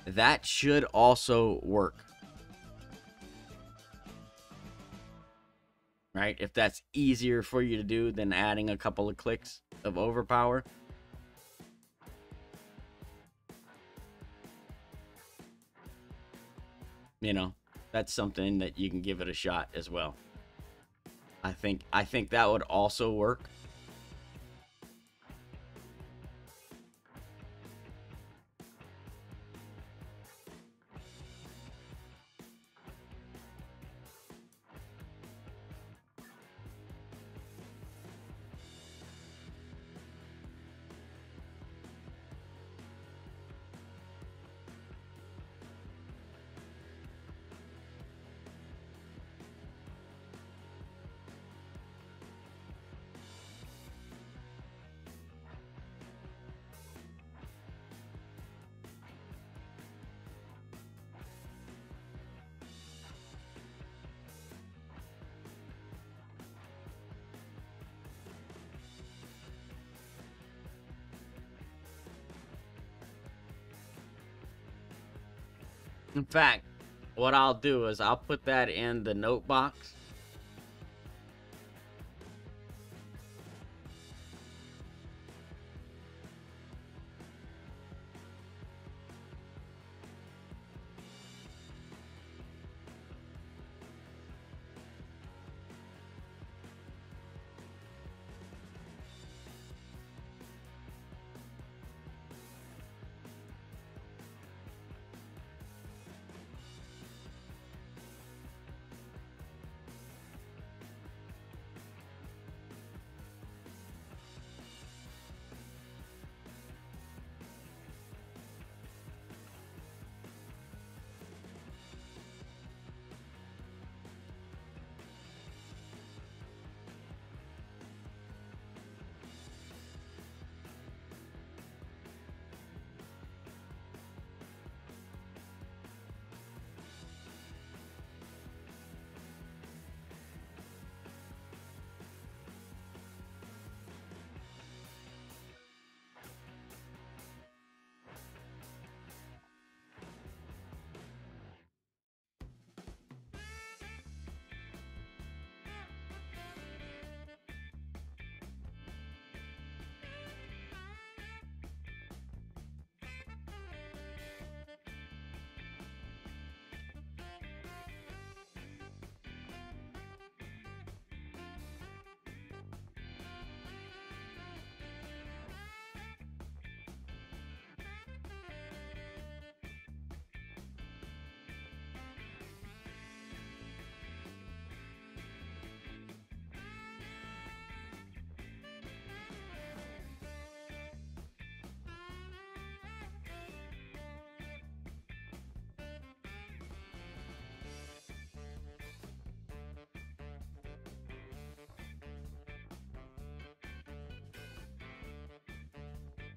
That should also work, right? If that's easier for you to do than adding a couple of clicks of overpower. You know, that's something that you can give it a shot as well. I think that would also work. In fact, what I'll do is I'll put that in the note box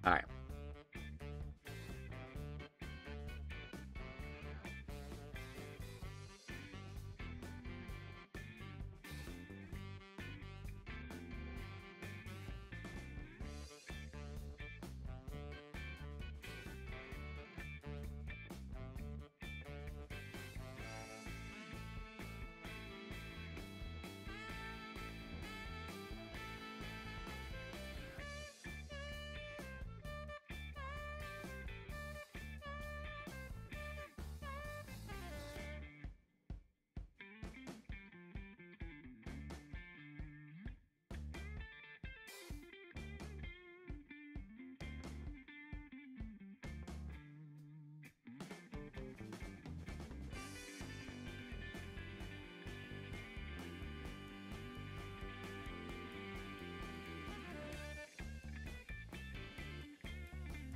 All right.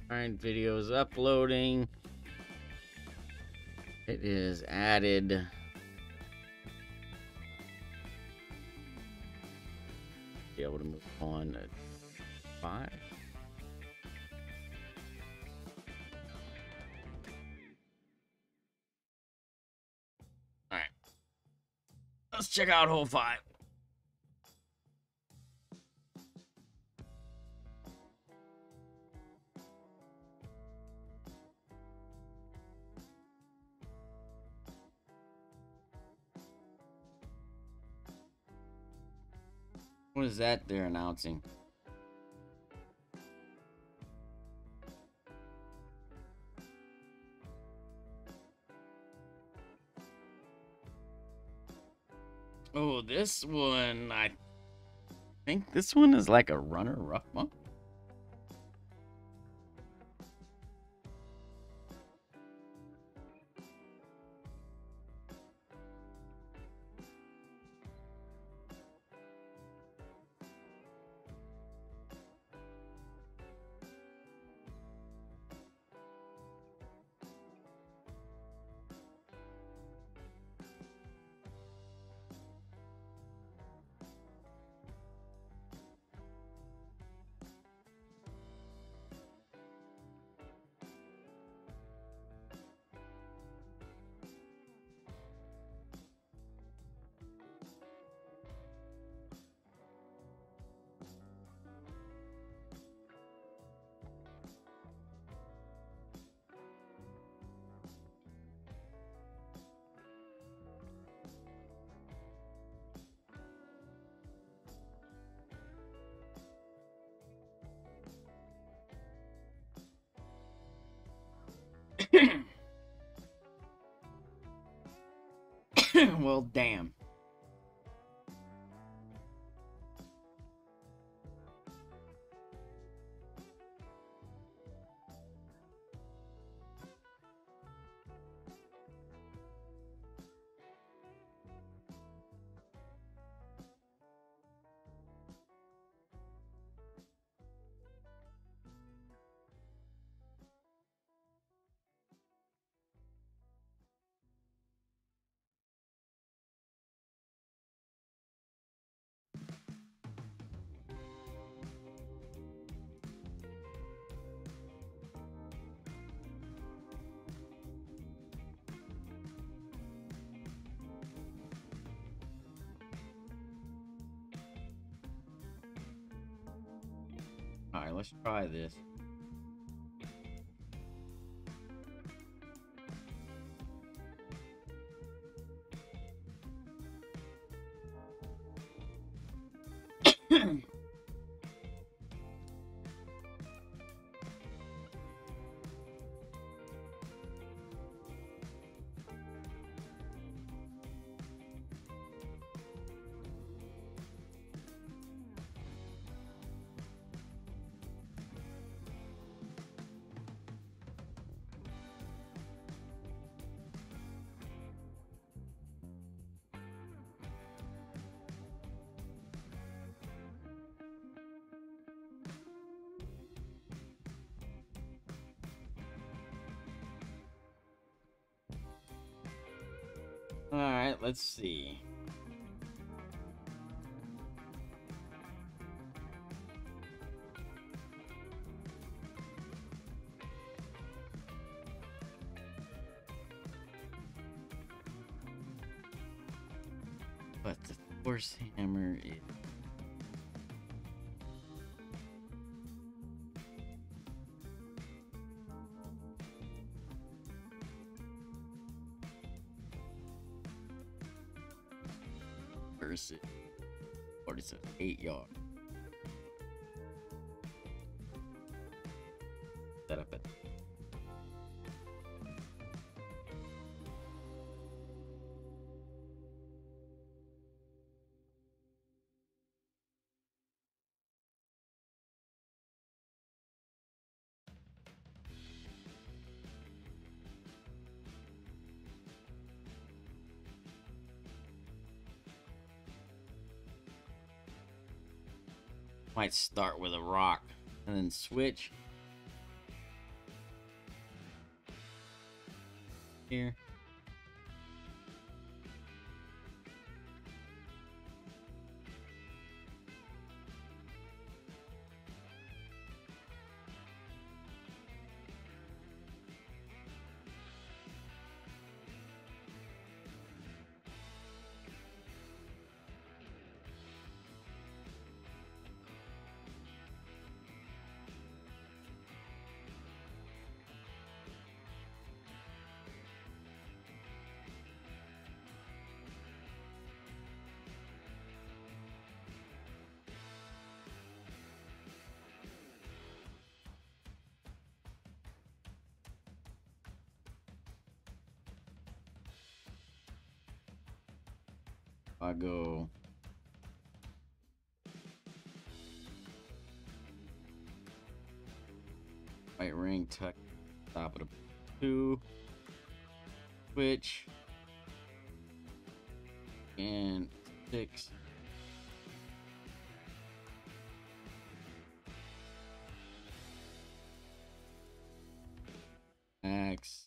Alright, video's uploading. It is added. Be able to move on to 5. Alright. Let's check out hole 5. What is that they're announcing? Oh, this one, I think this one is like a runner rough one. Well, damn. All right, let's try this. All right, let's see. But the force hammer is versus 47, 8 yards. Set up at might start with a rock and then switch here. I go right ring tuck top of the 2 switch and 6 X.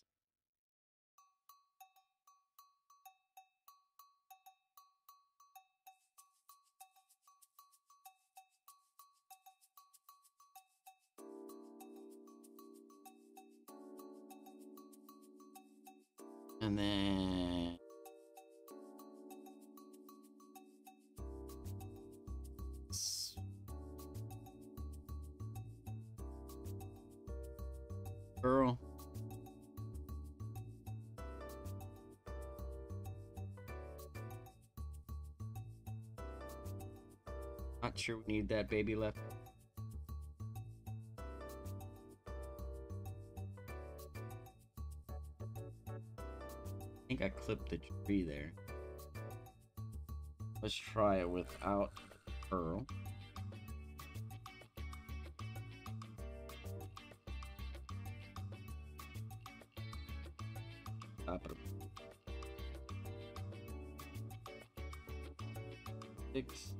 And then curl. Not sure we need that baby left. I think I clipped the tree there. Let's try it without pearl. Top of the 6.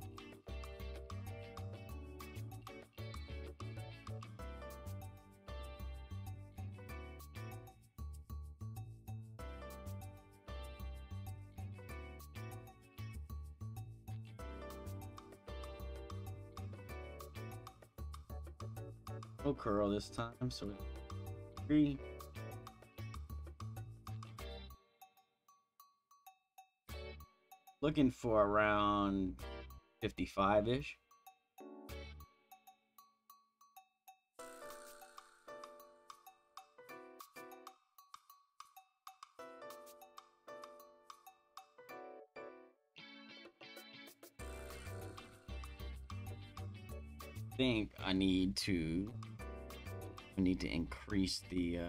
No curl this time, so 3. Looking for around 55-ish. I think I need to increase the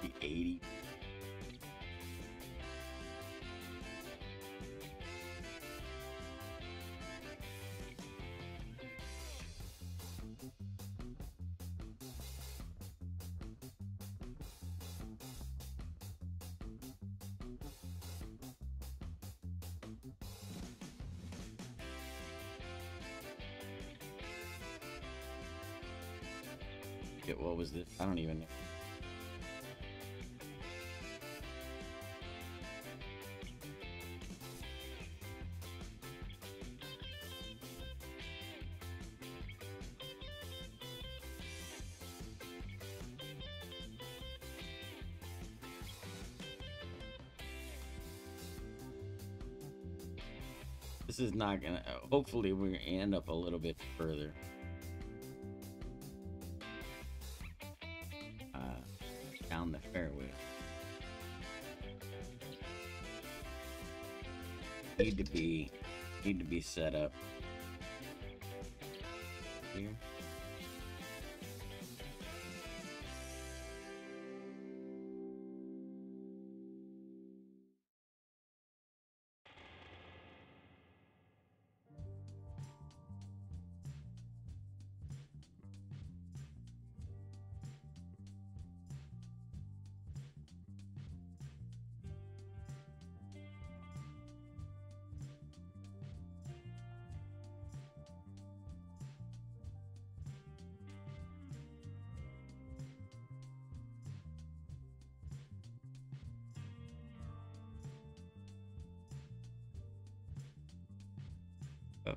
the 80. Shit, what was this? I don't even know. This is not gonna. Hopefully, we're gonna end up a little bit further. Down the fairway. Need to be set up here. Oh.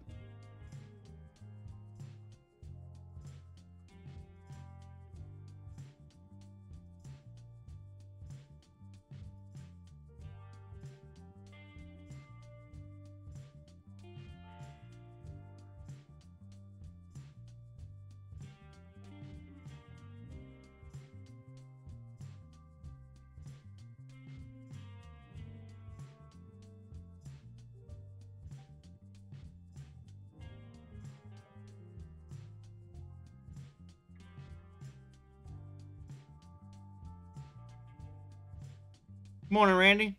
Morning, Randy.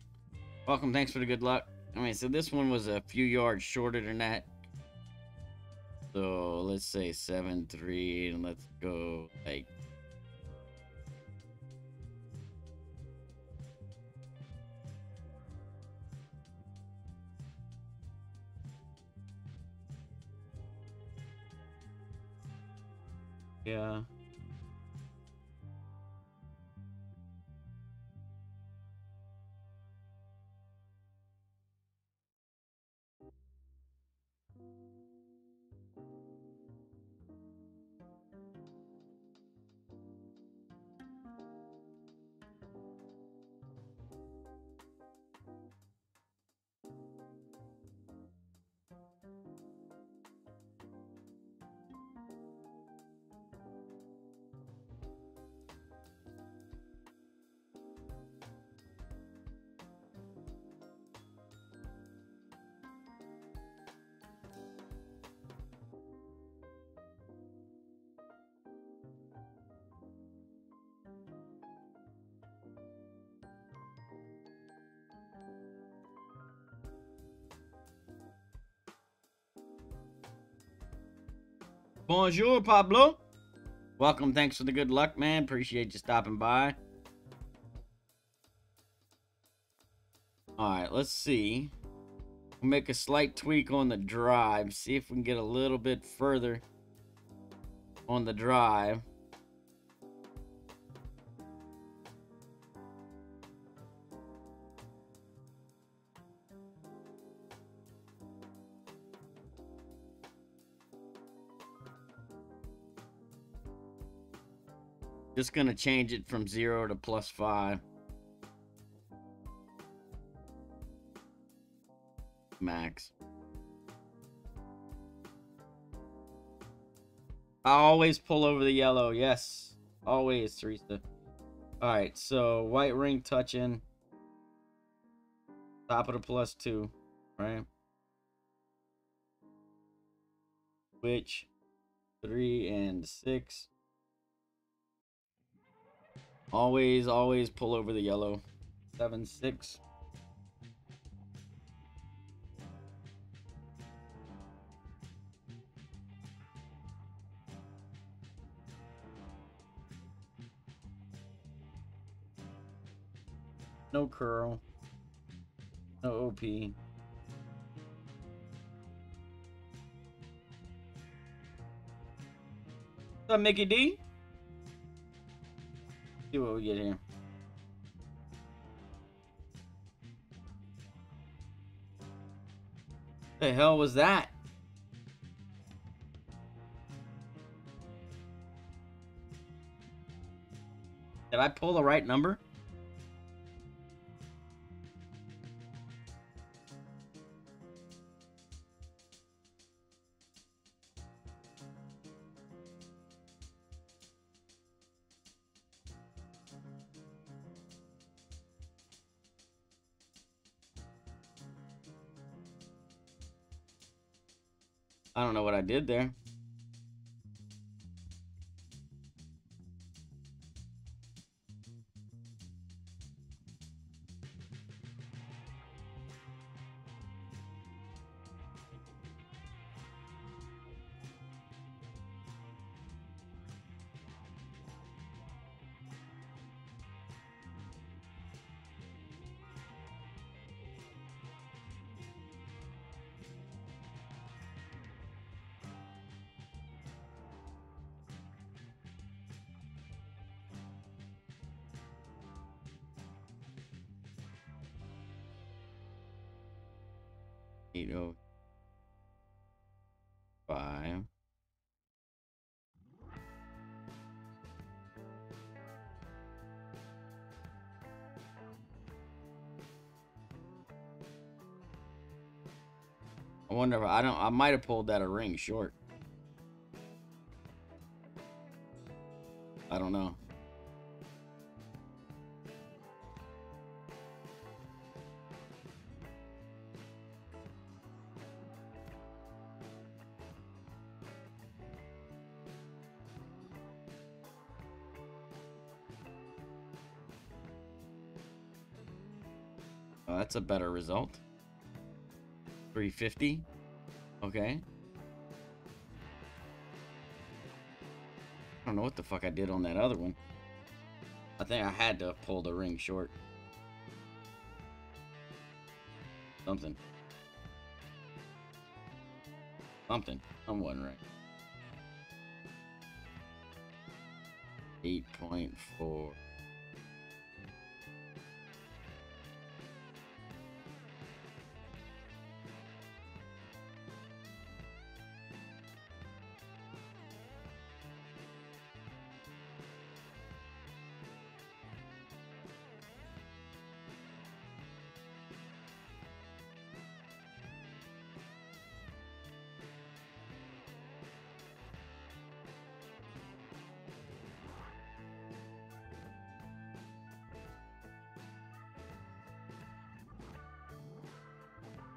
Welcome. Thanks for the good luck. I mean, so this one was a few yards shorter than that. So let's say 7-3, and let's go like. Yeah. Bonjour, Pablo. Welcome. Thanks for the good luck, man. Appreciate you stopping by. All right, let's see. We'll make a slight tweak on the drive. See if we can get a little bit further on the drive. Just gonna change it from 0 to +5. Max. I always pull over the yellow. Yes. Always, Teresa. Alright, so white ring touching. Top of the +2. Right? Which 3 and 6. Always pull over the yellow. 7-6. No curl. No OP. What's up, Mickey D? See what we get here. The hell was that? Did I pull the right number? I don't know what I did there. Eight oh five. I wonder if I might have pulled that a ring short. I don't know. Oh, that's a better result. 350. Okay. I don't know what the fuck I did on that other one. I think I had to have pulled a ring short. Something. Someone right. 8.4.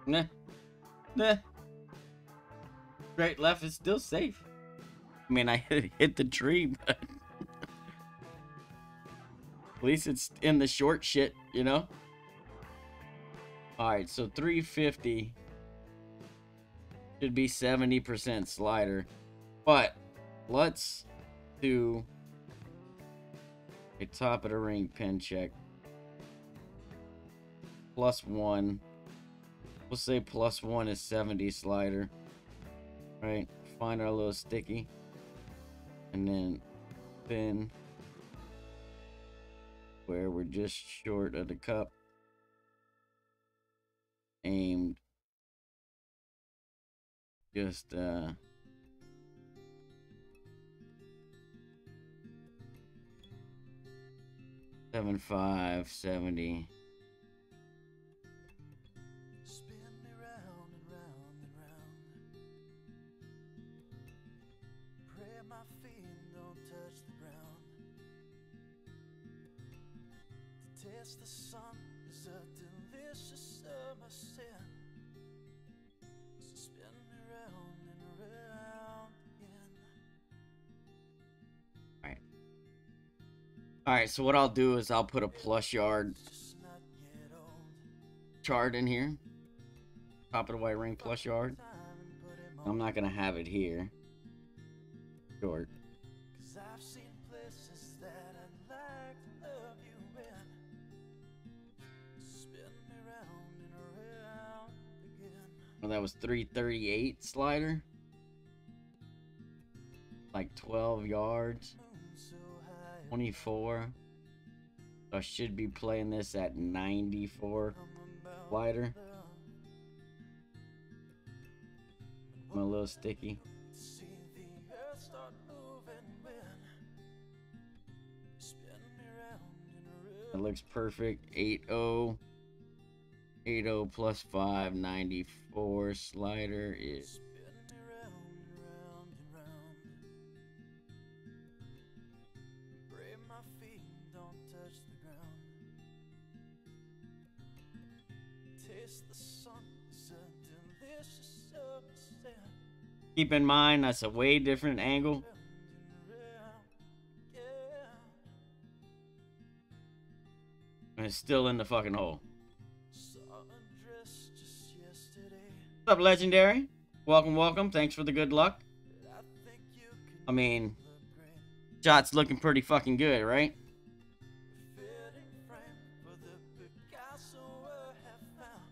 Nah. Nah. Straight left is still safe. I mean, I hit the tree, but at least it's in the short shit, you know? Alright, so 350 should be 70% slider. But let's do a top of the ring pin check. +1. We'll say +1 is 70 slider. Right? Find our little sticky. And then pin where we're just short of the cup. Aimed just 75, 70. Spin me round and round and round. Pray my feet don't touch the ground. To taste the sun is a delicious summer sin. So spin me round and round again. Alright, so what I'll do is I'll put a plus yard Just not yet old. chart in here. Top of the white ring plus yard. Time and put him I'm on. not gonna have it here. Short. 'Cause I've seen places that I'd like to love you in. Spin me round and around again. Well, that was 338 slider. Like 12 yards. Moon so high, 24. So I should be playing this at 94 slider. I'm a little sticky. See the earth start moving when you spin me round and It looks perfect. 80. 80 plus 5, 94 slider is. spin me round and round and round. Brave my feet, don't touch the ground. Taste the sun, it's a delicious sunset. Keep in mind that's a way different angle. Round and round, yeah. And it's still in the fucking hole. Saw a dress just yesterday What's up, Legendary? Welcome, welcome. Thanks for the good luck. that I think you could I mean, look great. shot's looking pretty fucking good, right? Fitting frame for the Picasso I have found.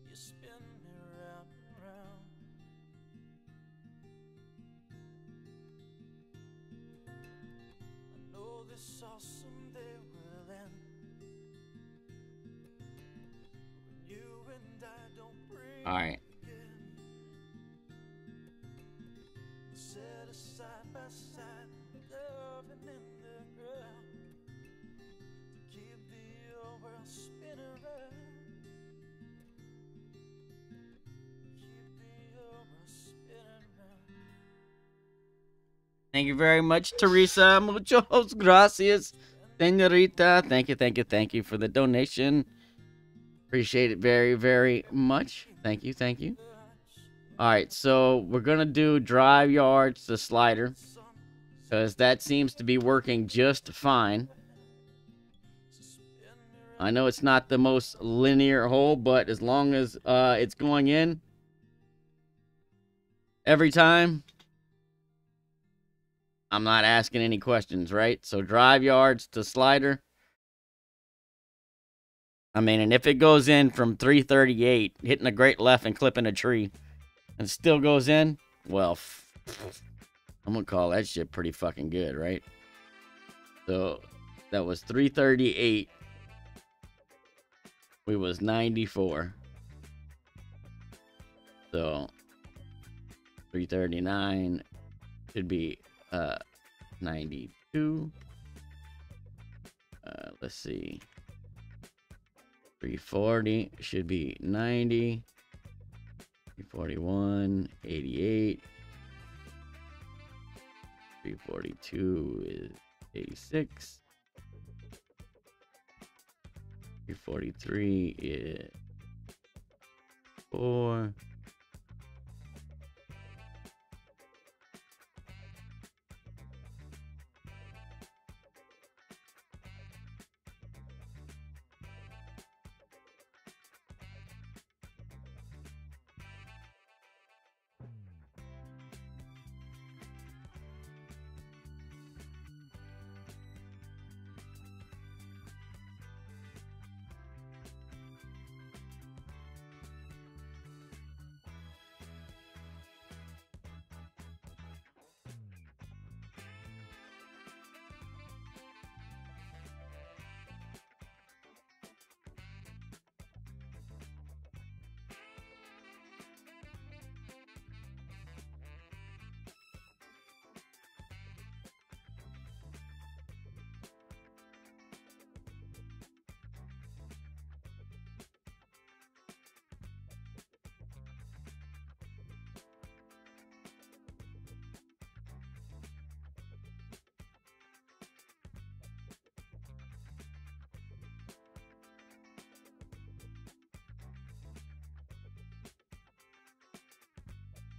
You spin me round and round. I know this all someday will end. When you and I don't breathe Alright. again. We'll sit side by side, loving in the ground. To keep the old world spinning round. Keep the old world spinning round. Thank you very much, Teresa. Muchos gracias, senorita. Thank you for the donation. Appreciate it very, very much. Thank you. All right, so we're going to do drive yards to slider because that seems to be working just fine. I know it's not the most linear hole, but as long as it's going in every time, I'm not asking any questions, right? So drive yards to slider. I mean, and if it goes in from 338, hitting a great left and clipping a tree, and still goes in, well, I'm going to call that shit pretty fucking good, right? So that was 338. We was 94. So 339 should be 92. Let's see. 340 should be 90. 341, 88. 342 is 86. 343 is 4.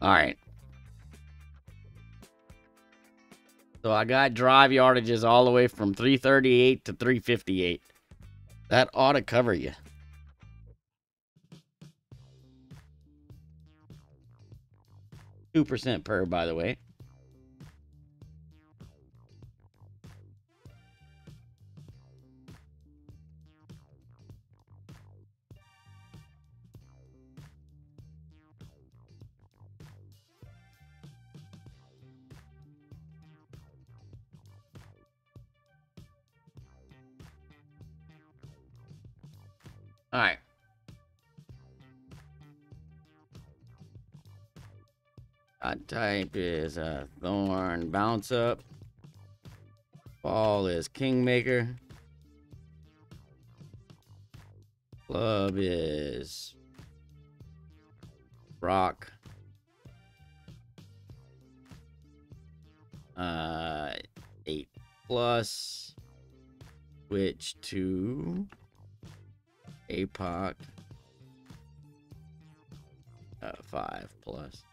All right. So I got drive yardages all the way from 338 to 358. That ought to cover you. %2 per, by the way. All right. Type is Thorn Bounce Up. Ball is Kingmaker. Club is Rock. 8 plus. Switch to APOC. 5 plus.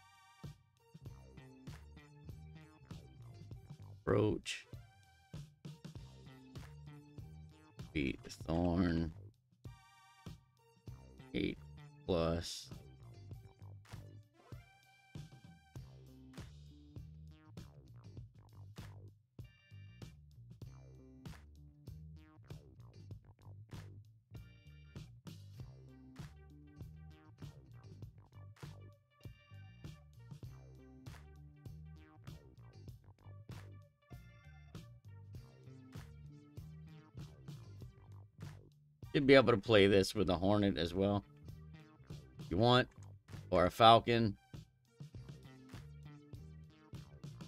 Approach. Beat the Thorn. 8 plus. Should be able to play this with a Hornet as well. If you want. Or a Falcon.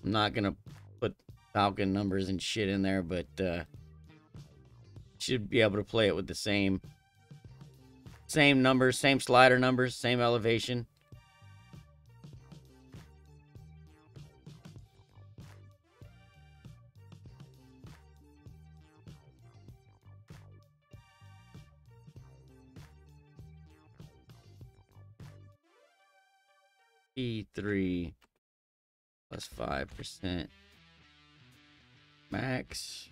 I'm not gonna put Falcon numbers and shit in there, but should be able to play it with the same numbers, same slider numbers, same elevation. E3 plus 5% max.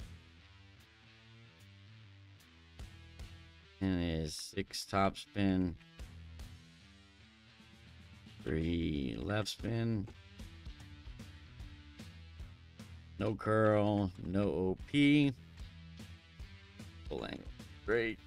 And is 6 top spin, 3 left spin, no curl, no OP, full angle, great.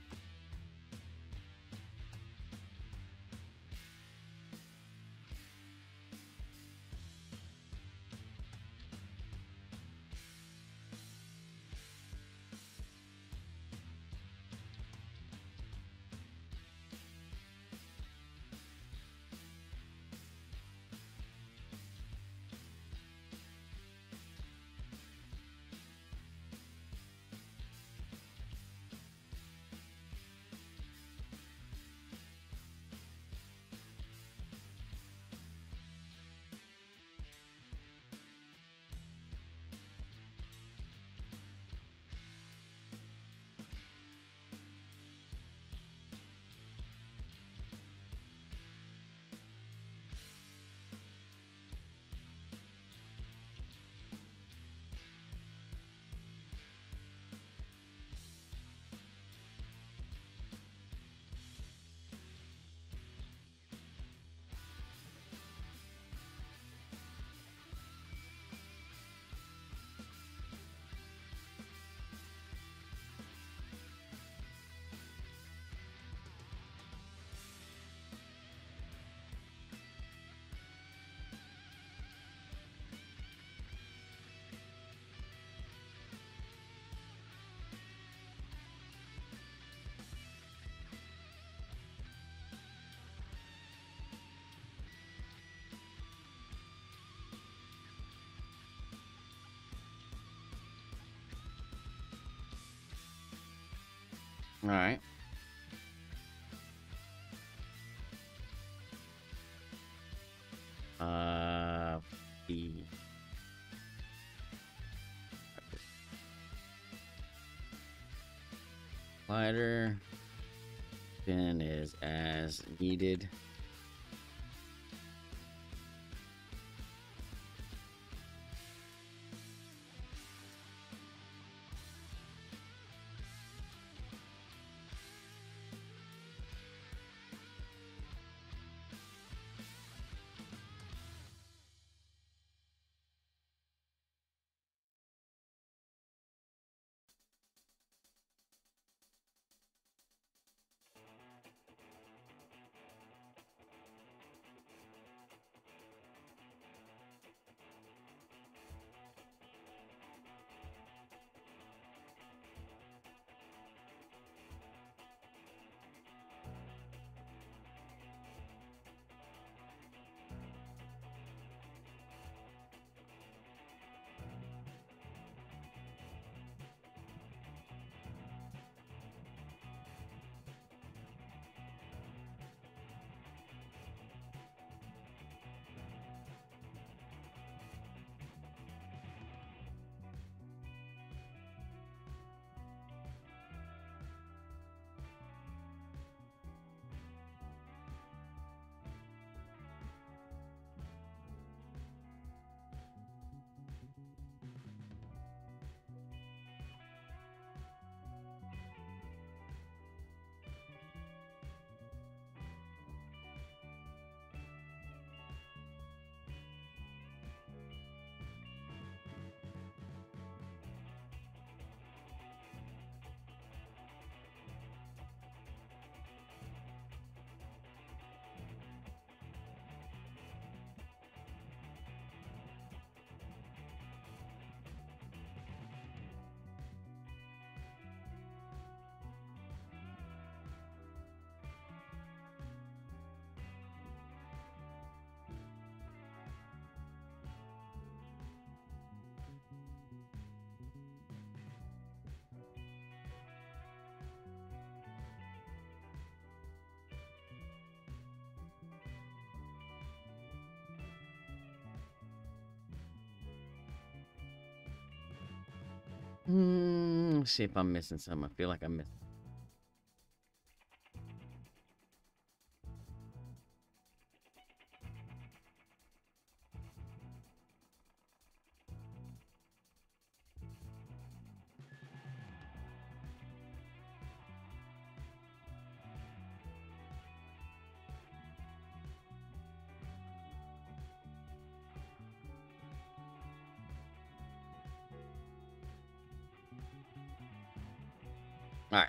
All right. The slider spin is as needed. Let's see if I'm missing something. I feel like I'm missing. All right.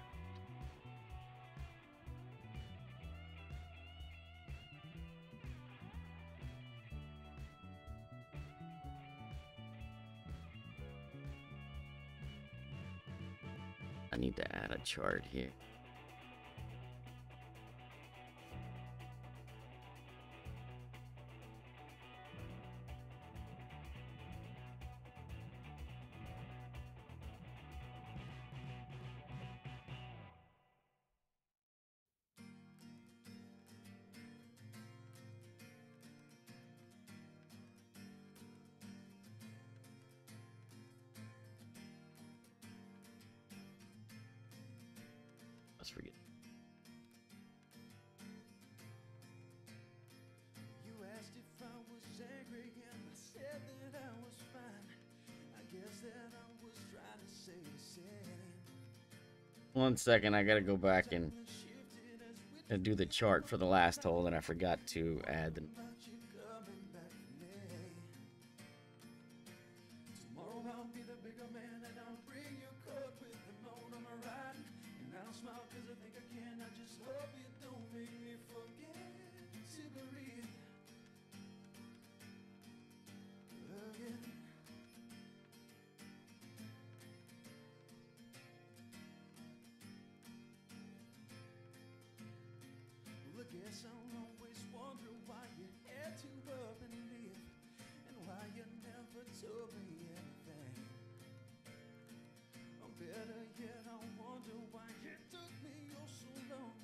I need to add a chart here. Let's forget. You asked if I was angry and I said that I was fine. I guess that I was trying to say the same. 1 second, I gotta go back and do the chart for the last hole, and I forgot to add the. About you coming back for me. Tomorrow I'll be the bigger man and I'll bring you coat with the note on my ride. And I'll smile cause I think I can. I just hope you don't make me forget to breathe again. Well, I guess I'll always wonder why you had to up and leave, and why you never told me anything. Or better yet, I wonder why it took me oh so long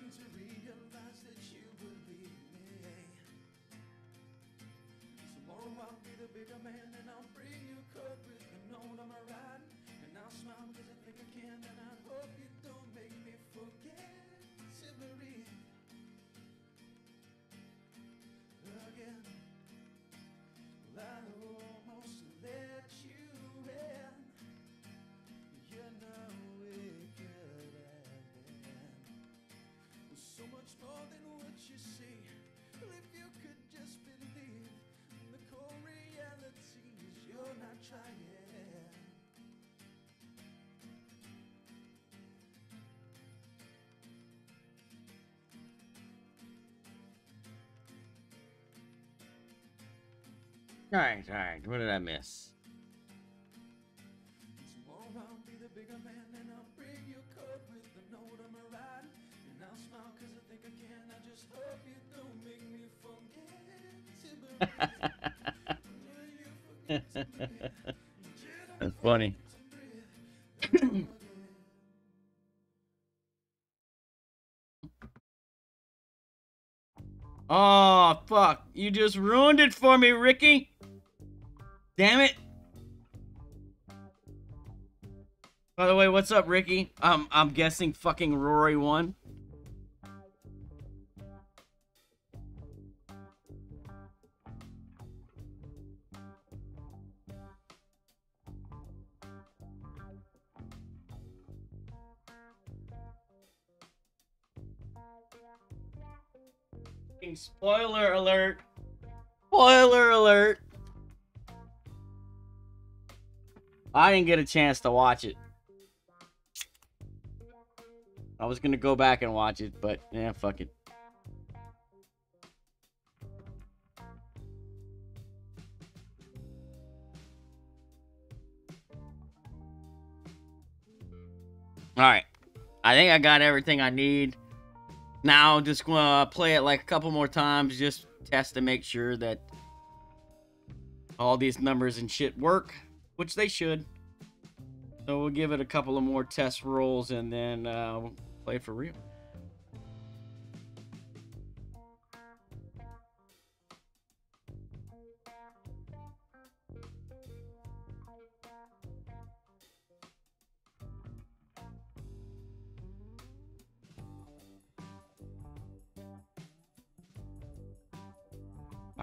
to realize that you would leave me. Tomorrow I'll be the bigger man and I'll bring you coat with the note on my ride. And I'll smile cause I think I can, and I hope you don't make me forget to breathe again. Well, I almost let you in. You know it could have been so much more than what you see. If you could just believe the cold reality is you're not trying. All right. What did I miss? Tomorrow I'll be the bigger man and I'll bring you coat with the note on my ride. And I'll smile cause I think I can. I just hope you don't make me forget to breathe. You forget to breathe. That's funny. Oh, fuck. You just ruined it for me, Ricky. Damn it. By the way, what's up, Ricky? I'm guessing fucking Rory won. Spoiler alert. Spoiler alert. I didn't get a chance to watch it. I was gonna go back and watch it, but yeah, fuck it. Alright. I think I got everything I need. Now, just gonna play it like a couple more times, just test to make sure that all these numbers and shit work, which they should. So we'll give it a couple of more test rolls and then we'll play it for real.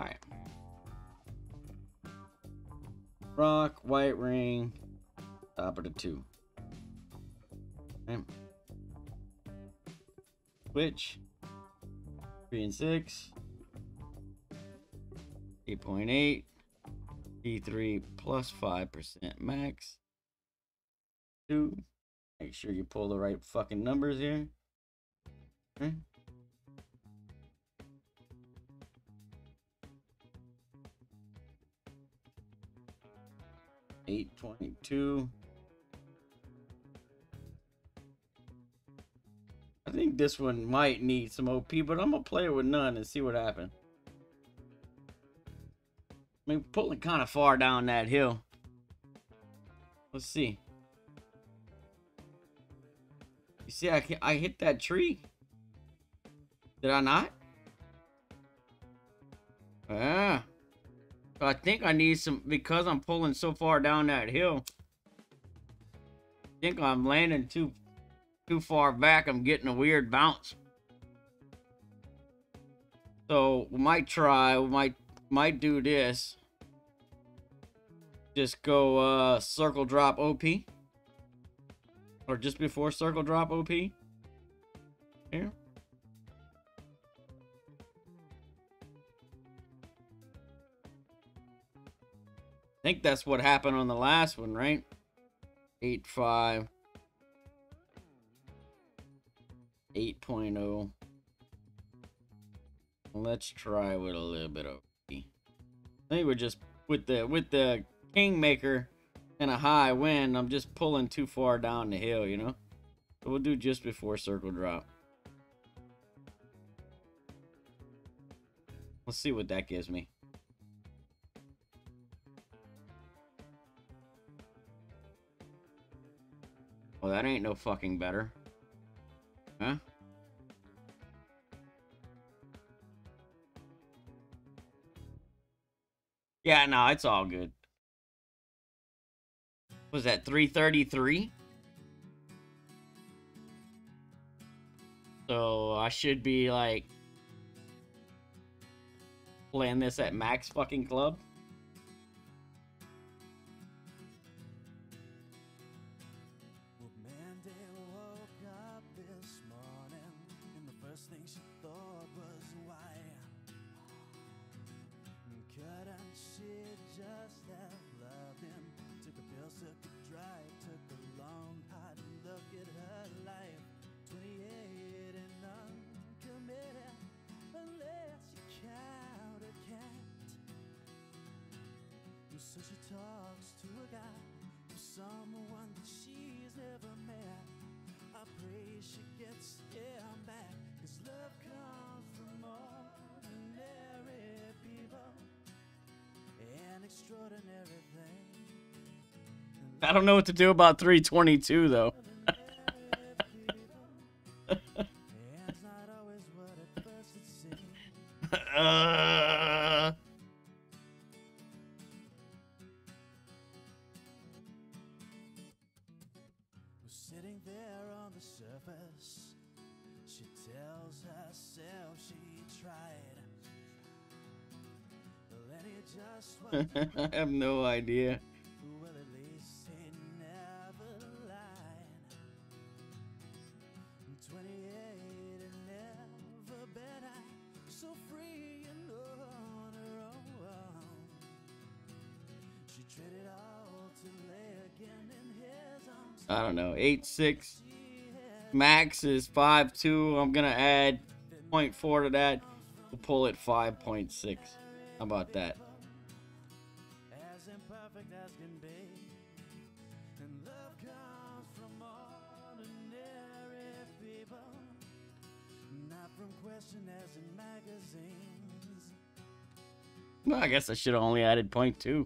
Alright. Rock, white ring, top of the 2. Okay. Switch. 3 and 6. 8.8. D3 plus 5% max. 2. Make sure you pull the right fucking numbers here. Okay. 822. I think this one might need some OP, but I'm gonna play it with none and see what happens. I mean, pulling kind of far down that hill. Let's see. You see, I hit that tree. Did I not? Yeah. So I think I need some, because I'm pulling so far down that hill. I think I'm landing too far back. I'm getting a weird bounce. So we might try. We might do this. Just go circle drop OP. Or just before circle drop OP. Here. I think that's what happened on the last one, right? 8.5. 8.0. Let's try with a little bit of I think we're just with the Kingmaker and a high wind, I'm just pulling too far down the hill, you know? So we'll do just before circle drop. Let's see what that gives me. Well, that ain't no fucking better. Huh? Yeah, no, it's all good. Was that 333? So I should be like playing this at max fucking club. So she talks to a guy, to someone that she's never met. I pray she gets him back, 'cause love comes from ordinary people and extraordinary things. I don't know what to do about 322 though. Sitting there on the surface, she tells herself she tried. Then he just I have no idea. well, at least he never lied. 28 and never been so free and on her own. She traded all to lay again in his arms. I don't know. 8.6. Max is 5.2. I'm gonna add 0.4 to that. We'll pull it 5.6. How about that? As imperfect as can be, and love comes from ordinary people, not from questionnaires and magazines. Well, I guess I should have only added 0.2.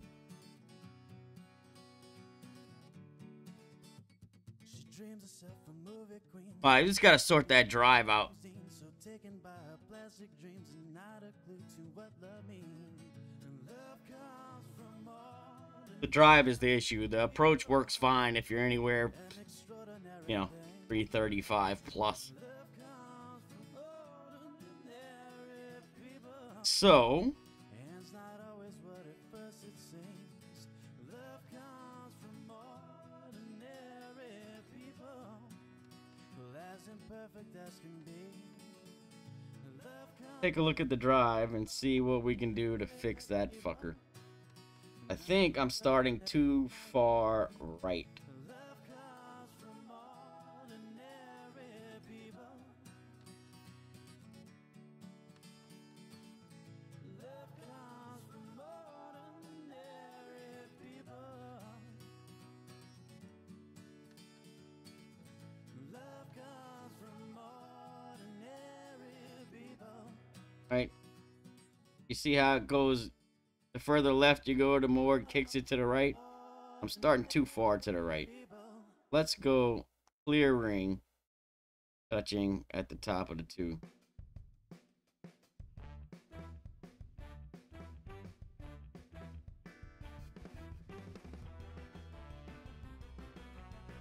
She dreams herself a movie queen. I just gotta sort that drive out. So taken by her plastic dreams and not a clue to what love means. And love comes from The drive is the issue. The approach works fine if you're anywhere, you know, 335 plus. So, Take a look at the drive and see what we can do to fix that fucker. I think I'm starting too far right. Right? You see how it goes? The further left you go, the more it kicks it to the right. I'm starting too far to the right. Let's go clear ring, touching at the top of the 2.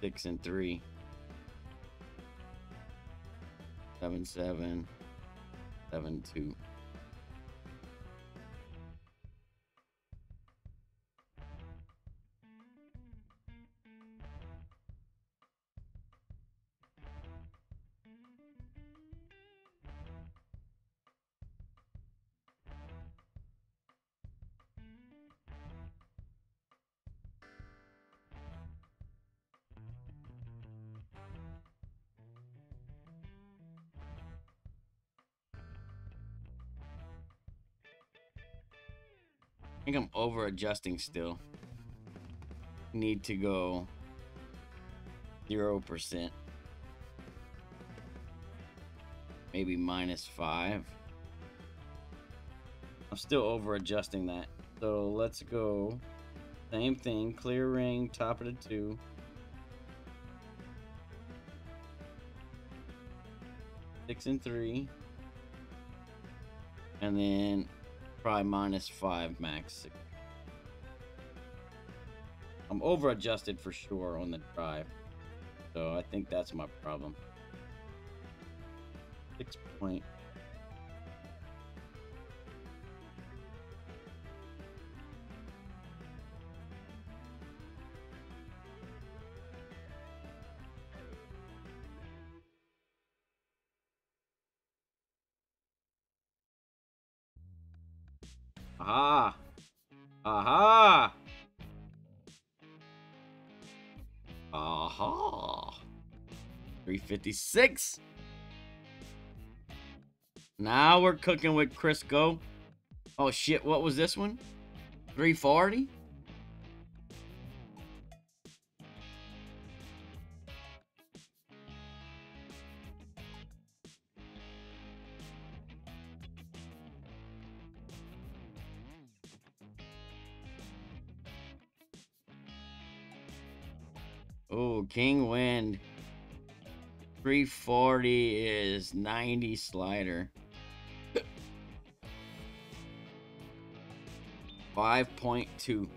Six and 3. 7 7. 7 2. I think I'm over adjusting still. Need to go 0%. Maybe -5. I'm still over adjusting that. So let's go. Same thing. Clear ring, top of the 2. Six and 3. And then probably -5 max. I'm over adjusted for sure on the drive. So I think that's my problem. 6 point. Aha! Aha! Aha! 356. Now we're cooking with Crisco. Oh shit, what was this one? 340? Oh, King Wind. 340 is 90 slider. 5.2.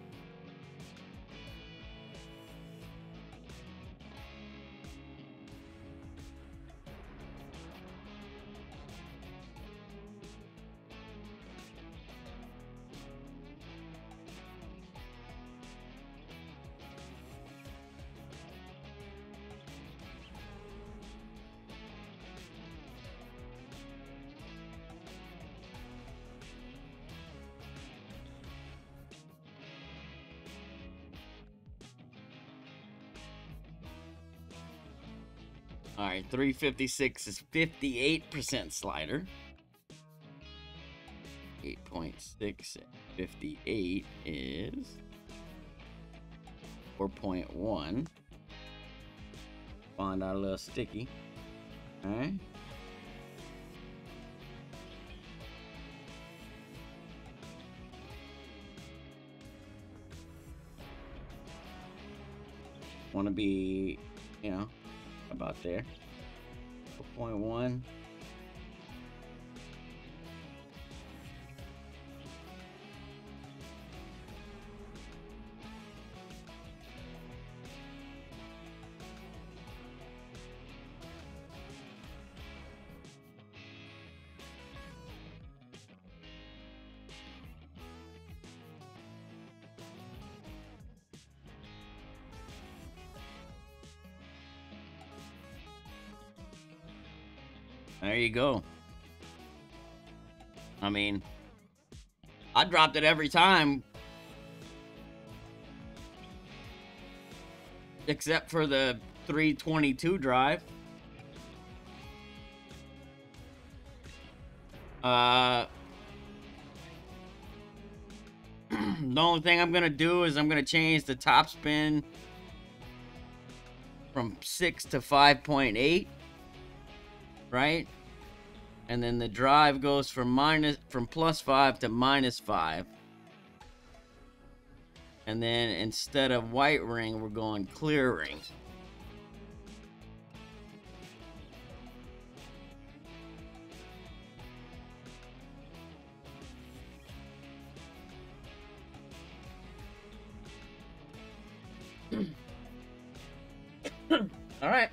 All right, 356 is 58% slider. 8.6 and 58 is 4.1. Find out a little sticky. All right. Want to be, you know, about there. 4.1. There you go. I mean, I dropped it every time. Except for the 322 drive. The only thing I'm gonna do is I'm gonna change the top spin from 6 to 5.8, right? And then the drive goes from +5 to -5. And then instead of white ring, we're going clear ring. All right.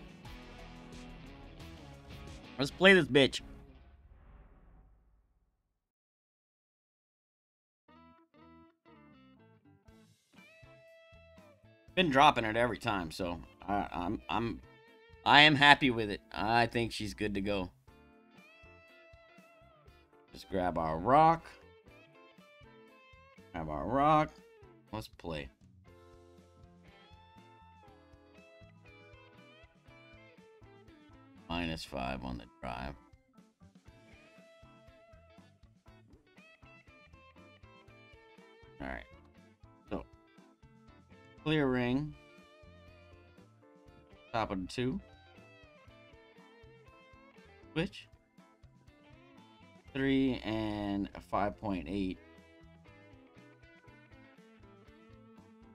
Let's play this bitch. Been dropping it every time, so I am happy with it. I think she's good to go. Just grab our rock. Grab our rock. Let's play. -5 on the drive. All right. So, clear ring. Top of the 2. Switch. 3 and a 5.8.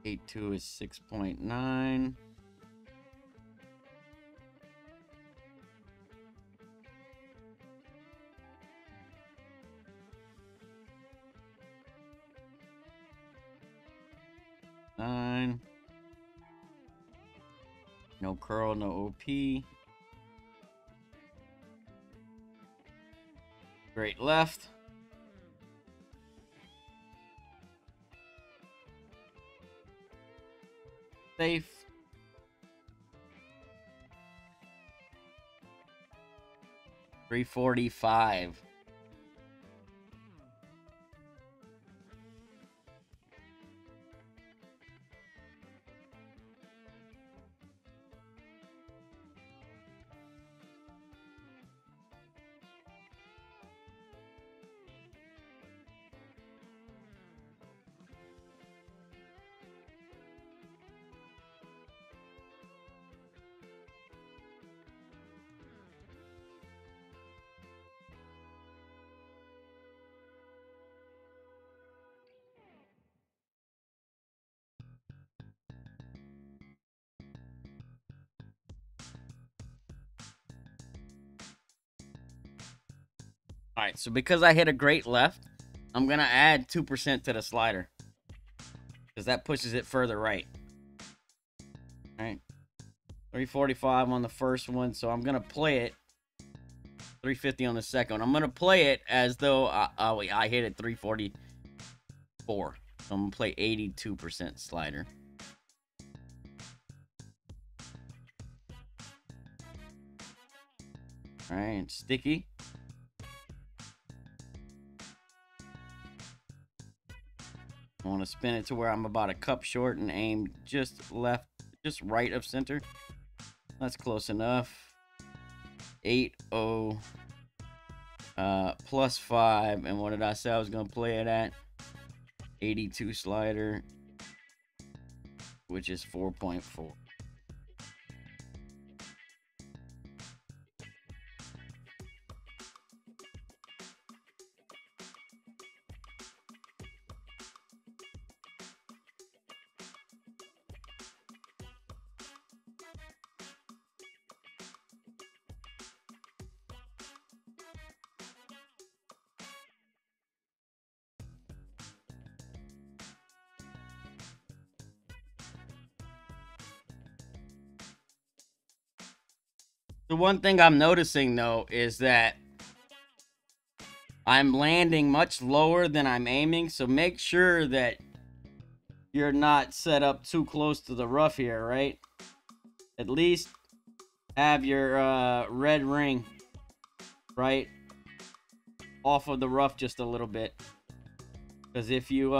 8.2 is 6.9. No curl, no OP. Great left. Safe. $345. All right, so because I hit a great left, I'm going to add 2% to the slider. Because that pushes it further right. All right. 345 on the first one, so I'm going to play it. 350 on the second one. I'm going to play it as though I hit it 344. So I'm going to play 82% slider. All right, sticky. I want to spin it to where I'm about a cup short and aim just left, just right of center. That's close enough. 8-0 +5. And what did I say I was going to play it at? 82 slider, which is 4.4. The one thing I'm noticing, though, is that I'm landing much lower than I'm aiming, so make sure that you're not set up too close to the rough here, right? At least have your red ring right off of the rough just a little bit. Because if you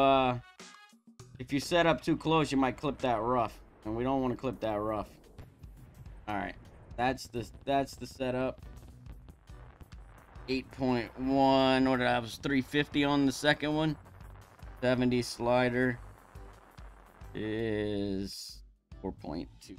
set up too close, you might clip that rough, and we don't want to clip that rough. All right, that's the setup. 8.1, what did I was 350 on the second one. 70 slider is 4.2.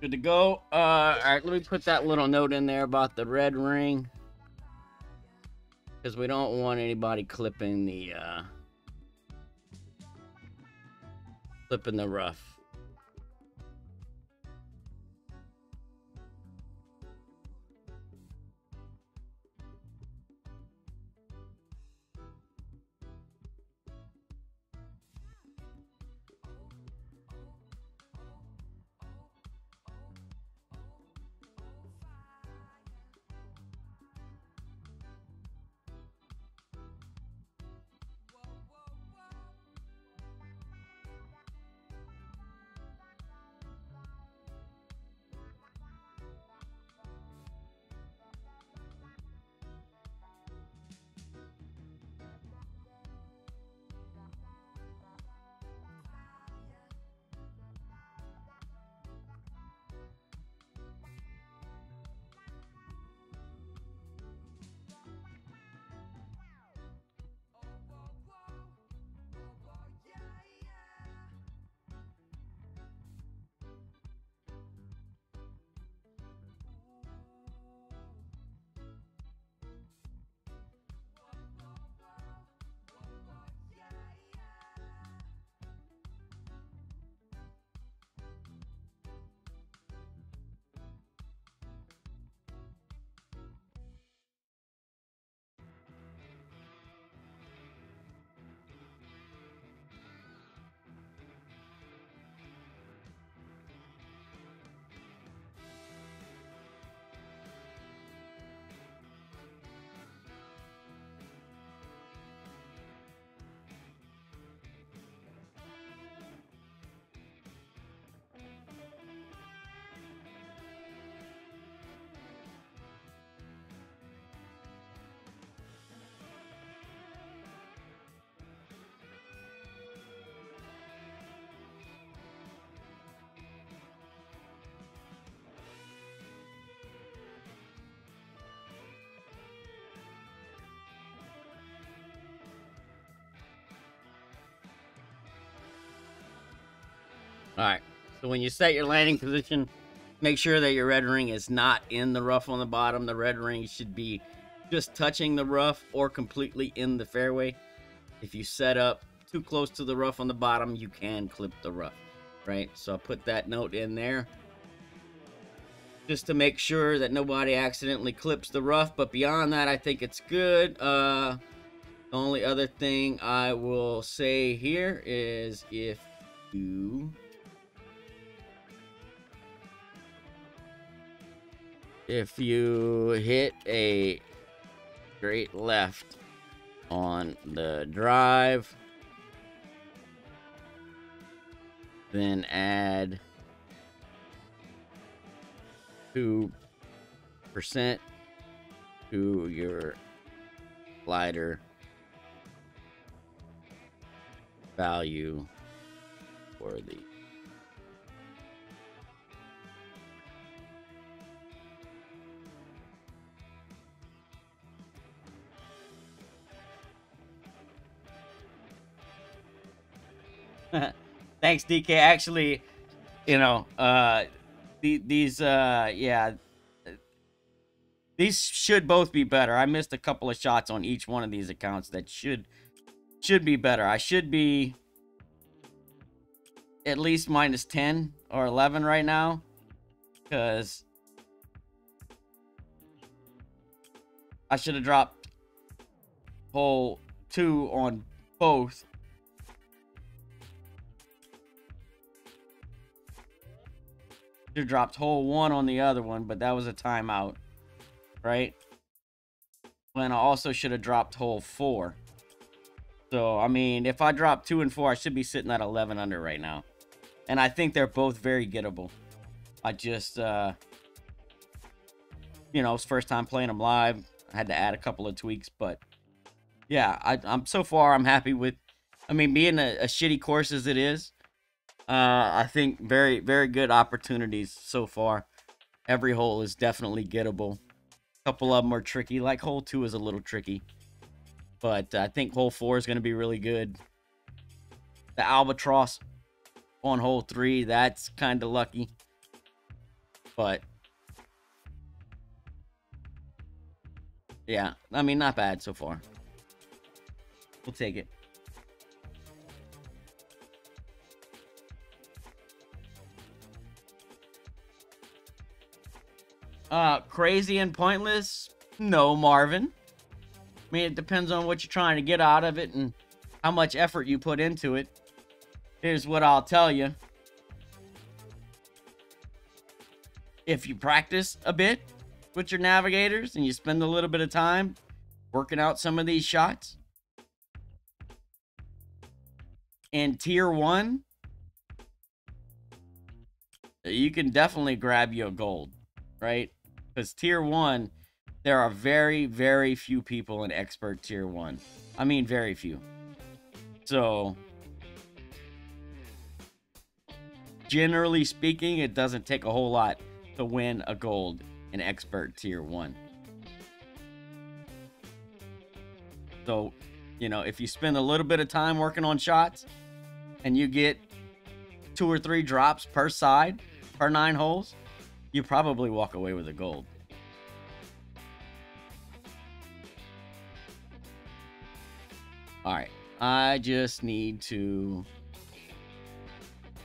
Good to go. All right, let me put that little note in there about the red ring, because we don't want anybody clipping the rough. All right, so when you set your landing position, make sure that your red ring is not in the rough on the bottom. The red ring should be just touching the rough or completely in the fairway. If you set up too close to the rough on the bottom, you can clip the rough, right? So I'll put that note in there just to make sure that nobody accidentally clips the rough. But beyond that, I think it's good. The only other thing I will say here is if you hit a straight left on the drive, then add 2% to your slider value for the Thanks, DK. Actually, you know, these should both be better. I missed a couple of shots on each one of these accounts that should be better. I should be at least minus 10 or 11 right now, because I should have dropped hole 2 on both. Should have dropped hole 1 on the other one, but that was a timeout, right? And I also should have dropped hole 4. So, I mean, if I drop 2 and 4, I should be sitting at 11 under right now. And I think they're both very gettable. I just, you know, it's first time playing them live. I had to add a couple of tweaks, but yeah, I'm so far, I'm happy with, I mean, being a shitty course as it is, I think very, very good opportunities so far. Every hole is definitely gettable. A couple of them are tricky, like hole 2 is a little tricky. But I think hole 4 is going to be really good. The albatross on hole 3, that's kind of lucky. But yeah, I mean, not bad so far. We'll take it. Crazy and pointless? No, Marvin. I mean, it depends on what you're trying to get out of it and how much effort you put into it. Here's what I'll tell you. If you practice a bit with your navigators and you spend a little bit of time working out some of these shots, in tier 1, you can definitely grab you a gold, right? Because tier 1, there are very, very few people in expert tier 1. I mean, very few. So, generally speaking, it doesn't take a whole lot to win a gold in expert tier 1. So, you know, if you spend a little bit of time working on shots and you get 2 or 3 drops per side, per 9 holes, you probably walk away with a gold. Alright, I just need to...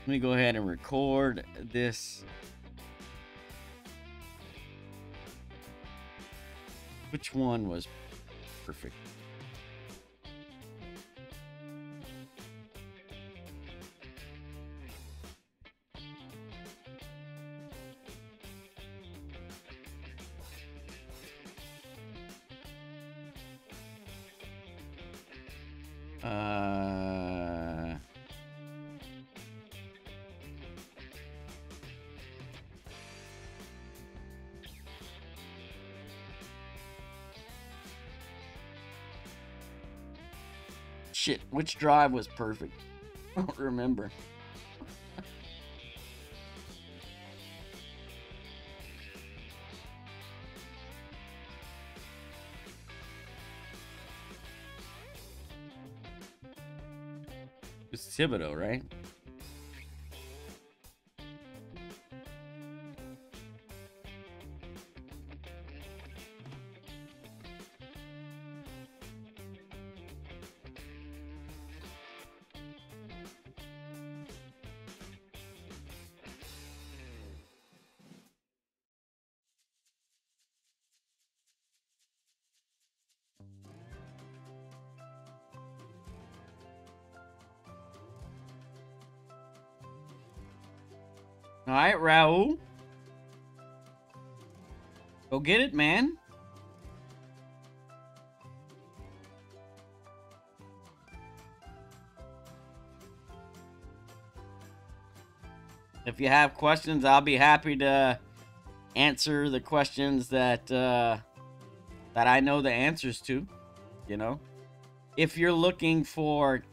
Let me go ahead and record this. Which one was perfect? Shit, which drive was perfect? I don't remember. It's Thibodeau, right? All right, Raul. Go get it, man. If you have questions, I'll be happy to answer the questions that that I know the answers to, you know. If you're looking for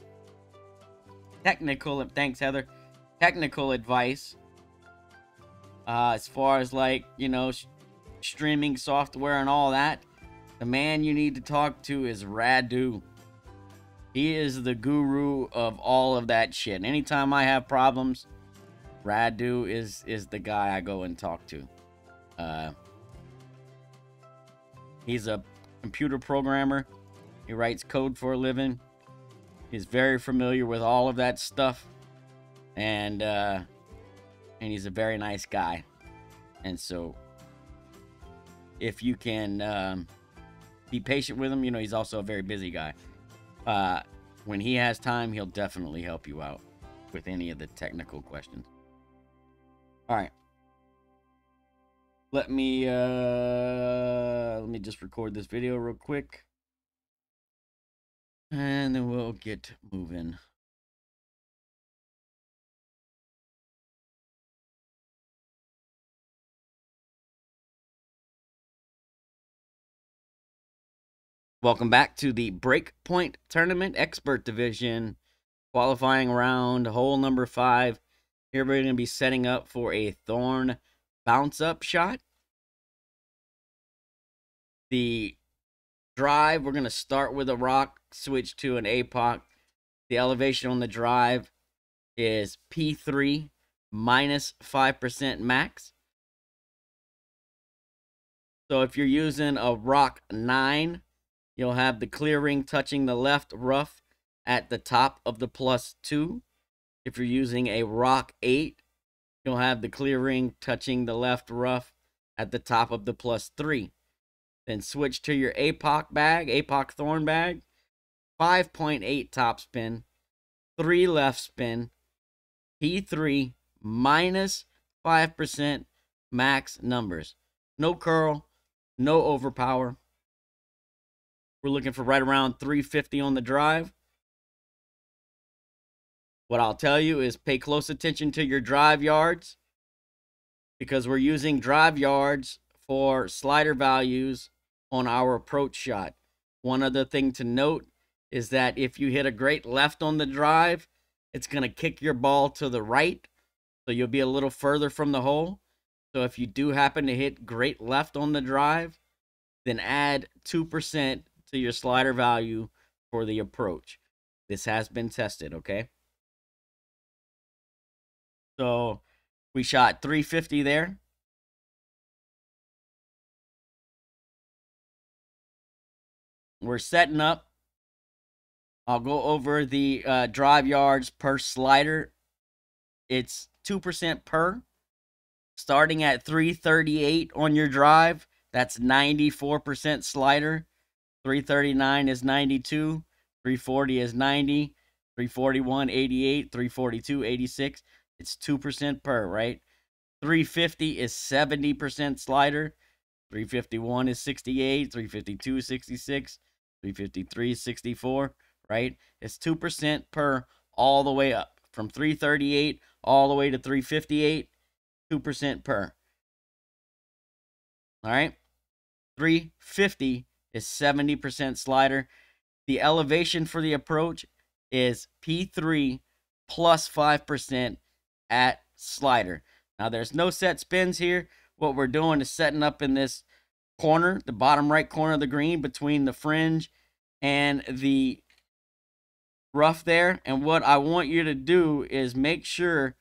technical, thanks Heather, technical advice, as far as like, you know, streaming software and all that, the man you need to talk to is Radu. He is the guru of all of that shit. Anytime I have problems, Radu is the guy I go and talk to. He's a computer programmer. He writes code for a living. He's very familiar with all of that stuff. And he's a very nice guy. And so, if you can be patient with him. You know, he's also a very busy guy. When he has time, he'll definitely help you out with any of the technical questions. All right. Let me just record this video real quick. And then we'll get moving. Welcome back to the Breakpoint Tournament Expert Division qualifying round, hole number 5. Here we're going to be setting up for a Thorn bounce up shot. The drive, we're going to start with a rock, switch to an APOC. The elevation on the drive is P3 minus 5% max. So if you're using a rock 9, you'll have the clear ring touching the left rough at the top of the +2. If you're using a rock 8, you'll have the clear ring touching the left rough at the top of the +3. Then switch to your APOC bag, APOC Thorn bag. 5.8 top spin, 3 left spin, P3 minus 5% max numbers. No curl, no overpower. We're looking for right around 350 on the drive. What I'll tell you is pay close attention to your drive yards, because we're using drive yards for slider values on our approach shot. One other thing to note is that if you hit a great left on the drive, it's going to kick your ball to the right, so you'll be a little further from the hole. So if you do happen to hit great left on the drive, then add 2% to your slider value for the approach. This has been tested, okay? So we shot 350 there. We're setting up. I'll go over the drive yards per slider. It's 2% per. Starting at 338 on your drive, that's 94% slider. 339 is 92. 340 is 90. 341, 88. 342, 86. It's 2% per, right? 350 is 70% slider. 351 is 68. 352 is 66. 353 is 64, right? It's 2% per all the way up. From 338 all the way to 358, 2% per. All right? 350 is 70% slider. The elevation for the approach is P3 plus 5% at slider. Now, there's no set spins here. What we're doing is setting up in this corner, the bottom right corner of the green, between the fringe and the rough there. And what I want you to do is make sure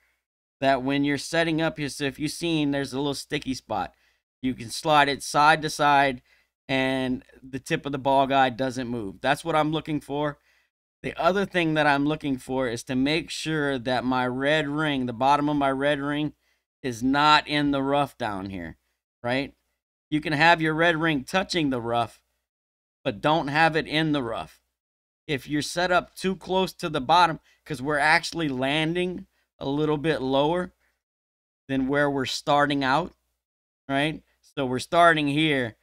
that when you're setting up here, so if you've seen, there's a little sticky spot. You can slide it side to side, and the tip of the ball guide doesn't move. That's what I'm looking for. The other thing that I'm looking for is to make sure that my red ring, the bottom of my red ring, is not in the rough down here, right? You can have your red ring touching the rough, but don't have it in the rough. If you're set up too close to the bottom, because we're actually landing a little bit lower than where we're starting out, right? So we're starting here,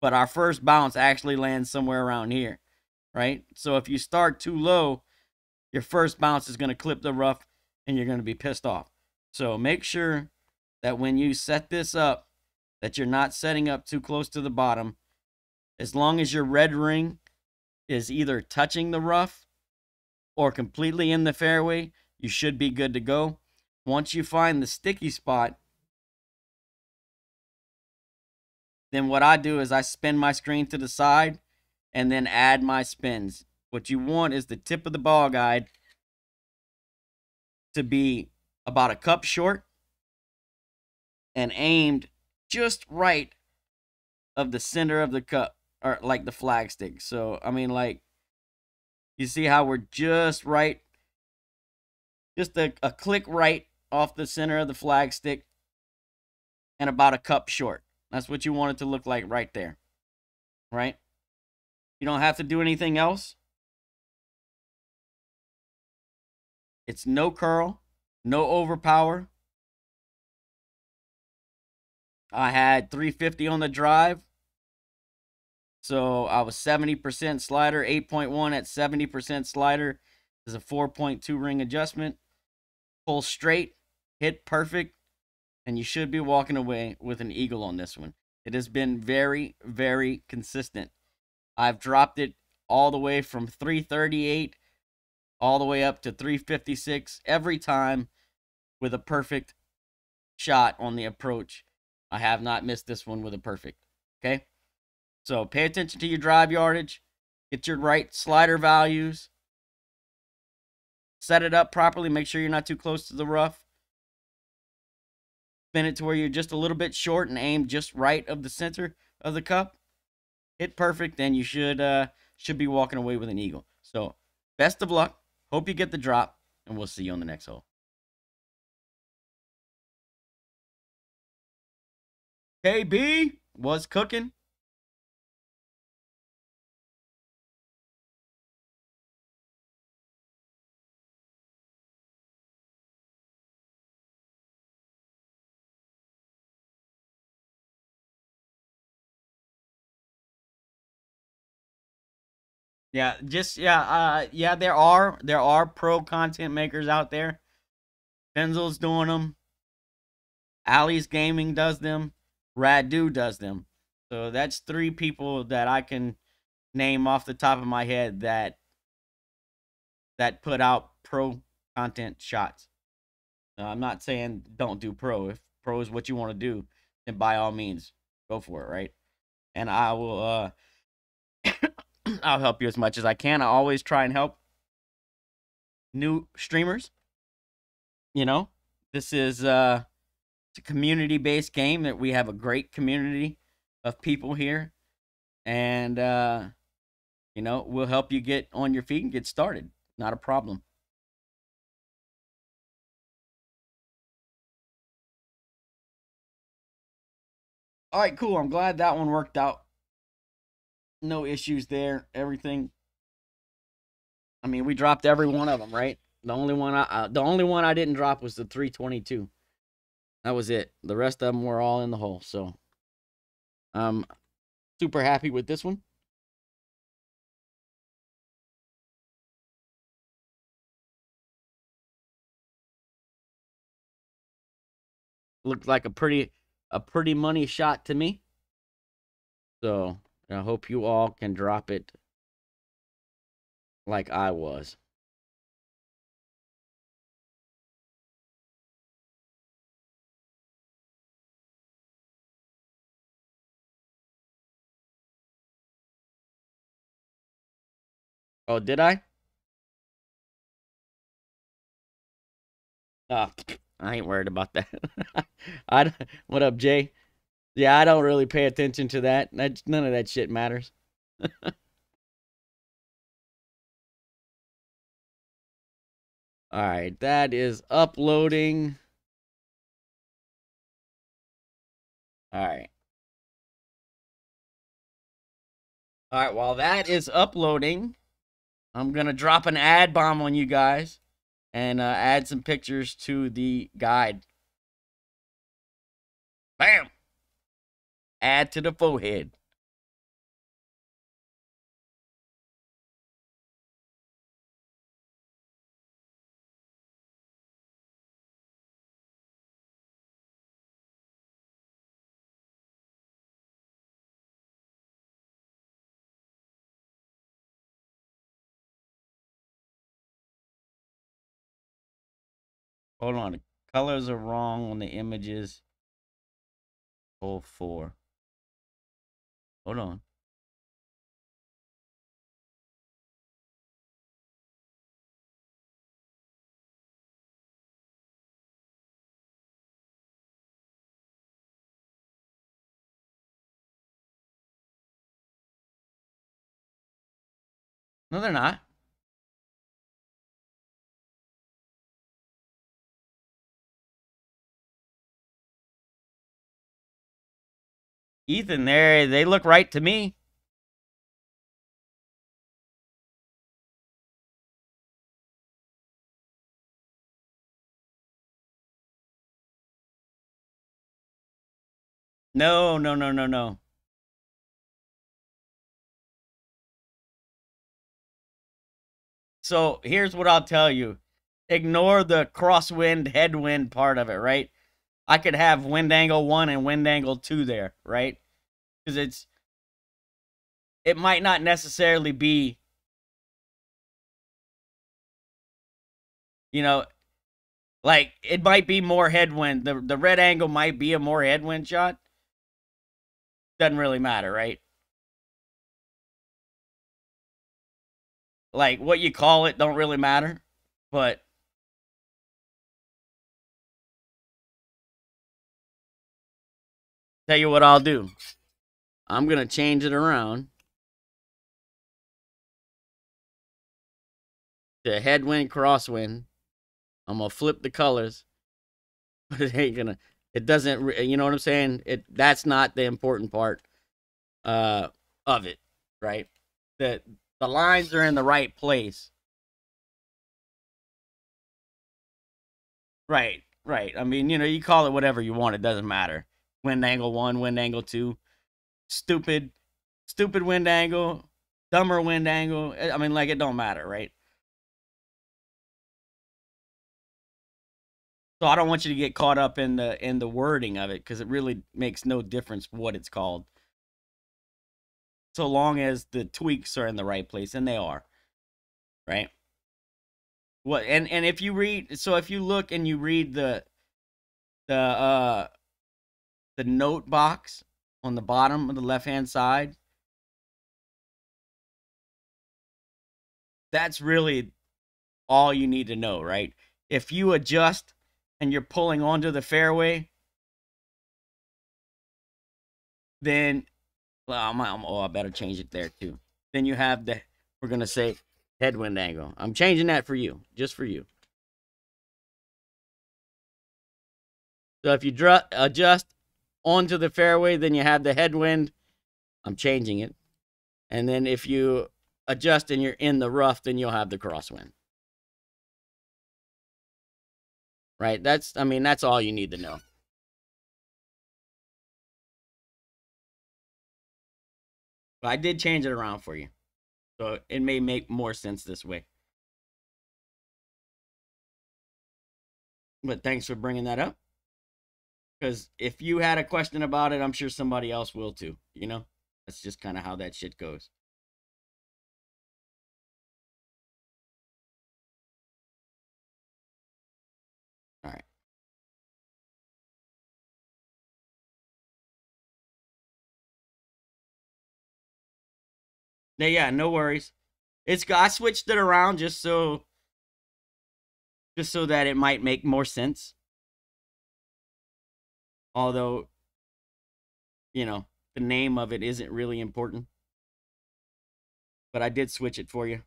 but our first bounce actually lands somewhere around here, right? So if you start too low, your first bounce is going to clip the rough and you're going to be pissed off. So make sure that when you set this up, that you're not setting up too close to the bottom. As long as your red ring is either touching the rough or completely in the fairway, you should be good to go. Once you find the sticky spot, then what I do is I spin my screen to the side and then add my spins. What you want is the tip of the ball guide to be about a cup short and aimed just right of the center of the cup, or like the flag stick. So, I mean, like, you see how we're just right, just a click right off the center of the flag stick and about a cup short. That's what you want it to look like right there, right? You don't have to do anything else. It's no curl, no overpower. I had 350 on the drive. So I was 70% slider, 8.1 at 70% slider is a 4.2 ring adjustment. Pull straight, hit perfect, and you should be walking away with an eagle on this one. It has been very, very consistent. I've dropped it all the way from 338 all the way up to 356 every time with a perfect shot on the approach. I have not missed this one with a perfect. Okay? So pay attention to your drive yardage. Get your right slider values. Set it up properly. Make sure you're not too close to the rough. Spin it to where you're just a little bit short and aim just right of the center of the cup. Hit perfect, and you should be walking away with an eagle. So best of luck. Hope you get the drop, and we'll see you on the next hole. KB was cooking. Yeah, just yeah, there are pro content makers out there. Penzel's doing them. Ali's Gaming does them. Radu does them. So that's 3 people that I can name off the top of my head that put out pro content shots. I'm not saying don't do pro. If pro is what you want to do, then by all means, go for it, right? And I will I'll help you as much as I can. I always try and help new streamers. You know, this is it's a community-based game that we have a great community of people here, and you know, we'll help you get on your feet and get started. Not a problem. All right, cool. I'm glad that one worked out. No issues there. Everything. I mean, we dropped every one of them, right? The only one I didn't drop was the 322. That was it. The rest of them were all in the hole. So I'm super happy with this one. Looked like a pretty money shot to me. So I hope you all can drop it like I was. Oh, did I? Oh, I ain't worried about that. What up, Jay? Yeah, I don't really pay attention to that. None of that shit matters. All right, that is uploading. All right. All right, while that is uploading, I'm going to drop an ad bomb on you guys and add some pictures to the guide. Bam! Add to the forehead. Hold on. The colors are wrong on the images. Hole 4. Hold on. No, they're not. Ethan, they look right to me. No, no, no, no, no. So here's what I'll tell you. Ignore the crosswind, headwind part of it, right? I could have wind angle 1 and wind angle 2 there, right? Because it might not necessarily be, you know, like it might be more headwind. The red angle might be a more headwind shot. Doesn't really matter, right? Like what you call it don't really matter. But tell you what I'll do. I'm gonna change it around to headwind, crosswind. I'm gonna flip the colors, but it ain't gonna. It doesn't. You know what I'm saying? That's not the important part uh, of it, right? The lines are in the right place. Right, right. I mean, you call it whatever you want. It doesn't matter. Wind angle 1, wind angle 2. Stupid, stupid wind angle, dumber wind angle. I mean, like it don't matter, right? So I don't want you to get caught up in the wording of it because it really makes no difference what it's called, so long as the tweaks are in the right place, and they are, right? What and if you read, so if you look and you read the the note box on the bottom of the left hand side, that's really all you need to know, right? If you adjust and you're pulling onto the fairway, then well, I better change it there too. Then you have we're gonna say headwind angle. I'm changing that for you, just for you. So if you adjust onto the fairway, then you have the headwind. I'm changing it. And then if you adjust and you're in the rough, then you'll have the crosswind. Right? I mean, that's all you need to know. But I did change it around for you. So it may make more sense this way. But thanks for bringing that up. Because if you had a question about it, I'm sure somebody else will too. That's just kind of how that shit goes. All right. Yeah, no worries. I switched it around just so that it might make more sense. Although, the name of it isn't really important. But I did switch it for you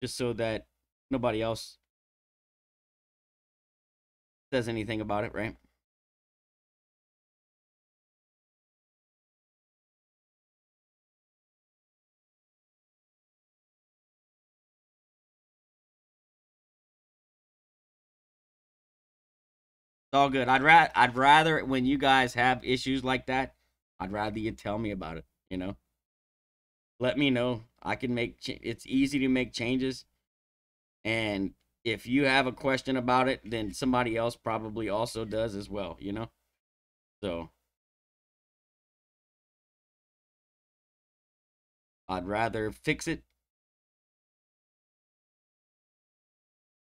just so that nobody else says anything about it, right? It's all good. I'd rather when you guys have issues like that, I'd rather you tell me about it. Let me know. I can it's easy to make changes, and if you have a question about it, then somebody else probably also does as well. So I'd rather fix it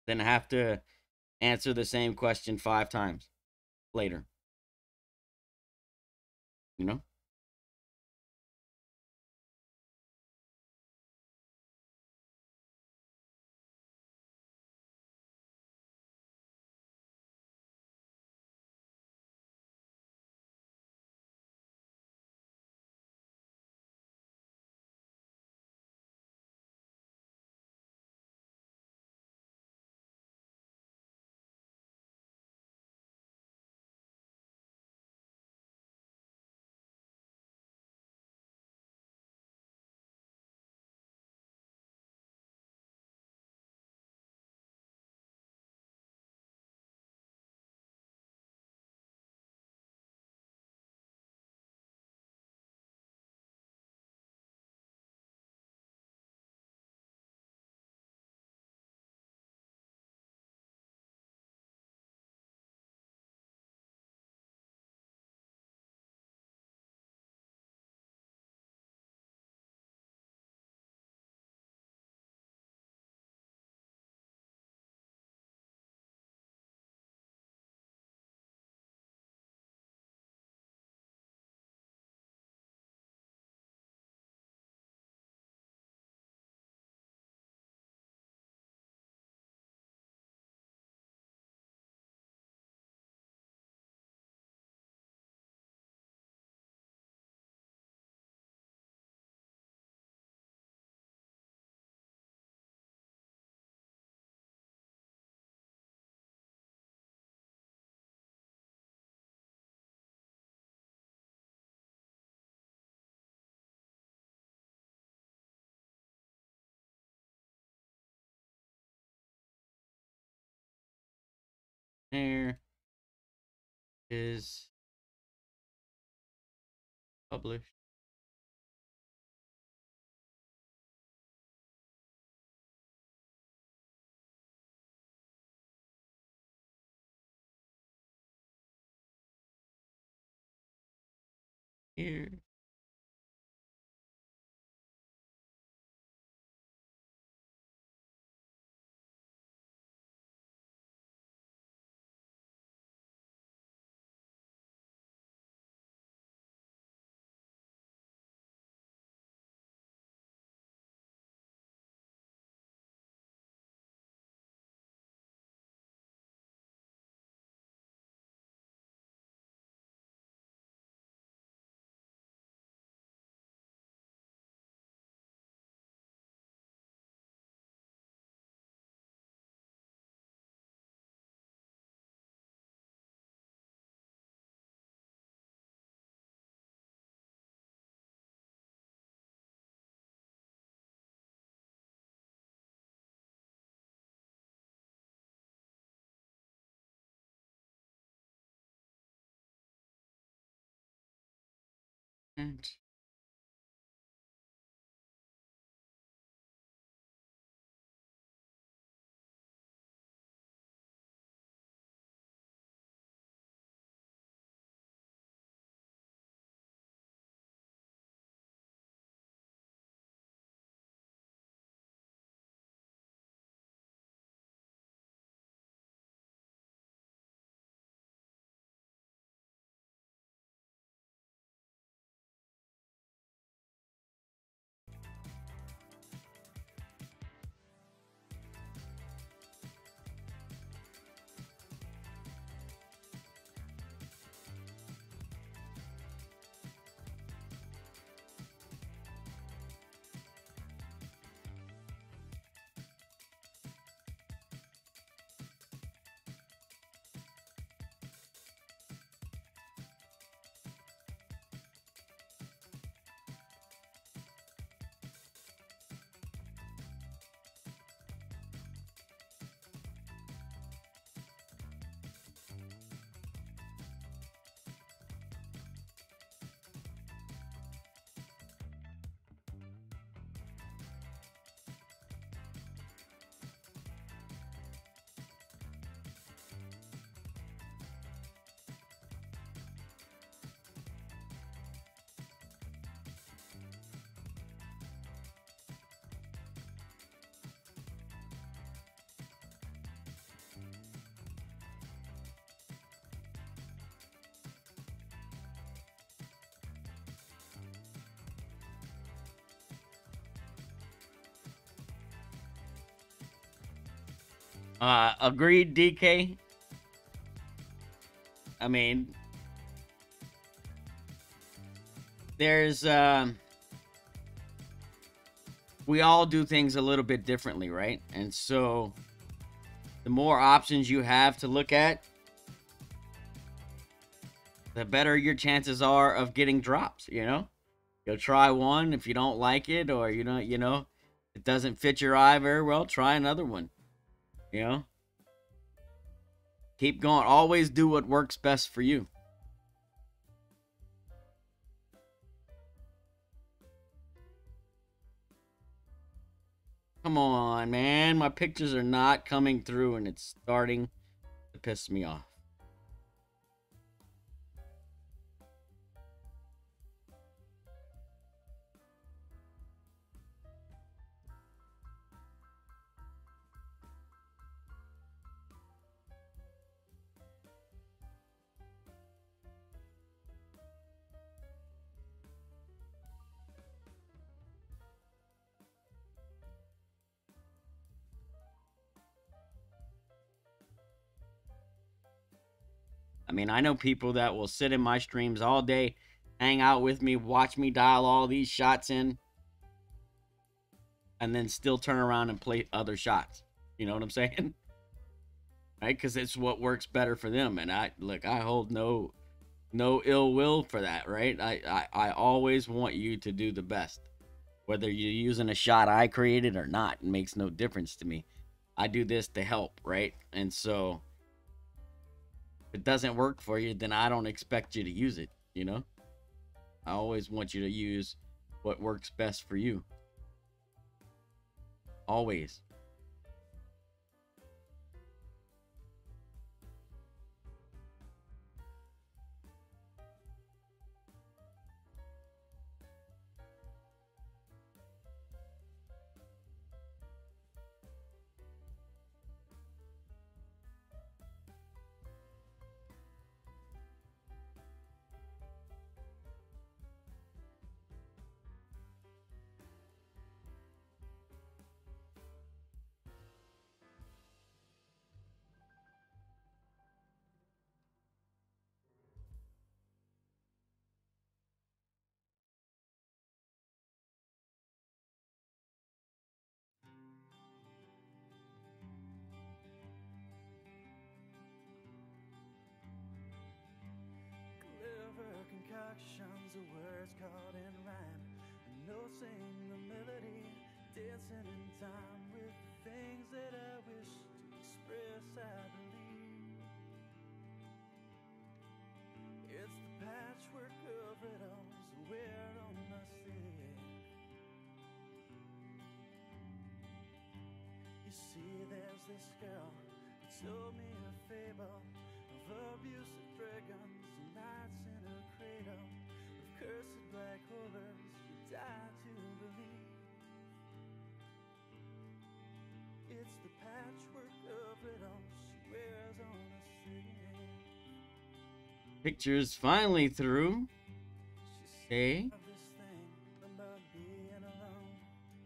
than have to answer the same question 5 times later. You know? There is published. Here. And agreed, DK. I mean, there's we all do things a little bit differently, right? And so the more options you have to look at, the better your chances are of getting drops, you know? You'll try one. If you don't like it, or it doesn't fit your eye very well, try another one. You know? Keep going. Always do what works best for you. Come on, man. My pictures are not coming through, and it's starting to piss me off. I mean, I know people that will sit in my streams all day, hang out with me, watch me dial all these shots in, and then still turn around and play other shots. You know what I'm saying? Right? Because it's what works better for them. And I hold no ill will for that, right? I always want you to do the best. Whether you're using a shot I created or not, it makes no difference to me. I do this to help, right? And so If it doesn't work for you, then I don't expect you to use it, you know? I always want you to use what works best for you. Always. Clever concoctions of words caught in rhyme, noticing the melody, dancing in time with things that I wish to express. I believe it's the patchwork of riddles we're on my sleeve. You see, there's this girl who told me a fable of abusive dragons and nights in a cradle of cursed black horrors you die to believe. It's the patchwork of riddles she wears on her sleeve. Pictures finally through. Hey. Of this thing about being alone,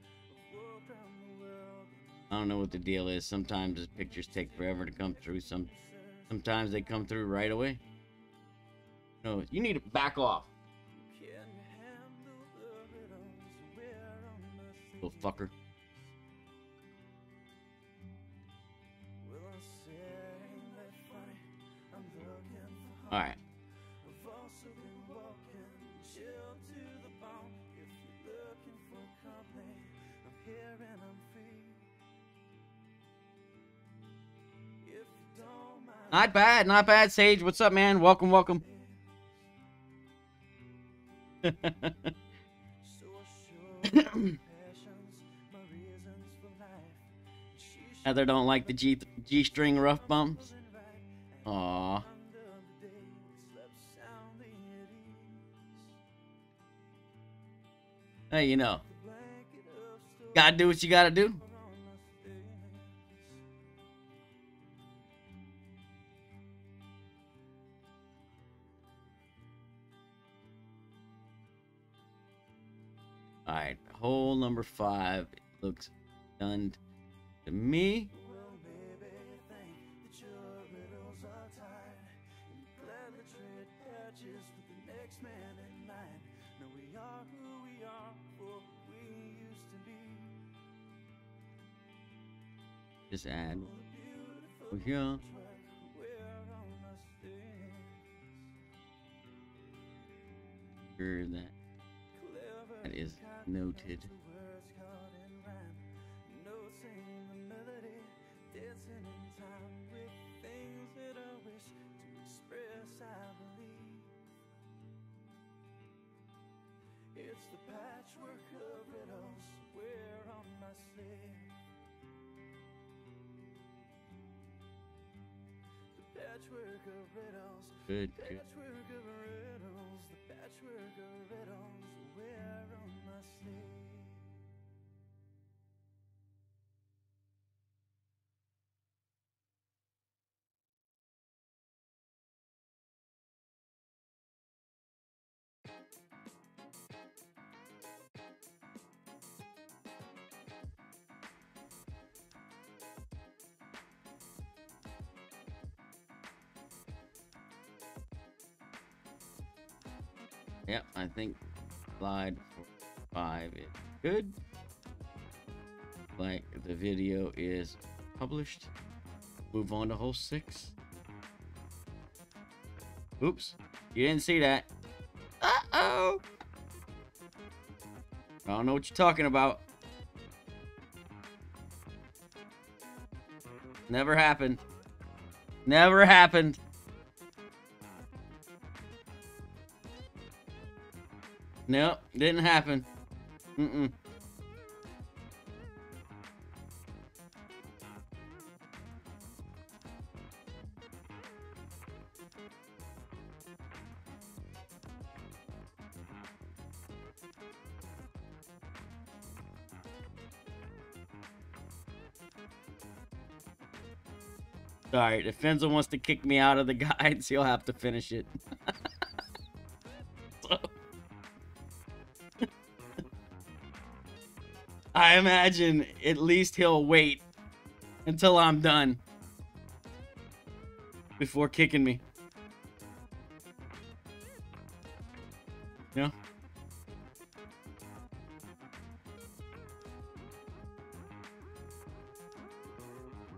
I've walked around the world I don't know what the deal is. Sometimes the pictures take forever to come through. Sometimes they come through right away. No, you need to back off, can you handle the riddles we're on my sleeve? little fucker. Well, I said, ain't that funny? I'm looking for All right. I've also been walking, chill to the bone. If you're looking for company, I'm here and I'm free. If you don't mind, Not bad, not bad, Sage. What's up, man? Welcome, welcome. so I show my passions, my reasons for life. She Heather don't like the G string rough bumps. wasn't right. Aw. Under the day, slept soundly at ease. Hey, you know, The blanket of stone gotta do what you gotta do. on my face. All right, hole number 5 looks done to me. Well, maybe you think that your riddles are tied, and you gladly trade patches with the next man in line. No, we are who we are, for we used to be. Just add The beautiful over here. patchwork we're on our sleeves. Sure that Clever that is concoctions noted. of words caught in rhyme, noticing the melody, dancing in time with things that I wish to express. I believe it's the patchwork of riddles we're on my sleeve. The patchwork of riddles. Good, good. Patchwork of riddles, the patchwork of riddles we're on my sleeve. Yep, I think slide 5 is good. Like the video is published. Move on to hole 6. Oops, you didn't see that. Uh-oh. I don't know what you're talking about. Never happened. Never happened. Nope, didn't happen. Mm-mm. Alright, if Finzel wants to kick me out of the guides, he'll have to finish it. I imagine at least he'll wait until I'm done before kicking me. You know?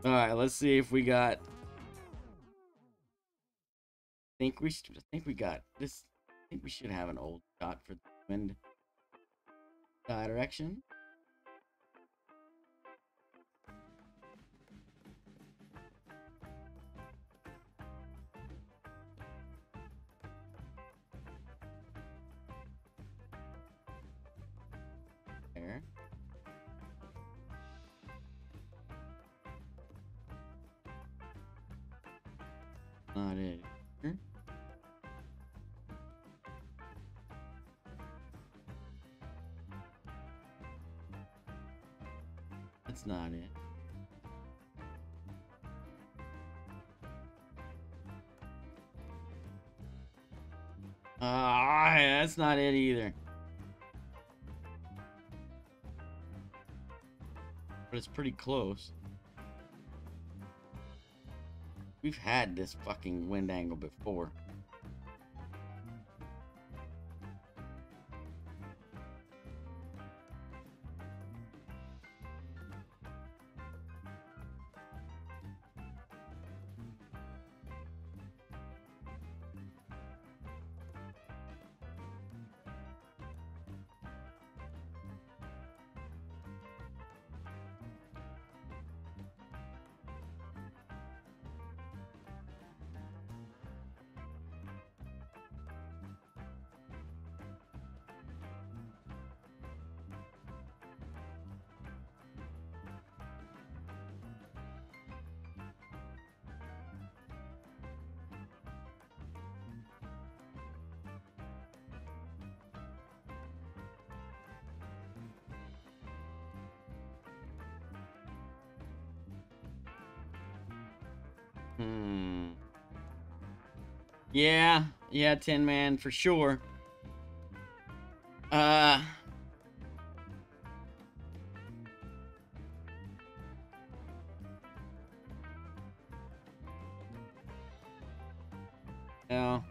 Alright, let's see if we got... I think we got this. I think we should have an old shot for the wind direction. There. Not it. Here. That's not it. That's not it either. But it's pretty close. We've had this fucking wind angle before. Yeah, Tin Man, for sure. No.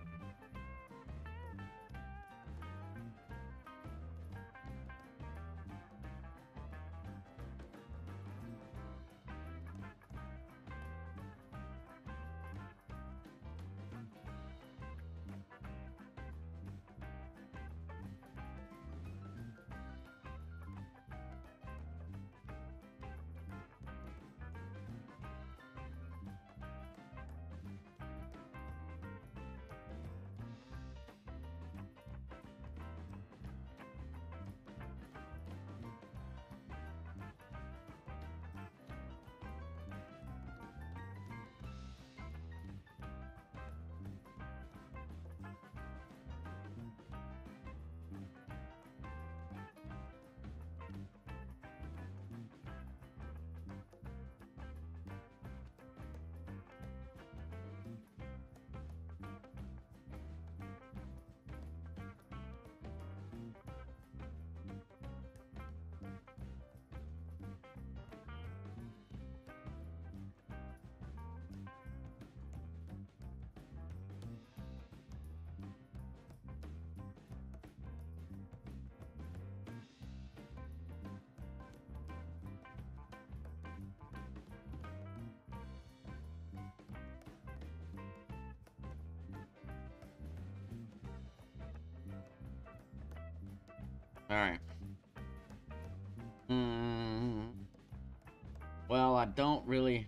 Alright. Well, I don't really...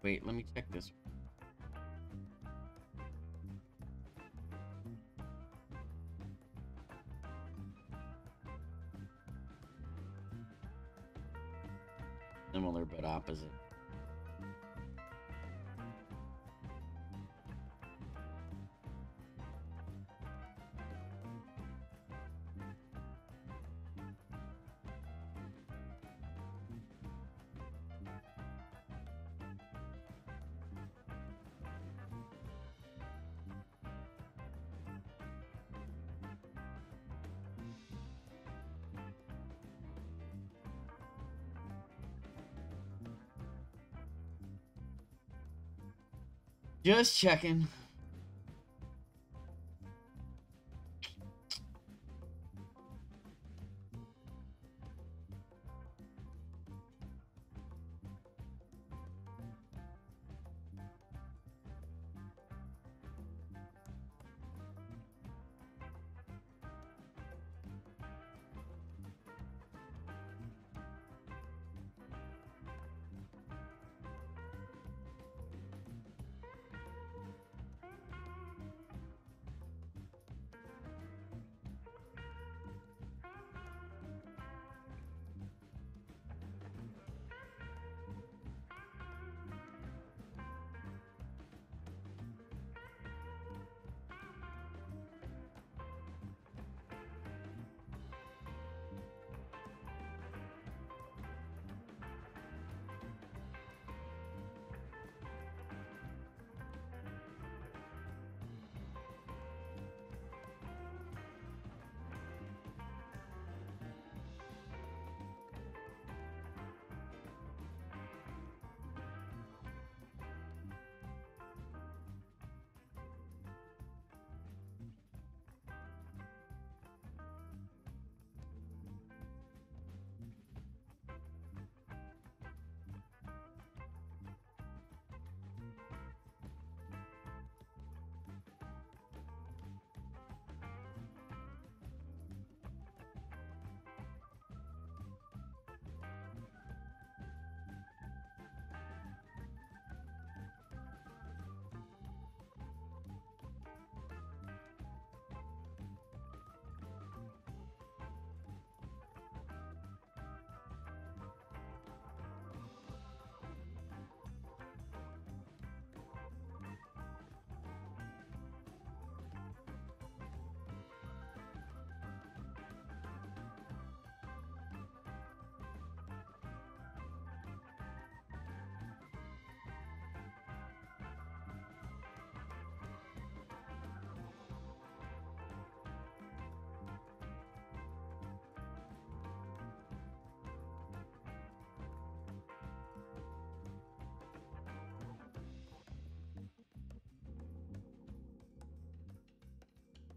Wait, let me check this. opposite. Just checking.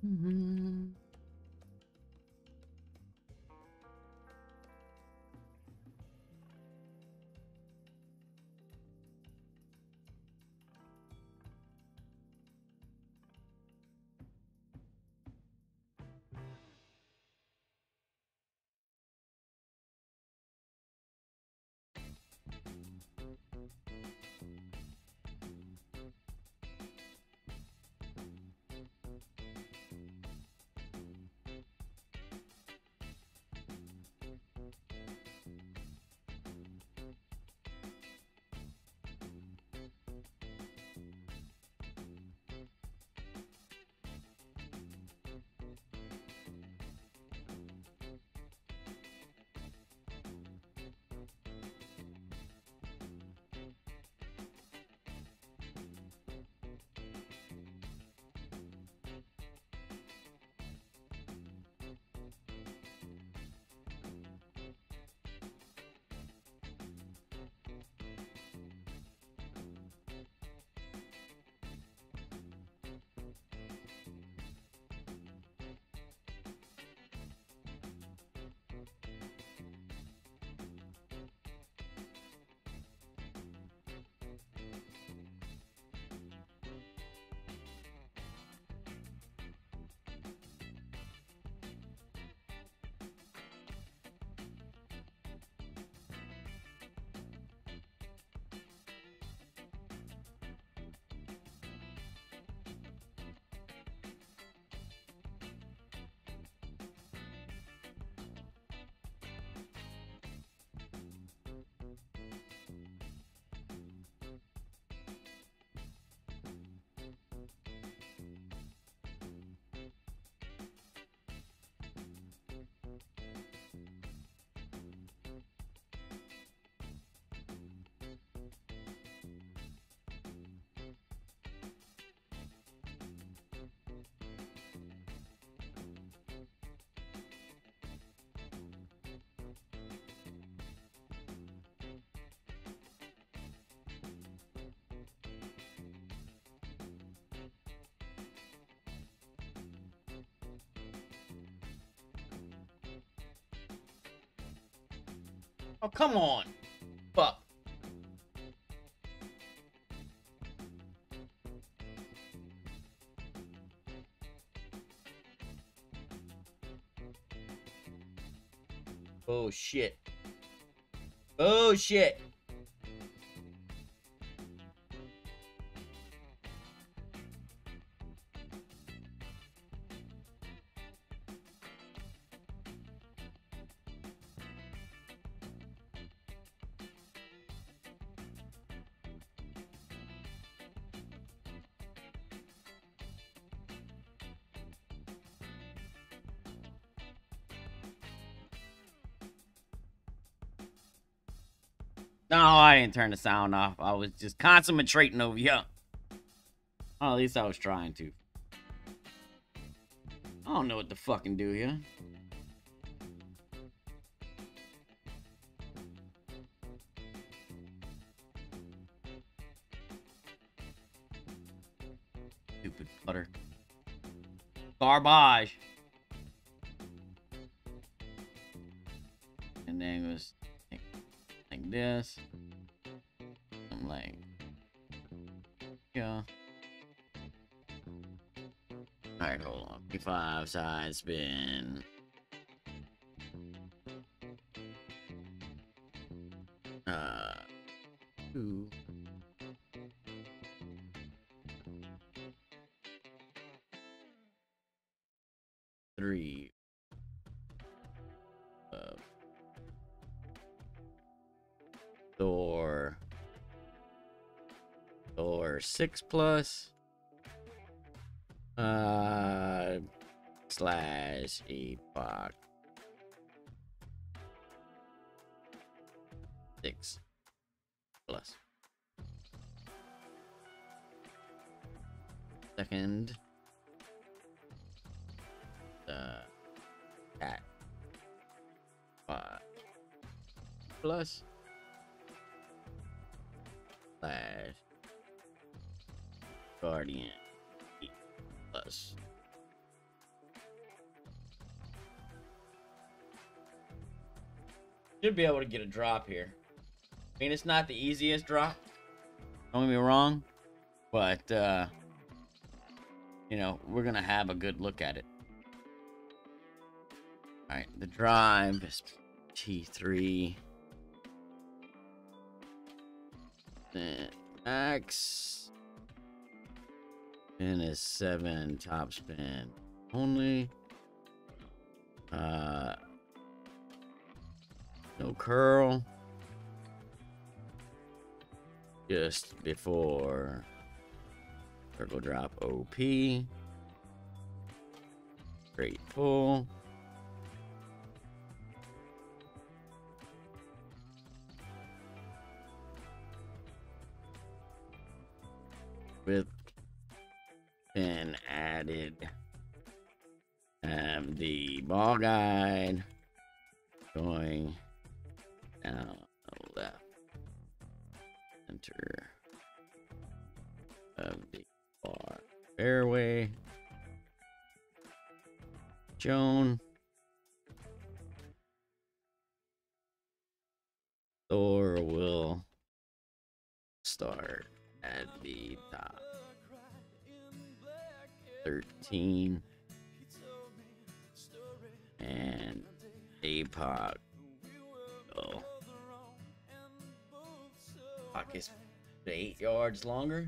Mm-hmm. Oh, come on. Fuck. Oh, shit. Oh, shit. No, I didn't turn the sound off. I was just concentrating over here. Oh, at least I was trying to. I don't know what to fucking do here. Stupid putter. Garbage. And then it was like this. I'm like, yeah. Alright, hold on. P5 side spin. Two. Three. Thor 6 plus. Slash epoch 6 plus. Second. Cat 5 plus. Slash Guardian 8 plus. Should be able to get a drop here. I mean, it's not the easiest drop. Don't get me wrong. But, you know, we're going to have a good look at it. Alright, the drive is T3. Then max. Spin is 7. Top spin only. No curl. Just before circle drop OP. Straight full. With been added. The ball guide going down the left center of the bar fairway. Shown. Thor will start at the top. 13 and Apoc. Oh, Apoc is 8 yards longer.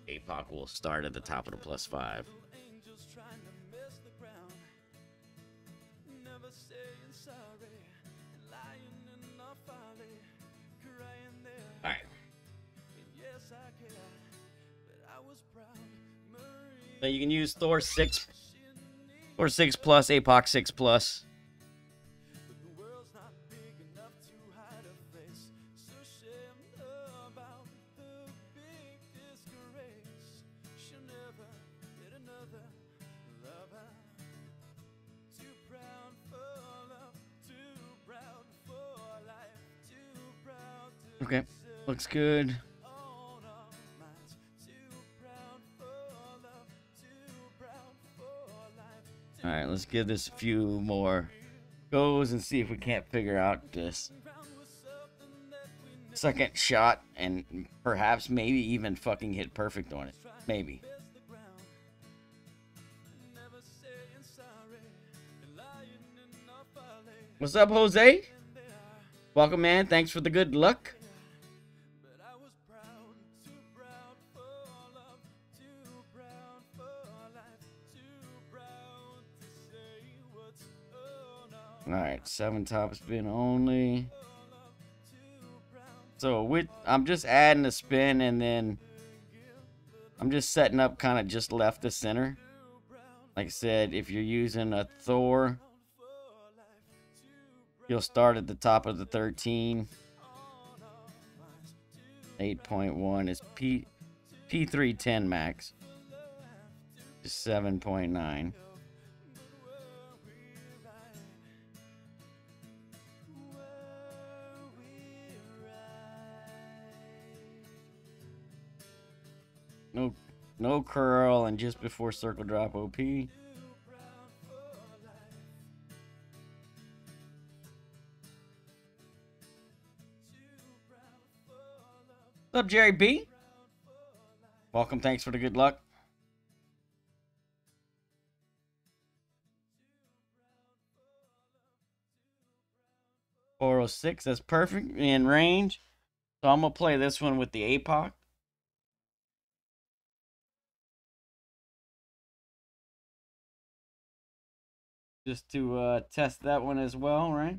Apoc will start at the top of the +5. All right. So you can use Thor 6 plus, Apoc 6 plus. Okay, looks good. let's give this a few more goes and see if we can't figure out this second shot and perhaps maybe even fucking hit perfect on it. Maybe. What's up, Jose? Welcome, man. Thanks for the good luck. All right, 7 top spin only. So I'm just adding a spin, and then I'm just setting up kind of just left the center. Like I said, if you're using a Thor, you'll start at the top of the 13. 8.1 is P310 max. Just 7.9. No curl, and just before circle drop OP. What's up, Jerry B? Welcome, thanks for the good luck. .406, that's perfect in range. So I'm gonna play this one with the APOC. Just to test that one as well, right?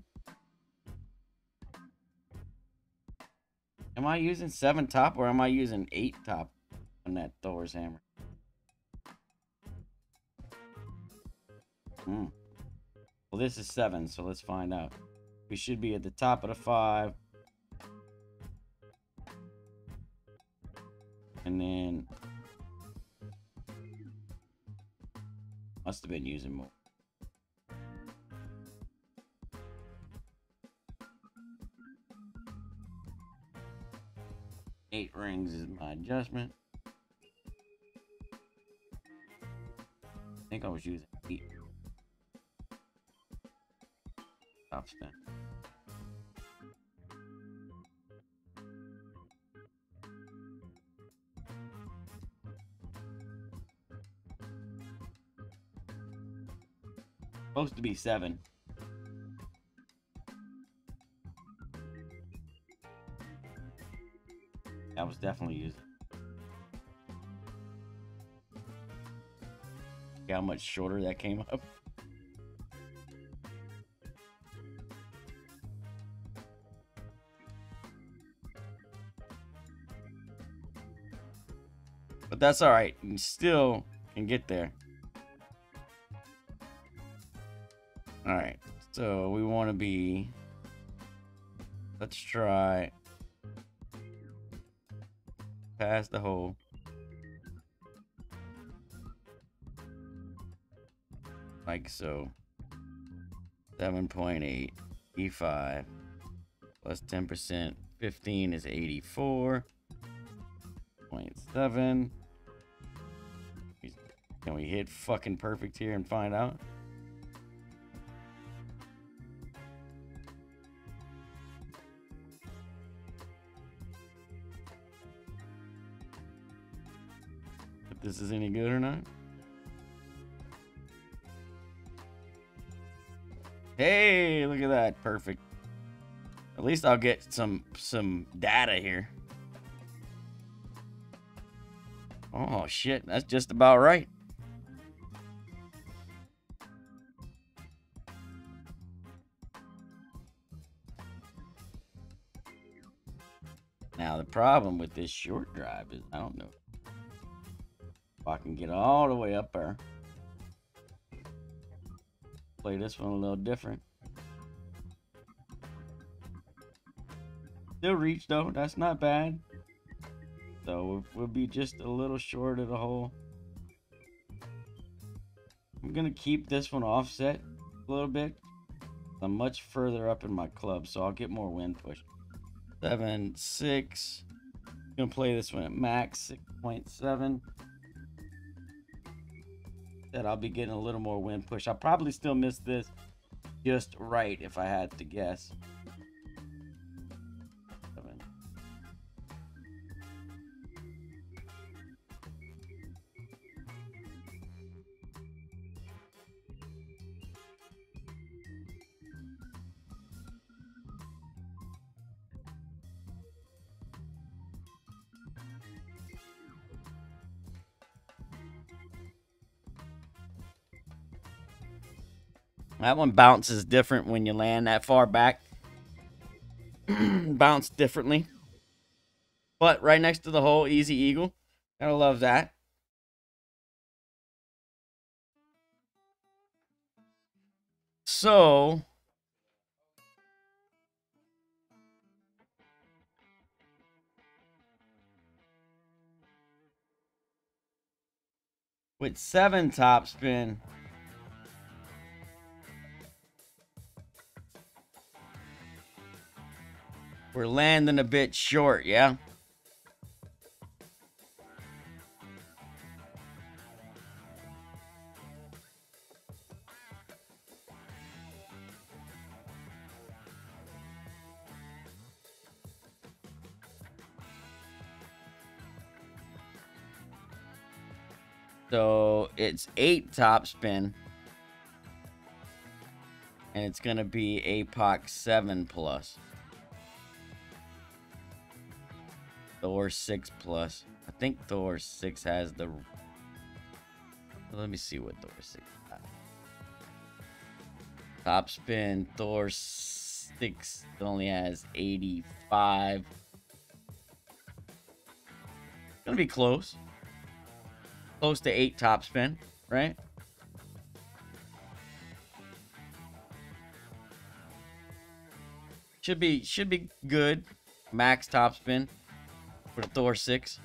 Am I using 7 top or am I using 8 top on that Thor's hammer? Well, this is 7, so let's find out. We should be at the top of the 5. And then must have been using more. Eight rings is my adjustment. I think I was using 8. Top spin. Supposed to be 7. I was definitely using. See how much shorter that came up. But that's all right. You still can get there. All right. So we want to be. Let's try. Past the hole. Like so. 7.8 E5 plus 10%. 15 is 84.7. Can we hit fucking perfect here and find out? If this is any good or not. Hey, look at that. Perfect. At least I'll get some data here. Oh shit, that's just about right. Now the problem with this short drive is I don't know if I can get all the way up there. Play this one a little different. Still reach though, that's not bad. So we'll be just a little short of the hole. I'm gonna keep this one offset a little bit. I'm much further up in my club, so I'll get more wind push. 7, 6. Gonna play this one at max 6.7. that I'll be getting a little more wind push. I'll probably still miss this just right if I had to guess. 7. That one bounces different when you land that far back. Bounce differently. But right next to the hole, easy eagle. Gotta love that. So with 7 topspin, we're landing a bit short, yeah? So it's 8 topspin. And it's going to be APOC 7 plus. Thor 6 plus. I think Thor 6 has the... Let me see what Thor 6 has. Topspin, Thor 6 only has 85. Gonna be close. Close to 8 topspin, right? Should be good. Max topspin for the Thor 6.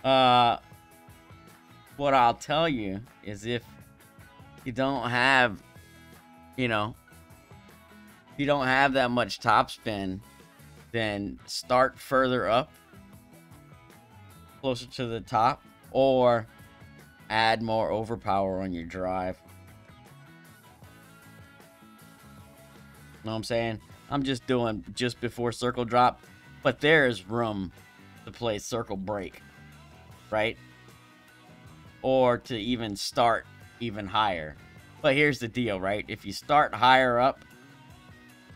What I'll tell you is if you don't have, you know, if you don't have that much topspin, then start further up, closer to the top, or add more overpower on your drive. Know what I'm saying? I'm just doing just before circle drop, but there is room to play circle break, right? Or to even start even higher. But here's the deal, right? If you start higher up,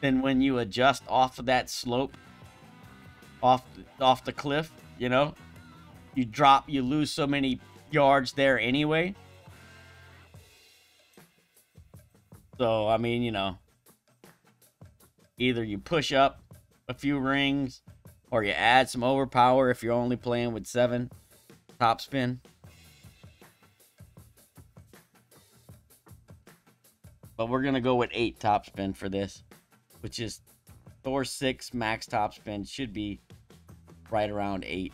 then when you adjust off of that slope, off the cliff, you know, you lose so many yards there anyway. So, I mean, you know, either you push up a few rings or you add some overpower if you're only playing with 7 topspin. But we're going to go with 8 topspin for this, which is Thor 6 max topspin. Should be right around 8.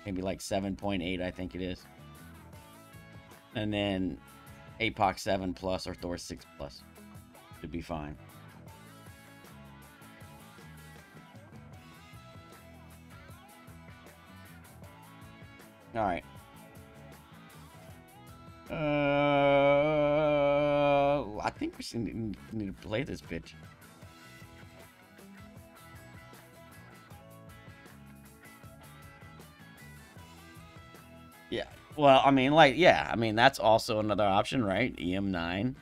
Maybe like 7.8, I think it is. And then APOC 7 plus or Thor 6 plus should be fine. All right. I think we need to play this bitch. Yeah. Well, I mean, like, yeah. I mean, that's also another option, right? EM9.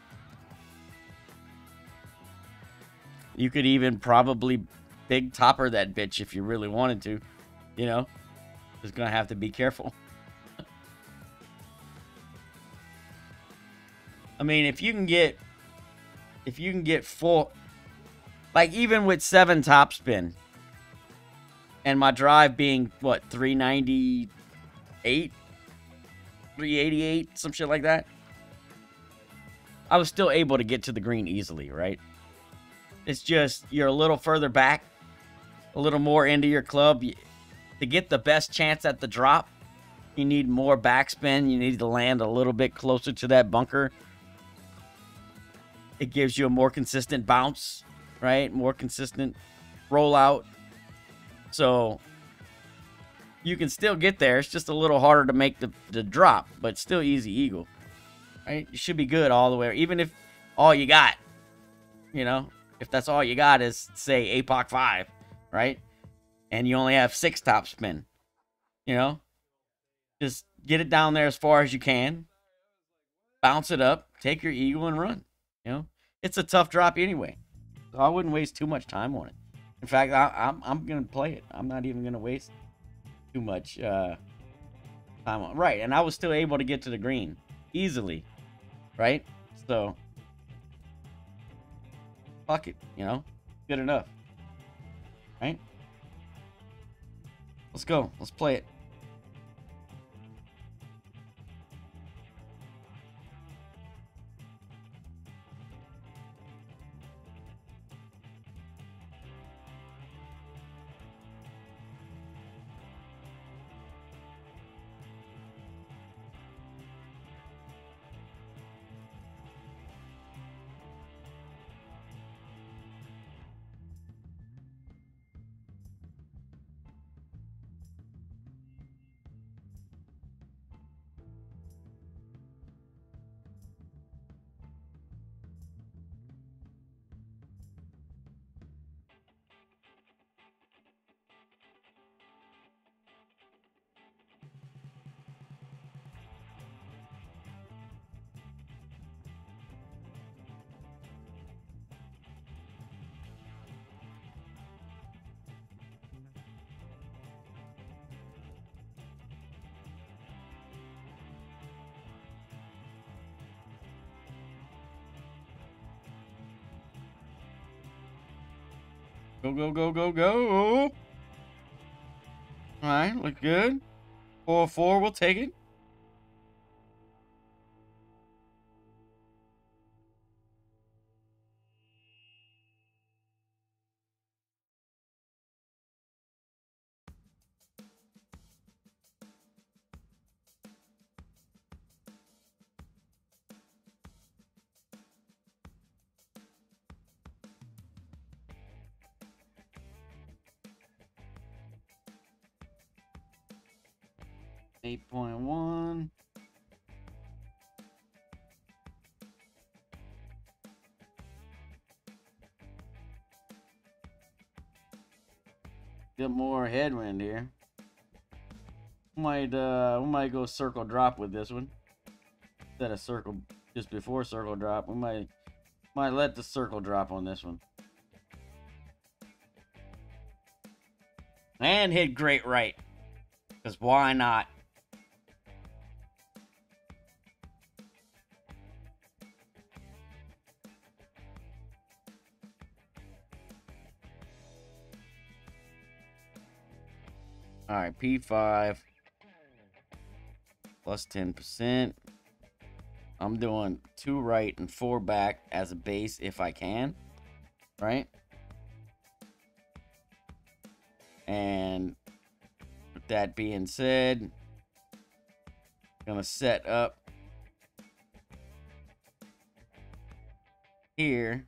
You could even probably big topper that bitch if you really wanted to. You know? Just gonna have to be careful. I mean, if you can get full, like even with 7 topspin, and my drive being what 398, 388, some shit like that, I was still able to get to the green easily, right? It's just you're a little further back, a little more into your club. To get the best chance at the drop, you need more backspin. You need to land a little bit closer to that bunker. It gives you a more consistent bounce, right? More consistent rollout. So you can still get there. It's just a little harder to make the drop, but still easy eagle. Right? You should be good all the way. Even if all you got, you know, if that's all you got is, say, APOC 5, right? And you only have 6 top spin, you know? Just get it down there as far as you can. Bounce it up. Take your eagle and run. You know? It's a tough drop anyway. So I wouldn't waste too much time on it. In fact, I'm going to play it. I'm not even going to waste too much time on it. Right, and I was still able to get to the green easily. Right? So, fuck it, you know? Good enough. Right? Let's go. Let's play it. Go, go, go, go, go. All right, look good. 404, we'll take it. $8.1. Get more headwind here. We might go circle drop with this one. Instead of circle just before circle drop. We might let the circle drop on this one. And hit great right. Because why not? All right, P5 plus 10%. I'm doing 2 right and 4 back as a base if I can, right? And with that being said, gonna set up here,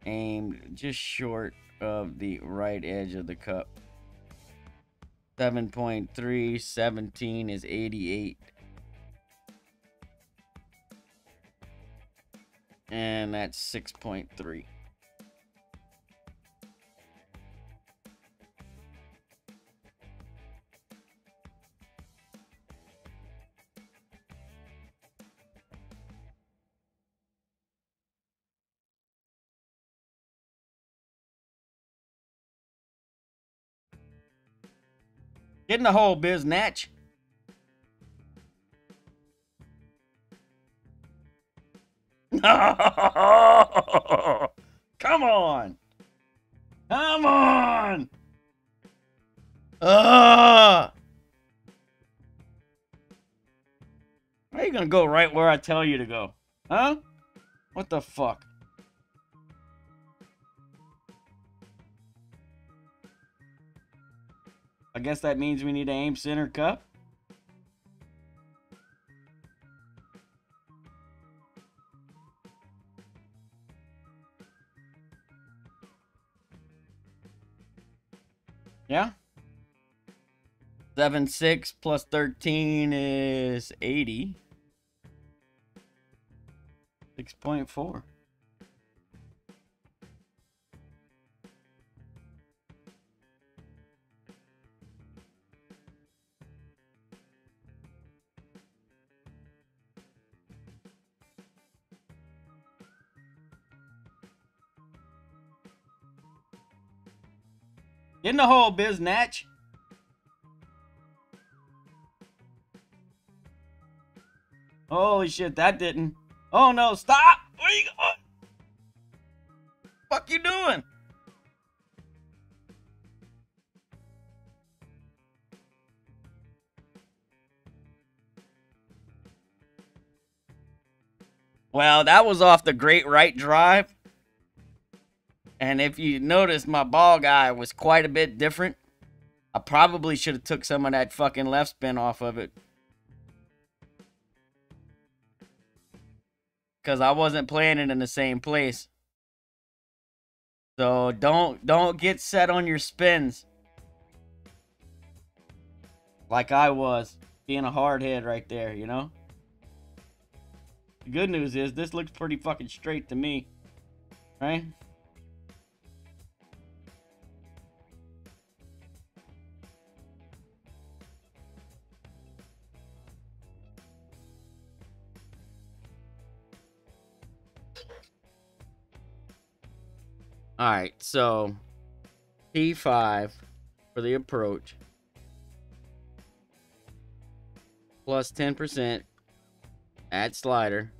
aimed just short of the right edge of the cup. 7.3, 17 is 88. And that's 6.3. Get in the hole, biznatch. Come on. Come on. How are you gonna go right where I tell you to go? Huh? What the fuck? I guess that means we need to aim center cup. Yeah? 7.6 plus 13 is 80. 6.4. Get in the hole, biznatch. Holy shit, that didn't. Oh no, stop! Where you going? Fuck you doing? Well, that was off the great right drive. And if you notice, my ball guy was quite a bit different. I probably should have took some of that fucking left spin off of it. Because I wasn't playing it in the same place. So don't get set on your spins. Like I was. Being a hard head right there, you know? The good news is this looks pretty fucking straight to me. Right? Alright, so P5 for the approach. Plus 10%. Add slider.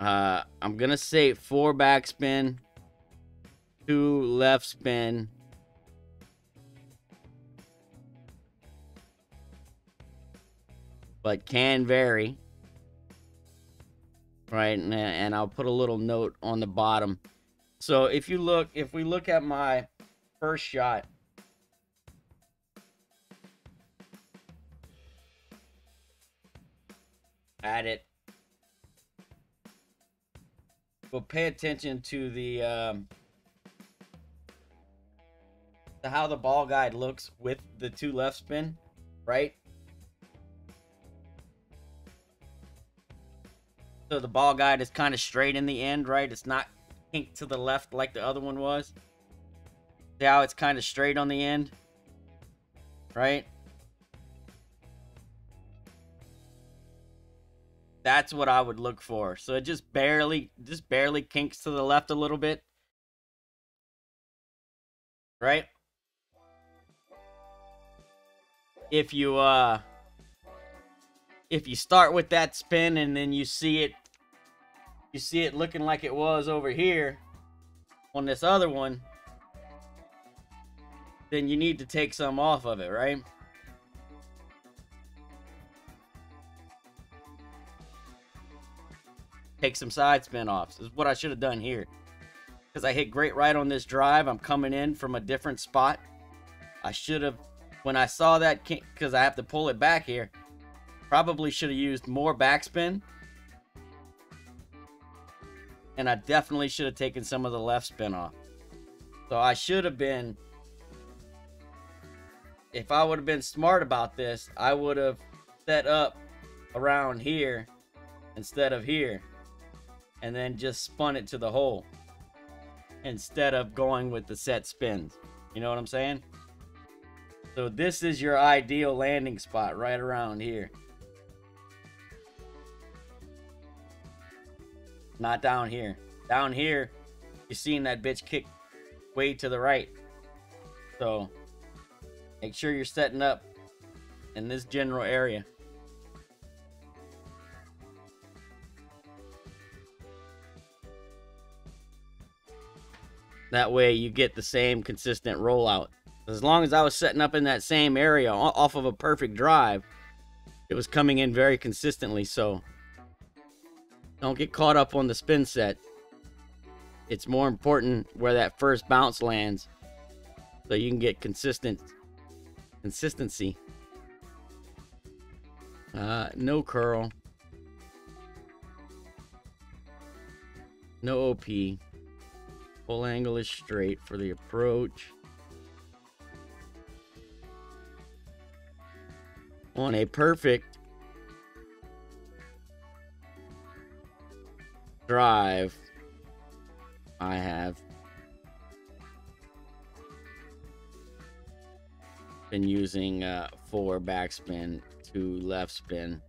I'm gonna say 4 backspin, 2 left spin, but can vary. Right, and I'll put a little note on the bottom. So if we look at my first shot, at it, we'll pay attention to the to how the ball guide looks with the 2 left spin, right? So the ball guide is kind of straight in the end, right? It's not kinked to the left like the other one was. See how it's kind of straight on the end, right? That's what I would look for. So it just barely kinks to the left a little bit. Right? If you start with that spin and then you see it looking like it was over here on this other one, then you need to take some off of it, right? Take some side spin offs. This is what I should have done here. Because I hit great right on this drive. I'm coming in from a different spot. I should have, when I saw that, because I have to pull it back here, probably should have used more backspin. And I definitely should have taken some of the left spin off. So I should have been, if I would have been smart about this, I would have set up around here instead of here. And then just spun it to the hole. Instead of going with the set spins. You know what I'm saying? So this is your ideal landing spot, right around here. Not down here. Down here, you're seeing that bitch kick way to the right. So make sure you're setting up in this general area. That way you get the same consistent rollout. As long as I was setting up in that same area off of a perfect drive, it was coming in very consistently. So don't get caught up on the spin set. It's more important where that first bounce lands so you can get consistency. No curl. No OP. Full angle is straight for the approach. on a perfect drive, I have been using 4 backspin, 2 left spin,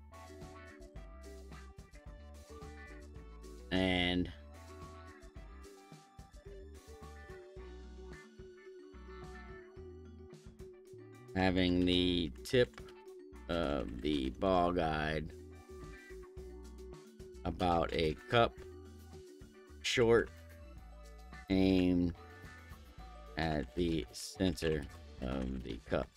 and having the tip of the ball guide about a cup short, aimed at the center of the cup.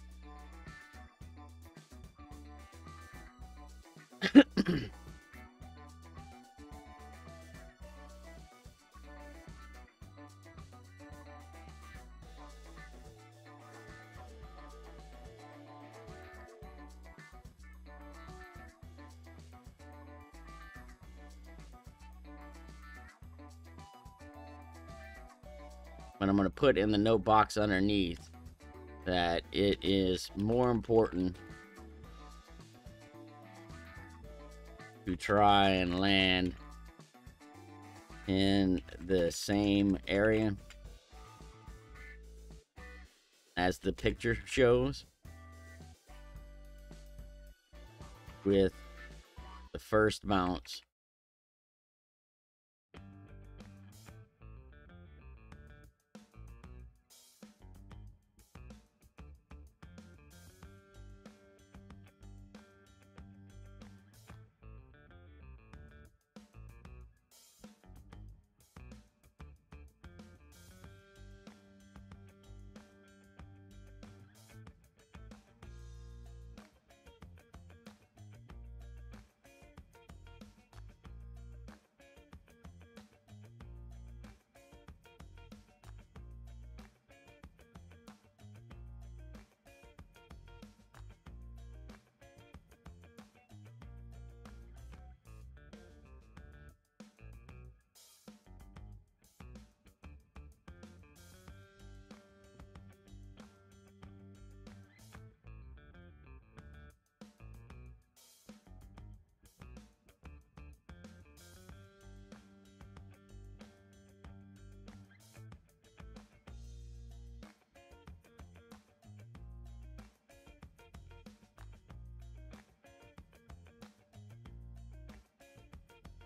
But I'm going to put in the note box underneath that it is more important to try and land in the same area as the picture shows, with the first bounce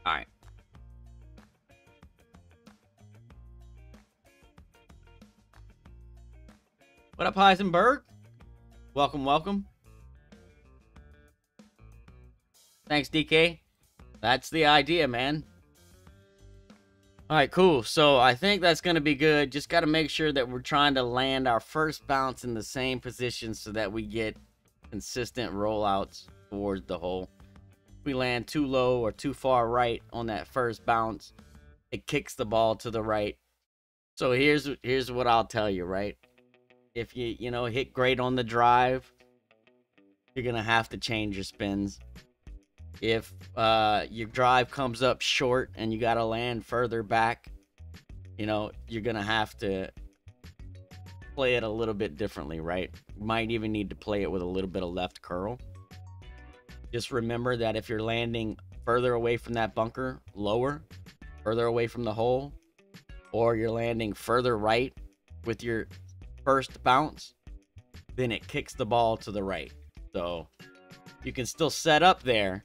All right. What up, Heisenberg? Welcome, welcome. Thanks, DK. That's the idea, man. All right, cool. So I think that's going to be good. Just got to make sure that we're trying to land our first bounce in the same position so that we get consistent rollouts towards the hole. If we land too low or too far right on that first bounce, it kicks the ball to the right. So here's what I'll tell you, right? If you know, hit great on the drive, you're going to have to change your spins. If your drive comes up short and you got to land further back, you know, you're going to have to play it a little bit differently, right? You might even need to play it with a little bit of left curl. Just remember that if you're landing further away from that bunker, lower, further away from the hole, or you're landing further right with your first bounce, then it kicks the ball to the right. So you can still set up there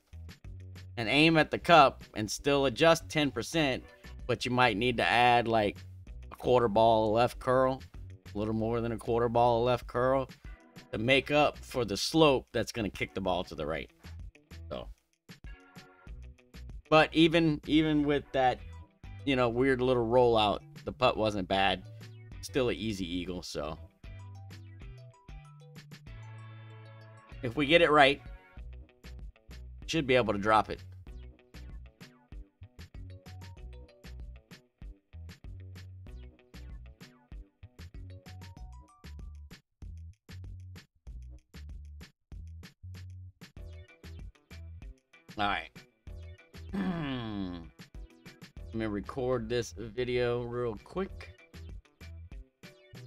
and aim at the cup and still adjust 10%, but you might need to add like a quarter ball of left curl, a little more than a quarter ball of left curl, to make up for the slope that's going to kick the ball to the right. So, but even with that, you know, weird little rollout, the putt wasn't bad. Still an easy eagle. So if we get it right, should be able to drop it. All right. Let me record this video real quick.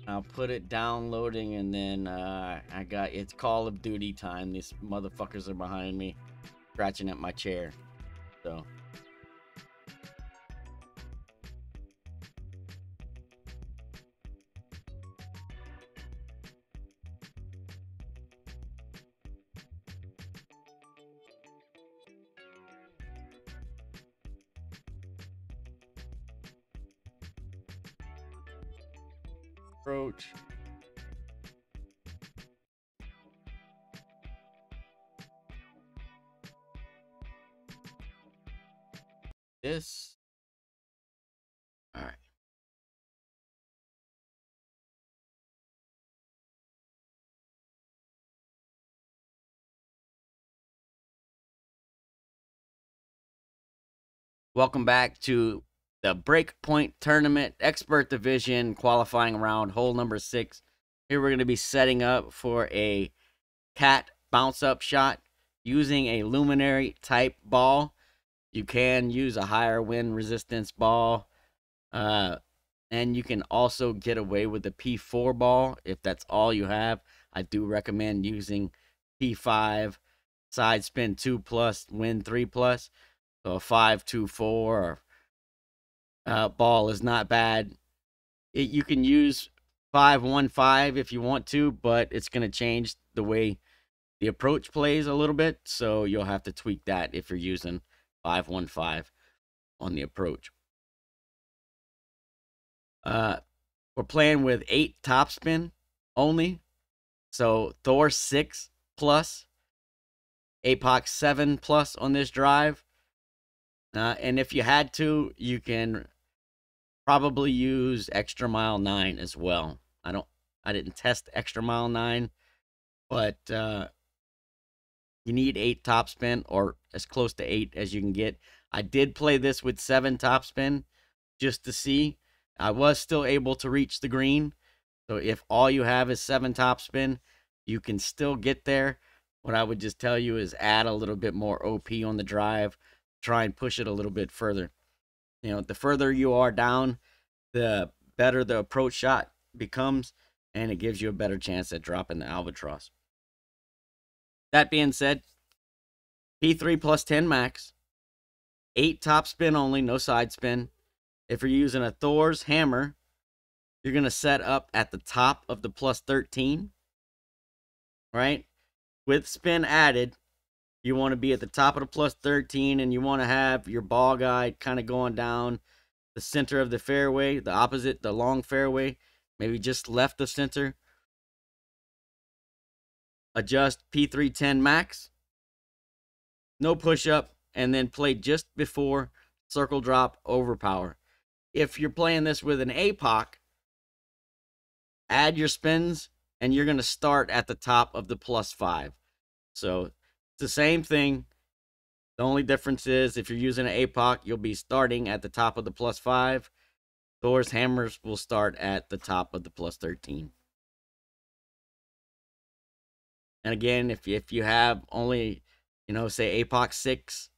I'll put it downloading, and then it's Call of Duty time. These motherfuckers are behind me, scratching at my chair. So. Approach. This. All right. Welcome back to the Breakpoint Tournament Expert Division qualifying round, hole number 6. Here we're going to be setting up for a cat bounce up shot using a luminary type ball. You can use a higher wind resistance ball, and you can also get away with the P4 ball if that's all you have. I do recommend using P5, side spin 2+, wind 3+. So a 5-2-4 ball is not bad. You can use 5-1-5 if you want to, but it's going to change the way the approach plays a little bit. So you'll have to tweak that if you're using 5-1-5 on the approach. We're playing with 8 topspin only. So Thor 6+, APOC 7+ on this drive. And if you had to, you can probably use Extra Mile 9 as well. I didn't test Extra Mile 9, but you need 8 topspin, or as close to 8 as you can get. I did play this with 7 topspin just to see. I was still able to reach the green. So if all you have is 7 topspin, you can still get there. What I would just tell you is add a little bit more OP on the drive. Try and push it a little bit further. You know, the further you are down, the better the approach shot becomes, and it gives you a better chance at dropping the albatross. That being said, P3 plus 10 max, 8 top spin only, no side spin. If you're using a Thor's hammer, you're going to set up at the top of the plus 13, right? With spin added, you want to be at the top of the plus 13, and you want to have your ball guide kind of going down the center of the fairway, the opposite, the long fairway, maybe just left of center. Adjust P310 max, no push up, and then play just before circle drop overpower. If you're playing this with an APOC, add your spins, and you're going to start at the top of the plus 5. So it's the same thing. The only difference is if you're using an APOC, you'll be starting at the top of the plus 5. Thor's hammers will start at the top of the plus 13. And again, if you have only, say APOC 6,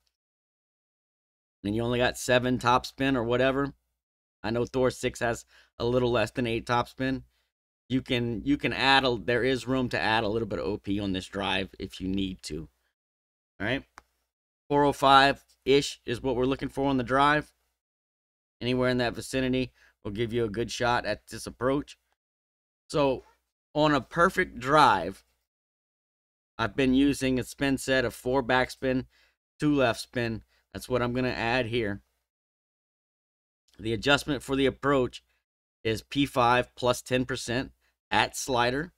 and you only got 7 top spin or whatever, I know Thor 6 has a little less than 8 top spin. You can add there is room to add a little bit of OP on this drive if you need to. All right, 405-ish is what we're looking for on the drive. Anywhere in that vicinity will give you a good shot at this approach. So on a perfect drive, I've been using a spin set of 4 backspin, 2 left spin. That's what I'm going to add here. The adjustment for the approach is P5 plus 10% at slider.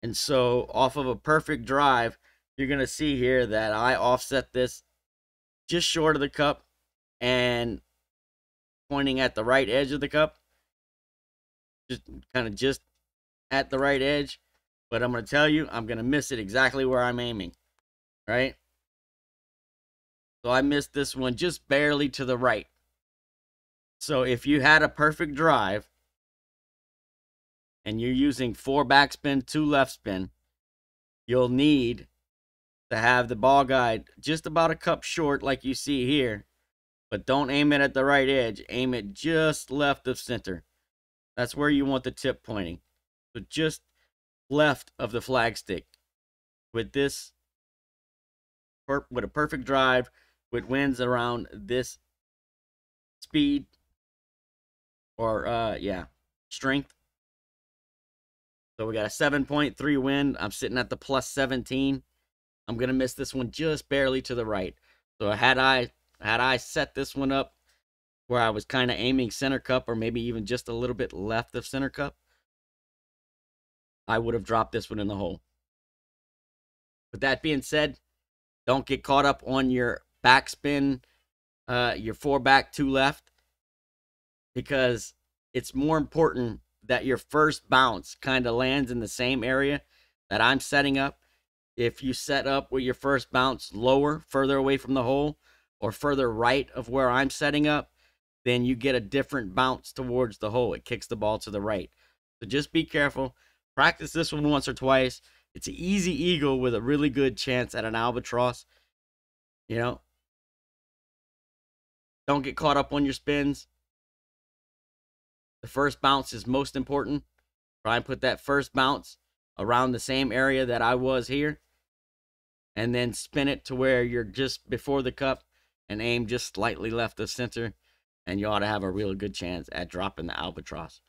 And so off of a perfect drive, you're going to see here that I offset this just short of the cup and pointing at the right edge of the cup. Just at the right edge. But I'm going to tell you, I'm going to miss it exactly where I'm aiming. Right? So I missed this one just barely to the right. So if you had a perfect drive and you're using 4 backspin, 2 left spin, you'll need to have the ball guide just about a cup short like you see here. But don't aim it at the right edge. Aim it just left of center. That's where you want the tip pointing. So just left of the flagstick. With this, with a perfect drive, with winds around this speed, or strength. So we got a 7.3 wind. I'm sitting at the plus 17. I'm gonna miss this one just barely to the right. So had I set this one up where I was kind of aiming center cup, or maybe even just a little bit left of center cup, I would have dropped this one in the hole. With that being said, don't get caught up on your backspin, your 4 back, 2 left, because it's more important that your first bounce kind of lands in the same area that I'm setting up. If you set up with your first bounce lower, further away from the hole, or further right of where I'm setting up, then you get a different bounce towards the hole. It kicks the ball to the right. So just be careful. Practice this one once or twice. It's an easy eagle with a really good chance at an albatross. You know, don't get caught up on your spins. The first bounce is most important. Try and put that first bounce around the same area that I was here, and then spin it to where you're just before the cup and aim just slightly left of center, and you ought to have a real good chance at dropping the albatross.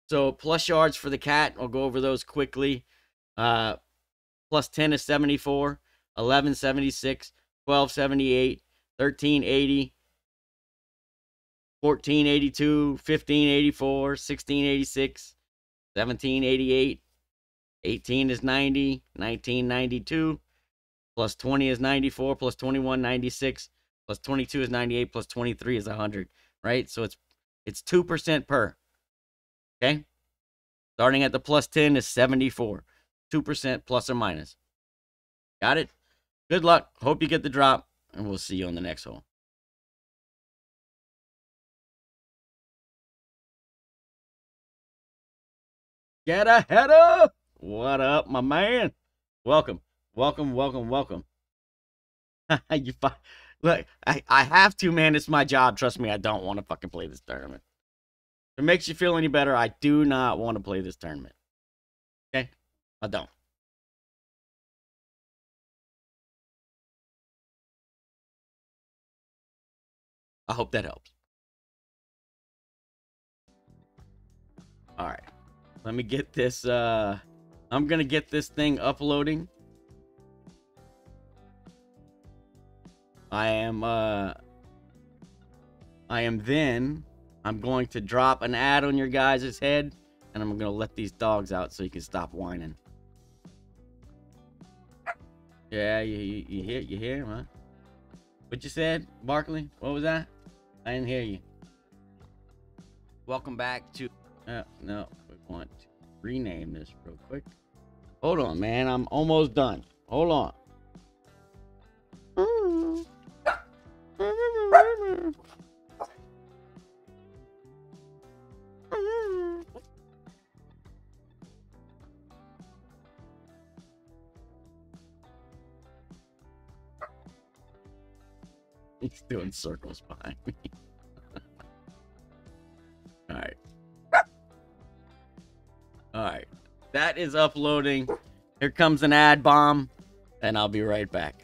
So plus yards for the cat, I'll go over those quickly. Plus 10 is 74, 1176, 1278, 1380, 1482, 1584, 1686, 1788, 18 is 90, 1992, plus 20 is 94, plus 21, 96, plus 22 is 98, plus 23 is 100, right? So it's 2% per, okay? Starting at the plus 10 is 74, 2% plus or minus. Got it? Good luck. Hope you get the drop, and we'll see you on the next hole. Get a header! What up, my man? Welcome, welcome, welcome, welcome. You look, I have to, man. It's my job. Trust me, I don't want to fucking play this tournament. If it makes you feel any better, I do not want to play this tournament. Okay? I don't. I hope that helps. All right. Let me get this. I'm going to get this thing uploading. I'm going to drop an ad on your guys' head, and I'm going to let these dogs out so you can stop whining. Yeah, you hear him, huh? What you said, Barkley? What was that? I didn't hear you. Welcome back to... no, we want to rename this real quick. Hold on, man. I'm almost done. Hold on. He's doing circles behind me. All right. All right. That is uploading. Here comes an ad bomb, and I'll be right back.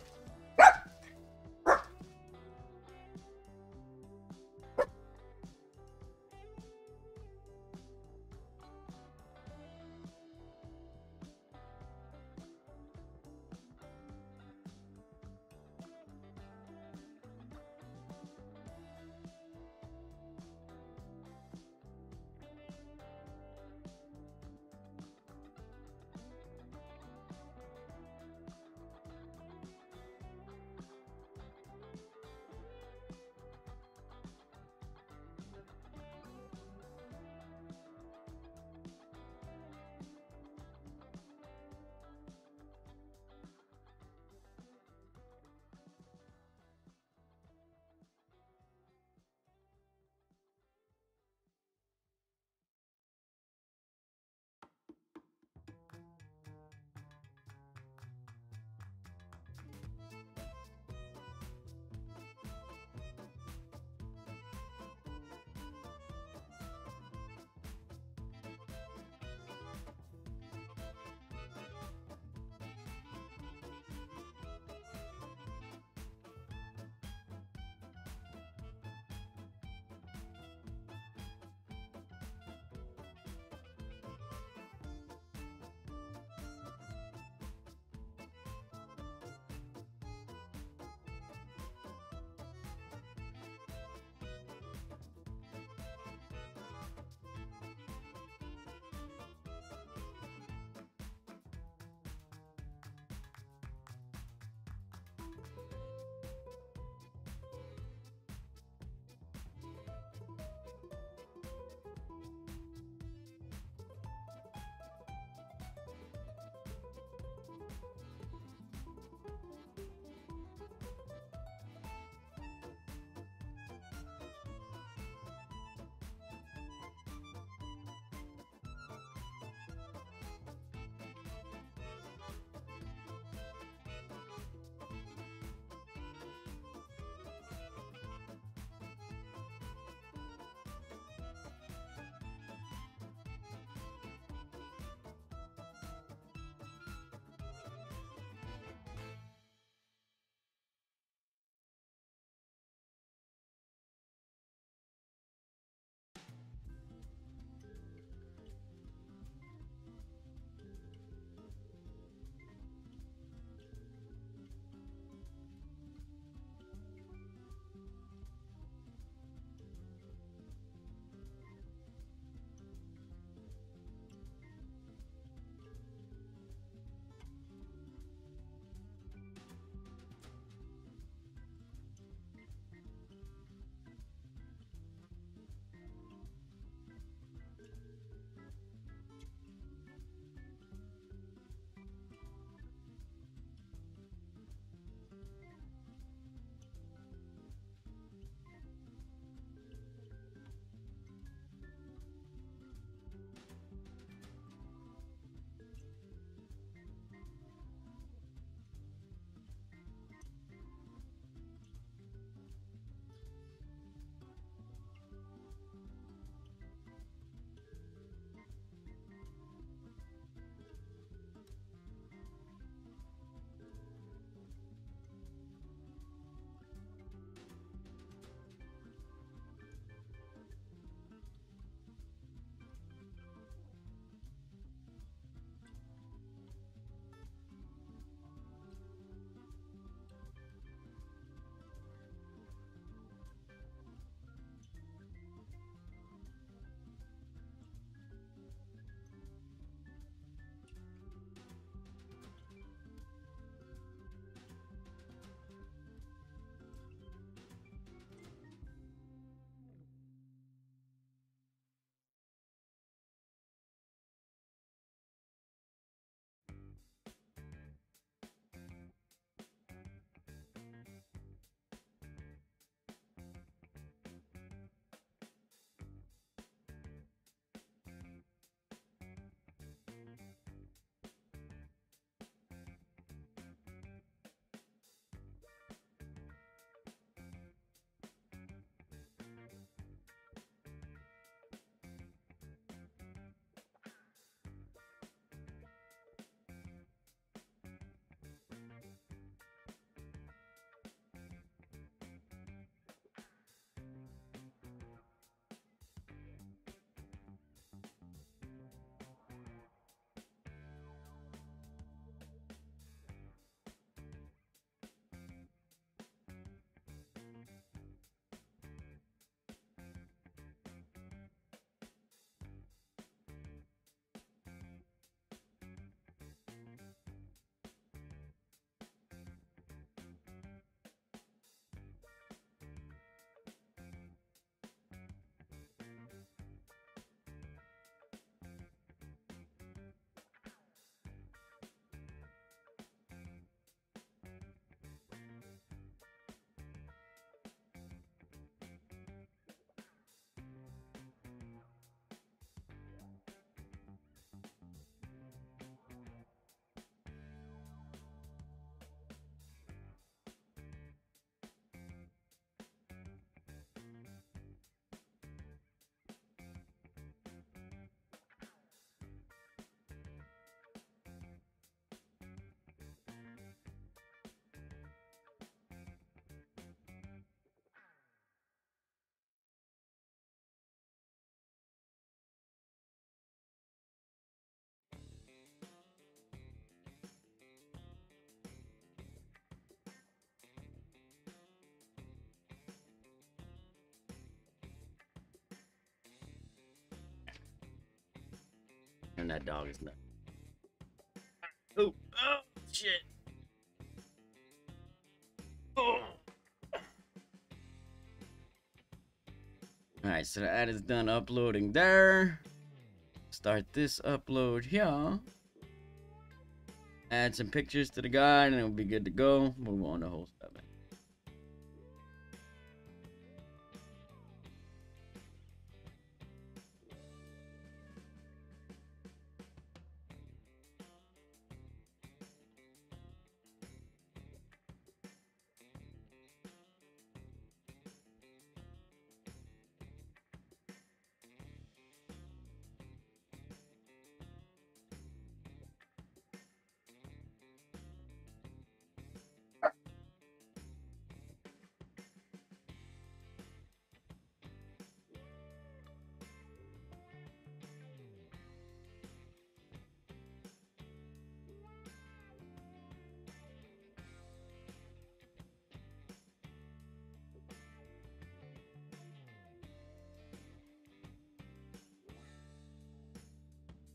Man, that dog is nuts. Oh, oh, shit. Oh. All right, so the ad is done uploading there. Start this upload here. Add some pictures to the guide and it'll be good to go. Move on to whole stuff.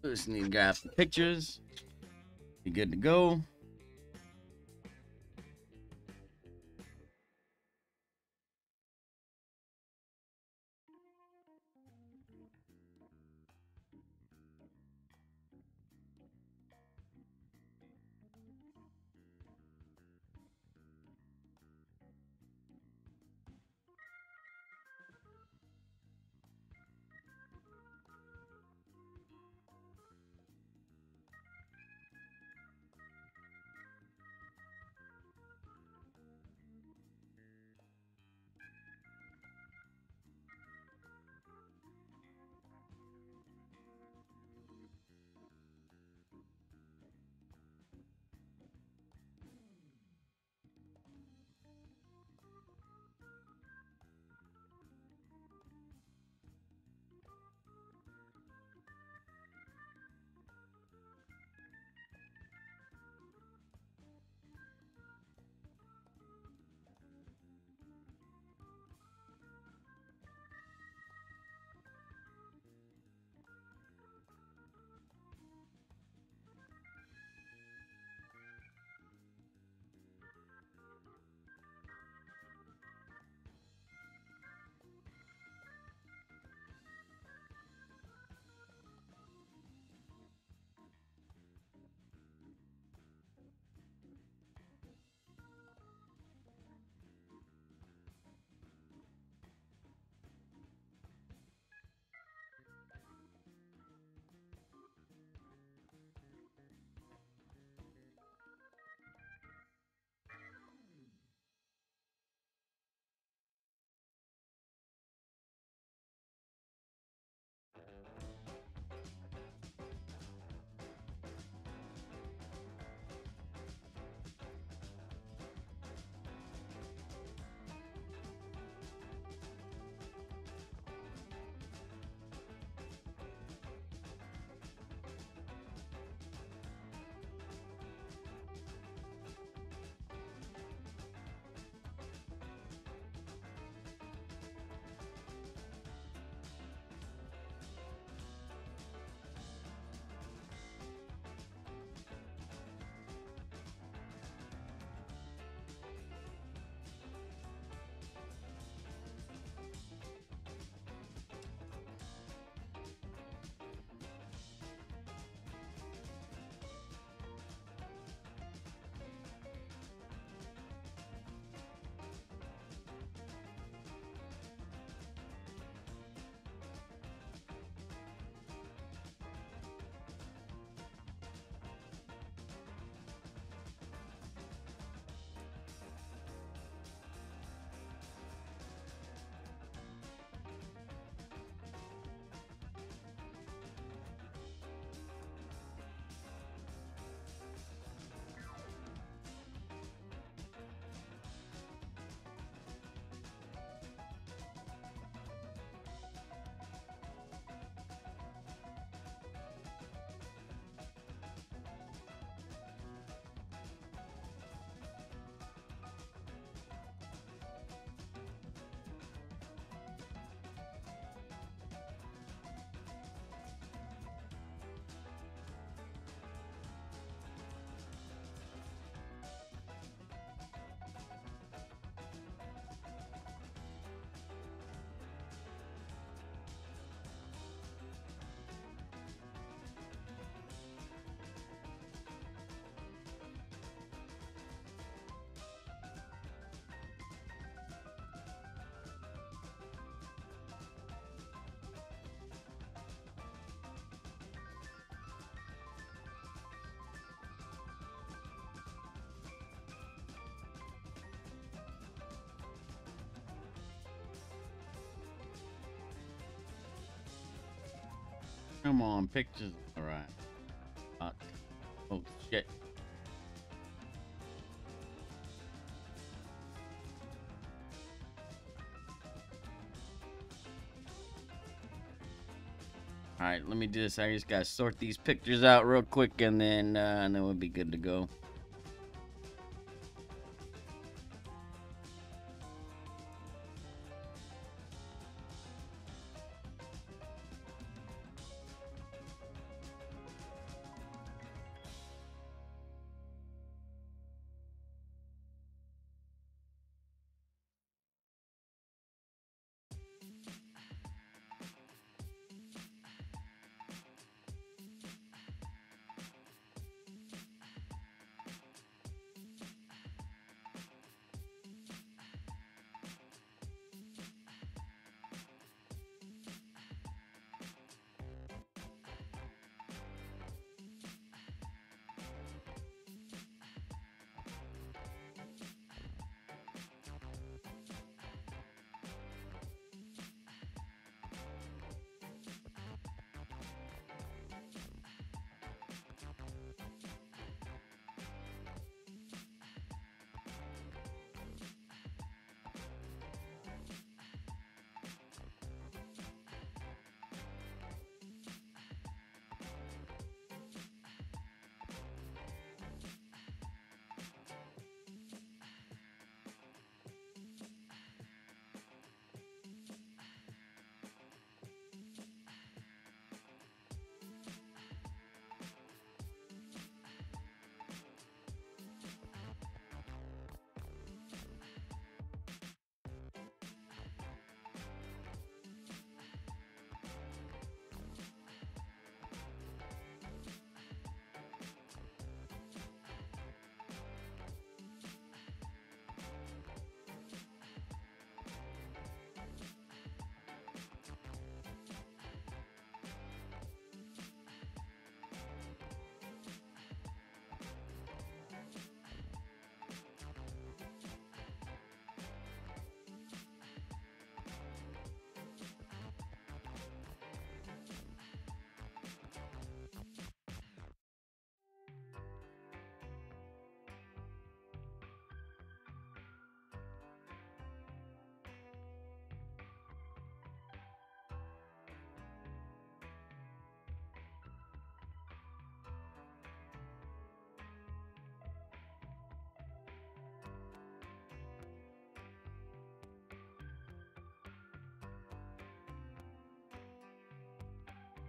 Just need to grab some pictures. Be good to go. Come on, pictures. All right. Oh shit. All right, let me do this. I just gotta sort these pictures out real quick, and then we'll be good to go.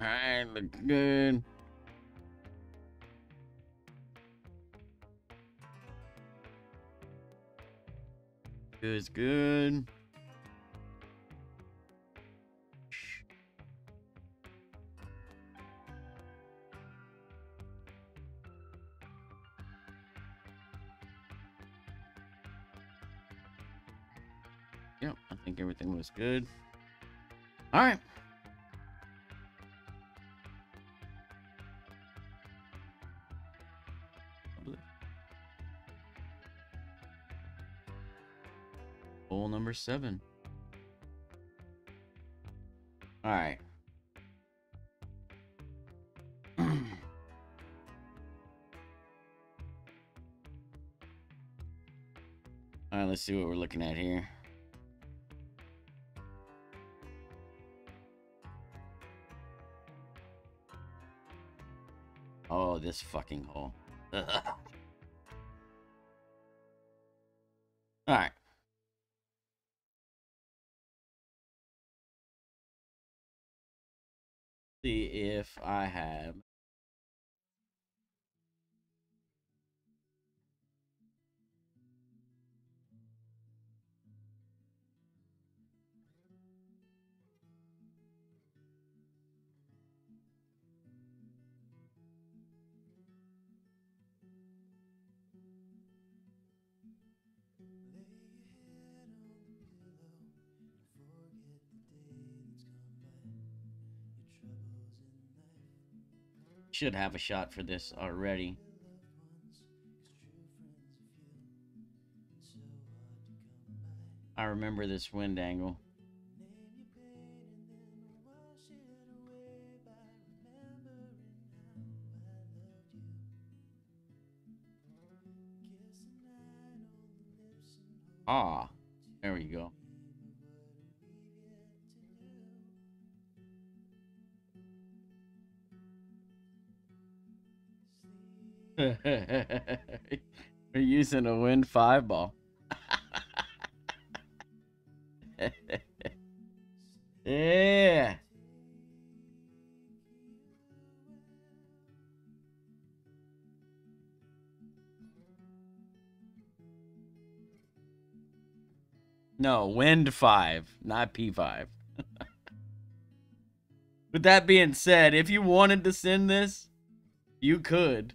All right, look good. Good's good. Yep, I think everything was good. All right. Hole number 7. All right. All right, let's see what we're looking at here. Oh, this fucking hole. Ugh. All right. See if I have. Should have a shot for this already. I remember this wind angle. Ah, there we go. We're using a Wind 5 ball. Yeah. No, Wind 5, not P5. With that being said, if you wanted to send this, you could.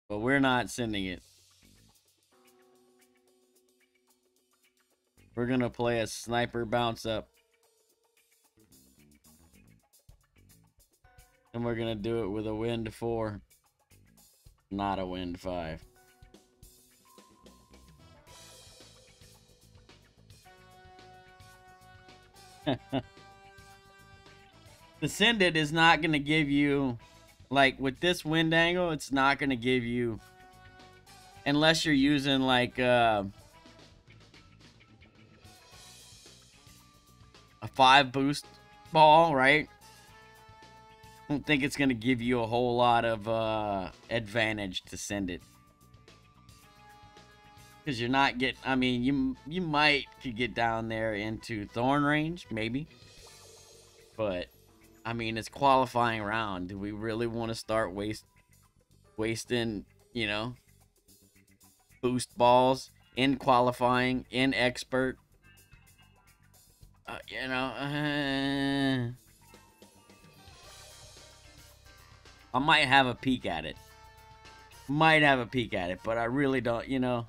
But we're not sending it. We're going to play a sniper bounce up. And we're going to do it with a Wind 4, not a Wind 5. The Send It is not going to give you, like with this wind angle, it's not going to give you, unless you're using like a 5 boost ball, right? I don't think it's going to give you a whole lot of advantage to send it. Because you're not getting, I mean, you might could get down there into thorn range, maybe. But, I mean, it's qualifying round. Do we really want to start wasting, you know, boost balls in qualifying, in expert? You know, I might have a peek at it. Might have a peek at it, but I really don't, you know.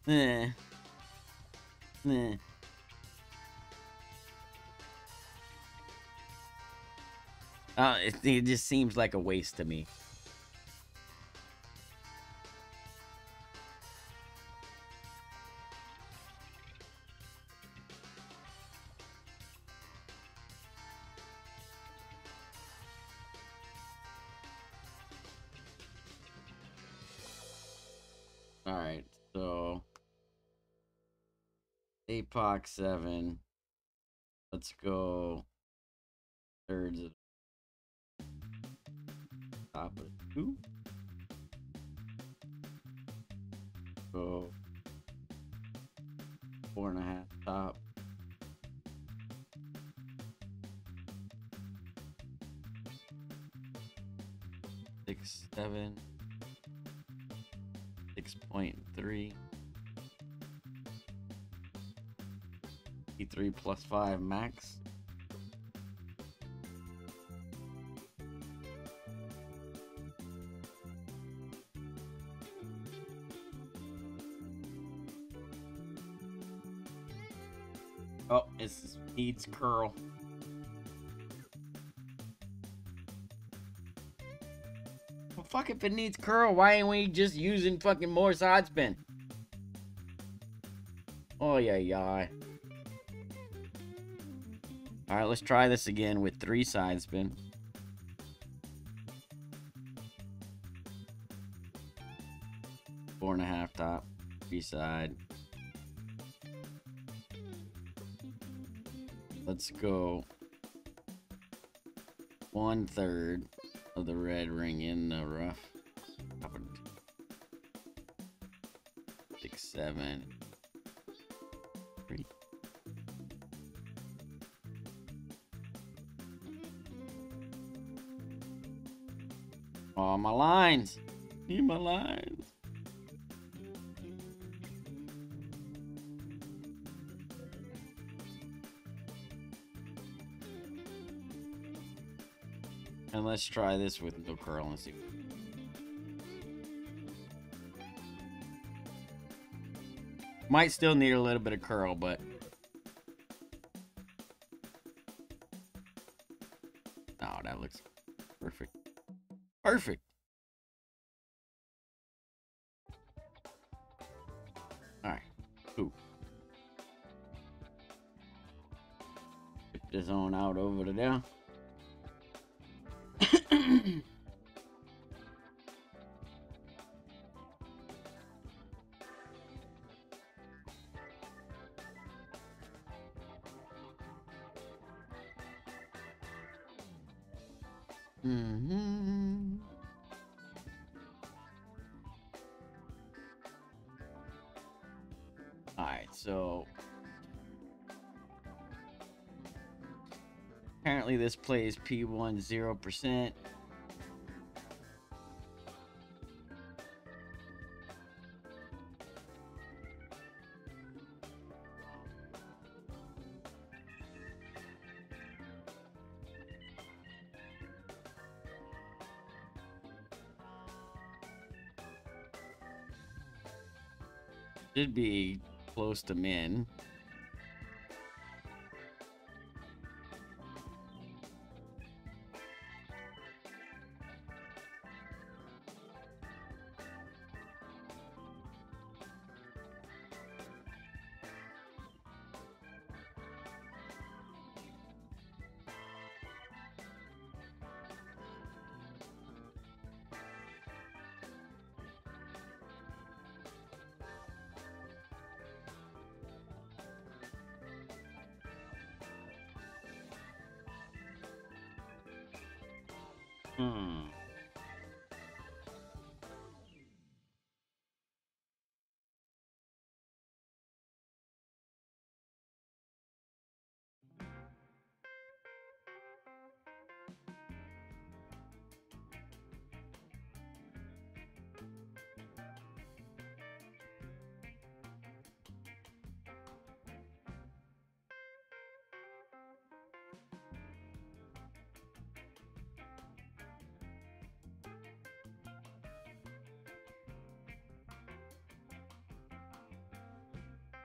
Eh. Eh. It just seems like a waste to me. Alright, so APOC 7. Let's go thirds of top of 2. Go 4.5 top. Six, 7. 6.3. E3 plus 5 max. Oh, it needs curl. Well, fuck if it needs curl, why ain't we just using fucking more side spin? Oh, yeah. Alright, let's try this again with 3 side spin. Four and a half top, 3 side. Let's go 1/3 of the red ring in the rough. 6, 7, 3. Oh, my lines. Need my lines. And let's try this with no curl and see. Might still need a little bit of curl, but oh, that looks perfect. Perfect. All right. Cool. the zone out over to there. Mm-hmm. All right, so apparently this plays P1 0%. Should be close to min.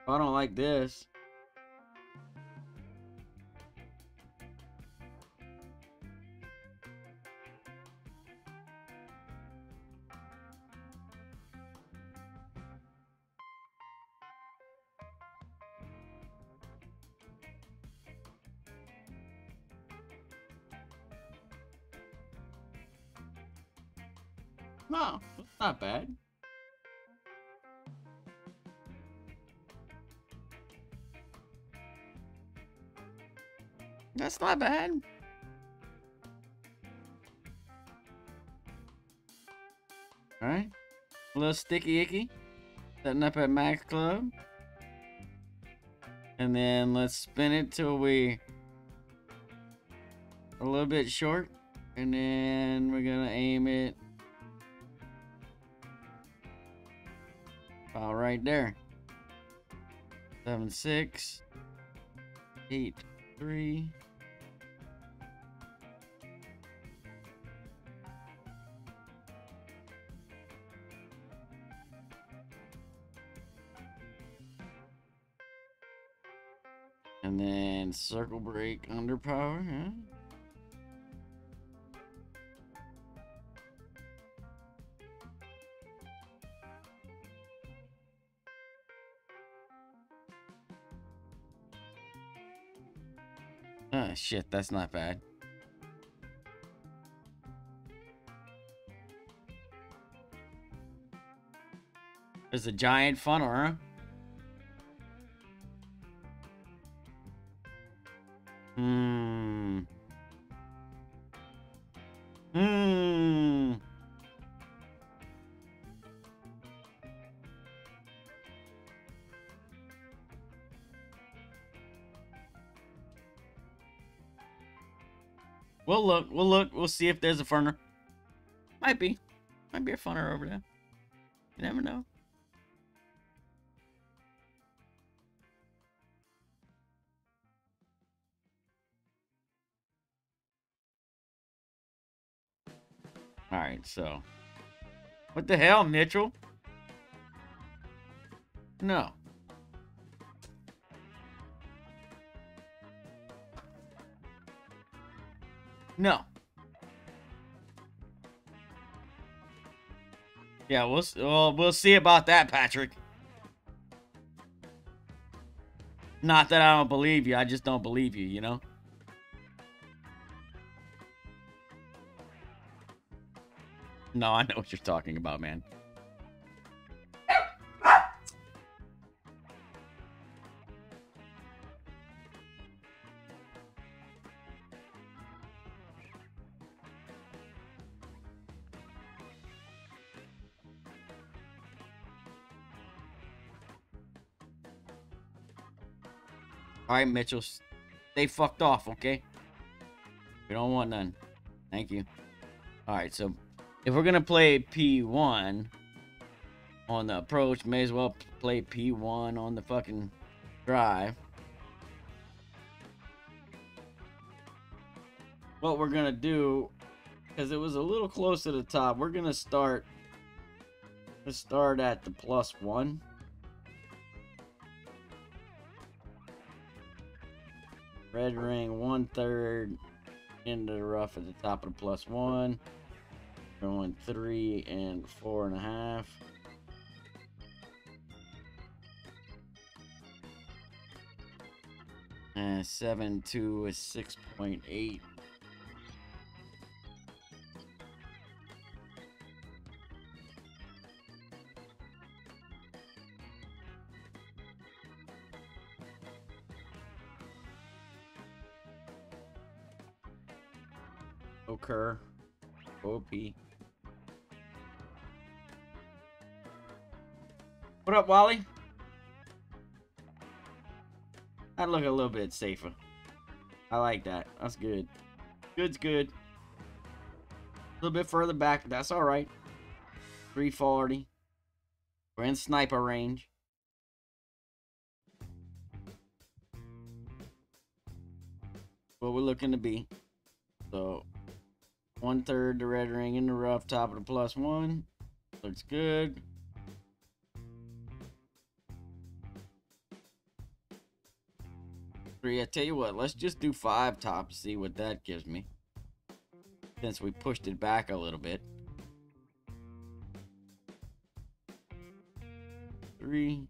I don't like this. No, it's not bad. That's not bad. Alright. A little sticky icky. Setting up at Max Club. And then let's spin it till we a little bit short. And then we're gonna aim it about right there. 7, 6, 8, 3. And then circle break underpower, huh? Oh shit, that's not bad. There's a giant funnel, huh? We'll look. We'll see if there's a furner. Might be a furner over there. You never know. All right, so what the hell, Mitchell? No. No. Yeah, we'll see about that, Patrick. Not that I don't believe you, I just don't believe you, you know? No, I know what you're talking about, man. All right, Mitchell, stay fucked off, okay? We don't want none. Thank you. All right, so if we're gonna play P1 on the approach, may as well play P1 on the fucking drive. What we're gonna do, because it was a little close to the top, we're gonna start. Let's start at the +1. Red ring 1/3 into the rough at the top of the +1. Going 3 and 4.5. And 7/2 is 6.8. Occur. OP. What up, Wally? I'd look a little bit safer. I like that. That's good. Good's good. A little bit further back, but that's alright. 340. We're in sniper range. What we're looking to be. So 1/3 the red ring in the rough, top of the +1. Looks good. I tell you what, let's just do 5 top, see what that gives me. Since we pushed it back a little bit. 3.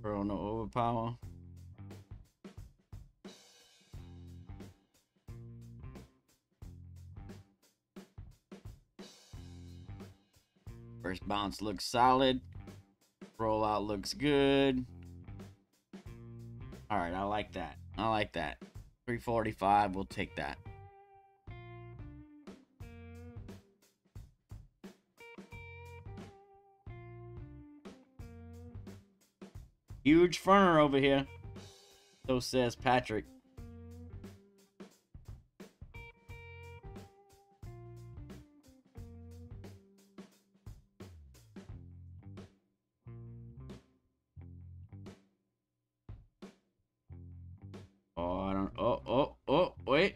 Bro, no overpower. First bounce looks solid. Rollout looks good. Alright, I like that. I like that. 345, we'll take that. Huge fronter over here. So says Patrick. Oh, I don't. Oh, wait.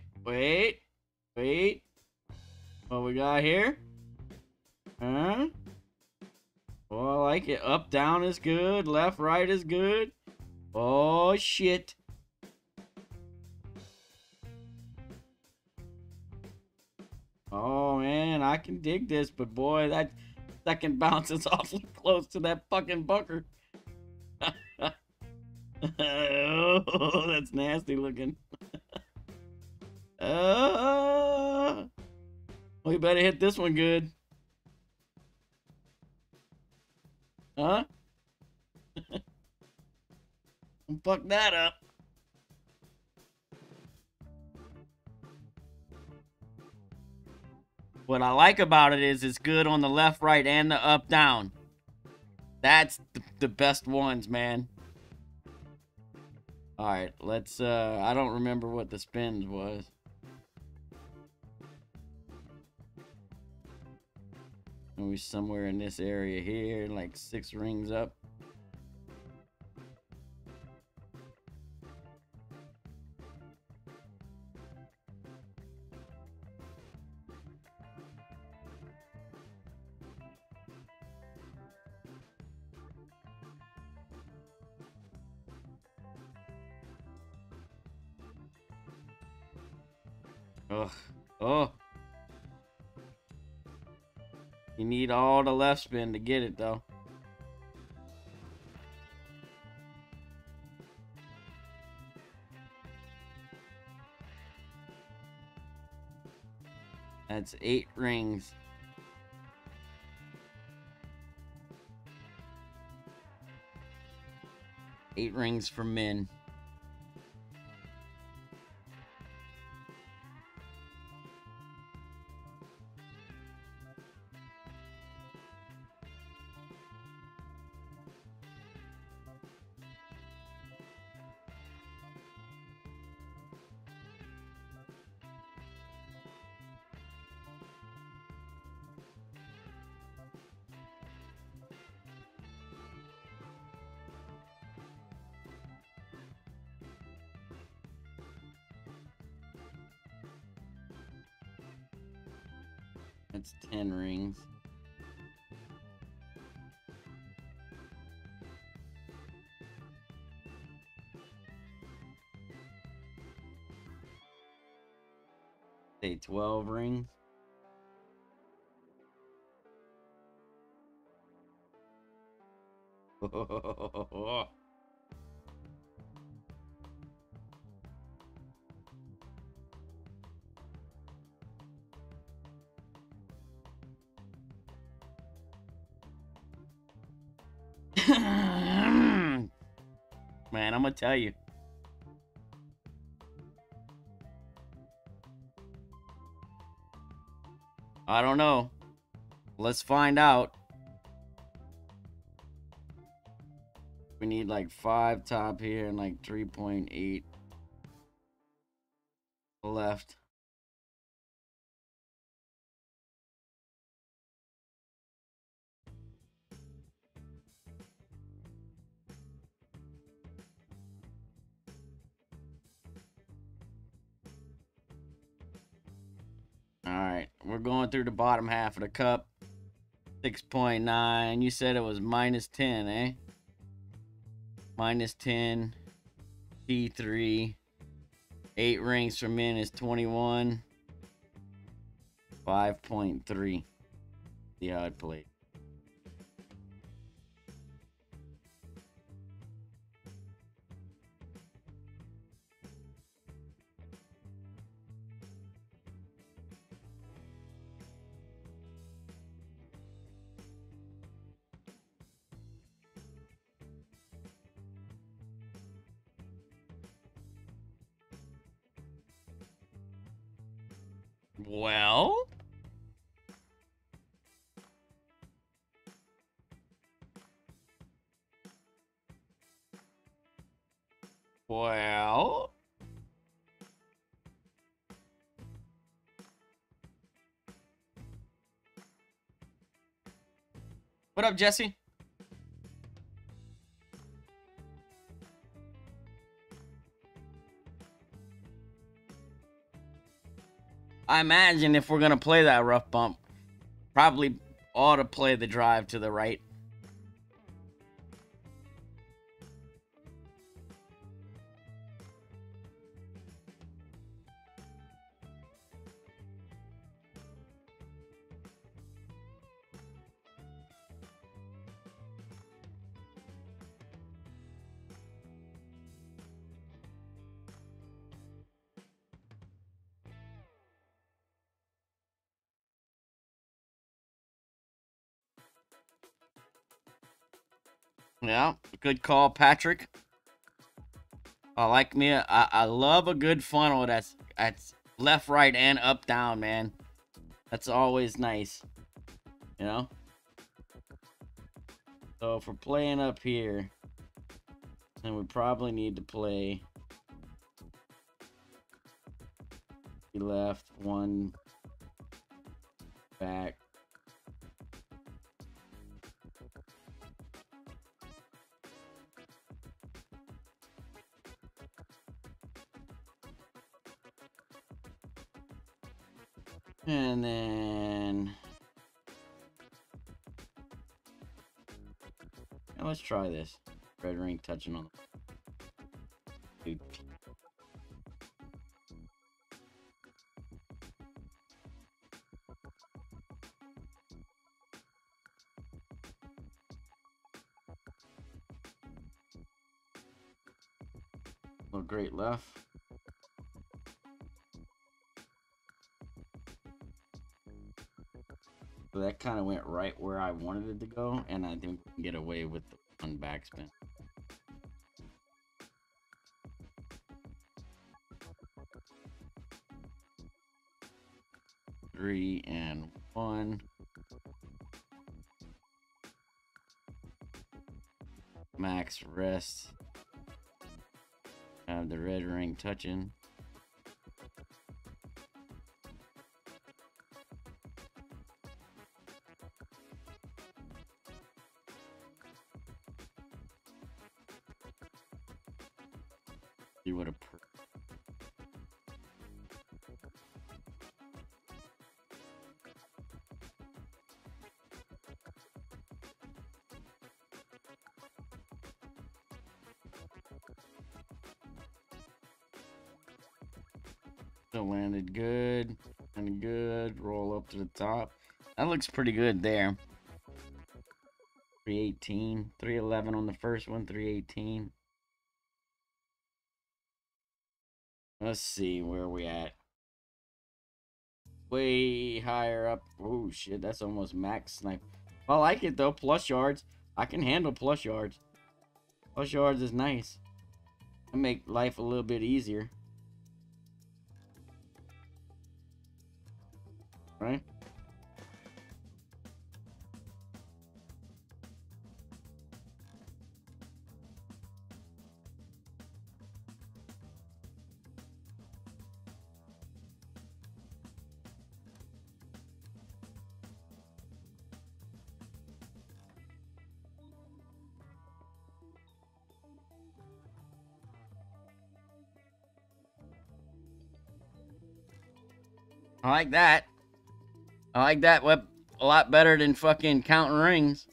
What we got here? Huh? Oh, I like it. Up, down is good. Left, right is good. Oh, shit. Oh, man, I can dig this, but boy, that second bounce is awfully close to that fucking bunker. Oh, that's nasty looking. We better hit this one good. Huh? Fuck that up. What I like about it is it's good on the left, right, and the up, down. That's the best ones, man. Alright, let's, I don't remember what the spins was. Maybe somewhere in this area here, like 6 rings up. Ugh. Oh. You need all the left spin to get it, though. That's 8 rings. Eight rings for men. That's 10 rings. Say 12 rings. Man, I'm gonna tell you. I don't know. Let's find out. We need like 5 top here and like 3.8 left. Alright, we're going through the bottom half of the cup. 6.9. You said it was minus 10, eh? Minus 10. P3. 8 rings for men is 21. 5.3. See how it played. Well, well, what up, Jesse? I imagine if we're gonna play that rough bump, probably ought to play the drive to the right. Yeah, good call, Patrick. I like me. I love a good funnel that's left, right, and up, down, man. That's always nice, you know. So if we're playing up here, then we probably need to play left, 1 back. And then let's try this. Red ring touching on the dude. Little great left. So that kind of went right where I wanted it to go, and I think we can get away with the one backspin. Three and one. Max rest. Have the red ring touching. See what a still landed good and good. Roll up to the top. That looks pretty good there. 318, 311 on the first one, 318. Let's see where we at. Way higher up. Oh shit, that's almost max snipe. I like it though. Plus yards. I can handle plus yards. Plus yards is nice. I make life a little bit easier. Right? I like that. I like that a lot better than fucking counting rings.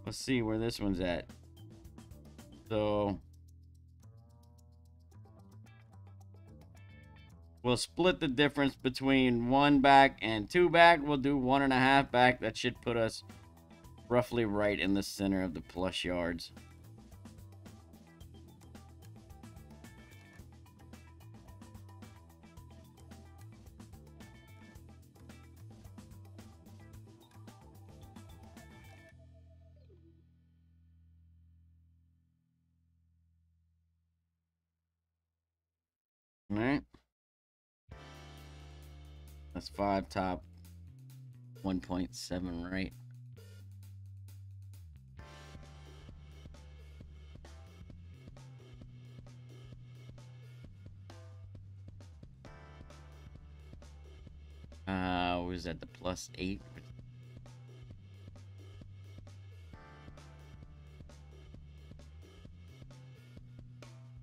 Let's see where this one's at. So we'll split the difference between 1 back and 2 back. We'll do 1.5 back. That should put us roughly right in the center of the plus yards. All right. That's 5 top, 1.7 right. Was that the +8?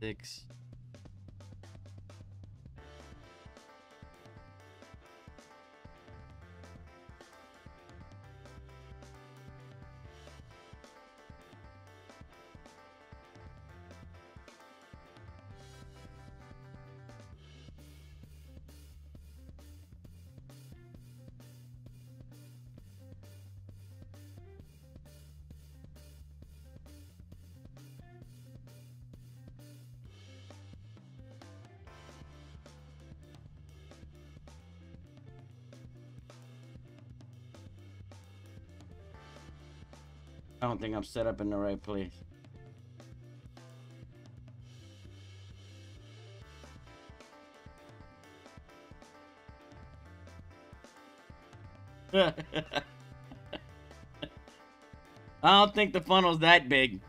6. I don't think I'm set up in the right place. I don't think the funnel's that big.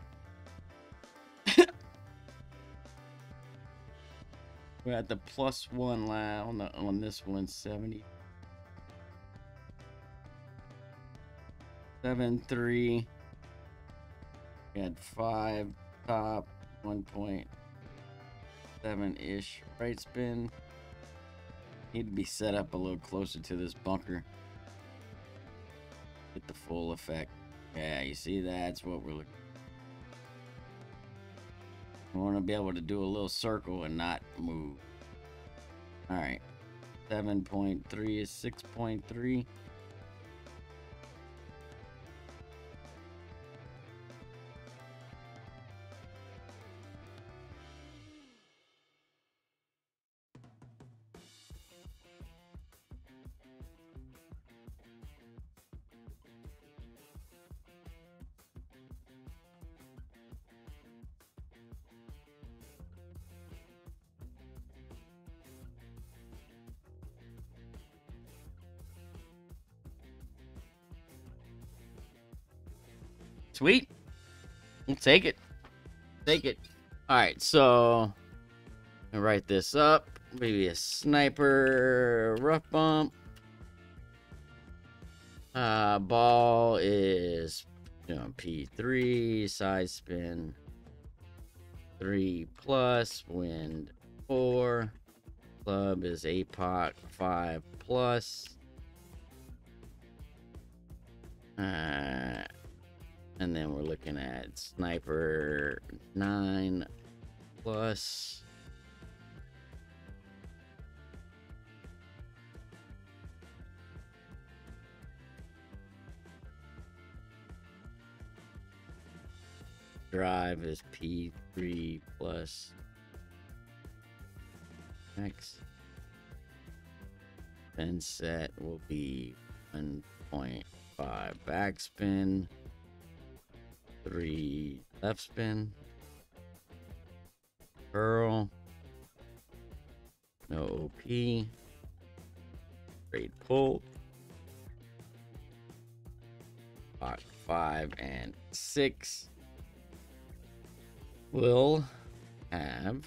We're at the +1 on this one, 70. 7, 3. We had 5 top, 1.7-ish right spin. Need to be set up a little closer to this bunker. Get the full effect. Yeah, you see that's what we're looking. We want to be able to do a little circle and not move. All right. 7.3 is 6.3. Sweet. We'll take it. Take it. All right, so I'll write this up. Maybe a sniper rough bump. Ball is, you know, P3, side spin 3 plus, wind 4. Club is APOC 5 plus. And then we're looking at sniper 9 plus. Drive is P3 plus X. Spin set will be 1.5 backspin, 3 left spin, curl, no OP, straight pull, Pot 5 and 6 will have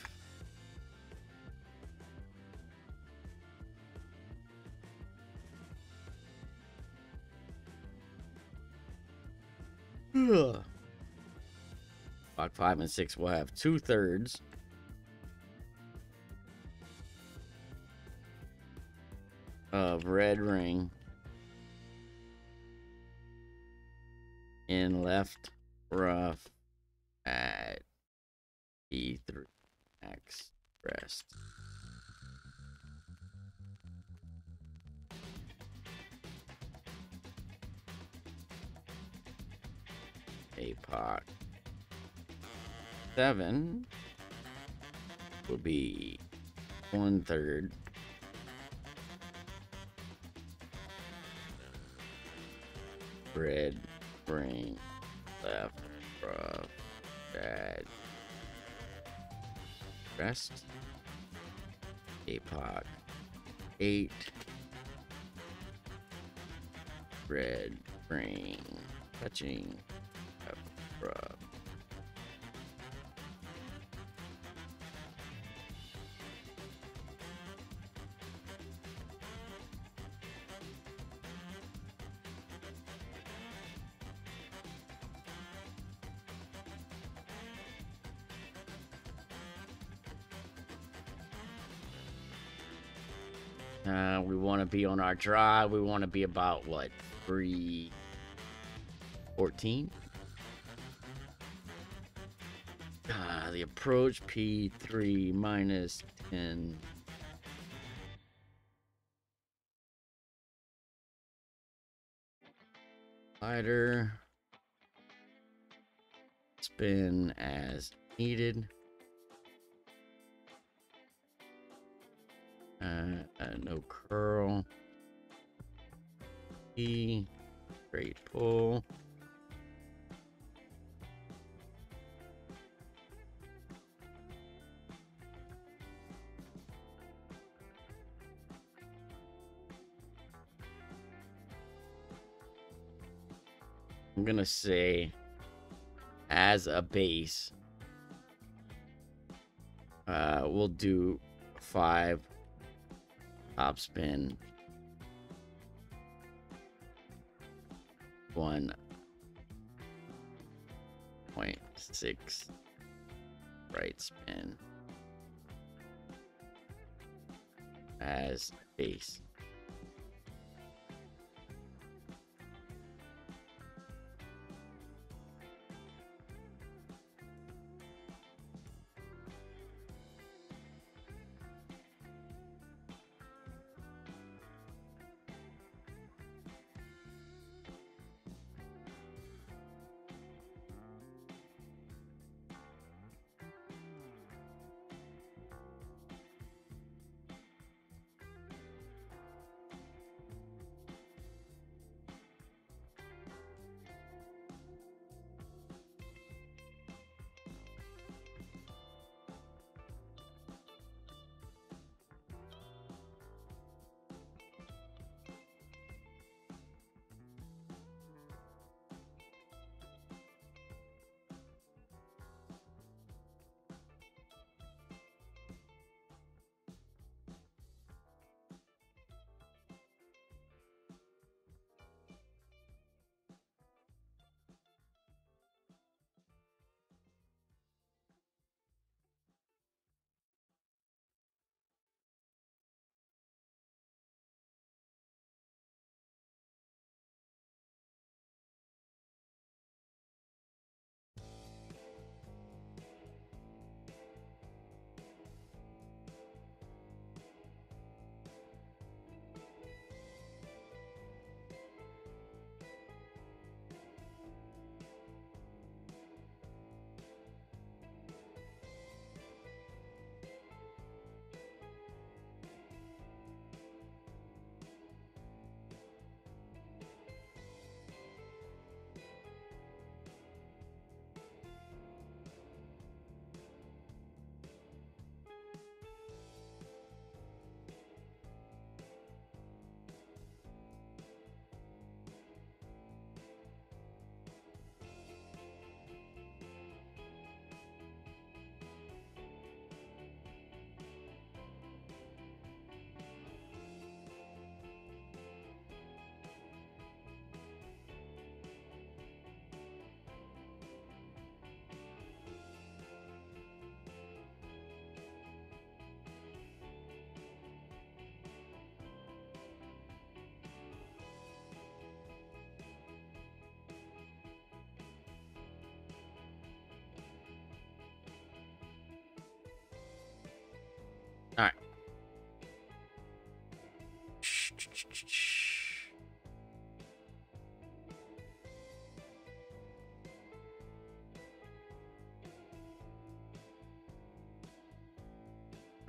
Block 5 and 6 will have 2/3 of red ring in left rough at E3 X rest. APOC 7 will be 1/3 red ring left rough at rest. APOC 8 red ring touching left rough. We want to be on our drive. We want to be about what, 314? The approach P3 minus 10. Slider. Spin as needed. No curl. E. Straight pull. I'm gonna say as a base, we'll do 5 top spin, 1.6 right spin as base.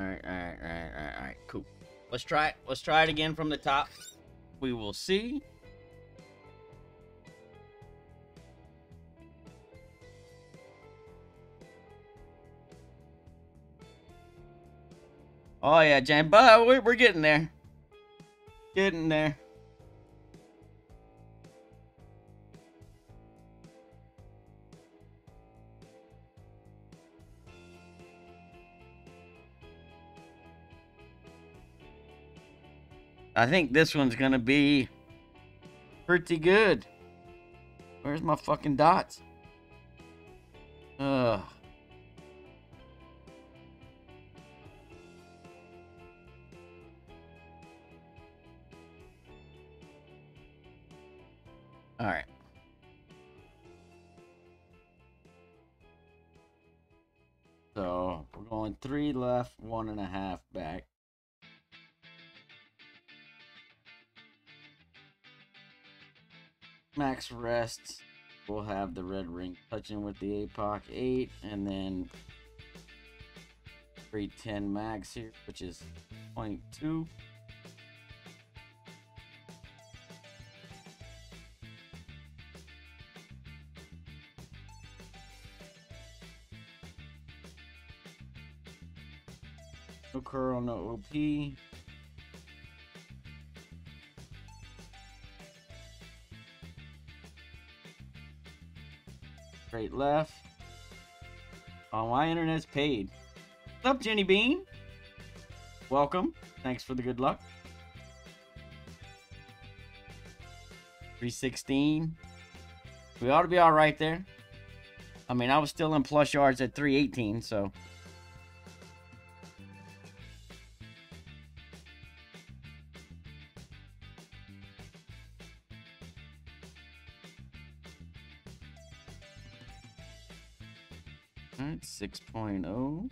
All right. Cool. Let's try it. Let's try it again from the top. We will see. Oh yeah, Jan, but we're getting there. Getting there. I think this one's gonna be pretty good. Where's my fucking dots? Ugh. All right. So we're going 3 left, 1.5 back. Max rests. We'll have the red ring touching with the APOC 8, and then 310 max here, which is 0.2. No curl, no OP. Straight left. Oh, my internet's paid. What's up, Jenny Bean? Welcome. Thanks for the good luck. 316. We ought to be all right there. I mean, I was still in plus yards at 318, so. All right, 6.0.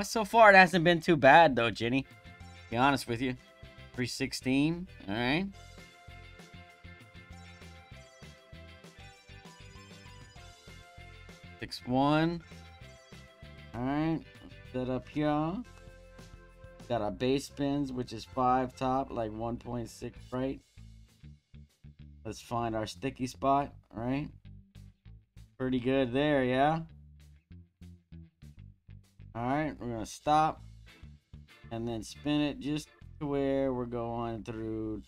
So far, it hasn't been too bad, though, Jenny. To be honest with you. 316. All right. Six one. All right. Set up here. Got our base spins, which is 5 top, like 1.6 right. Let's find our sticky spot. All right. Pretty good there, yeah. Alright, we're going to stop and then spin it just to where we're going through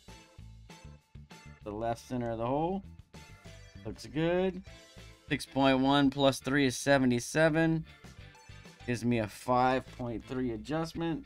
the left center of the hole. Looks good. 6.1 plus 3 is 77. Gives me a 5.3 adjustment.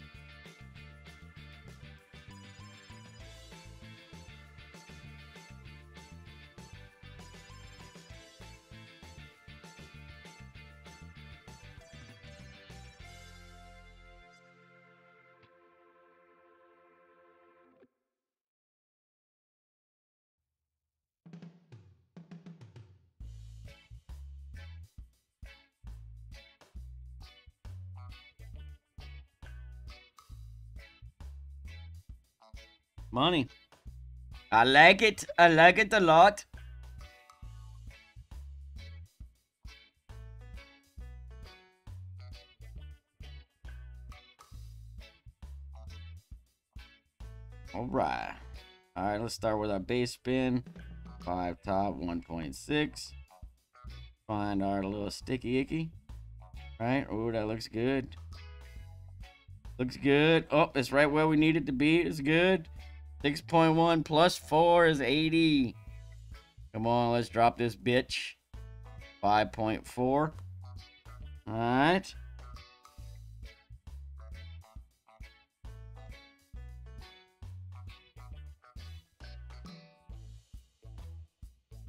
Money. I like it. I like it a lot. All right. All right, let's start with our base spin. 5 top, 1.6. Find our little sticky icky. All right. Oh, that looks good. Looks good. Oh, it's right where we need it to be. It's good. 6.1 plus 4 is 80. Come on, let's drop this bitch. 5.4. All right.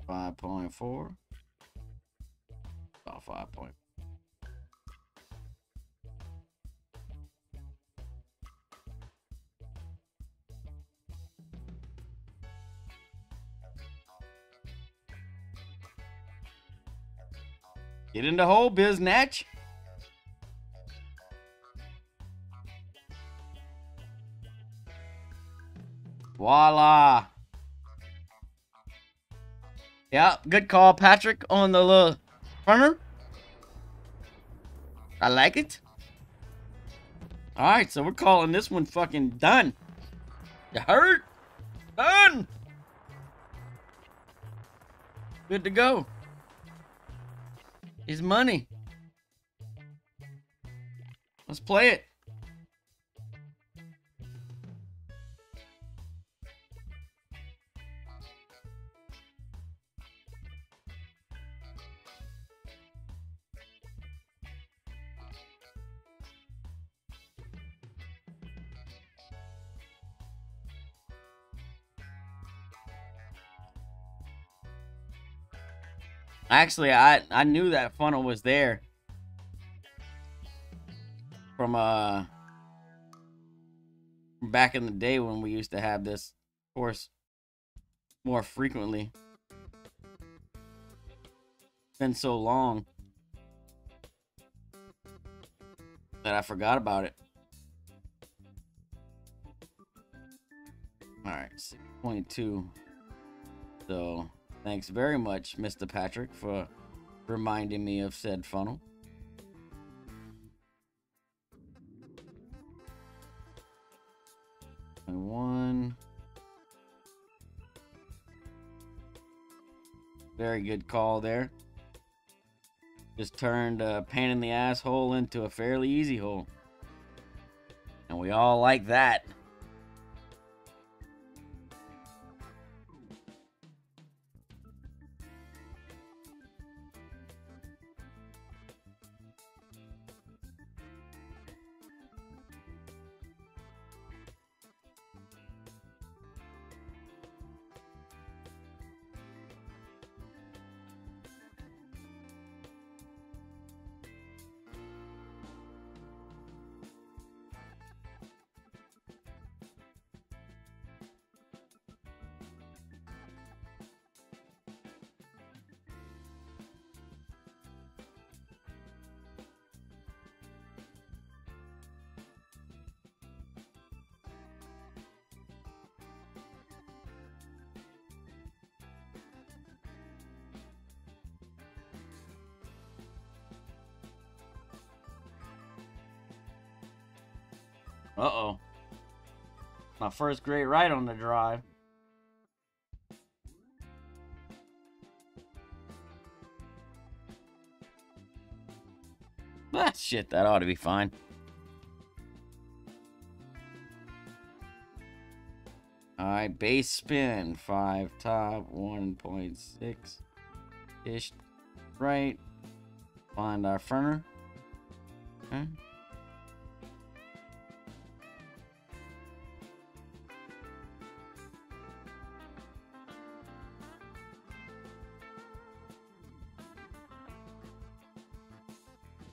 $5.4. About 5 point. Get in the hole, Biznatch. Voila. Yeah, good call, Patrick, on the little runner. I like it. All right, so we're calling this one fucking done. You heard? Done. Good to go. It's money. Let's play it. Actually, I knew that funnel was there from back in the day when we used to have this course more frequently. It's been so long that I forgot about it. All right, 6.2. So thanks very much, Mr. Patrick, for reminding me of said funnel. And 1. Very good call there. Just turned a pain in the asshole into a fairly easy hole. And we all like that. Uh-oh. My first great right on the drive. Ah, shit, that ought to be fine. Alright, base spin. 5 top, 1.6-ish right. Find our furner. Okay.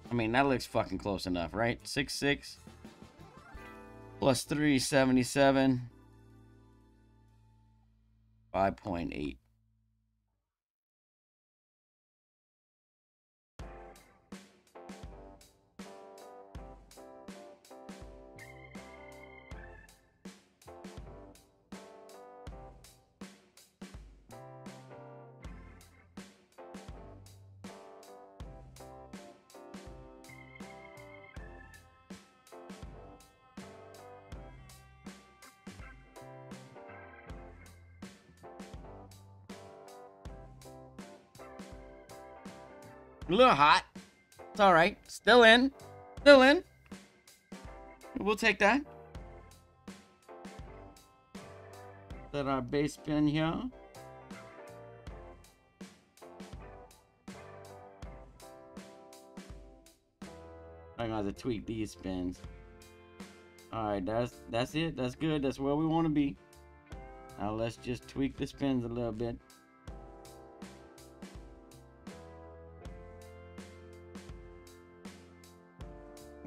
I mean, that looks fucking close enough, right? 6.6 plus 3.77. 5.8. A little hot. It's all right. Still in. Still in. We'll take that. Set our base spin here. I'm gonna have to tweak these spins. All right, that's it. That's good. That's where we want to be. Now let's just tweak the spins a little bit.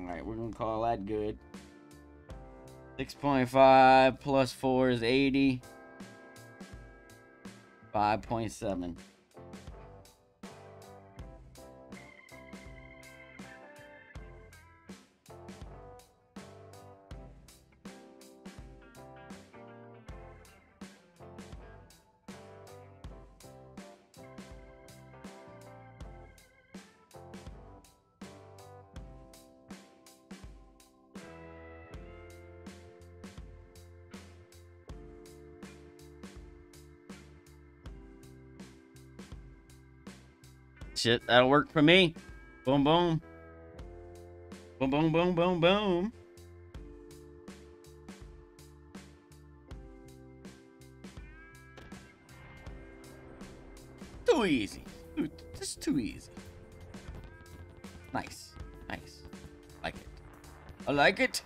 Alright, we're gonna call that good. 6.5 plus 4 is 80. 5.7. Shit, that'll work for me. Boom, boom. Boom, boom, boom, boom, boom. Too easy. Just too easy. Nice. Nice. Like it. I like it.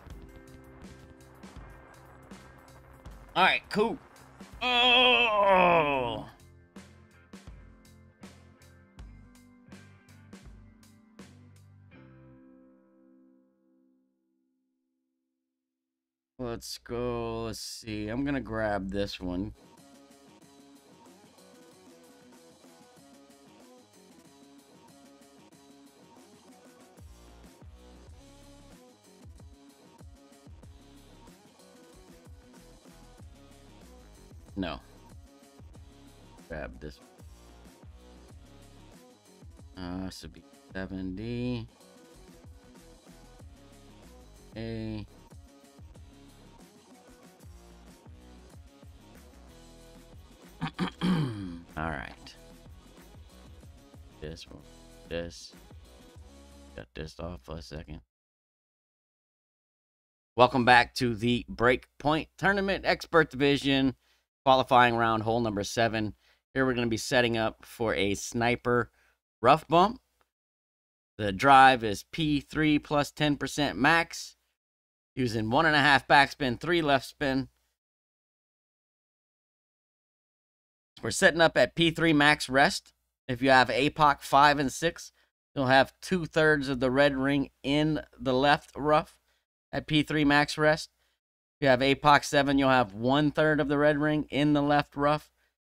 Alright, cool. Oh! Let's go. Let's see. I'm gonna grab this one. No. Grab this. This would be 70. A. All right. This one. This. Got this off for a second. Welcome back to the Breakpoint Tournament Expert Division qualifying round, hole number 7. Here we're going to be setting up for a sniper rough bump. The drive is P3 plus 10% max. Using 1.5 backspin, 3 left spin. We're setting up at P3 max rest. If you have APOC 5 and 6, you'll have 2/3 of the red ring in the left rough at P3 max rest. If you have APOC 7, you'll have 1/3 of the red ring in the left rough,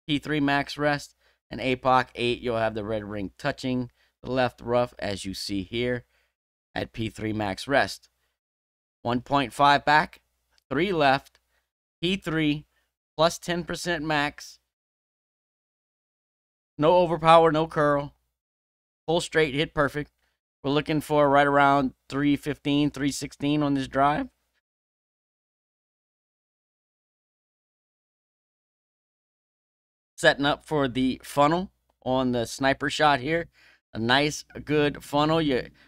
P3 max rest. And APOC 8, you'll have the red ring touching the left rough, as you see here at P3 max rest. 1.5 back, 3 left, P3 plus 10% max. No overpower, no curl. Full straight, hit perfect. We're looking for right around 315, 316 on this drive. Setting up for the funnel on the sniper shot here. A nice, good funnel.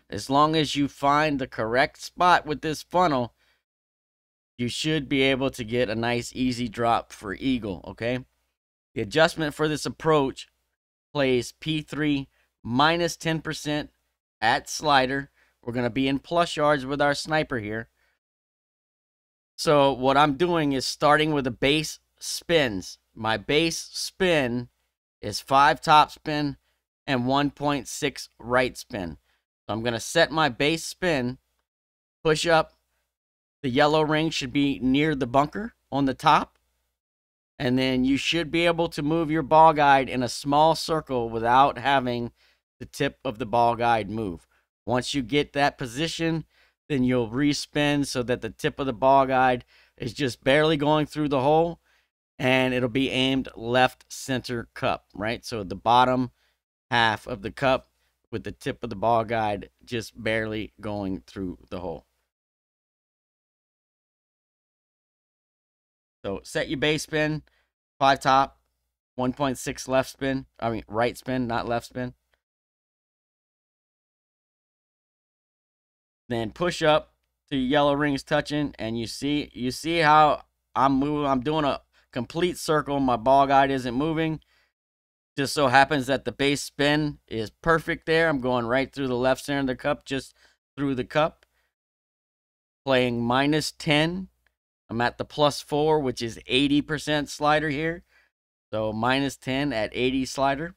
As long as you find the correct spot with this funnel, you should be able to get a nice, easy drop for eagle, okay? The adjustment for this approach plays P3 minus 10% at slider. We're going to be in plus yards with our sniper here. So what I'm doing is starting with the base spins. My base spin is 5 top spin and 1.6 right spin. So I'm going to set my base spin, push up. The yellow ring should be near the bunker on the top. And then you should be able to move your ball guide in a small circle without having the tip of the ball guide move. Once you get that position, then you'll respin so that the tip of the ball guide is just barely going through the hole, and it'll be aimed left center cup, right? So the bottom half of the cup with the tip of the ball guide just barely going through the hole. So set your base spin, 5 top, 1.6 left spin. I mean right spin, not left spin. Then push up to yellow rings touching, and you see how I'm moving. I'm doing a complete circle. My ball guide isn't moving. Just so happens that the base spin is perfect there. I'm going right through the left center of the cup, just through the cup. Playing minus 10. I'm at the plus 4, which is 80% slider here. So minus 10 at 80 slider.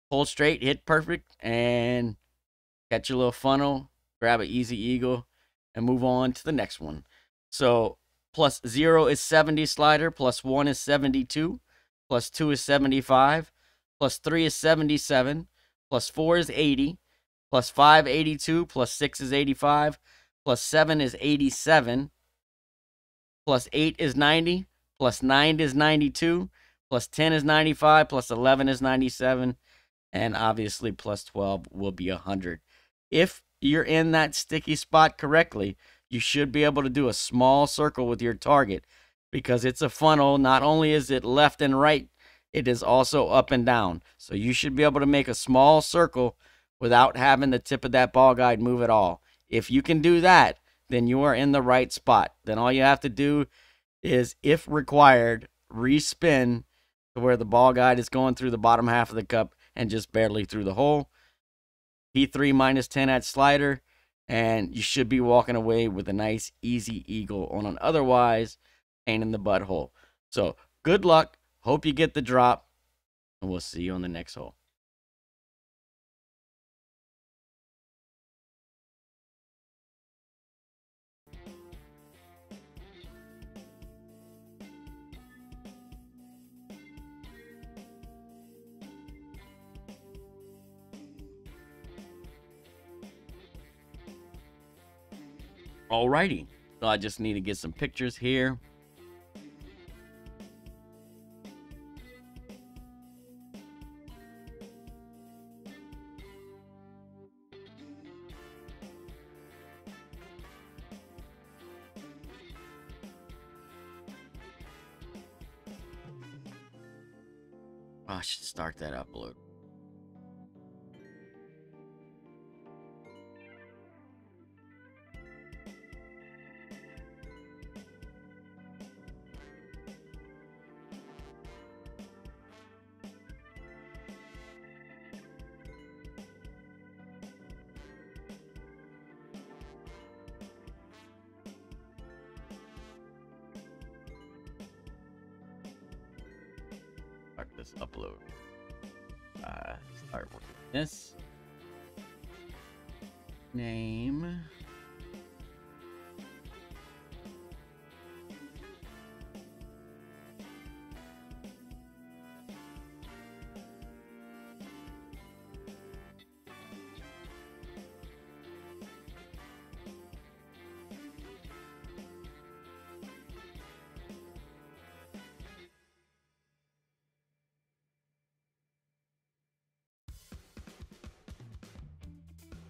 Pull straight, hit perfect, and catch a little funnel. grab an easy eagle, and move on to the next one. So plus 0 is 70 slider, plus 1 is 72, plus 2 is 75, plus 3 is 77, plus 4 is 80, plus 5 82, plus 6 is 85, plus 7 is 87, plus 8 is 90, plus 9 is 92, plus 10 is 95, plus 11 is 97, and obviously plus 12 will be 100. If you're in that sticky spot correctly, you should be able to do a small circle with your target, because it's a funnel. Not only is it left and right, it is also up and down. So you should be able to make a small circle without having the tip of that ball guide move at all. If you can do that, then you are in the right spot. Then all you have to do is, if required, respin to where the ball guide is going through the bottom half of the cup and just barely through the hole. P3 minus 10 at slider, and you should be walking away with a nice easy eagle on an otherwise pain in the butt hole. So good luck. Hope you get the drop, and we'll see you on the next hole. Alrighty, so I just need to get some pictures here. I should start that upload. Start this upload. Start working this. Name.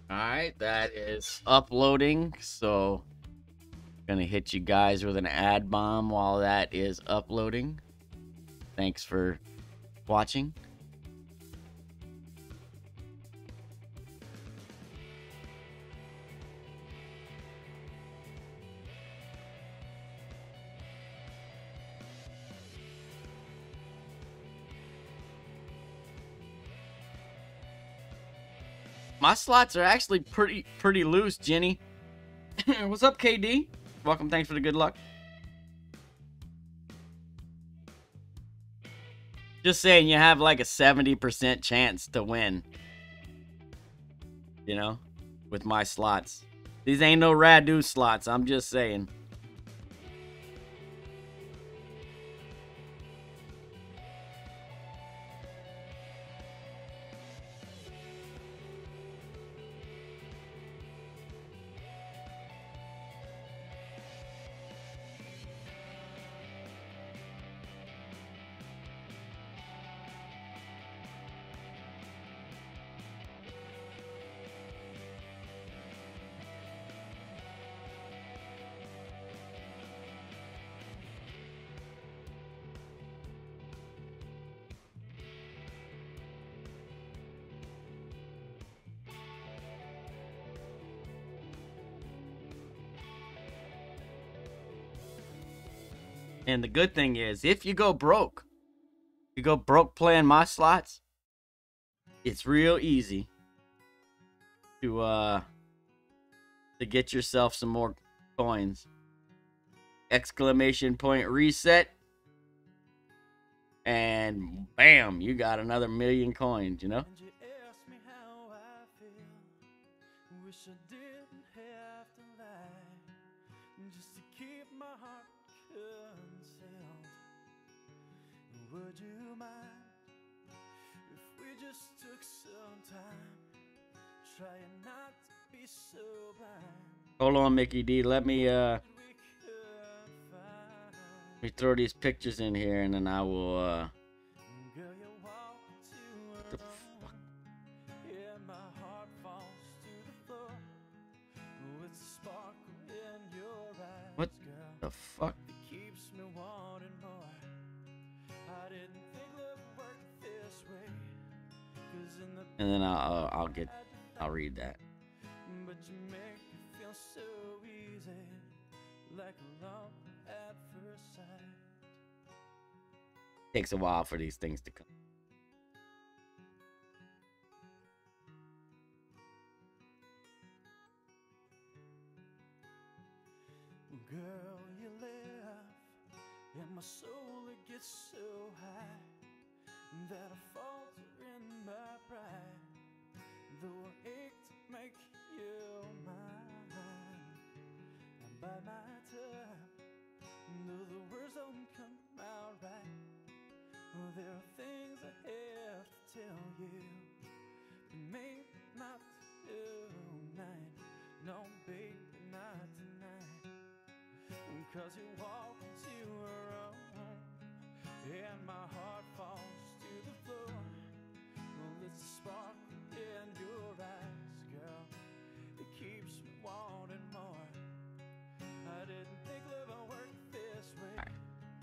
All right, that is uploading. So gonna hit you guys with an ad bomb while that is uploading. Thanks for watching. My slots are actually pretty loose, Jenny. What's up, KD? Welcome, thanks for the good luck. Just saying, you have like a 70% chance to win. You know, with my slots. These ain't no Radu slots, I'm just saying. And the good thing is, if you go broke playing my slots, it's real easy to get yourself some more coins. Exclamation point reset. And bam, you got another 1,000,000 coins, you know? And you ask me how I feel. Wish I didn't would you mind if we just took some time trying not to be so blind? Hold on, Mickey D. Let me We could find. throw these pictures in here, and then I will Girl, you walk to what the her fuck? own. Yeah, my heart falls to the floor with a sparkle in your eyes. What Girl, the fuck? it keeps me wanting more. I didn't think love worked this way. 'Cause in the And then I'll read that. but you make it feel so easy, like love at first sight. Takes a while for these things to come. Girl, you laugh, and my soul it gets so high that I falter in my pride. Though I ache to make you mine, I bite my tongue, though the words don't come out right. Oh, there are things I have to tell you, but maybe not tonight. No, baby, not tonight. 'Cause you walk to her own, and my heart falls to the floor. Well, it's a spark in your eyes, girl. It keeps me wanting more. I didn't think love would work this way.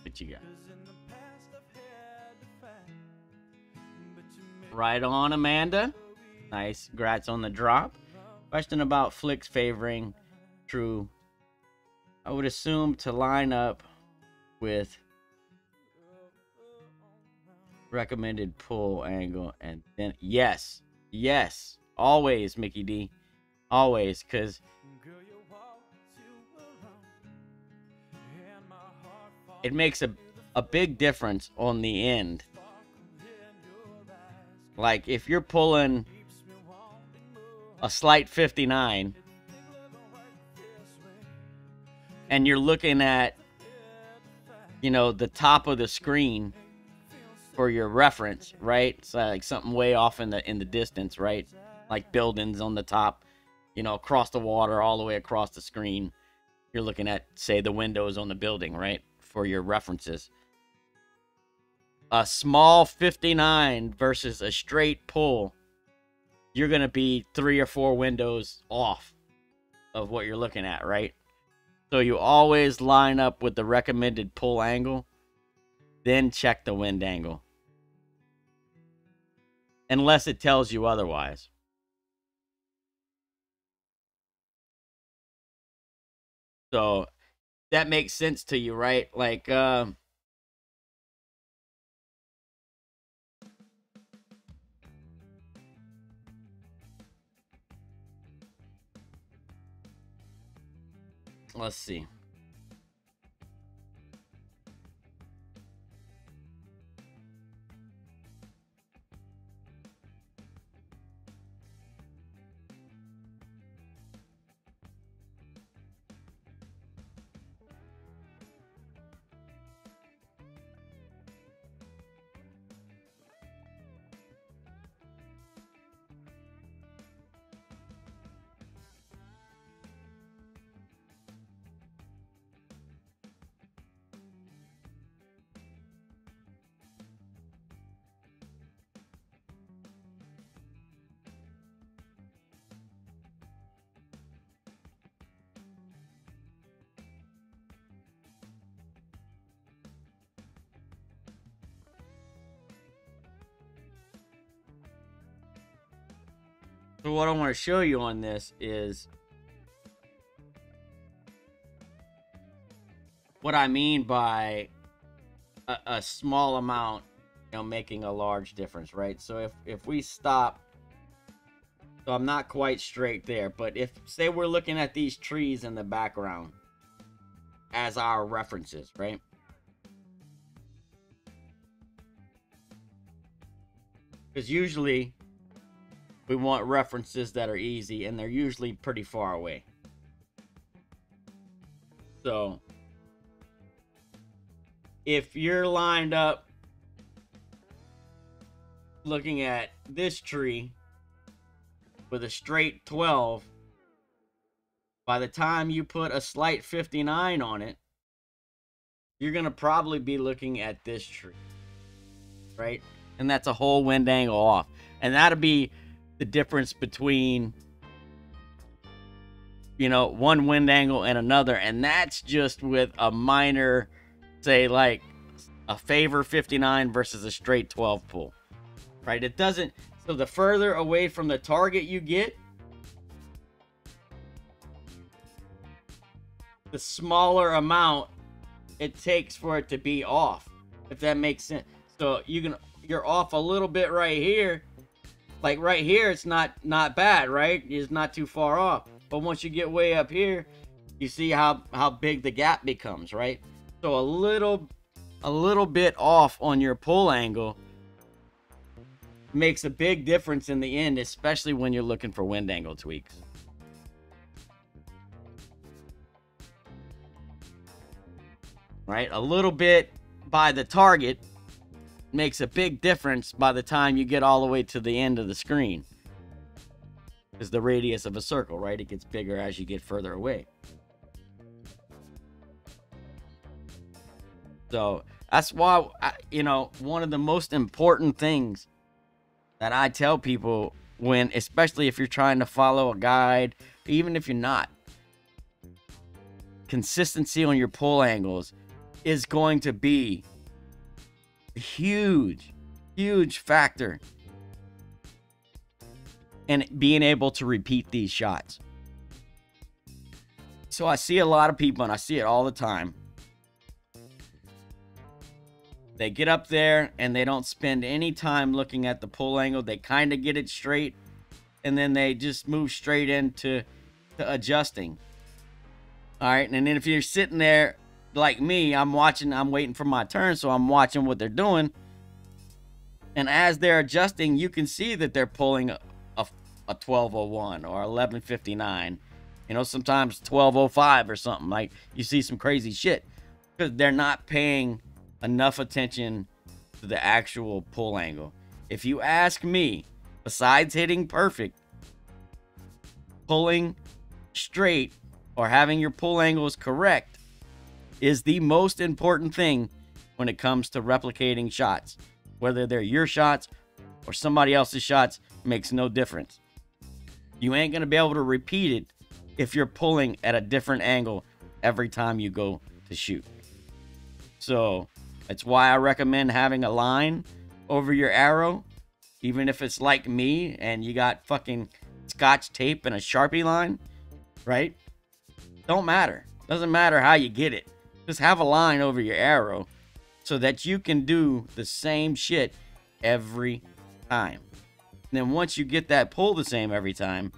What you got? 'Cause in the past I've had to fight, but you made Right on, Amanda. Nice. Congrats on the drop. Question about flicks favoring true. I would assume to line up with recommended pull angle, and then yes, always, Mickey D, always, because girl, you walk to her own, and my heart falls it makes a big difference on the end. in your eyes. Like if you're pulling Keeps me wanting more. a slight 59 Think love will work this way. and you're looking at, you know, the top of the screen for your reference, right? It's like something way off in the distance, right? Like buildings on the top, you know, across the water, all the way across the screen. You're looking at, say, the windows on the building, right? For your references. A small 59 versus a straight pull, you're going to be 3 or 4 windows off of what you're looking at, right? So you always line up with the recommended pull angle, then check the wind angle. Unless it tells you otherwise. So that makes sense to you, right? Like, let's see. So what I want to show you on this is what I mean by a small amount, you know, making a large difference, right? So if we stop, so I'm not quite straight there, but if, say we're looking at these trees in the background as our references, right? Because usually we want references that are easy, and they're usually pretty far away. So if you're lined up looking at this tree with a straight 12, by the time you put a slight 59 on it, you're going to probably be looking at this tree, right? And that's a whole wind angle off. And that'll be the difference between, you know, one wind angle and another. And that's just with a minor, say, like a favor 59 versus a straight 12 pull, right? It doesn't, so the further away from the target you get, the smaller amount it takes for it to be off, if that makes sense. So you're off a little bit right here. Like right here, it's not bad, right? It's not too far off. But once you get way up here, you see how big the gap becomes, right? So a little bit off on your pull angle makes a big difference in the end, especially when you're looking for wind angle tweaks. Right? A little bit by the target makes a big difference by the time you get all the way to the end of the screen. Is the radius of a circle, right? It gets bigger as you get further away. So that's why, you know, one of the most important things that I tell people when, especially if you're trying to follow a guide, even if you're not, consistency on your pull angles is going to be a huge factor in being able to repeat these shots. So I see a lot of people, and I see it all the time. They get up there and they don't spend any time looking at the pull angle. They kind of get it straight, and then they just move straight into adjusting. All right, and then if you're sitting there like me, I'm waiting for my turn, so I'm watching what they're doing. And as they're adjusting, you can see that they're pulling a 1201 or 1159. You know, sometimes 1205 or something. Like, you see some crazy shit because they're not paying enough attention to the actual pull angle. If you ask me, besides hitting perfect, pulling straight or having your pull angles correct is the most important thing when it comes to replicating shots. Whether they're your shots or somebody else's shots, makes no difference. You ain't gonna be able to repeat it if you're pulling at a different angle every time you go to shoot. So that's why I recommend having a line over your arrow, even if it's like me and you got fucking Scotch tape and a Sharpie line, right? Don't matter. Doesn't matter how you get it. Just have a line over your arrow so that you can do the same shit every time. And then once you get that pull the same every time,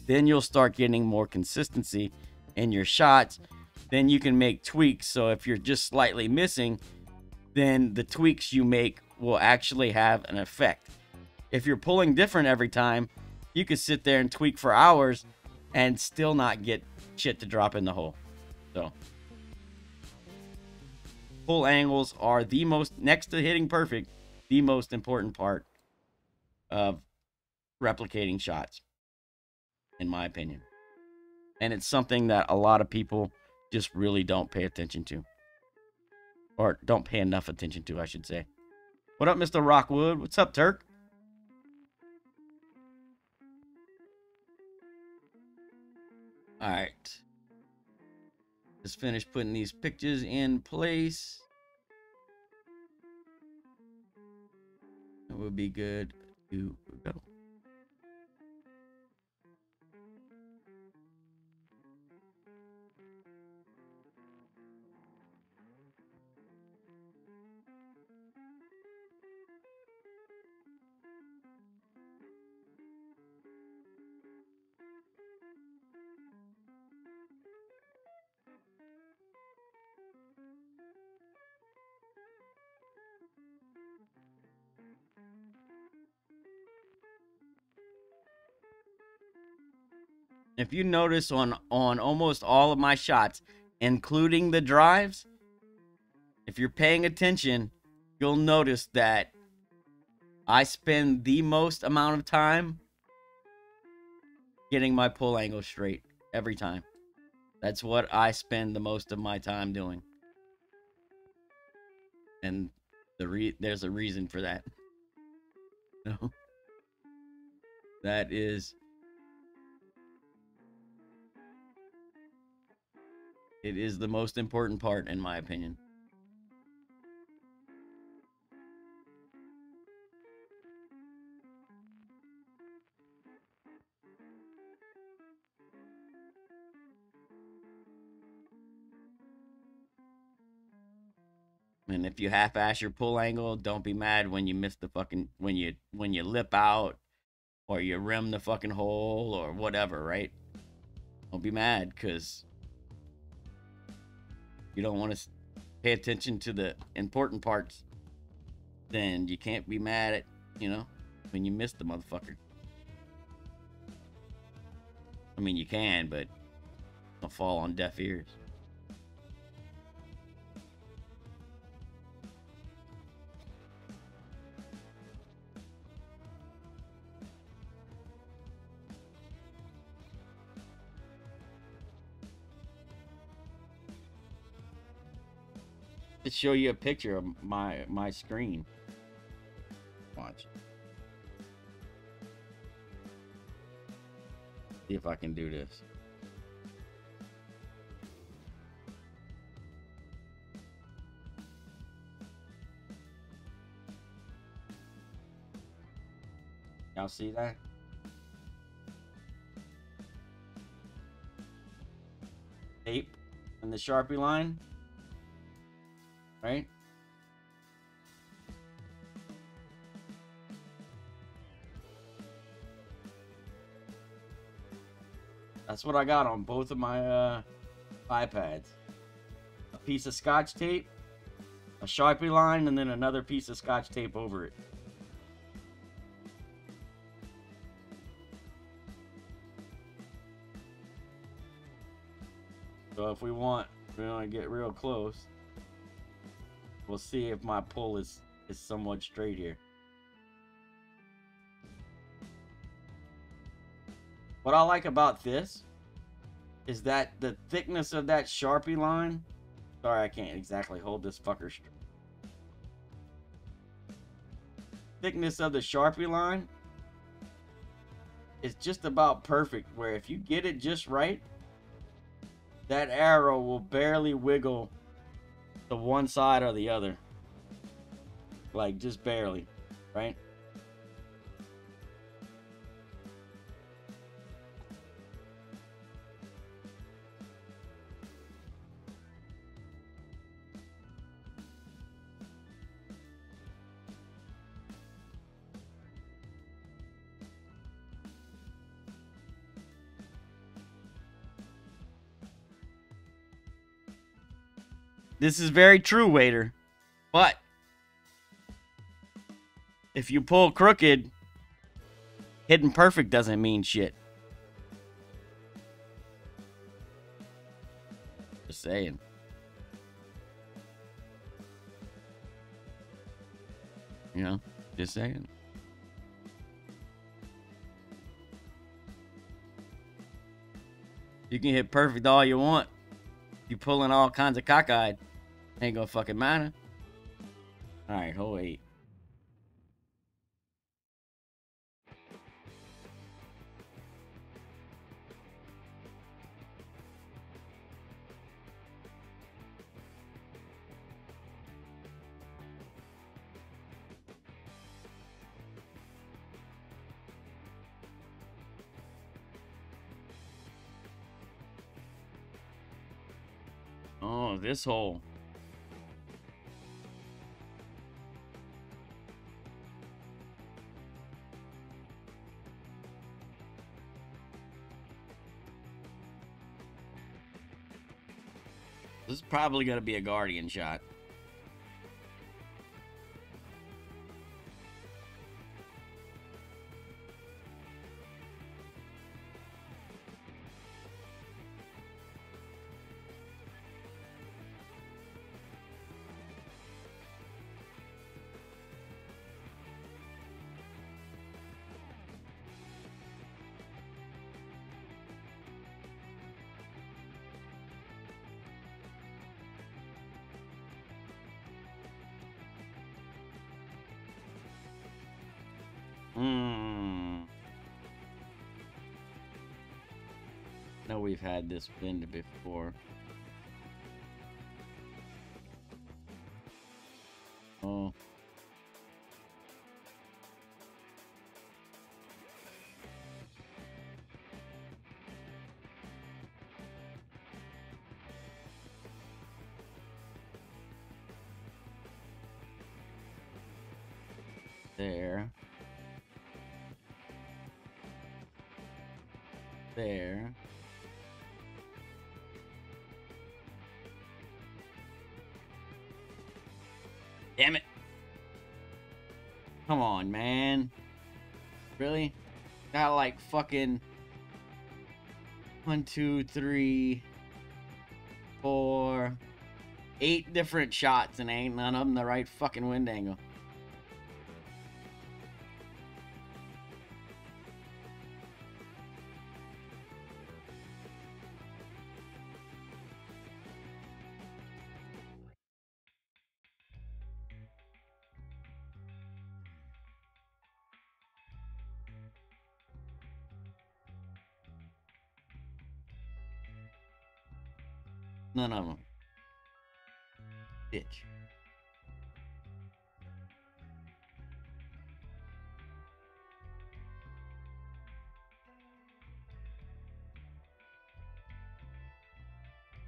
then you'll start getting more consistency in your shots. Then you can make tweaks. So if you're just slightly missing, then the tweaks you make will actually have an effect. If you're pulling different every time, you could sit there and tweak for hours and still not get shit to drop in the hole. So pull angles are the most, next to hitting perfect, the most important part of replicating shots, in my opinion. And it's something that a lot of people just really don't pay attention to. Or don't pay enough attention to, I should say. What up, Mr. Rockwood? What's up, Turk? Alright. Just finished putting these pictures in place. It would be good to go. If you notice on almost all of my shots, including the drives, if you're paying attention, you'll notice that I spend the most amount of time getting my pull angle straight every time. That's what I spend the most of my time doing. And there's a reason for that. No. That is... It is the most important part, in my opinion. And if you half-ass your pull angle, don't be mad when you miss the fucking... When you lip out, or you rim the fucking hole, or whatever, right? Don't be mad, because you don't want to pay attention to the important parts. Then you can't be mad at, when you miss the motherfucker. I mean, you can, but don't fall on deaf ears. To show you a picture of my screen. Watch. See if I can do this. Y'all see that? Tape and the Sharpie line. Right? That's what I got on both of my iPads. A piece of Scotch tape, a Sharpie line, and then another piece of Scotch tape over it. So if we want to get real close, we'll see if my pull is somewhat straight here. What I like about this is that the thickness of that Sharpie line... Sorry, I can't exactly hold this fucker straight. Thickness of the Sharpie line is just about perfect, where if you get it just right, that arrow will barely wiggle to one side or the other. Like, just barely, right? This is very true, waiter. But if you pull crooked, hitting perfect doesn't mean shit. Just saying. Just saying. You can hit perfect all you want. You pulling all kinds of cockeyed. Ain't gonna fucking matter. Alright, hole 8. Oh, this hole. This is probably going to be a Guardian shot. know we've had this wind before. Oh. There. There. Damn it. Come on, man. Really? Got like fucking 1, 2, 3, 4, 8 different shots and ain't none of them the right fucking wind angle. None of them. Bitch.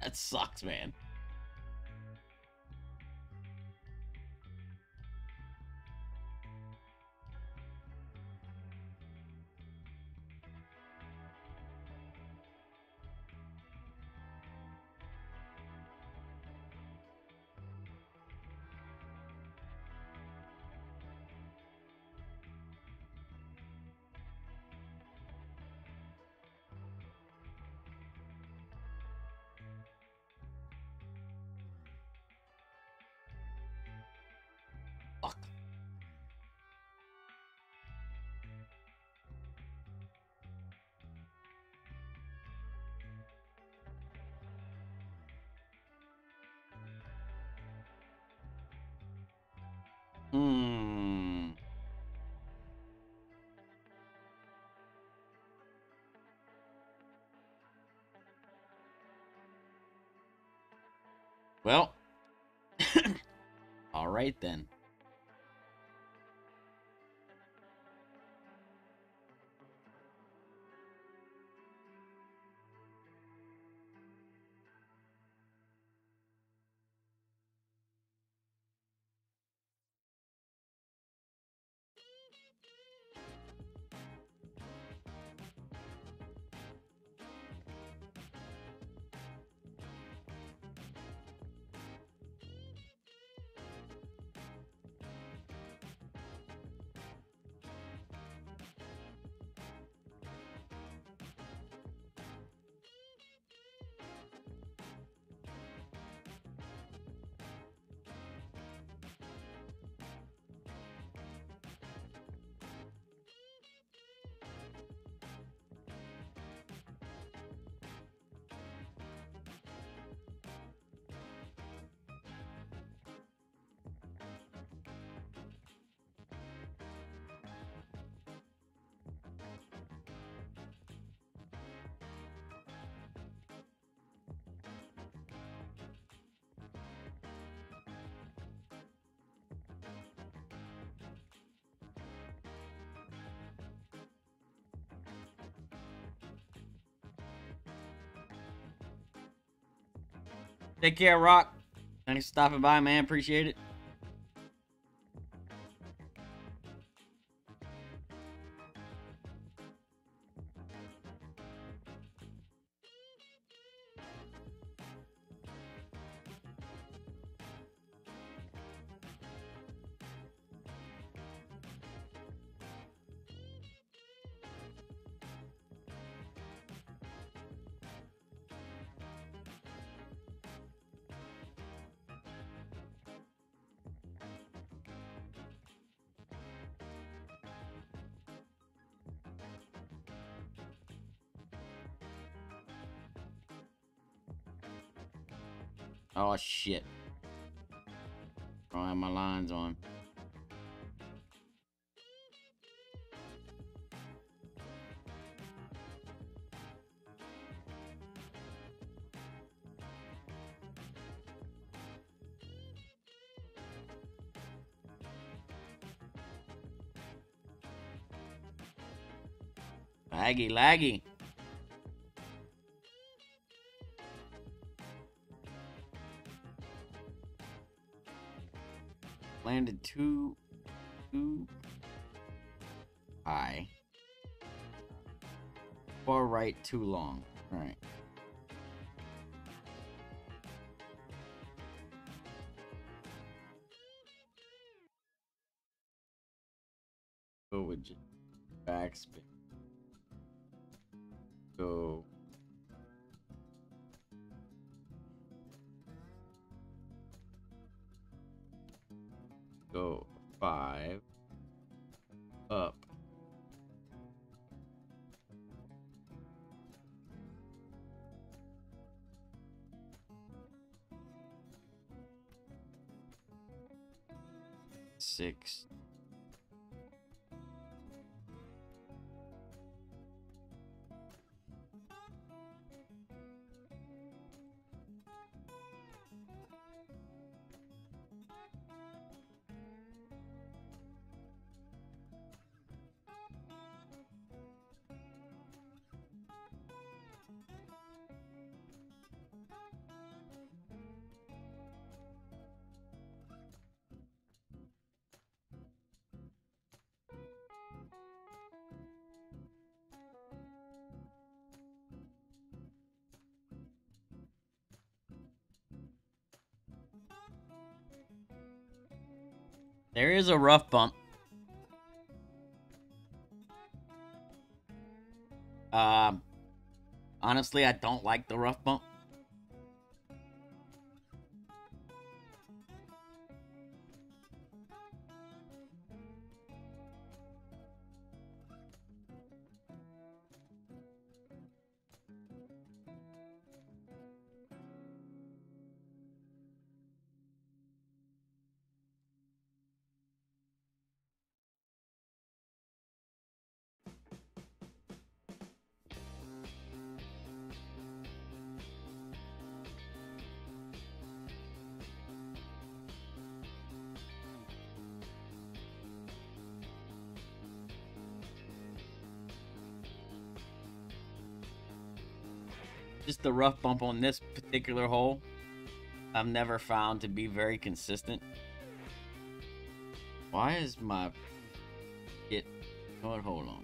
That sucks, man. Fuck. Hmm. Well. All right then. Take care, Rock. Thanks for stopping by, man. Appreciate it. Oh, shit. I don't have my lines on. Laggy, laggy. Landed too high. Far right, too long. All right. Go with just backspin. Go. Go 5 up. Six. There is a rough bump. Honestly, I don't like the rough bump. Just the rough bump on this particular hole, I've never found to be very consistent. Why is my hold on.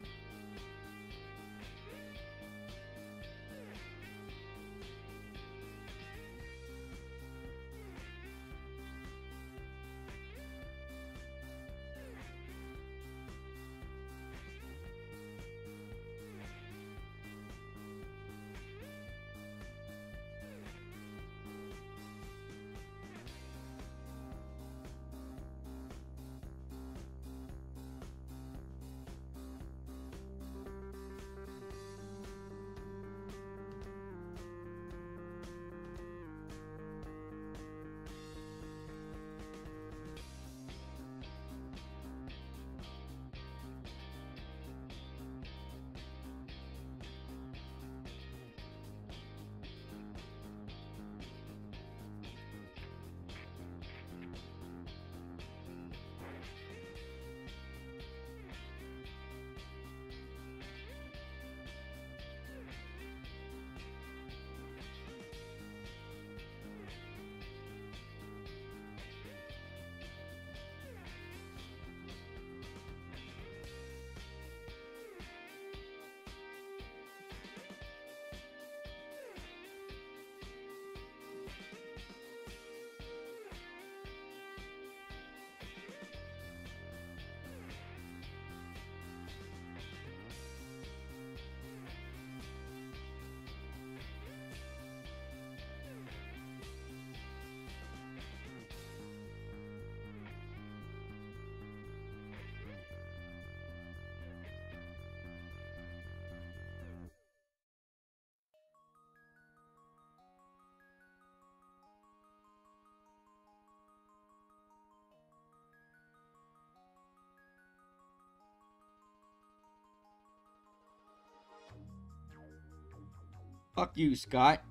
Fuck you, Scott.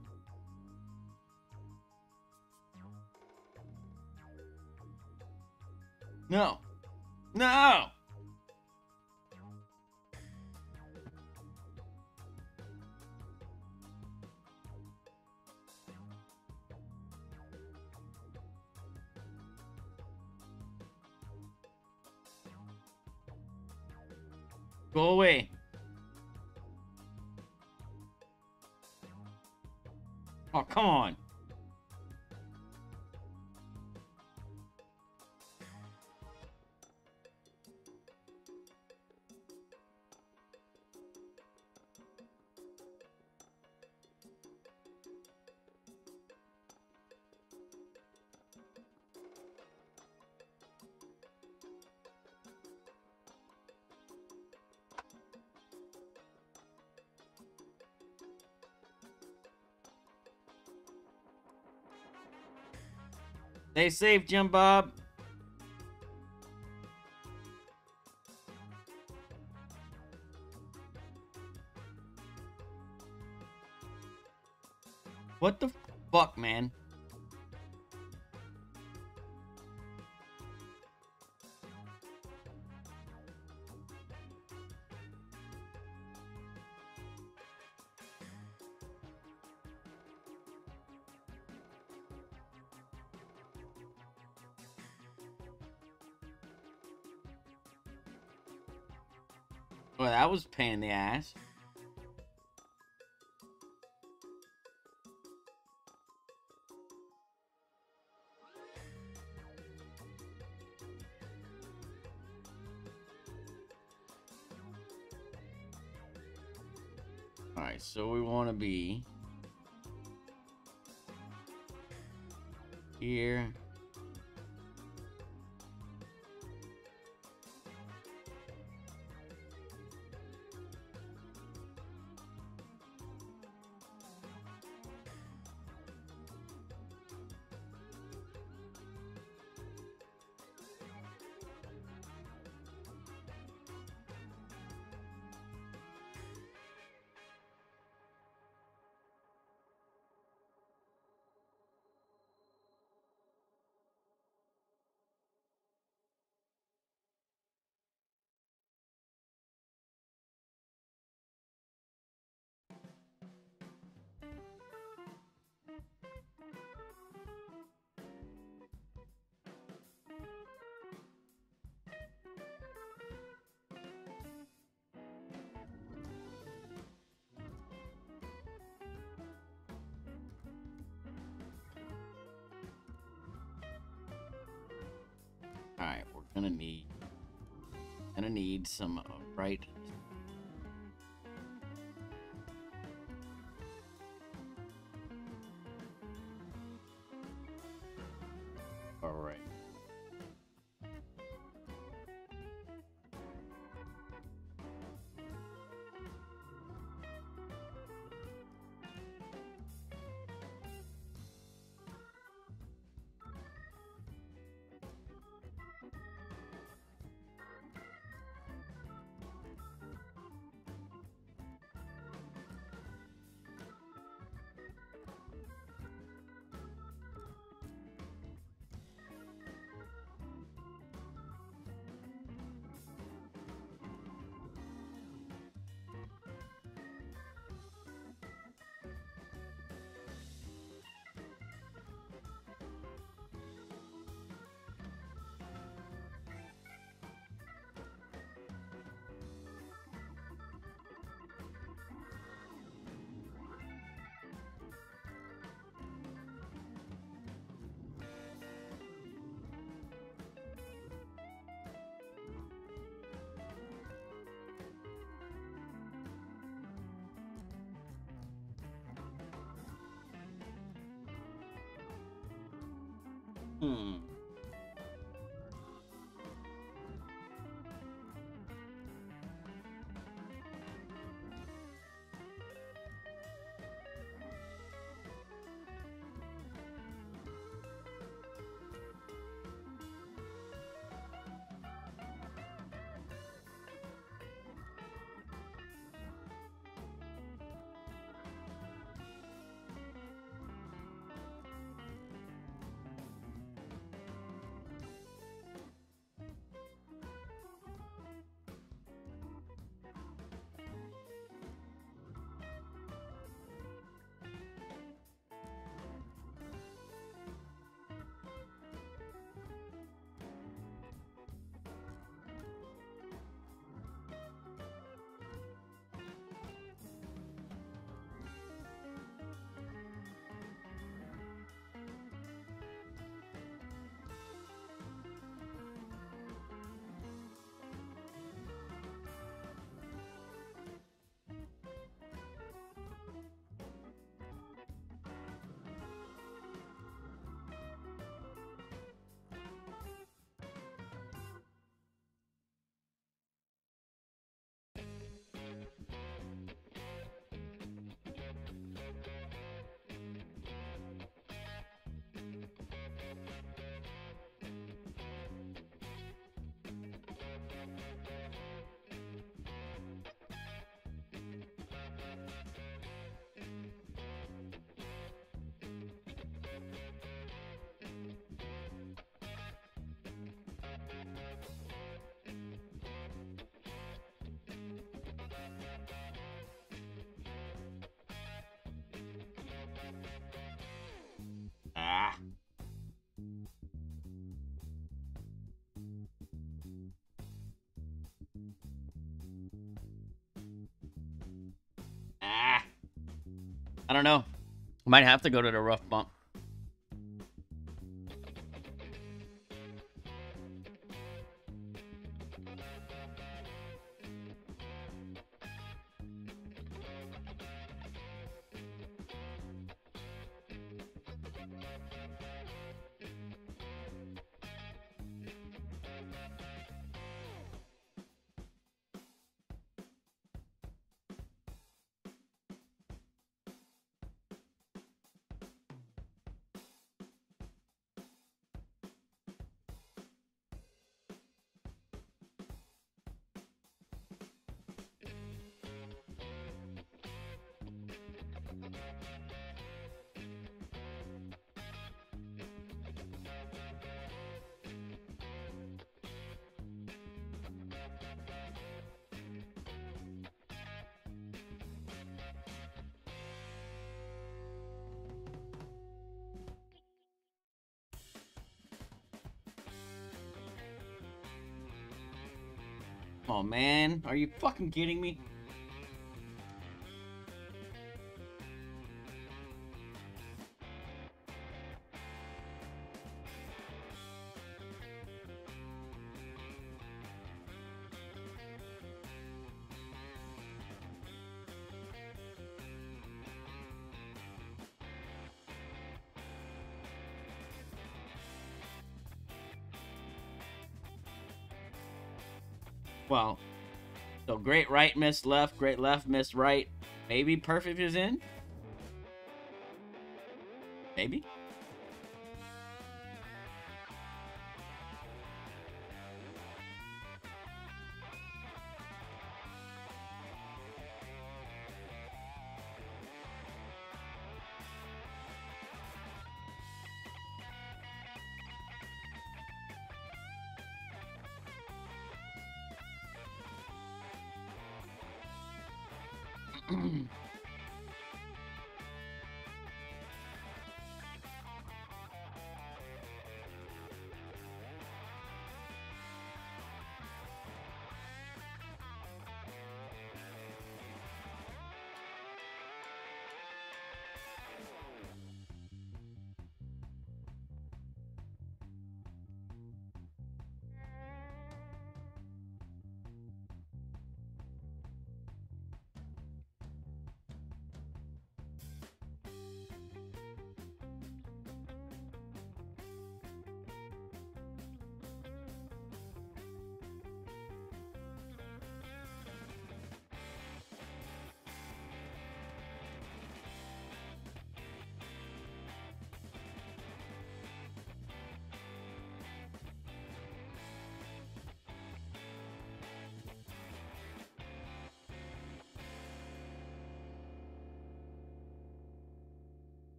No. No! Go away. Oh, come on. Stay safe, Jim Bob. What the fuck, man? Well, that was a pain in the ass. Alright, so we want to be here. Alright, we're gonna need some bright. Alright. Hmm. I don't know. Might have to go to the rough bump. Oh man, are you fucking kidding me? Well, so great right missed left, great left missed right. Maybe perfect is in. Maybe.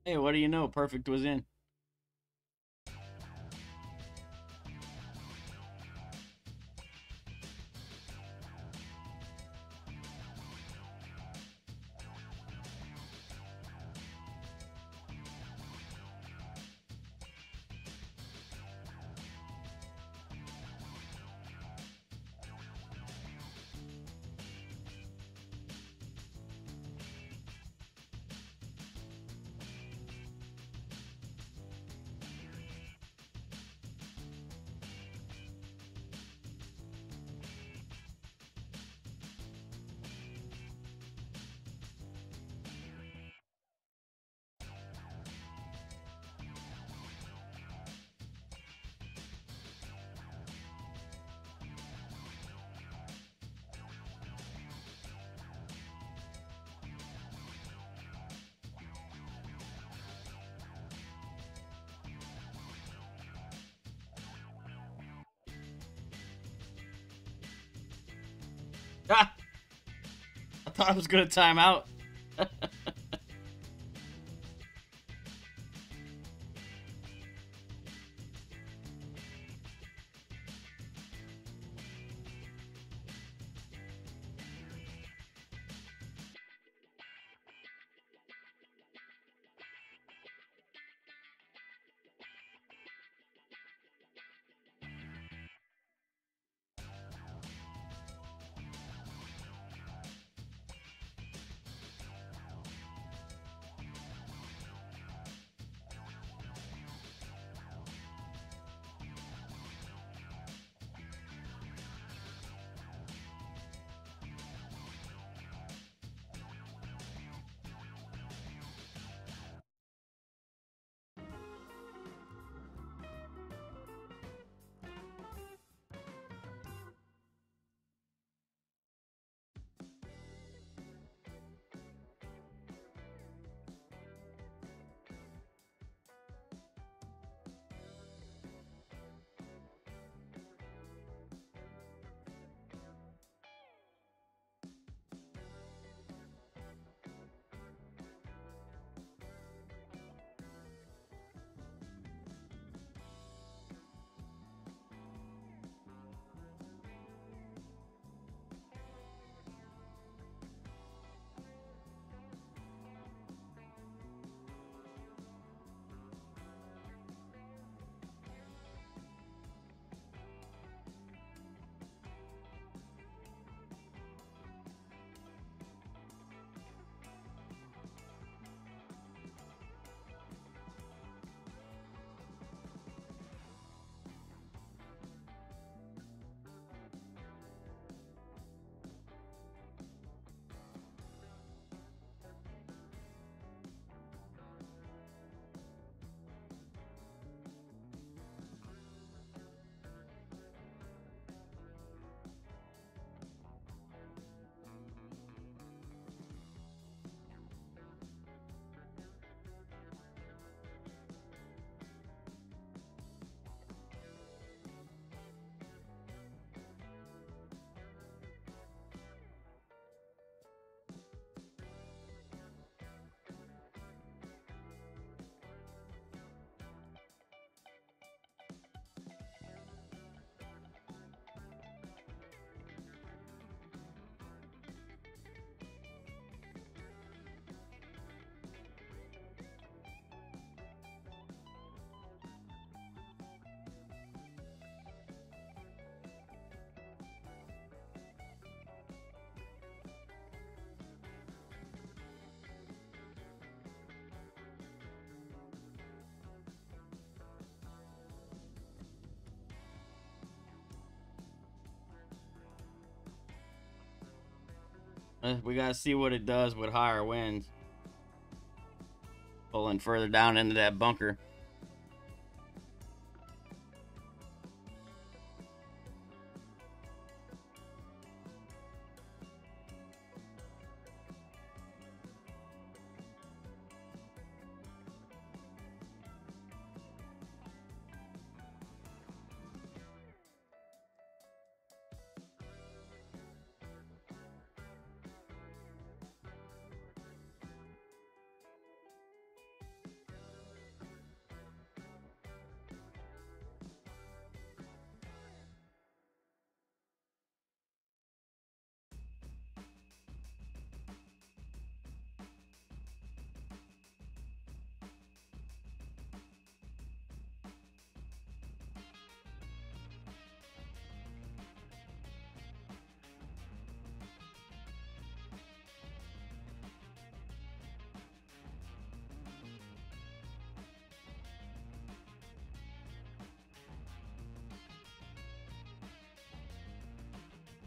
Hey, what do you know? Perfect was in. Ah! I thought I was gonna time out. We gotta see what it does with higher winds. Pulling further down into that bunker.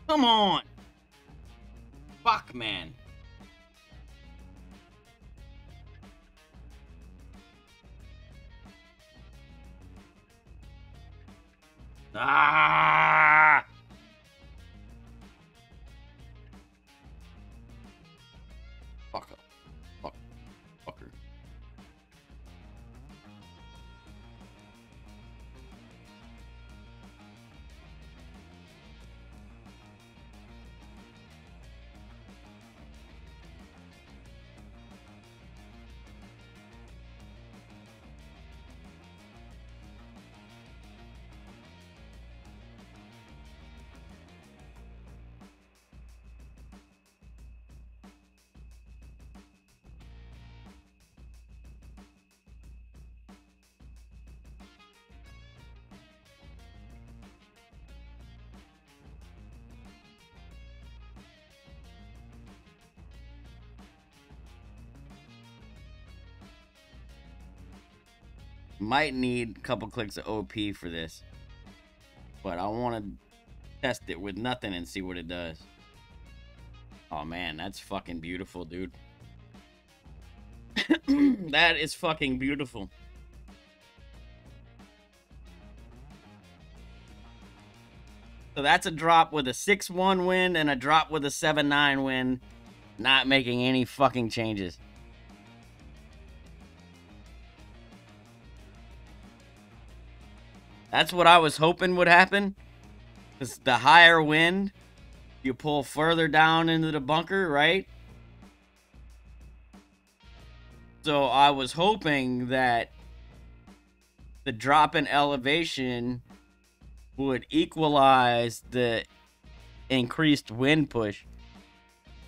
Come on! Fuck, man. Ah! Fuck up. Fuck. Fucker. Might need a couple clicks of OP for this. But I want to test it with nothing and see what it does. Oh man, that's fucking beautiful, dude. That is fucking beautiful. So that's a drop with a 6-1 wind and a drop with a 7-9 wind. Not making any fucking changes. That's what I was hoping would happen. Because the higher wind, you pull further down into the bunker, right? So I was hoping that the drop in elevation would equalize the increased wind push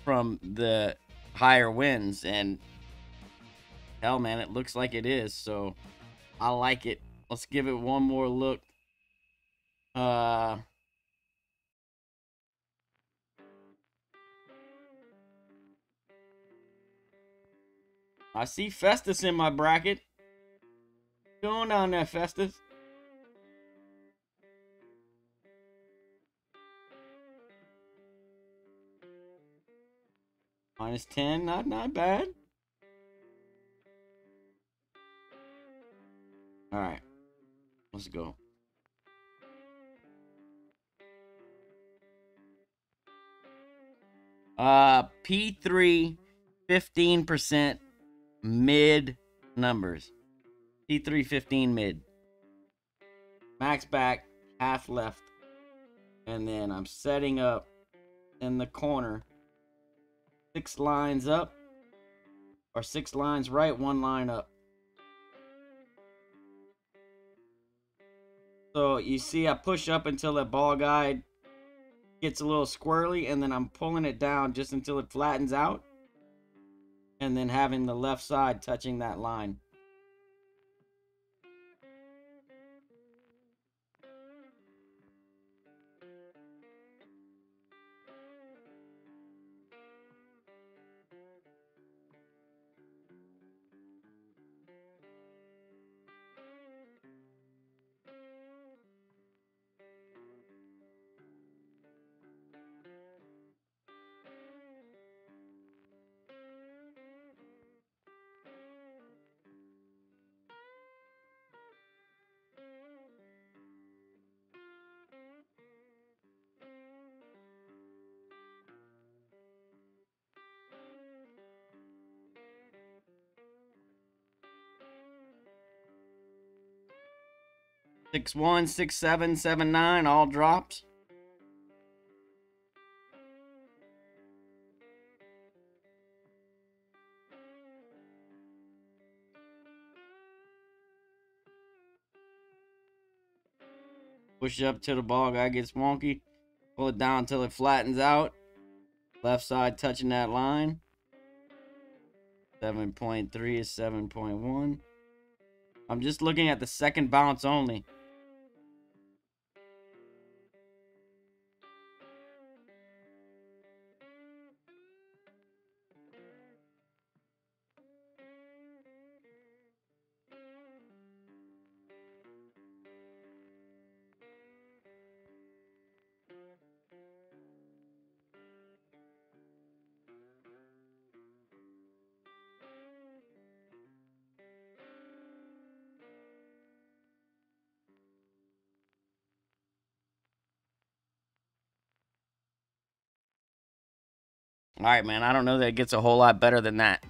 from the higher winds. And hell, man, it looks like it is. So I like it. Let's give it one more look. I see Festus in my bracket. What's going on there, Festus? -10, not bad. All right, let's go. P3, 15% mid numbers. P3, 15 mid. Max back, half left. And then I'm setting up in the corner 6 lines up, or 6 lines right, 1 line up. So you see I push up until that ball guide gets a little squirrely, and then I'm pulling it down just until it flattens out, and then having the left side touching that line. 6-1, 6-7, 7-9, all drops. Push it up till the ball guy gets wonky. Pull it down until it flattens out. Left side touching that line. 7.3 is 7.1. I'm just looking at the second bounce only. All right, man. I don't know that it gets a whole lot better than that.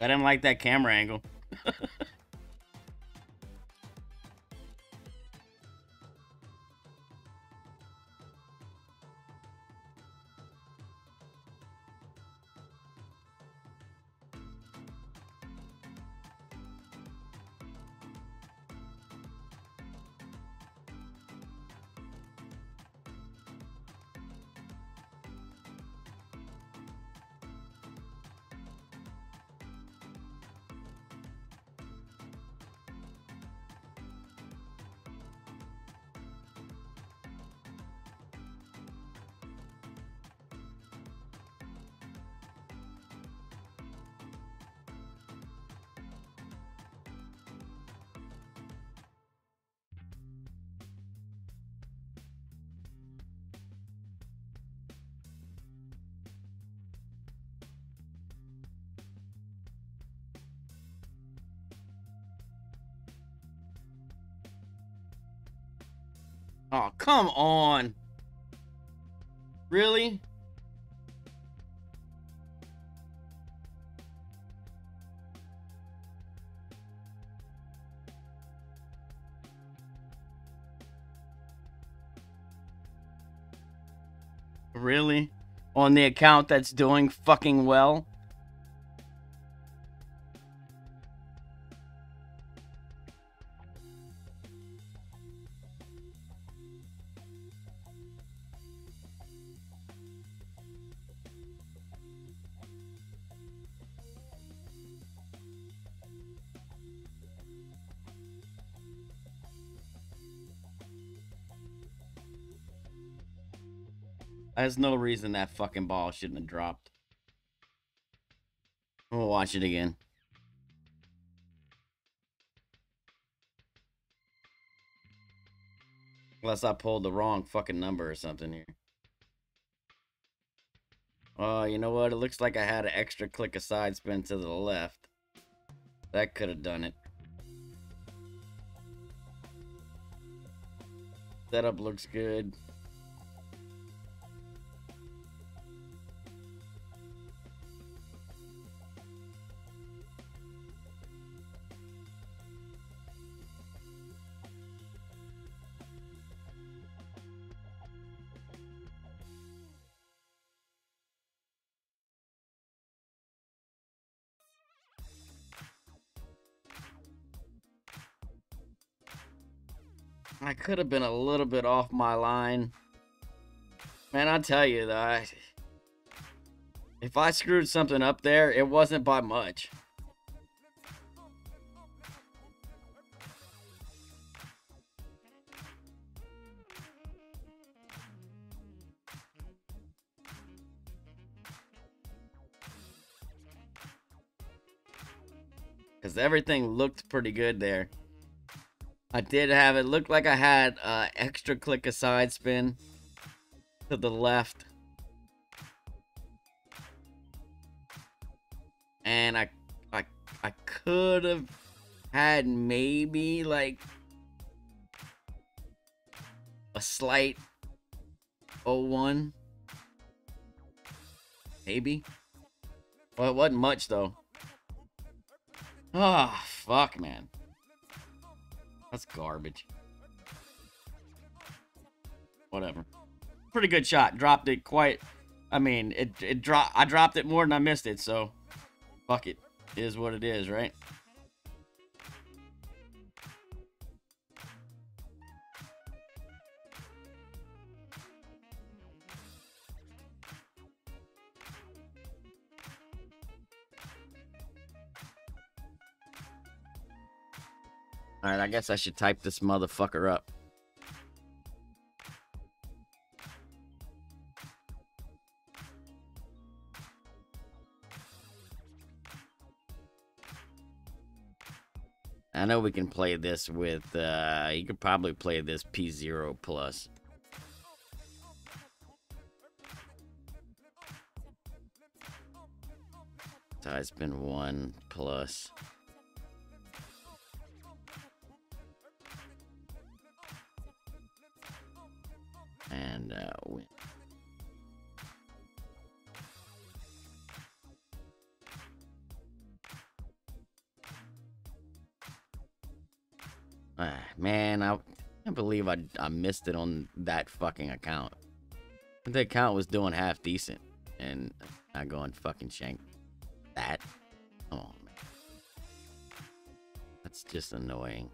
I didn't like that camera angle. Oh, come on. Really? Really? On the account that's doing fucking well? There's no reason that fucking ball shouldn't have dropped. We'll watch it again. Unless I pulled the wrong fucking number or something here. Oh, you know what? It looks like I had an extra click of side spin to the left. That could have done it. Setup looks good. I could have been a little bit off my line. Man, I tell you that if I screwed something up there, it wasn't by much. Because everything looked pretty good there. I did have it. Looked like I had extra click of side spin to the left. And I could have had maybe like a slight 0-1. Maybe. Well, it wasn't much though. Ah, oh, fuck, man. That's garbage. Whatever. Pretty good shot. Dropped it quite. I mean, it dropped. I dropped it more than I missed it, so fuck it. Is what it is, right? Alright, I guess I should type this motherfucker up. I know we can play this with, you could probably play this P0 plus. Side spin 1 plus. And, win. Man, I can't believe I missed it on that fucking account. The account was doing half decent, and I go and fucking shank that. Come on, man. That's just annoying.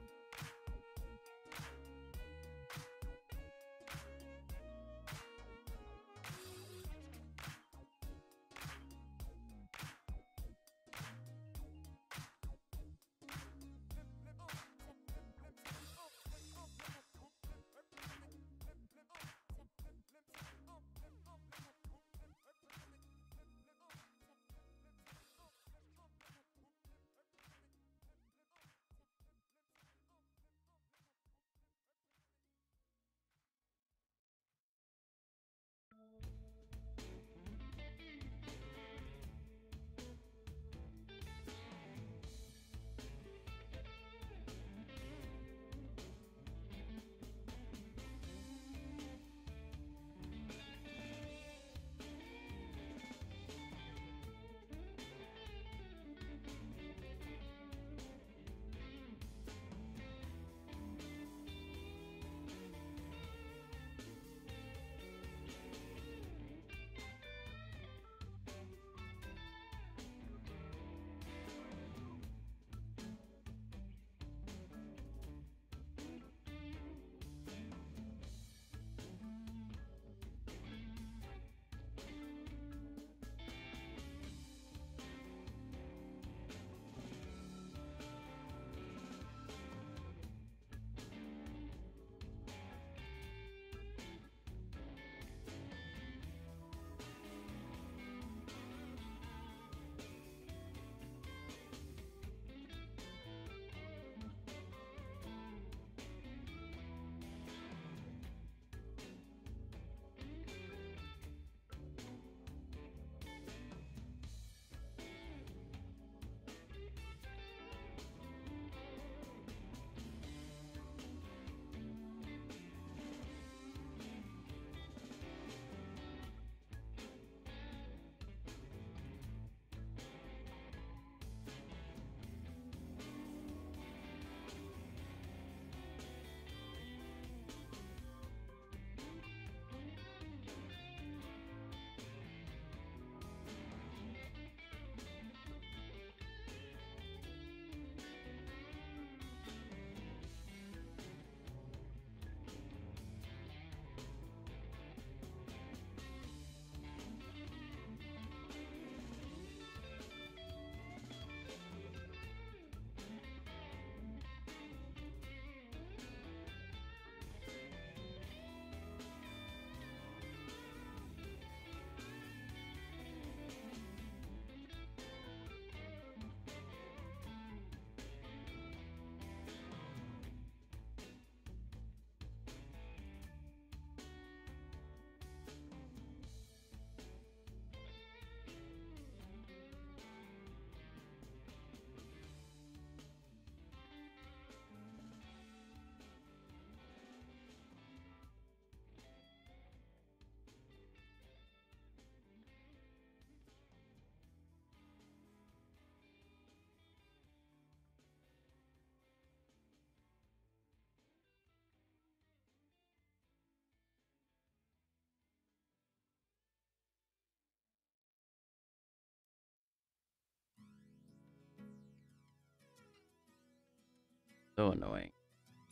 So annoying.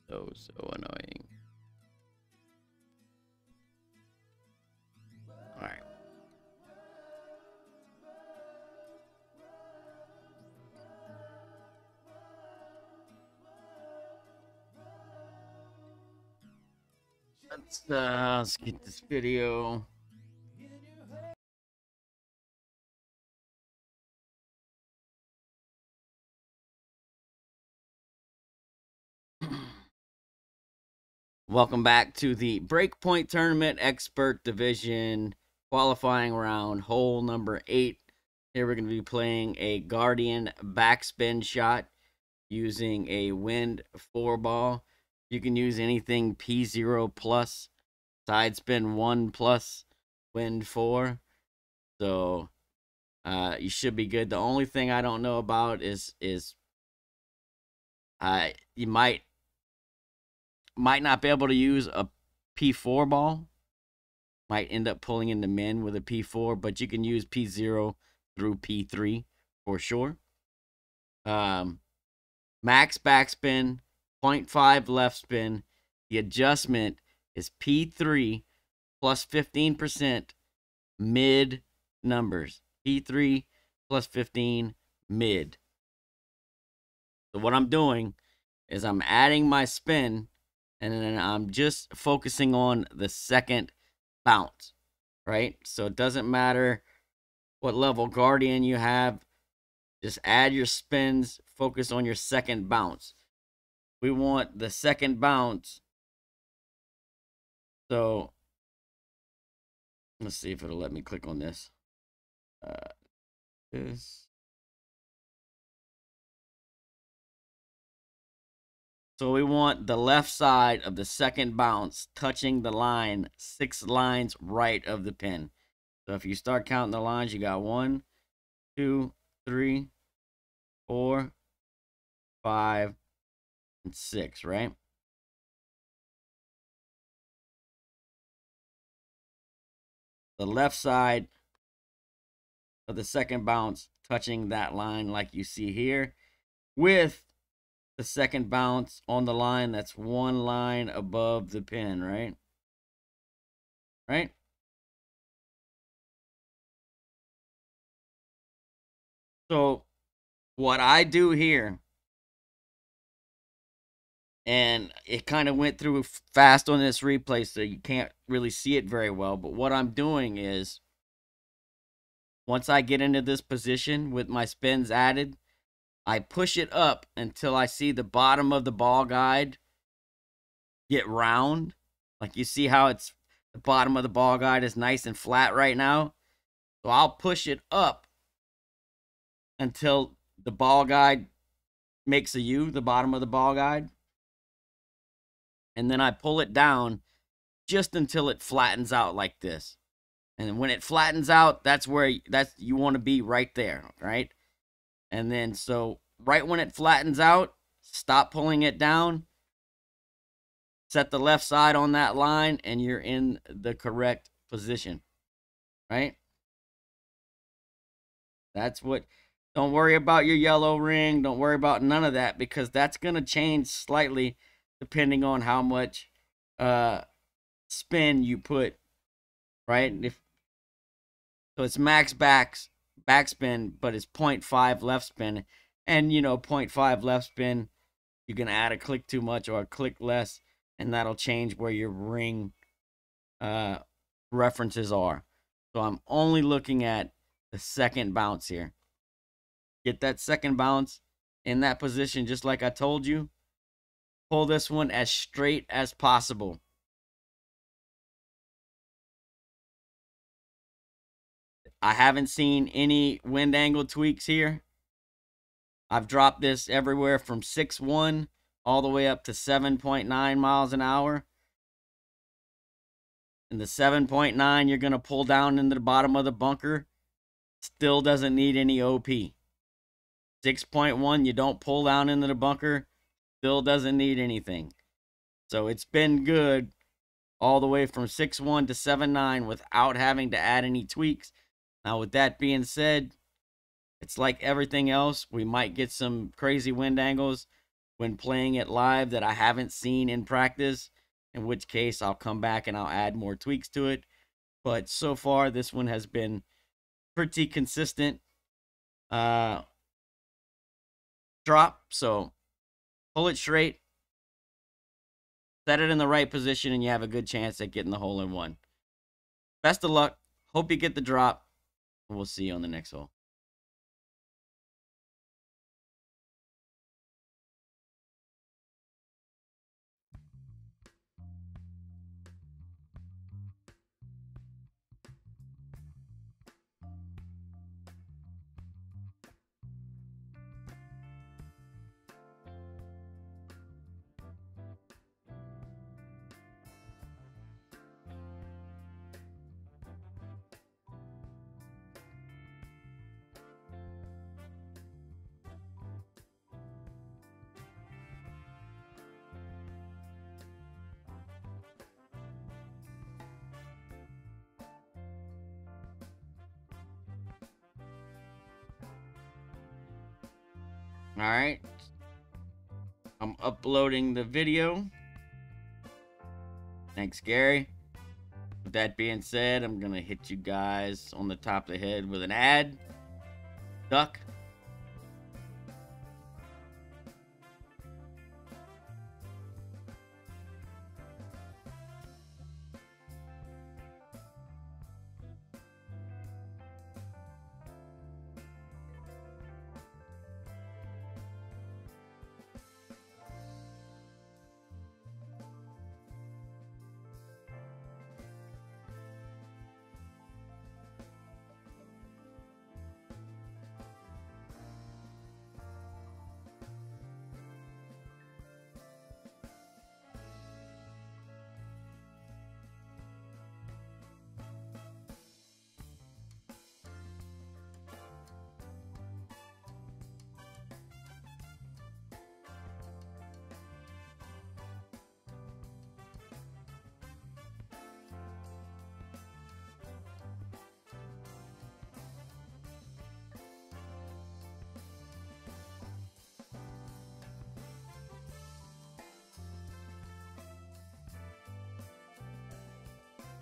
So annoying. All right. Let's get this video. Welcome back to the Breakpoint Tournament Expert Division qualifying round, hole number 8. Here we're going to be playing a Guardian backspin shot using a Wind 4 ball. You can use anything P0 plus, side spin 1 plus, Wind 4. So you should be good. The only thing I don't know about is you might not be able to use a P4 ball. Might end up pulling into min with a P4, but you can use P0 through P3 for sure. Max backspin, 0.5 left spin. The adjustment is P3 plus 15% mid numbers. P3 plus 15 mid. So what I'm doing is I'm adding my spin, and then I'm just focusing on the second bounce, right? So it doesn't matter what level Guardian you have. Just add your spins, focus on your second bounce. We want the second bounce. So let's see if it'll let me click on this. So we want the left side of the second bounce touching the line 6 lines right of the pin. So if you start counting the lines, you got 1, 2, 3, 4, 5, and 6, right? The left side of the second bounce touching that line like you see here, with the second bounce on the line that's 1 line above the pin, right? Right? So what I do here, and it kind of went through fast on this replay, so you can't really see it very well, but what I'm doing is, once I get into this position with my spins added, I push it up until I see the bottom of the ball guide get round. Like you see how it's the bottom of the ball guide is nice and flat right now. So I'll push it up until the ball guide makes a U, the bottom of the ball guide. And then I pull it down just until it flattens out like this. And when it flattens out, that's where you want to be, right there, right? And then so right when it flattens out, stop pulling it down. Set the left side on that line, and you're in the correct position, right? That's what, don't worry about your yellow ring. Don't worry about none of that, because that's going to change slightly depending on how much spin you put, right? So it's max backspin, but it's 0.5 left spin. And, 0.5 left spin, you can add a click too much or a click less, and that'll change where your ring references are. So I'm only looking at the second bounce here. Get that second bounce in that position just like I told you. Pull this one as straight as possible. I haven't seen any wind angle tweaks here. I've dropped this everywhere from 6.1 all the way up to 7.9 miles an hour. And the 7.9, you're going to pull down into the bottom of the bunker. Still doesn't need any OP. 6.1, you don't pull down into the bunker. Still doesn't need anything. So it's been good all the way from 6.1 to 7.9 without having to add any tweaks. Now, with that being said, it's like everything else. We might get some crazy wind angles. when playing it live that I haven't seen in practice, in which case I'll come back and I'll add more tweaks to it. But so far, this one has been pretty consistent drop. So pull it straight, set it in the right position, and you have a good chance at getting the hole in one. Best of luck. Hope you get the drop. We'll see you on the next hole. All right. I'm uploading the video. Thanks, Gary. With that being said, I'm going to hit you guys on the top of the head with an ad. Duck.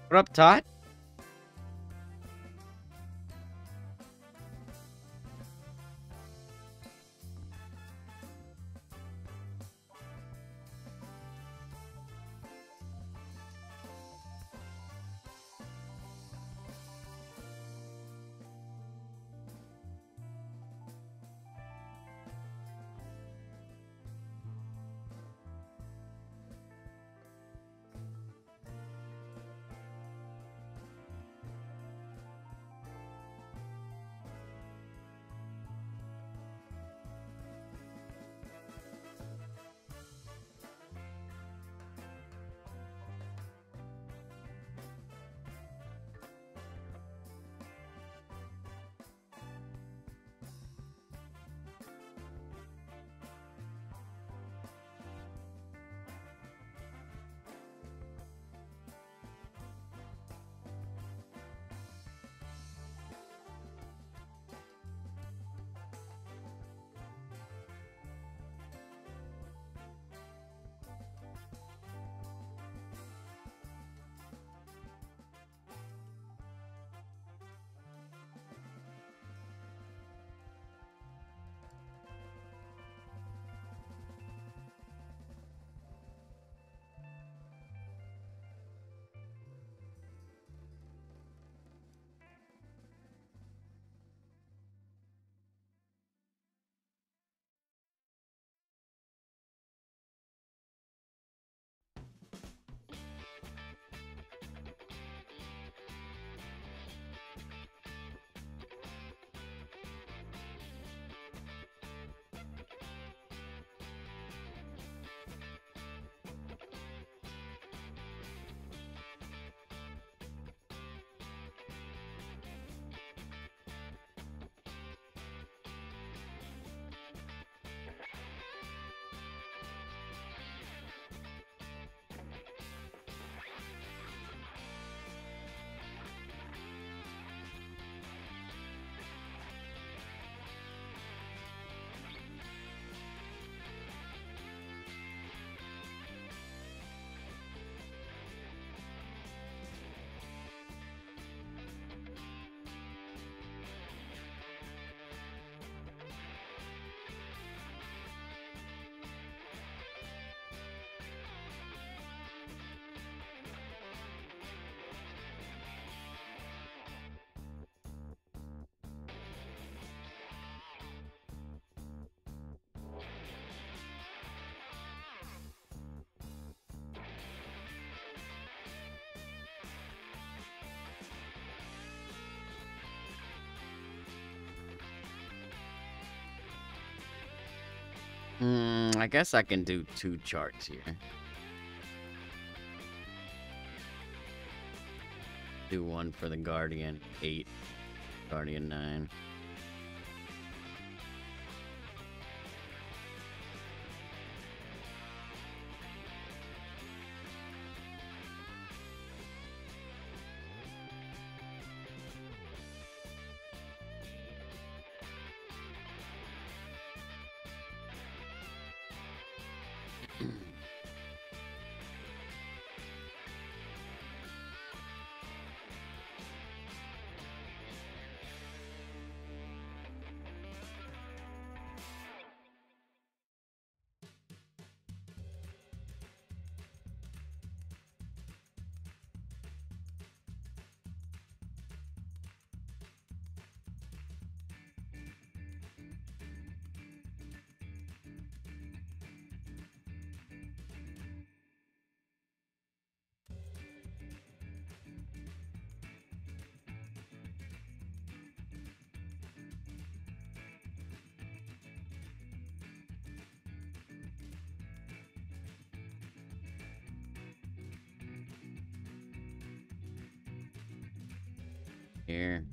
What up, Todd? I guess I can do 2 charts here. Do one for the Guardian 8, Guardian 9. Here.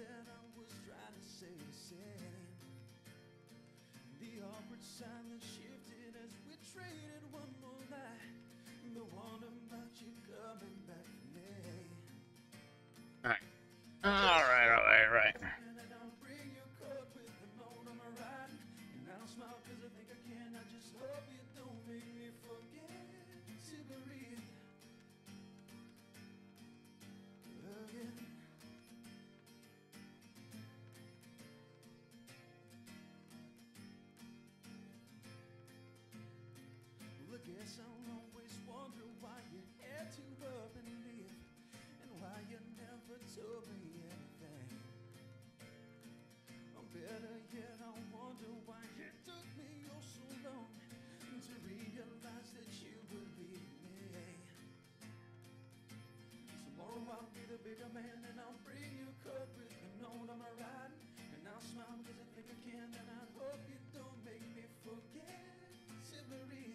that I was trying to say the same. The awkward silence shifted as traded one more night. The one about you coming back for me. Alright. Alright. And I don't bring your coat with the note on my ride. And I don't smile cause I think I can. I just hope you don't make me forget to breathe again. Well, I guess I'll always wonder why you had to up and leave, and why you never told me anything. Or better yet, I wonder why it took me oh so long to realize that you would leave me. Tomorrow I'll be the bigger man, and I'll bring you a coat with the note on my ride. And I'll smile cause I think I can, and I hope you don't make me forget to breathe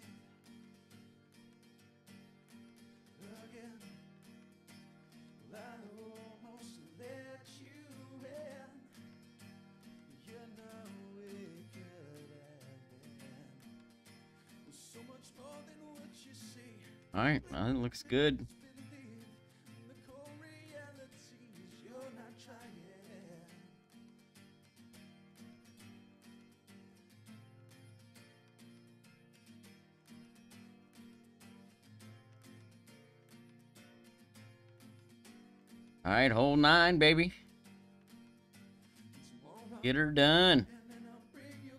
again. Well, I almost let you in. You know it could have been so much more than what you see. Alright, well, it looks good. Believe the cold reality is you're not trying. Alright, hole 9, baby. Get her done.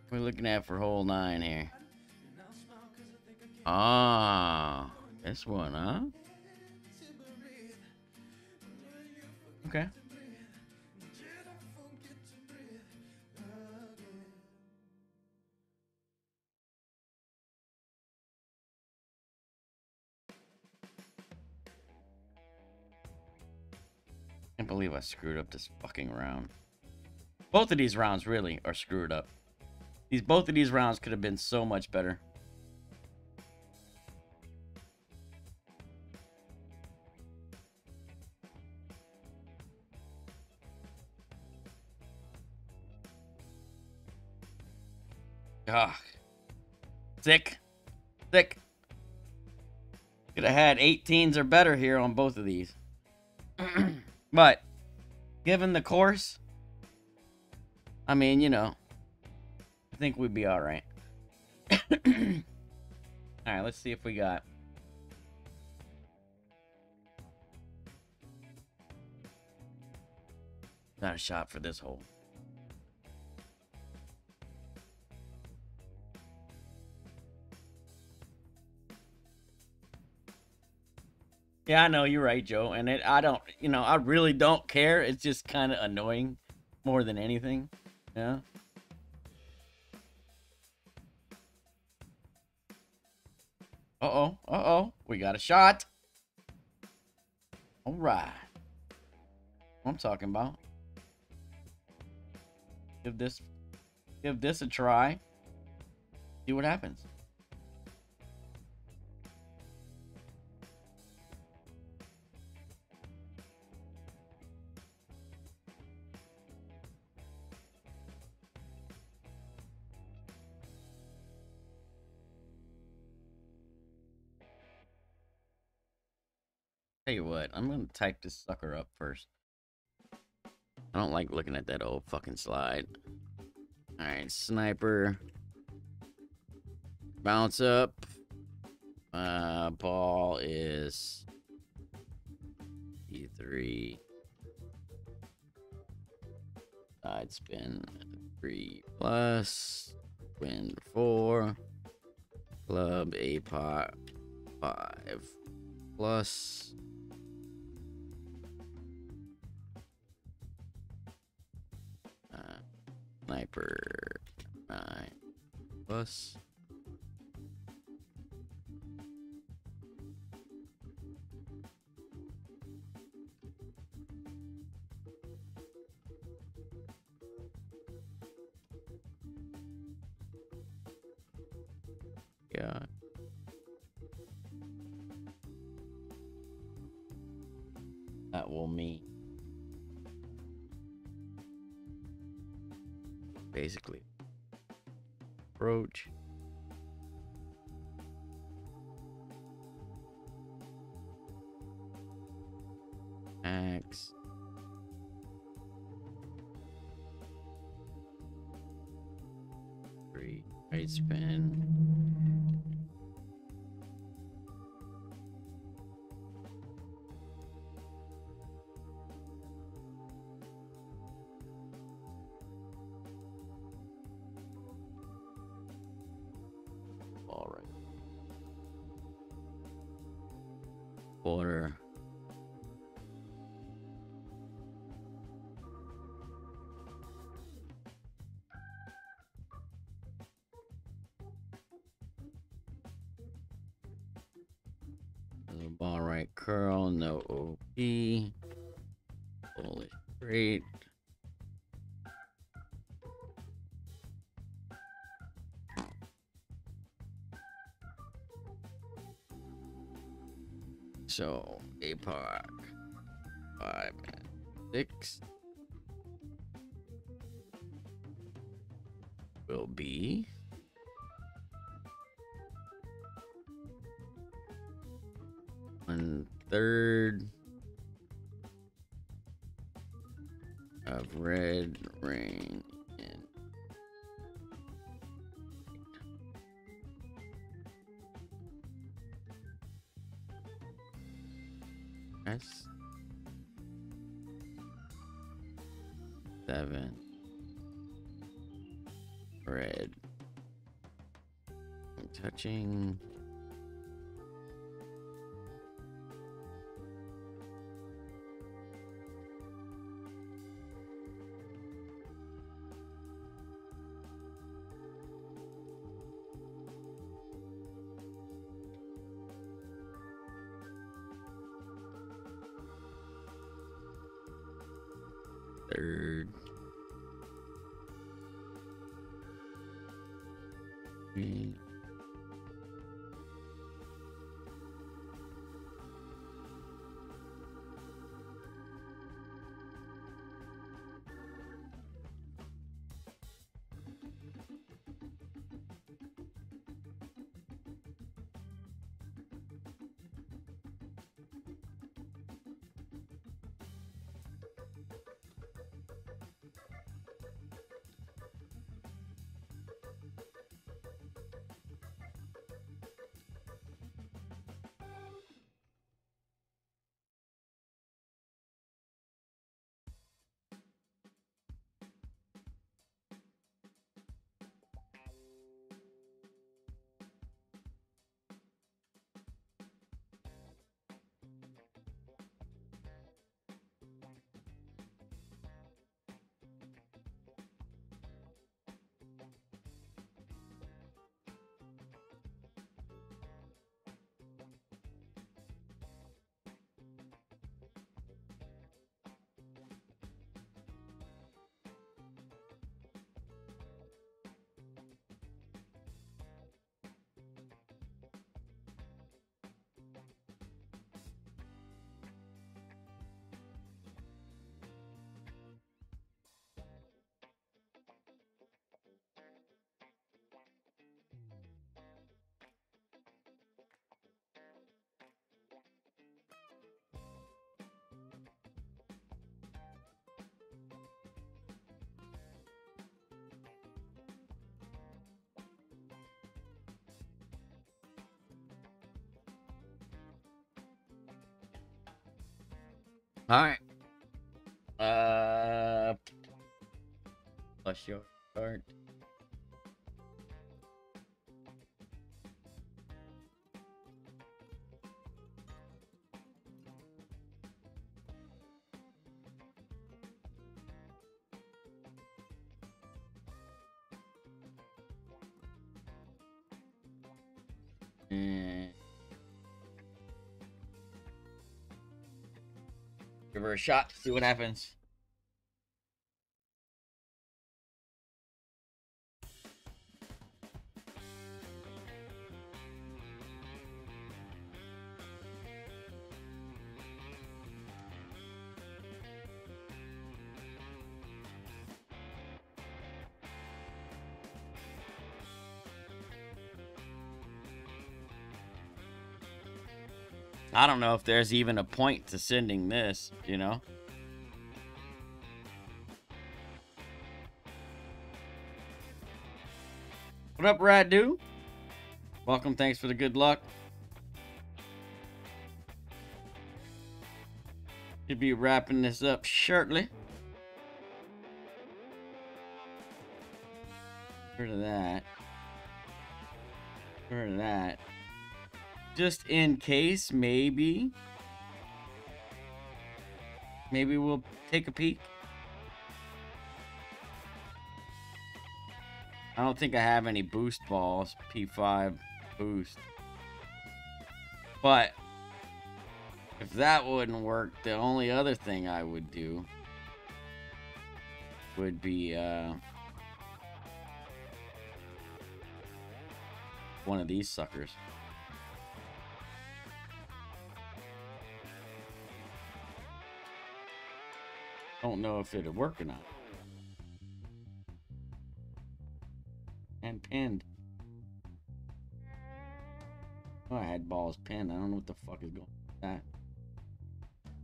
What are we looking at for hole 9 here? Ah, this one, huh? Okay. I can't believe I screwed up this fucking round. Both of these rounds really are screwed up. Both of these rounds could have been so much better. Ugh. Sick. Could have had 18s or better here on both of these. But, given the course, I mean, you know, I think we'd be alright. Alright, let's see if we got... Not a shot for this hole. Yeah, I know, you're right, Joe. And I don't, you know, I really don't care. It's just kind of annoying more than anything. Yeah. Uh-oh. We got a shot. All right. What I'm talking about. Give this a try. See what happens. Tell you what, I'm gonna type this sucker up first. I don't like looking at that old fucking slide. Alright, sniper. Bounce up. Ball is E3. Side spin 3 plus. Wind 4. Club A pot 5 plus. Sniper 9 plus. Yeah. That will mean basically approach Max. Three. Right spin. All right. Quarter. Ball right curl, no OP. Bullish straight. So APOC 5 and 6 will be 1/3 of red rain in S 7 red. I'm touching. Third. Green. All right. Plus your card. And give her a shot. See what happens. I don't know if there's even a point to sending this, you know? What up, Radu? Welcome, thanks for the good luck. Should be wrapping this up shortly. Rid of that. Rid of that. Just in case, maybe. Maybe we'll take a peek. I don't think I have any boost balls. P5 boost. But if that wouldn't work, the only other thing I would do would be one of these suckers. Don't know if it'll work or not. And pinned. Oh, I had balls pinned. I don't know what the fuck is going on with that.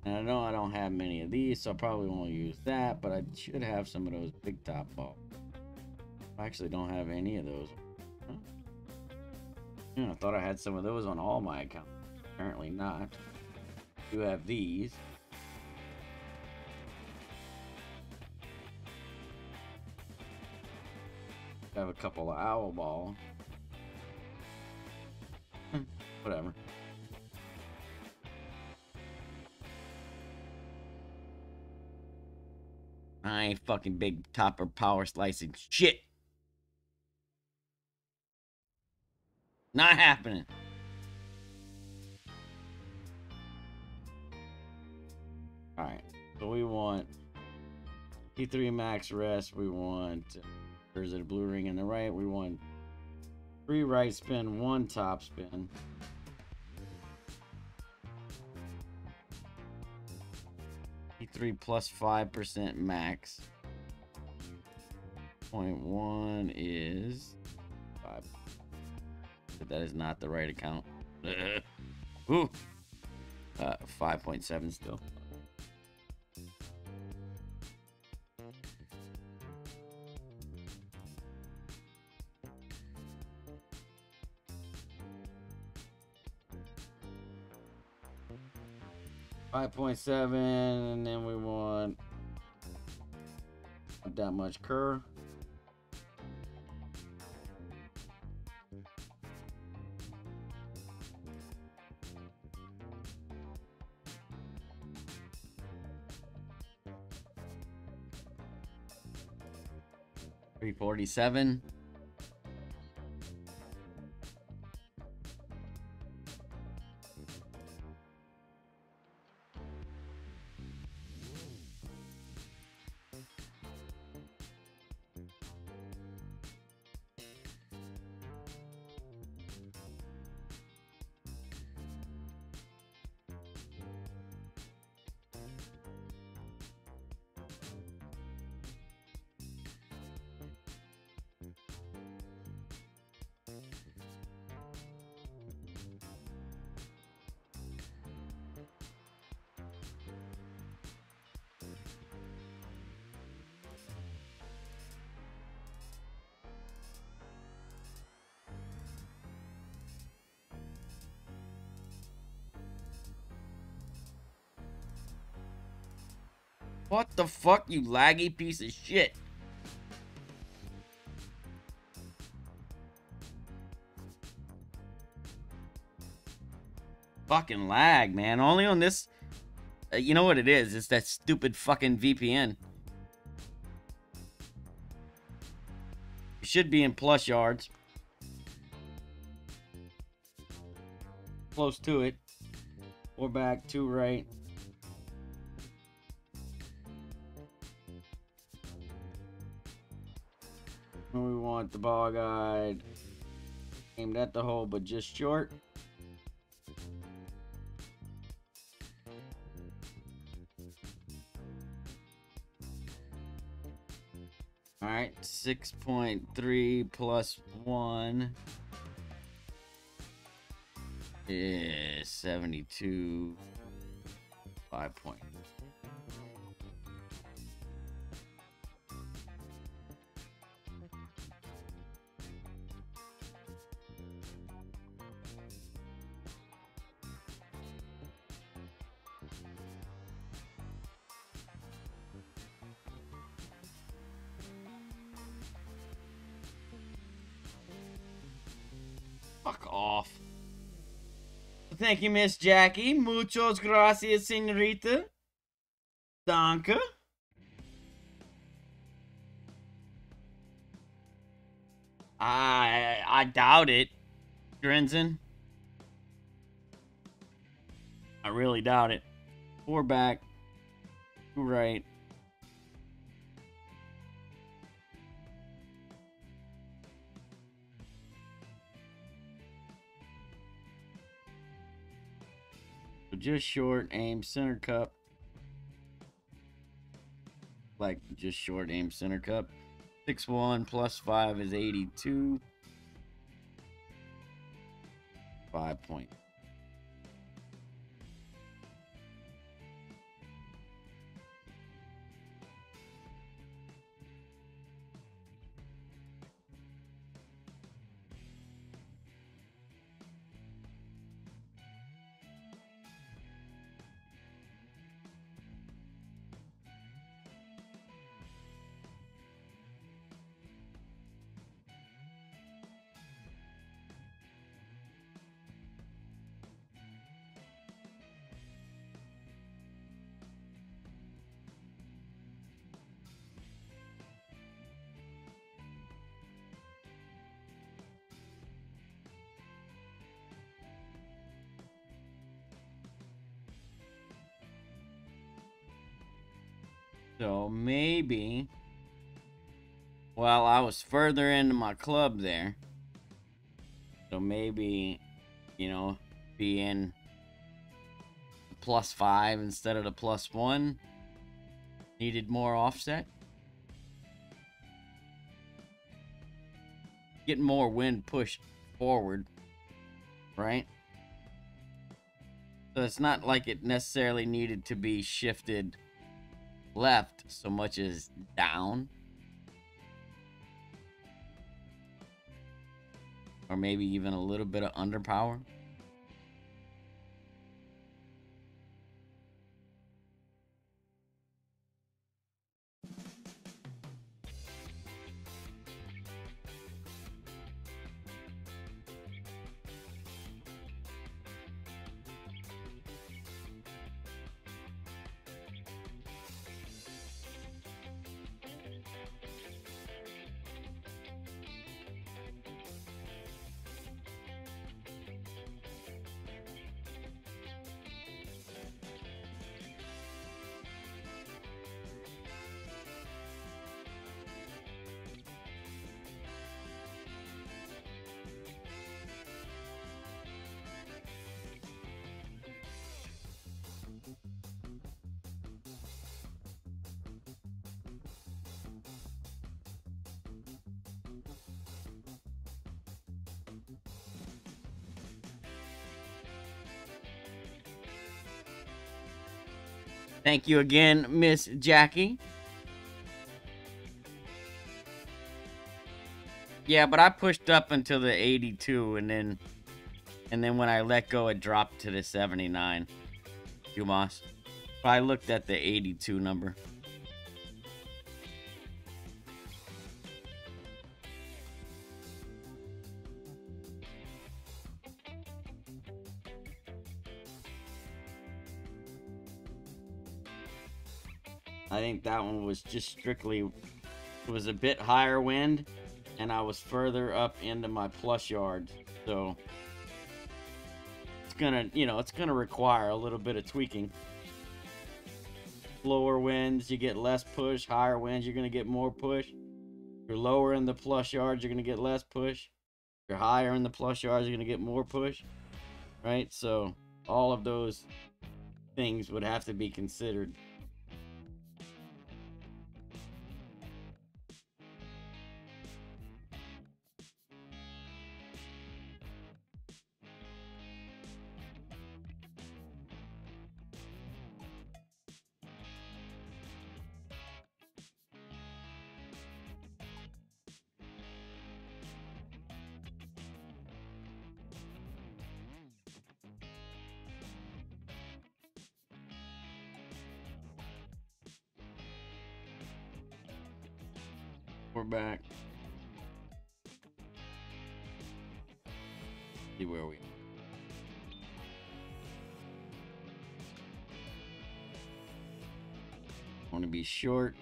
And I know I don't have many of these, so I probably won't use that, but I should have some of those big top balls. I actually don't have any of those. Huh? Yeah, I thought I had some of those on all my accounts. Apparently not. I do have these. I have a couple of owl ball. Whatever. I ain't fucking big topper power slicing shit. Not happening. Alright. So we want T3 max rest. We want there's a blue ring in the right. We want 3 right spin, 1 top spin. T3 plus 5% max. 0.1 is 5. But that is not the right account. Ooh. 5.7 still. .7, and then we want not that much curve. $347. What the fuck, you laggy piece of shit? Fucking lag, man. Only on this... you know what it is? It's that stupid fucking VPN. It should be in plus yards. Close to it. 4 back, 2 right. We want the ball guide aimed at the hole, but just short. All right, 6.3 plus 1. is 72. 5 point. Fuck off. Thank you, Miss Jackie. Muchos gracias, señorita. Danke. I doubt it, Grinzen. I really doubt it. 4 back. 2 right. So just short, aim, center cup. Like just short, aim, center cup. 6-1 plus 5 is 82. 5 point. So maybe, well, I was further into my club there. So maybe, you know, being +5 instead of the +1 needed more offset. Getting more wind pushed forward, right? So it's not like it necessarily needed to be shifted left so much as down. Or maybe even a little bit of underpower. Thank you again, Miss Jackie. Yeah, but I pushed up until the 82, and then when I let go, it dropped to the 79. Dumas. I looked at the 82 number. I think that one was just strictly, it was a bit higher wind, and I was further up into my plus yards, so it's gonna, you know, it's gonna require a little bit of tweaking. Lower winds, you get less push. Higher winds, you're gonna get more push. If you're lower in the plus yards, you're gonna get less push. If you're higher in the plus yards, you're gonna get more push, right? So all of those things would have to be considered. We're back. See where we are. Want to be short.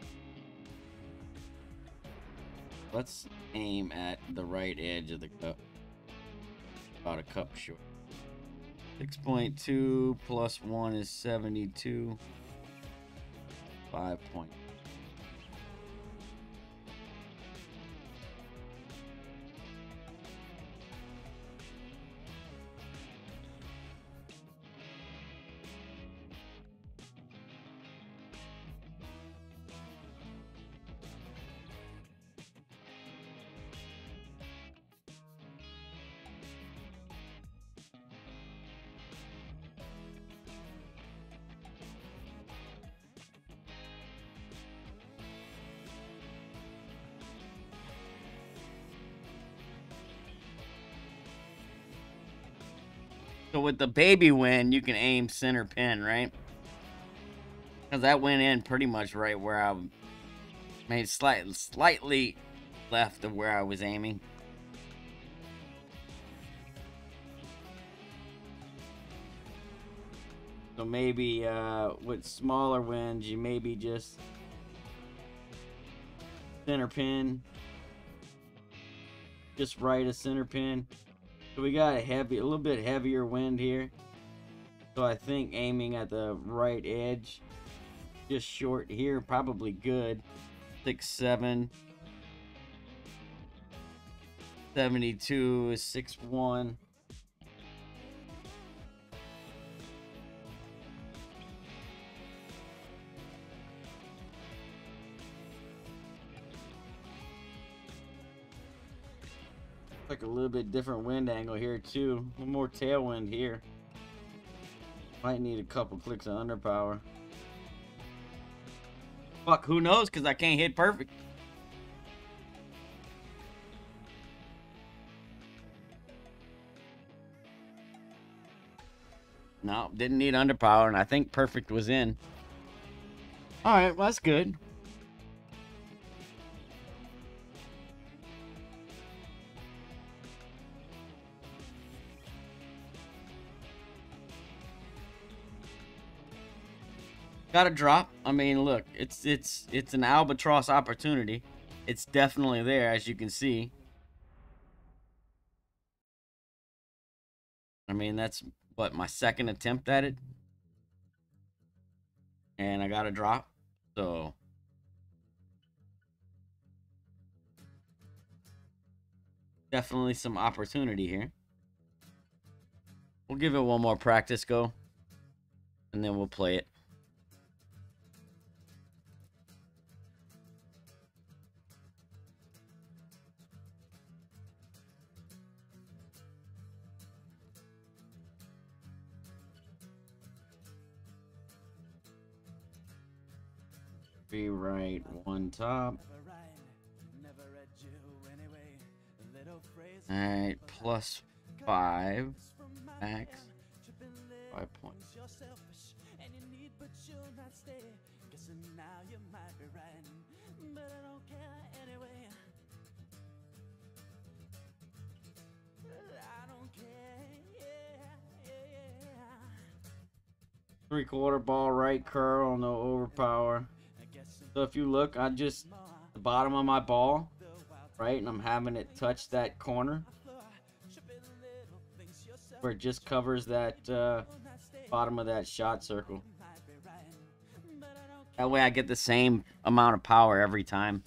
Let's aim at the right edge of the cup. About a cup short. 6.2 plus 1 is 72. 5 point. So with the baby win, you can aim center pin, right? Because that went in pretty much right where I made slightly left of where I was aiming. So maybe with smaller wins, you maybe just center pin. Just right a center pin. So we got a little bit heavier wind here. So I think aiming at the right edge, just short here, probably good. 6.7. 72 is 6.1. Like a little bit different wind angle here too. A little more tailwind here. Might need a couple clicks of underpower. Fuck, who knows? Because I can't hit perfect. No, didn't need underpower, and I think perfect was in. All right, well, that's good. Got to drop. I mean, look, it's an albatross opportunity. It's definitely there, as you can see. I mean, that's what, my second attempt at it, and I got to drop. So definitely some opportunity here. We'll give it one more practice go, and then we'll play it. Be right, one top. Alright, plus 5 max. 5 points. Three-quarter ball right curl, no overpower. So if you look, I just the bottom of my ball, right, and I'm having it touch that corner where it just covers that bottom of that shot circle. That way I get the same amount of power every time.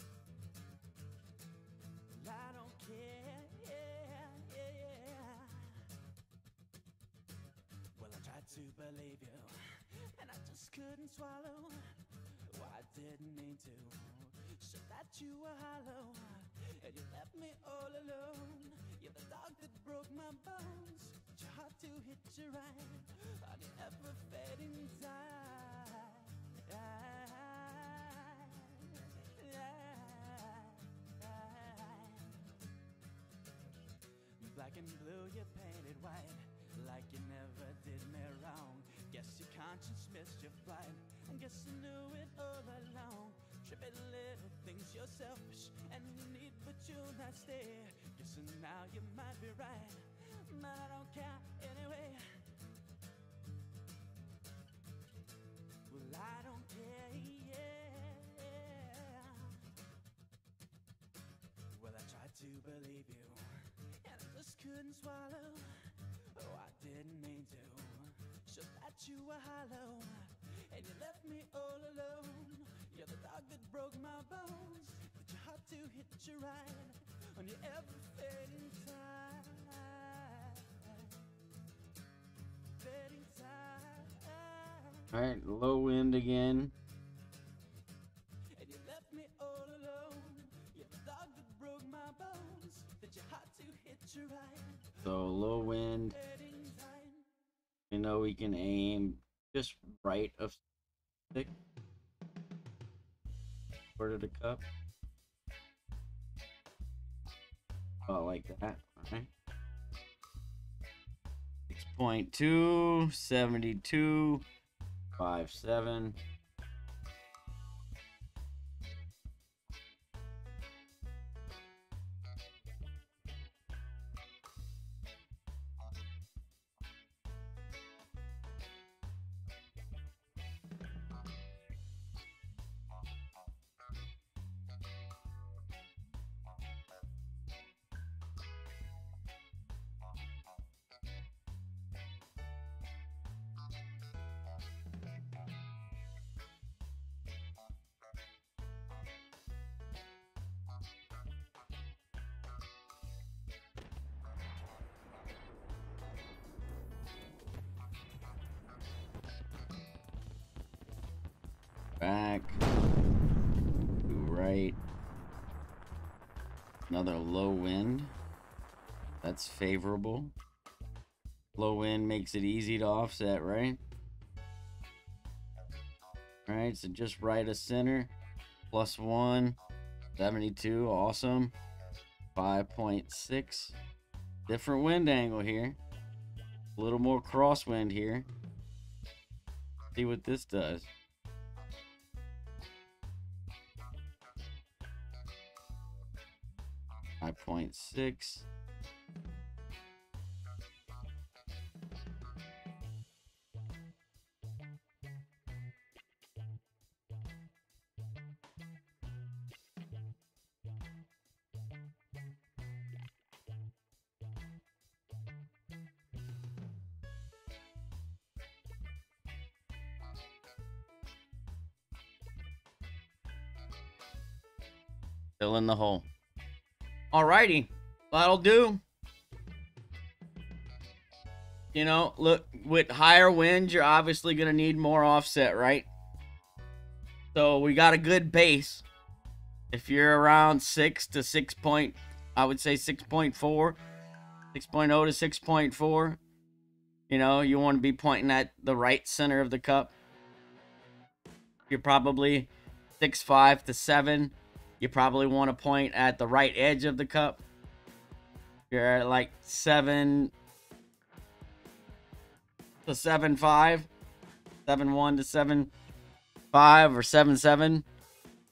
Well, I tried to believe you, and I just couldn't swallow. I didn't mean to, so that you were hollow, and you left me all alone. You're the dog that broke my bones, but your heart to hit you right on the ever-fading tide. Black and blue, you painted white, like you never did me wrong. Guess your conscience missed your flight, I guess you knew it all along. Tripping little things you're selfish and you need, but you'll not stay. Guessing now you might be right, but I don't care anyway. Well, I don't care, yeah. Well, I tried to believe you, and I just couldn't swallow. Oh, I didn't mean to show that you were hollow, and you left me all alone. You're the dog that broke my bones, but your heart to hitch a ride on your ever-fading tide. Fading tide. All right, low wind again. And you left me all alone. You're the dog that broke my bones, that your heart to hitch a ride. So low wind. Fading tide. You know we can aim just right of stick. Quarter the cup. Oh, like that. Alright. 6.2, 72, 5.7. Back to right. Another low wind. That's favorable. Low wind makes it easy to offset, right? Alright, so just right of center. +1. 72. Awesome. 5.6. Different wind angle here. A little more crosswind here. See what this does. 5.6. Fill in the hole. Alrighty, that'll do. You know, look, with higher winds, you're obviously going to need more offset, right? So we got a good base. If you're around 6 to 6 point, I would say 6.4, 6.0 to 6.4. You know, you want to be pointing at the right center of the cup. You're probably 6.5 to 7. You probably want to point at the right edge of the cup. You're at like 7 to 7.5, 7.1 to 7.5 or 7.7.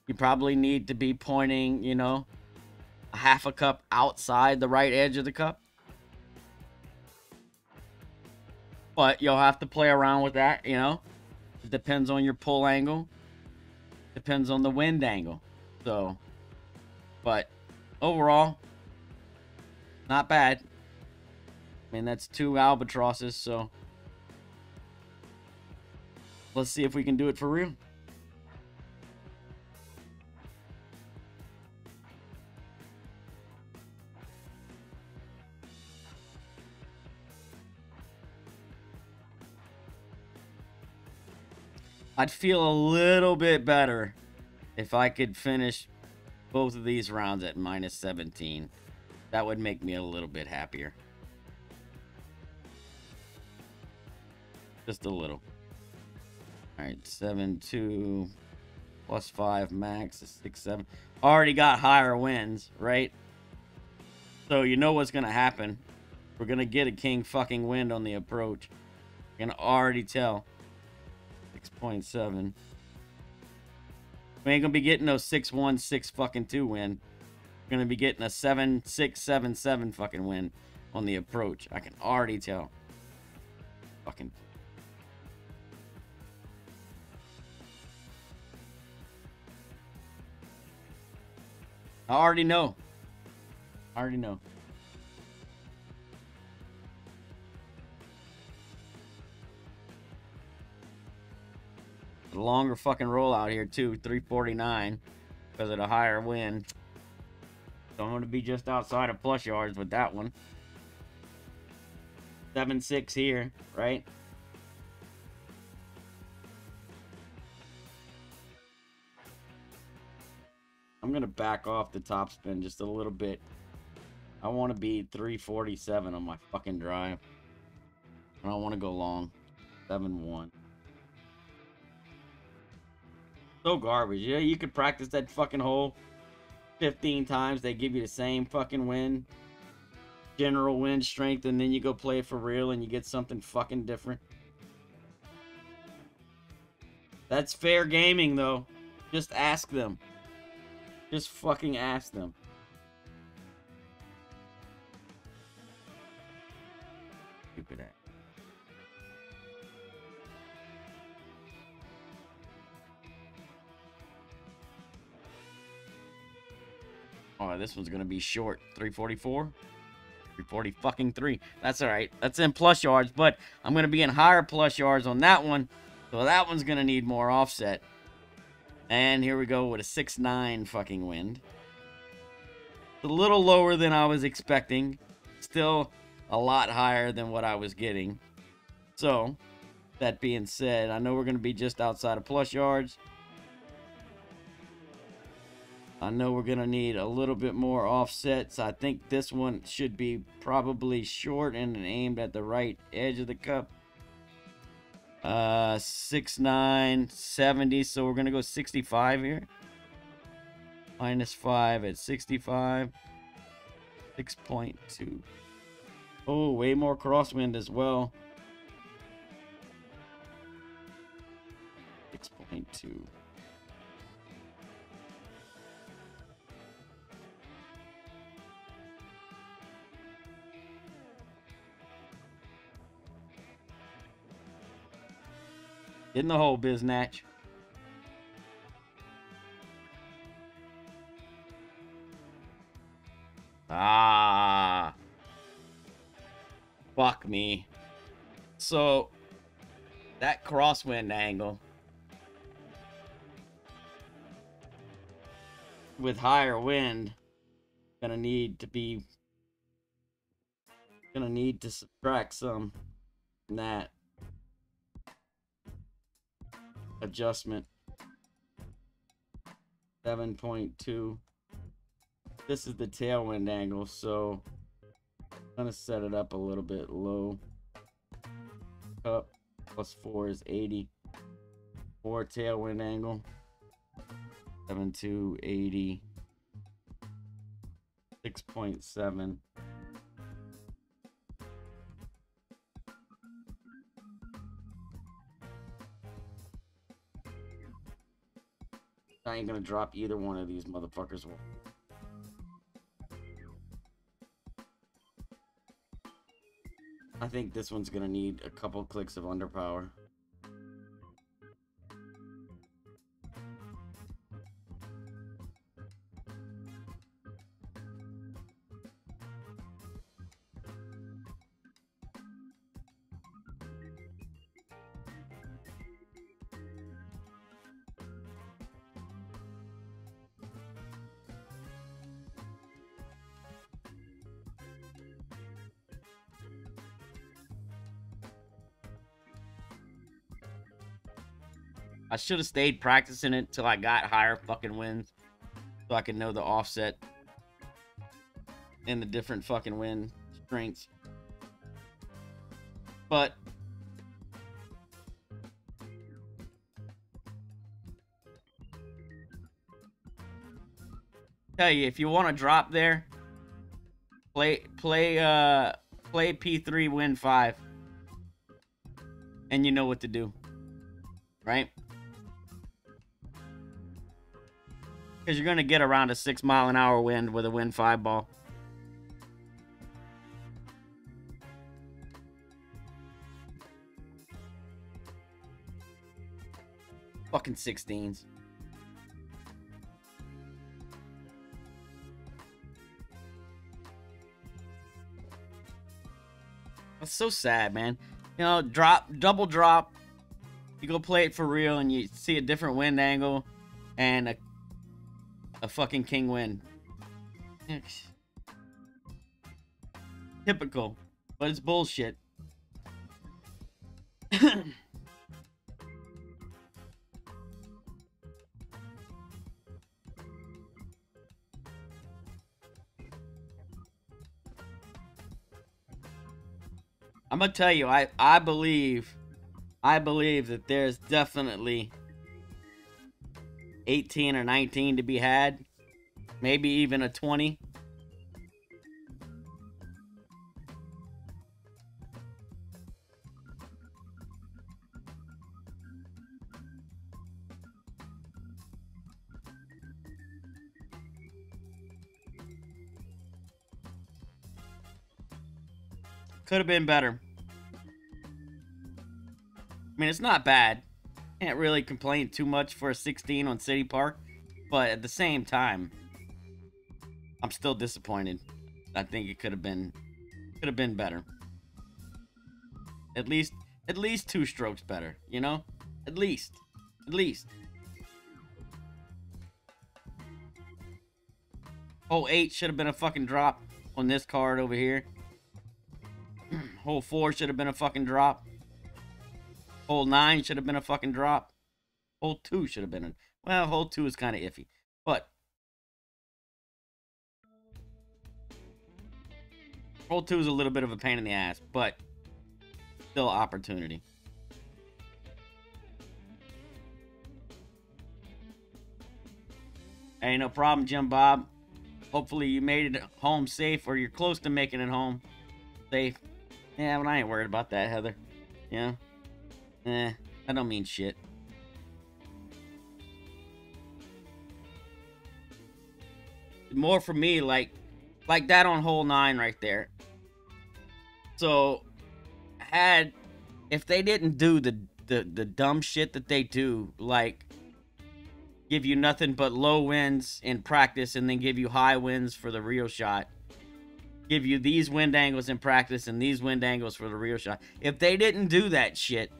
You probably need to be pointing, you know, a half a cup outside the right edge of the cup. But you'll have to play around with that, you know. It depends on your pull angle. Depends on the wind angle. So, but overall, not bad. I mean, that's 2 albatrosses, so let's see if we can do it for real. I'd feel a little bit better if I could finish both of these rounds at -17. That would make me a little bit happier. Just a little. Alright, 7.2 +5 max is 6.7. Already got higher winds, right? So you know what's going to happen. We're going to get a king fucking wind on the approach. You're going to already tell. 6.7. We ain't gonna be getting no 6-1, 6-2 win. We're gonna be getting a 7-6, 7-7 fucking win on the approach. I can already tell. Fucking. I already know. I already know. The longer fucking roll out here too, 349 because of the higher wind. So I'm going to be just outside of plus yards with that one. 7-6 here, right? I'm going to back off the top spin just a little bit. I want to be 347 on my fucking drive. I don't want to go long. 7-1. So garbage. Yeah, you could practice that fucking hole 15 times. They give you the same fucking wind. General wind strength, and then you go play it for real and you get something fucking different. That's fair gaming, though. Just ask them. Just fucking ask them. Stupid ass. Oh, this one's gonna be short. 344. 340 fucking 3. That's alright. That's in plus yards, but I'm gonna be in higher plus yards on that one. So that one's gonna need more offset. And here we go with a 6-9 fucking wind. It's a little lower than I was expecting. Still a lot higher than what I was getting. So, that being said, I know we're gonna be just outside of plus yards. I know we're going to need a little bit more offsets. I think this one should be probably short and aimed at the right edge of the cup. 6-9, 70. So we're going to go 65 here. -5 at 65. 6.2. Oh, way more crosswind as well. 6.2. Get in the hole, Biznatch. Ah. Fuck me. So, that crosswind angle with higher wind gonna need to subtract some from that adjustment. 7.2. This is the tailwind angle, so I'm gonna set it up a little bit low. Up +4 is 80. 4 tailwind angle. 7.2, 80. 6.7. I ain't gonna drop either one of these motherfuckers. I think this one's gonna need a couple clicks of underpower. I should have stayed practicing it till I got higher fucking winds, so I could know the offset and the different fucking wind strengths. But tell you, if you want to drop there, play P3 win 5, and you know what to do, right? Because you're going to get around a 6-mile-an-hour wind with a Wind 5 ball. Fucking 16s. That's so sad, man. You know, double drop. You go play it for real and you see a different wind angle and a fucking king wind. Typical, but it's bullshit. I'm gonna tell you, I believe that there's definitely 18 or 19 to be had, maybe even a 20. Could have been better. I mean, it's not bad. Can't really complain too much for a 16 on City Park, but at the same time, I'm still disappointed. I think it could have been better. At least 2 strokes better, you know? At least. Hole 8 should have been a fucking drop on this card over here. Hole 4 should have been a fucking drop. Hole 9 should have been a fucking drop. Hole 2 should have been a... Well, hole 2 is kind of iffy. But... Hole 2 is a little bit of a pain in the ass. But... Still opportunity. Hey, no problem, Jim Bob. Hopefully you made it home safe, or you're close to making it home safe. Yeah, but I ain't worried about that, Heather. Yeah? I don't mean shit. More for me, like that on hole 9 right there. So, if they didn't do the dumb shit that they do, like give you nothing but low winds in practice and then give you high winds for the real shot. Give you these wind angles in practice and these wind angles for the real shot. If they didn't do that shit,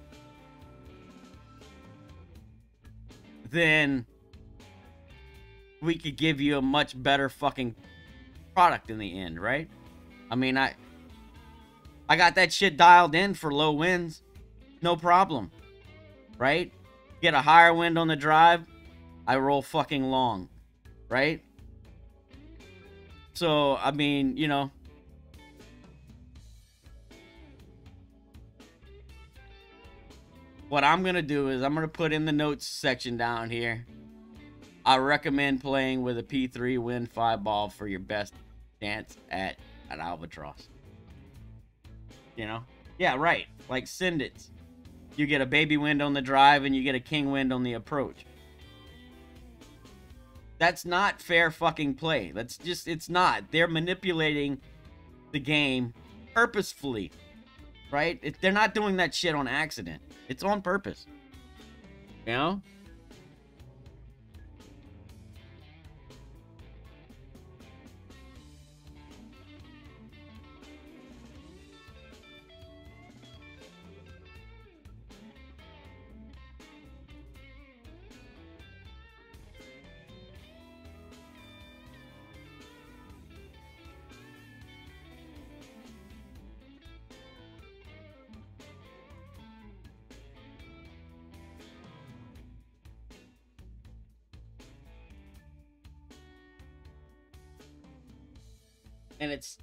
then we could give you a much better fucking product in the end, right? I mean, I got that shit dialed in for low winds. No problem. Right? Get a higher wind on the drive, I roll fucking long. Right? So, I mean, you know. What I'm going to do is I'm going to put in the notes section down here. I recommend playing with a P3 Wind 5 ball for your best chance at an albatross. You know? Yeah, right. Like Sindits. You get a baby wind on the drive and you get a king wind on the approach. That's not fair fucking play. That's just, it's not. They're manipulating the game purposefully. Right? They're not doing that shit on accident. It's on purpose. You know?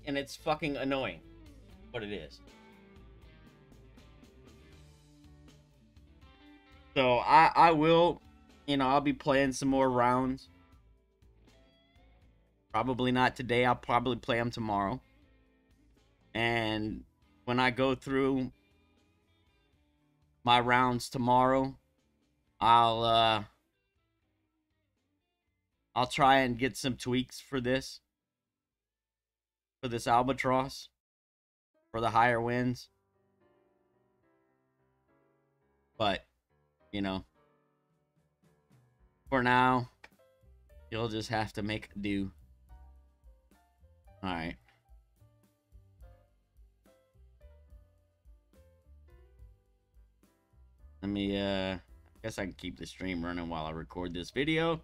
And it's fucking annoying. What it is. So I will, you know, I'll be playing some more rounds. Probably not today. I'll probably play them tomorrow. And when I go through my rounds tomorrow, I'll I'll try and get some tweaks for this albatross for the higher winds. But, you know, for now, you'll just have to make do. All right. Let me, I guess I can keep the stream running while I record this video.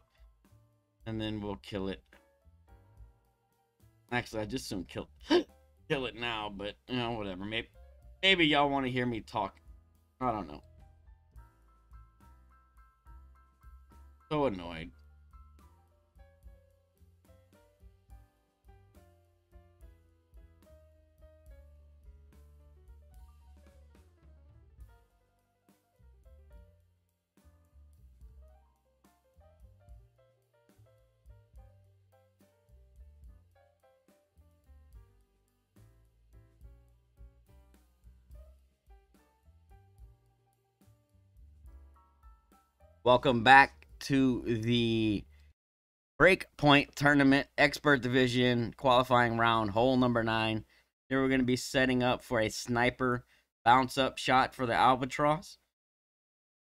And then we'll kill it. Actually, I just soon kill it now, but, you know, whatever. Maybe y'all want to hear me talk. I don't know. So annoyed. Welcome back to the Breakpoint Tournament Expert Division qualifying round, hole number 9. Here we're going to be setting up for a sniper bounce-up shot for the albatross.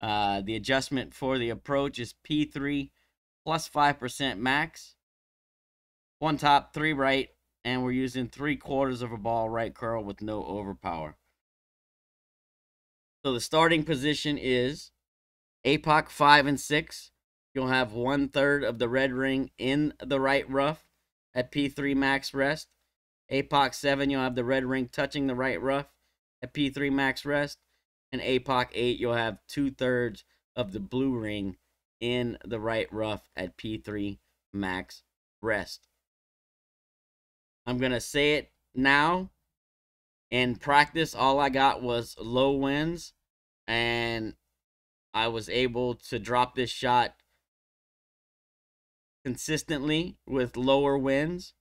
The adjustment for the approach is P3 plus 5% max. 1 top, 3 right, and we're using 3/4 of a ball right curl with no overpower. So the starting position is APOC 5 and 6. You'll have 1/3 of the red ring in the right rough at P3 max rest. APOC 7, you'll have the red ring touching the right rough at P3 max rest. And APOC 8, you'll have 2/3 of the blue ring in the right rough at P3 max rest. I'm going to say it now. In practice, all I got was low winds, and I was able to drop this shot consistently with lower winds.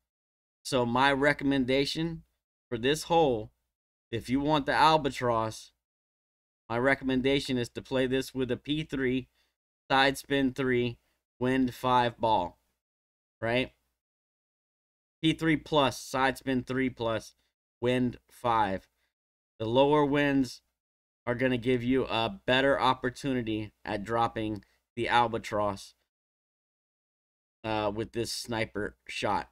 So my recommendation for this hole, if you want the albatross, my recommendation is to play this with a P3, side spin 3, wind 5 ball, right? P3 plus, side spin 3 plus, wind 5. The lower winds are going to give you a better opportunity at dropping the albatross with this sniper shot.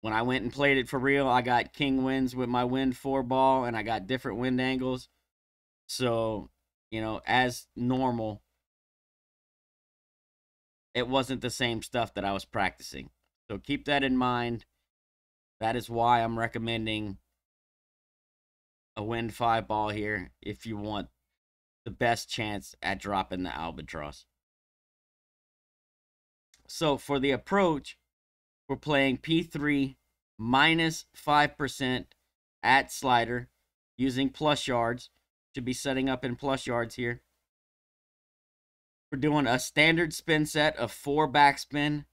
When I went and played it for real, I got king winds with my wind 4 ball, and I got different wind angles. So, you know, as normal, it wasn't the same stuff that I was practicing. So keep that in mind. That is why I'm recommending a wind 5 ball here if you want the best chance at dropping the albatross. So for the approach, we're playing P3 minus 5% at slider using plus yards. Should be setting up in plus yards here. We're doing a standard spin set of 4 backspin,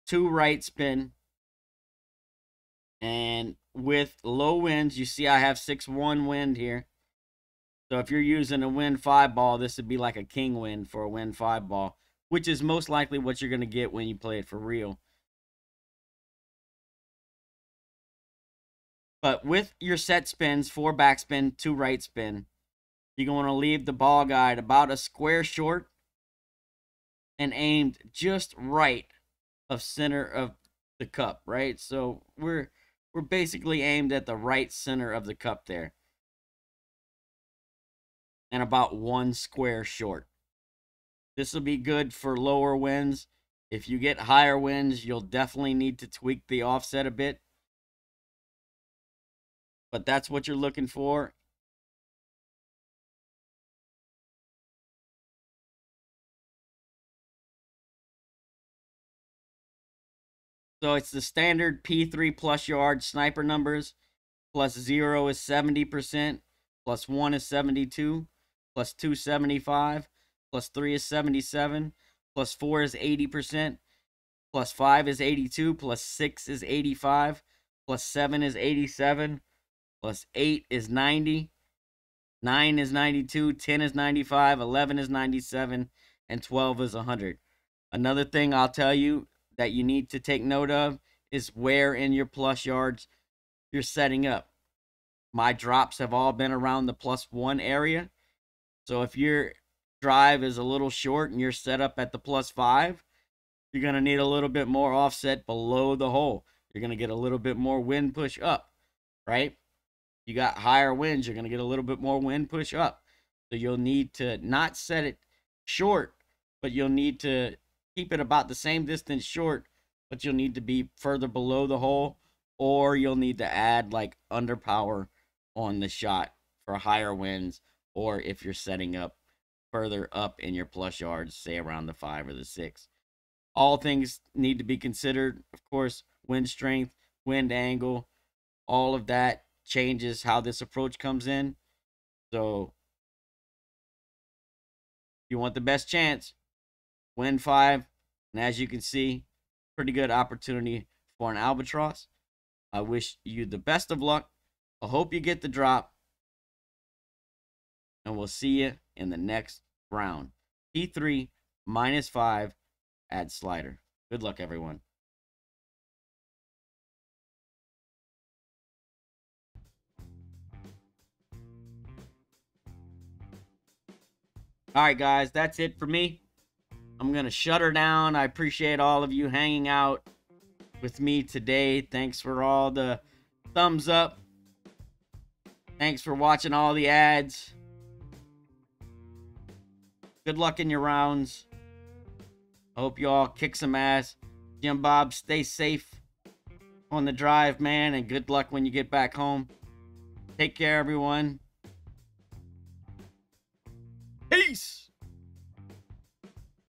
2 right spin, and with low winds, you see I have 6-1 wind here. So if you're using a wind 5 ball, this would be like a king wind for a wind 5 ball, which is most likely what you're going to get when you play it for real. But with your set spins, 4 backspin, 2 right spin, you're going to leave the ball guide about a square short and aimed just right of center of the cup, right? So we're basically aimed at the right center of the cup there. And about 1 square short. This will be good for lower winds. If you get higher winds, you'll definitely need to tweak the offset a bit. But that's what you're looking for. So it's the standard P3 plus yard sniper numbers. Plus 0 is 70%. Plus 1 is 72. Plus 2 is 75. Plus 3 is 77. Plus 4 is 80%. Plus 5 is 82. Plus 6 is 85. Plus 7 is 87. Plus 8 is 90. 9 is 92. 10 is 95. 11 is 97. And 12 is 100. Another thing I'll tell you that you need to take note of is where in your plus yards you're setting up. My drops have all been around the +1 area. So if your drive is a little short and you're set up at the +5, you're going to need a little bit more offset below the hole. You're going to get a little bit more wind push up, right? You got higher winds, you're going to get a little bit more wind push up. So you'll need to not set it short, but you'll need to keep it about the same distance short, but you'll need to be further below the hole, or you'll need to add like underpower on the shot for higher winds, or if you're setting up further up in your plus yards, say around the 5 or the 6. All things need to be considered. Of course, wind strength, wind angle, all of that changes how this approach comes in. So if you want the best chance, wind 5, and as you can see, pretty good opportunity for an albatross. I wish you the best of luck. I hope you get the drop, and we'll see you in the next round. T3 -5 add slider. Good luck, everyone. All right, guys, that's it for me. I'm going to shut her down. I appreciate all of you hanging out with me today. Thanks for all the thumbs up. Thanks for watching all the ads. Good luck in your rounds. I hope you all kick some ass. Jim Bob, stay safe on the drive, man, and good luck when you get back home. Take care, everyone. Peace.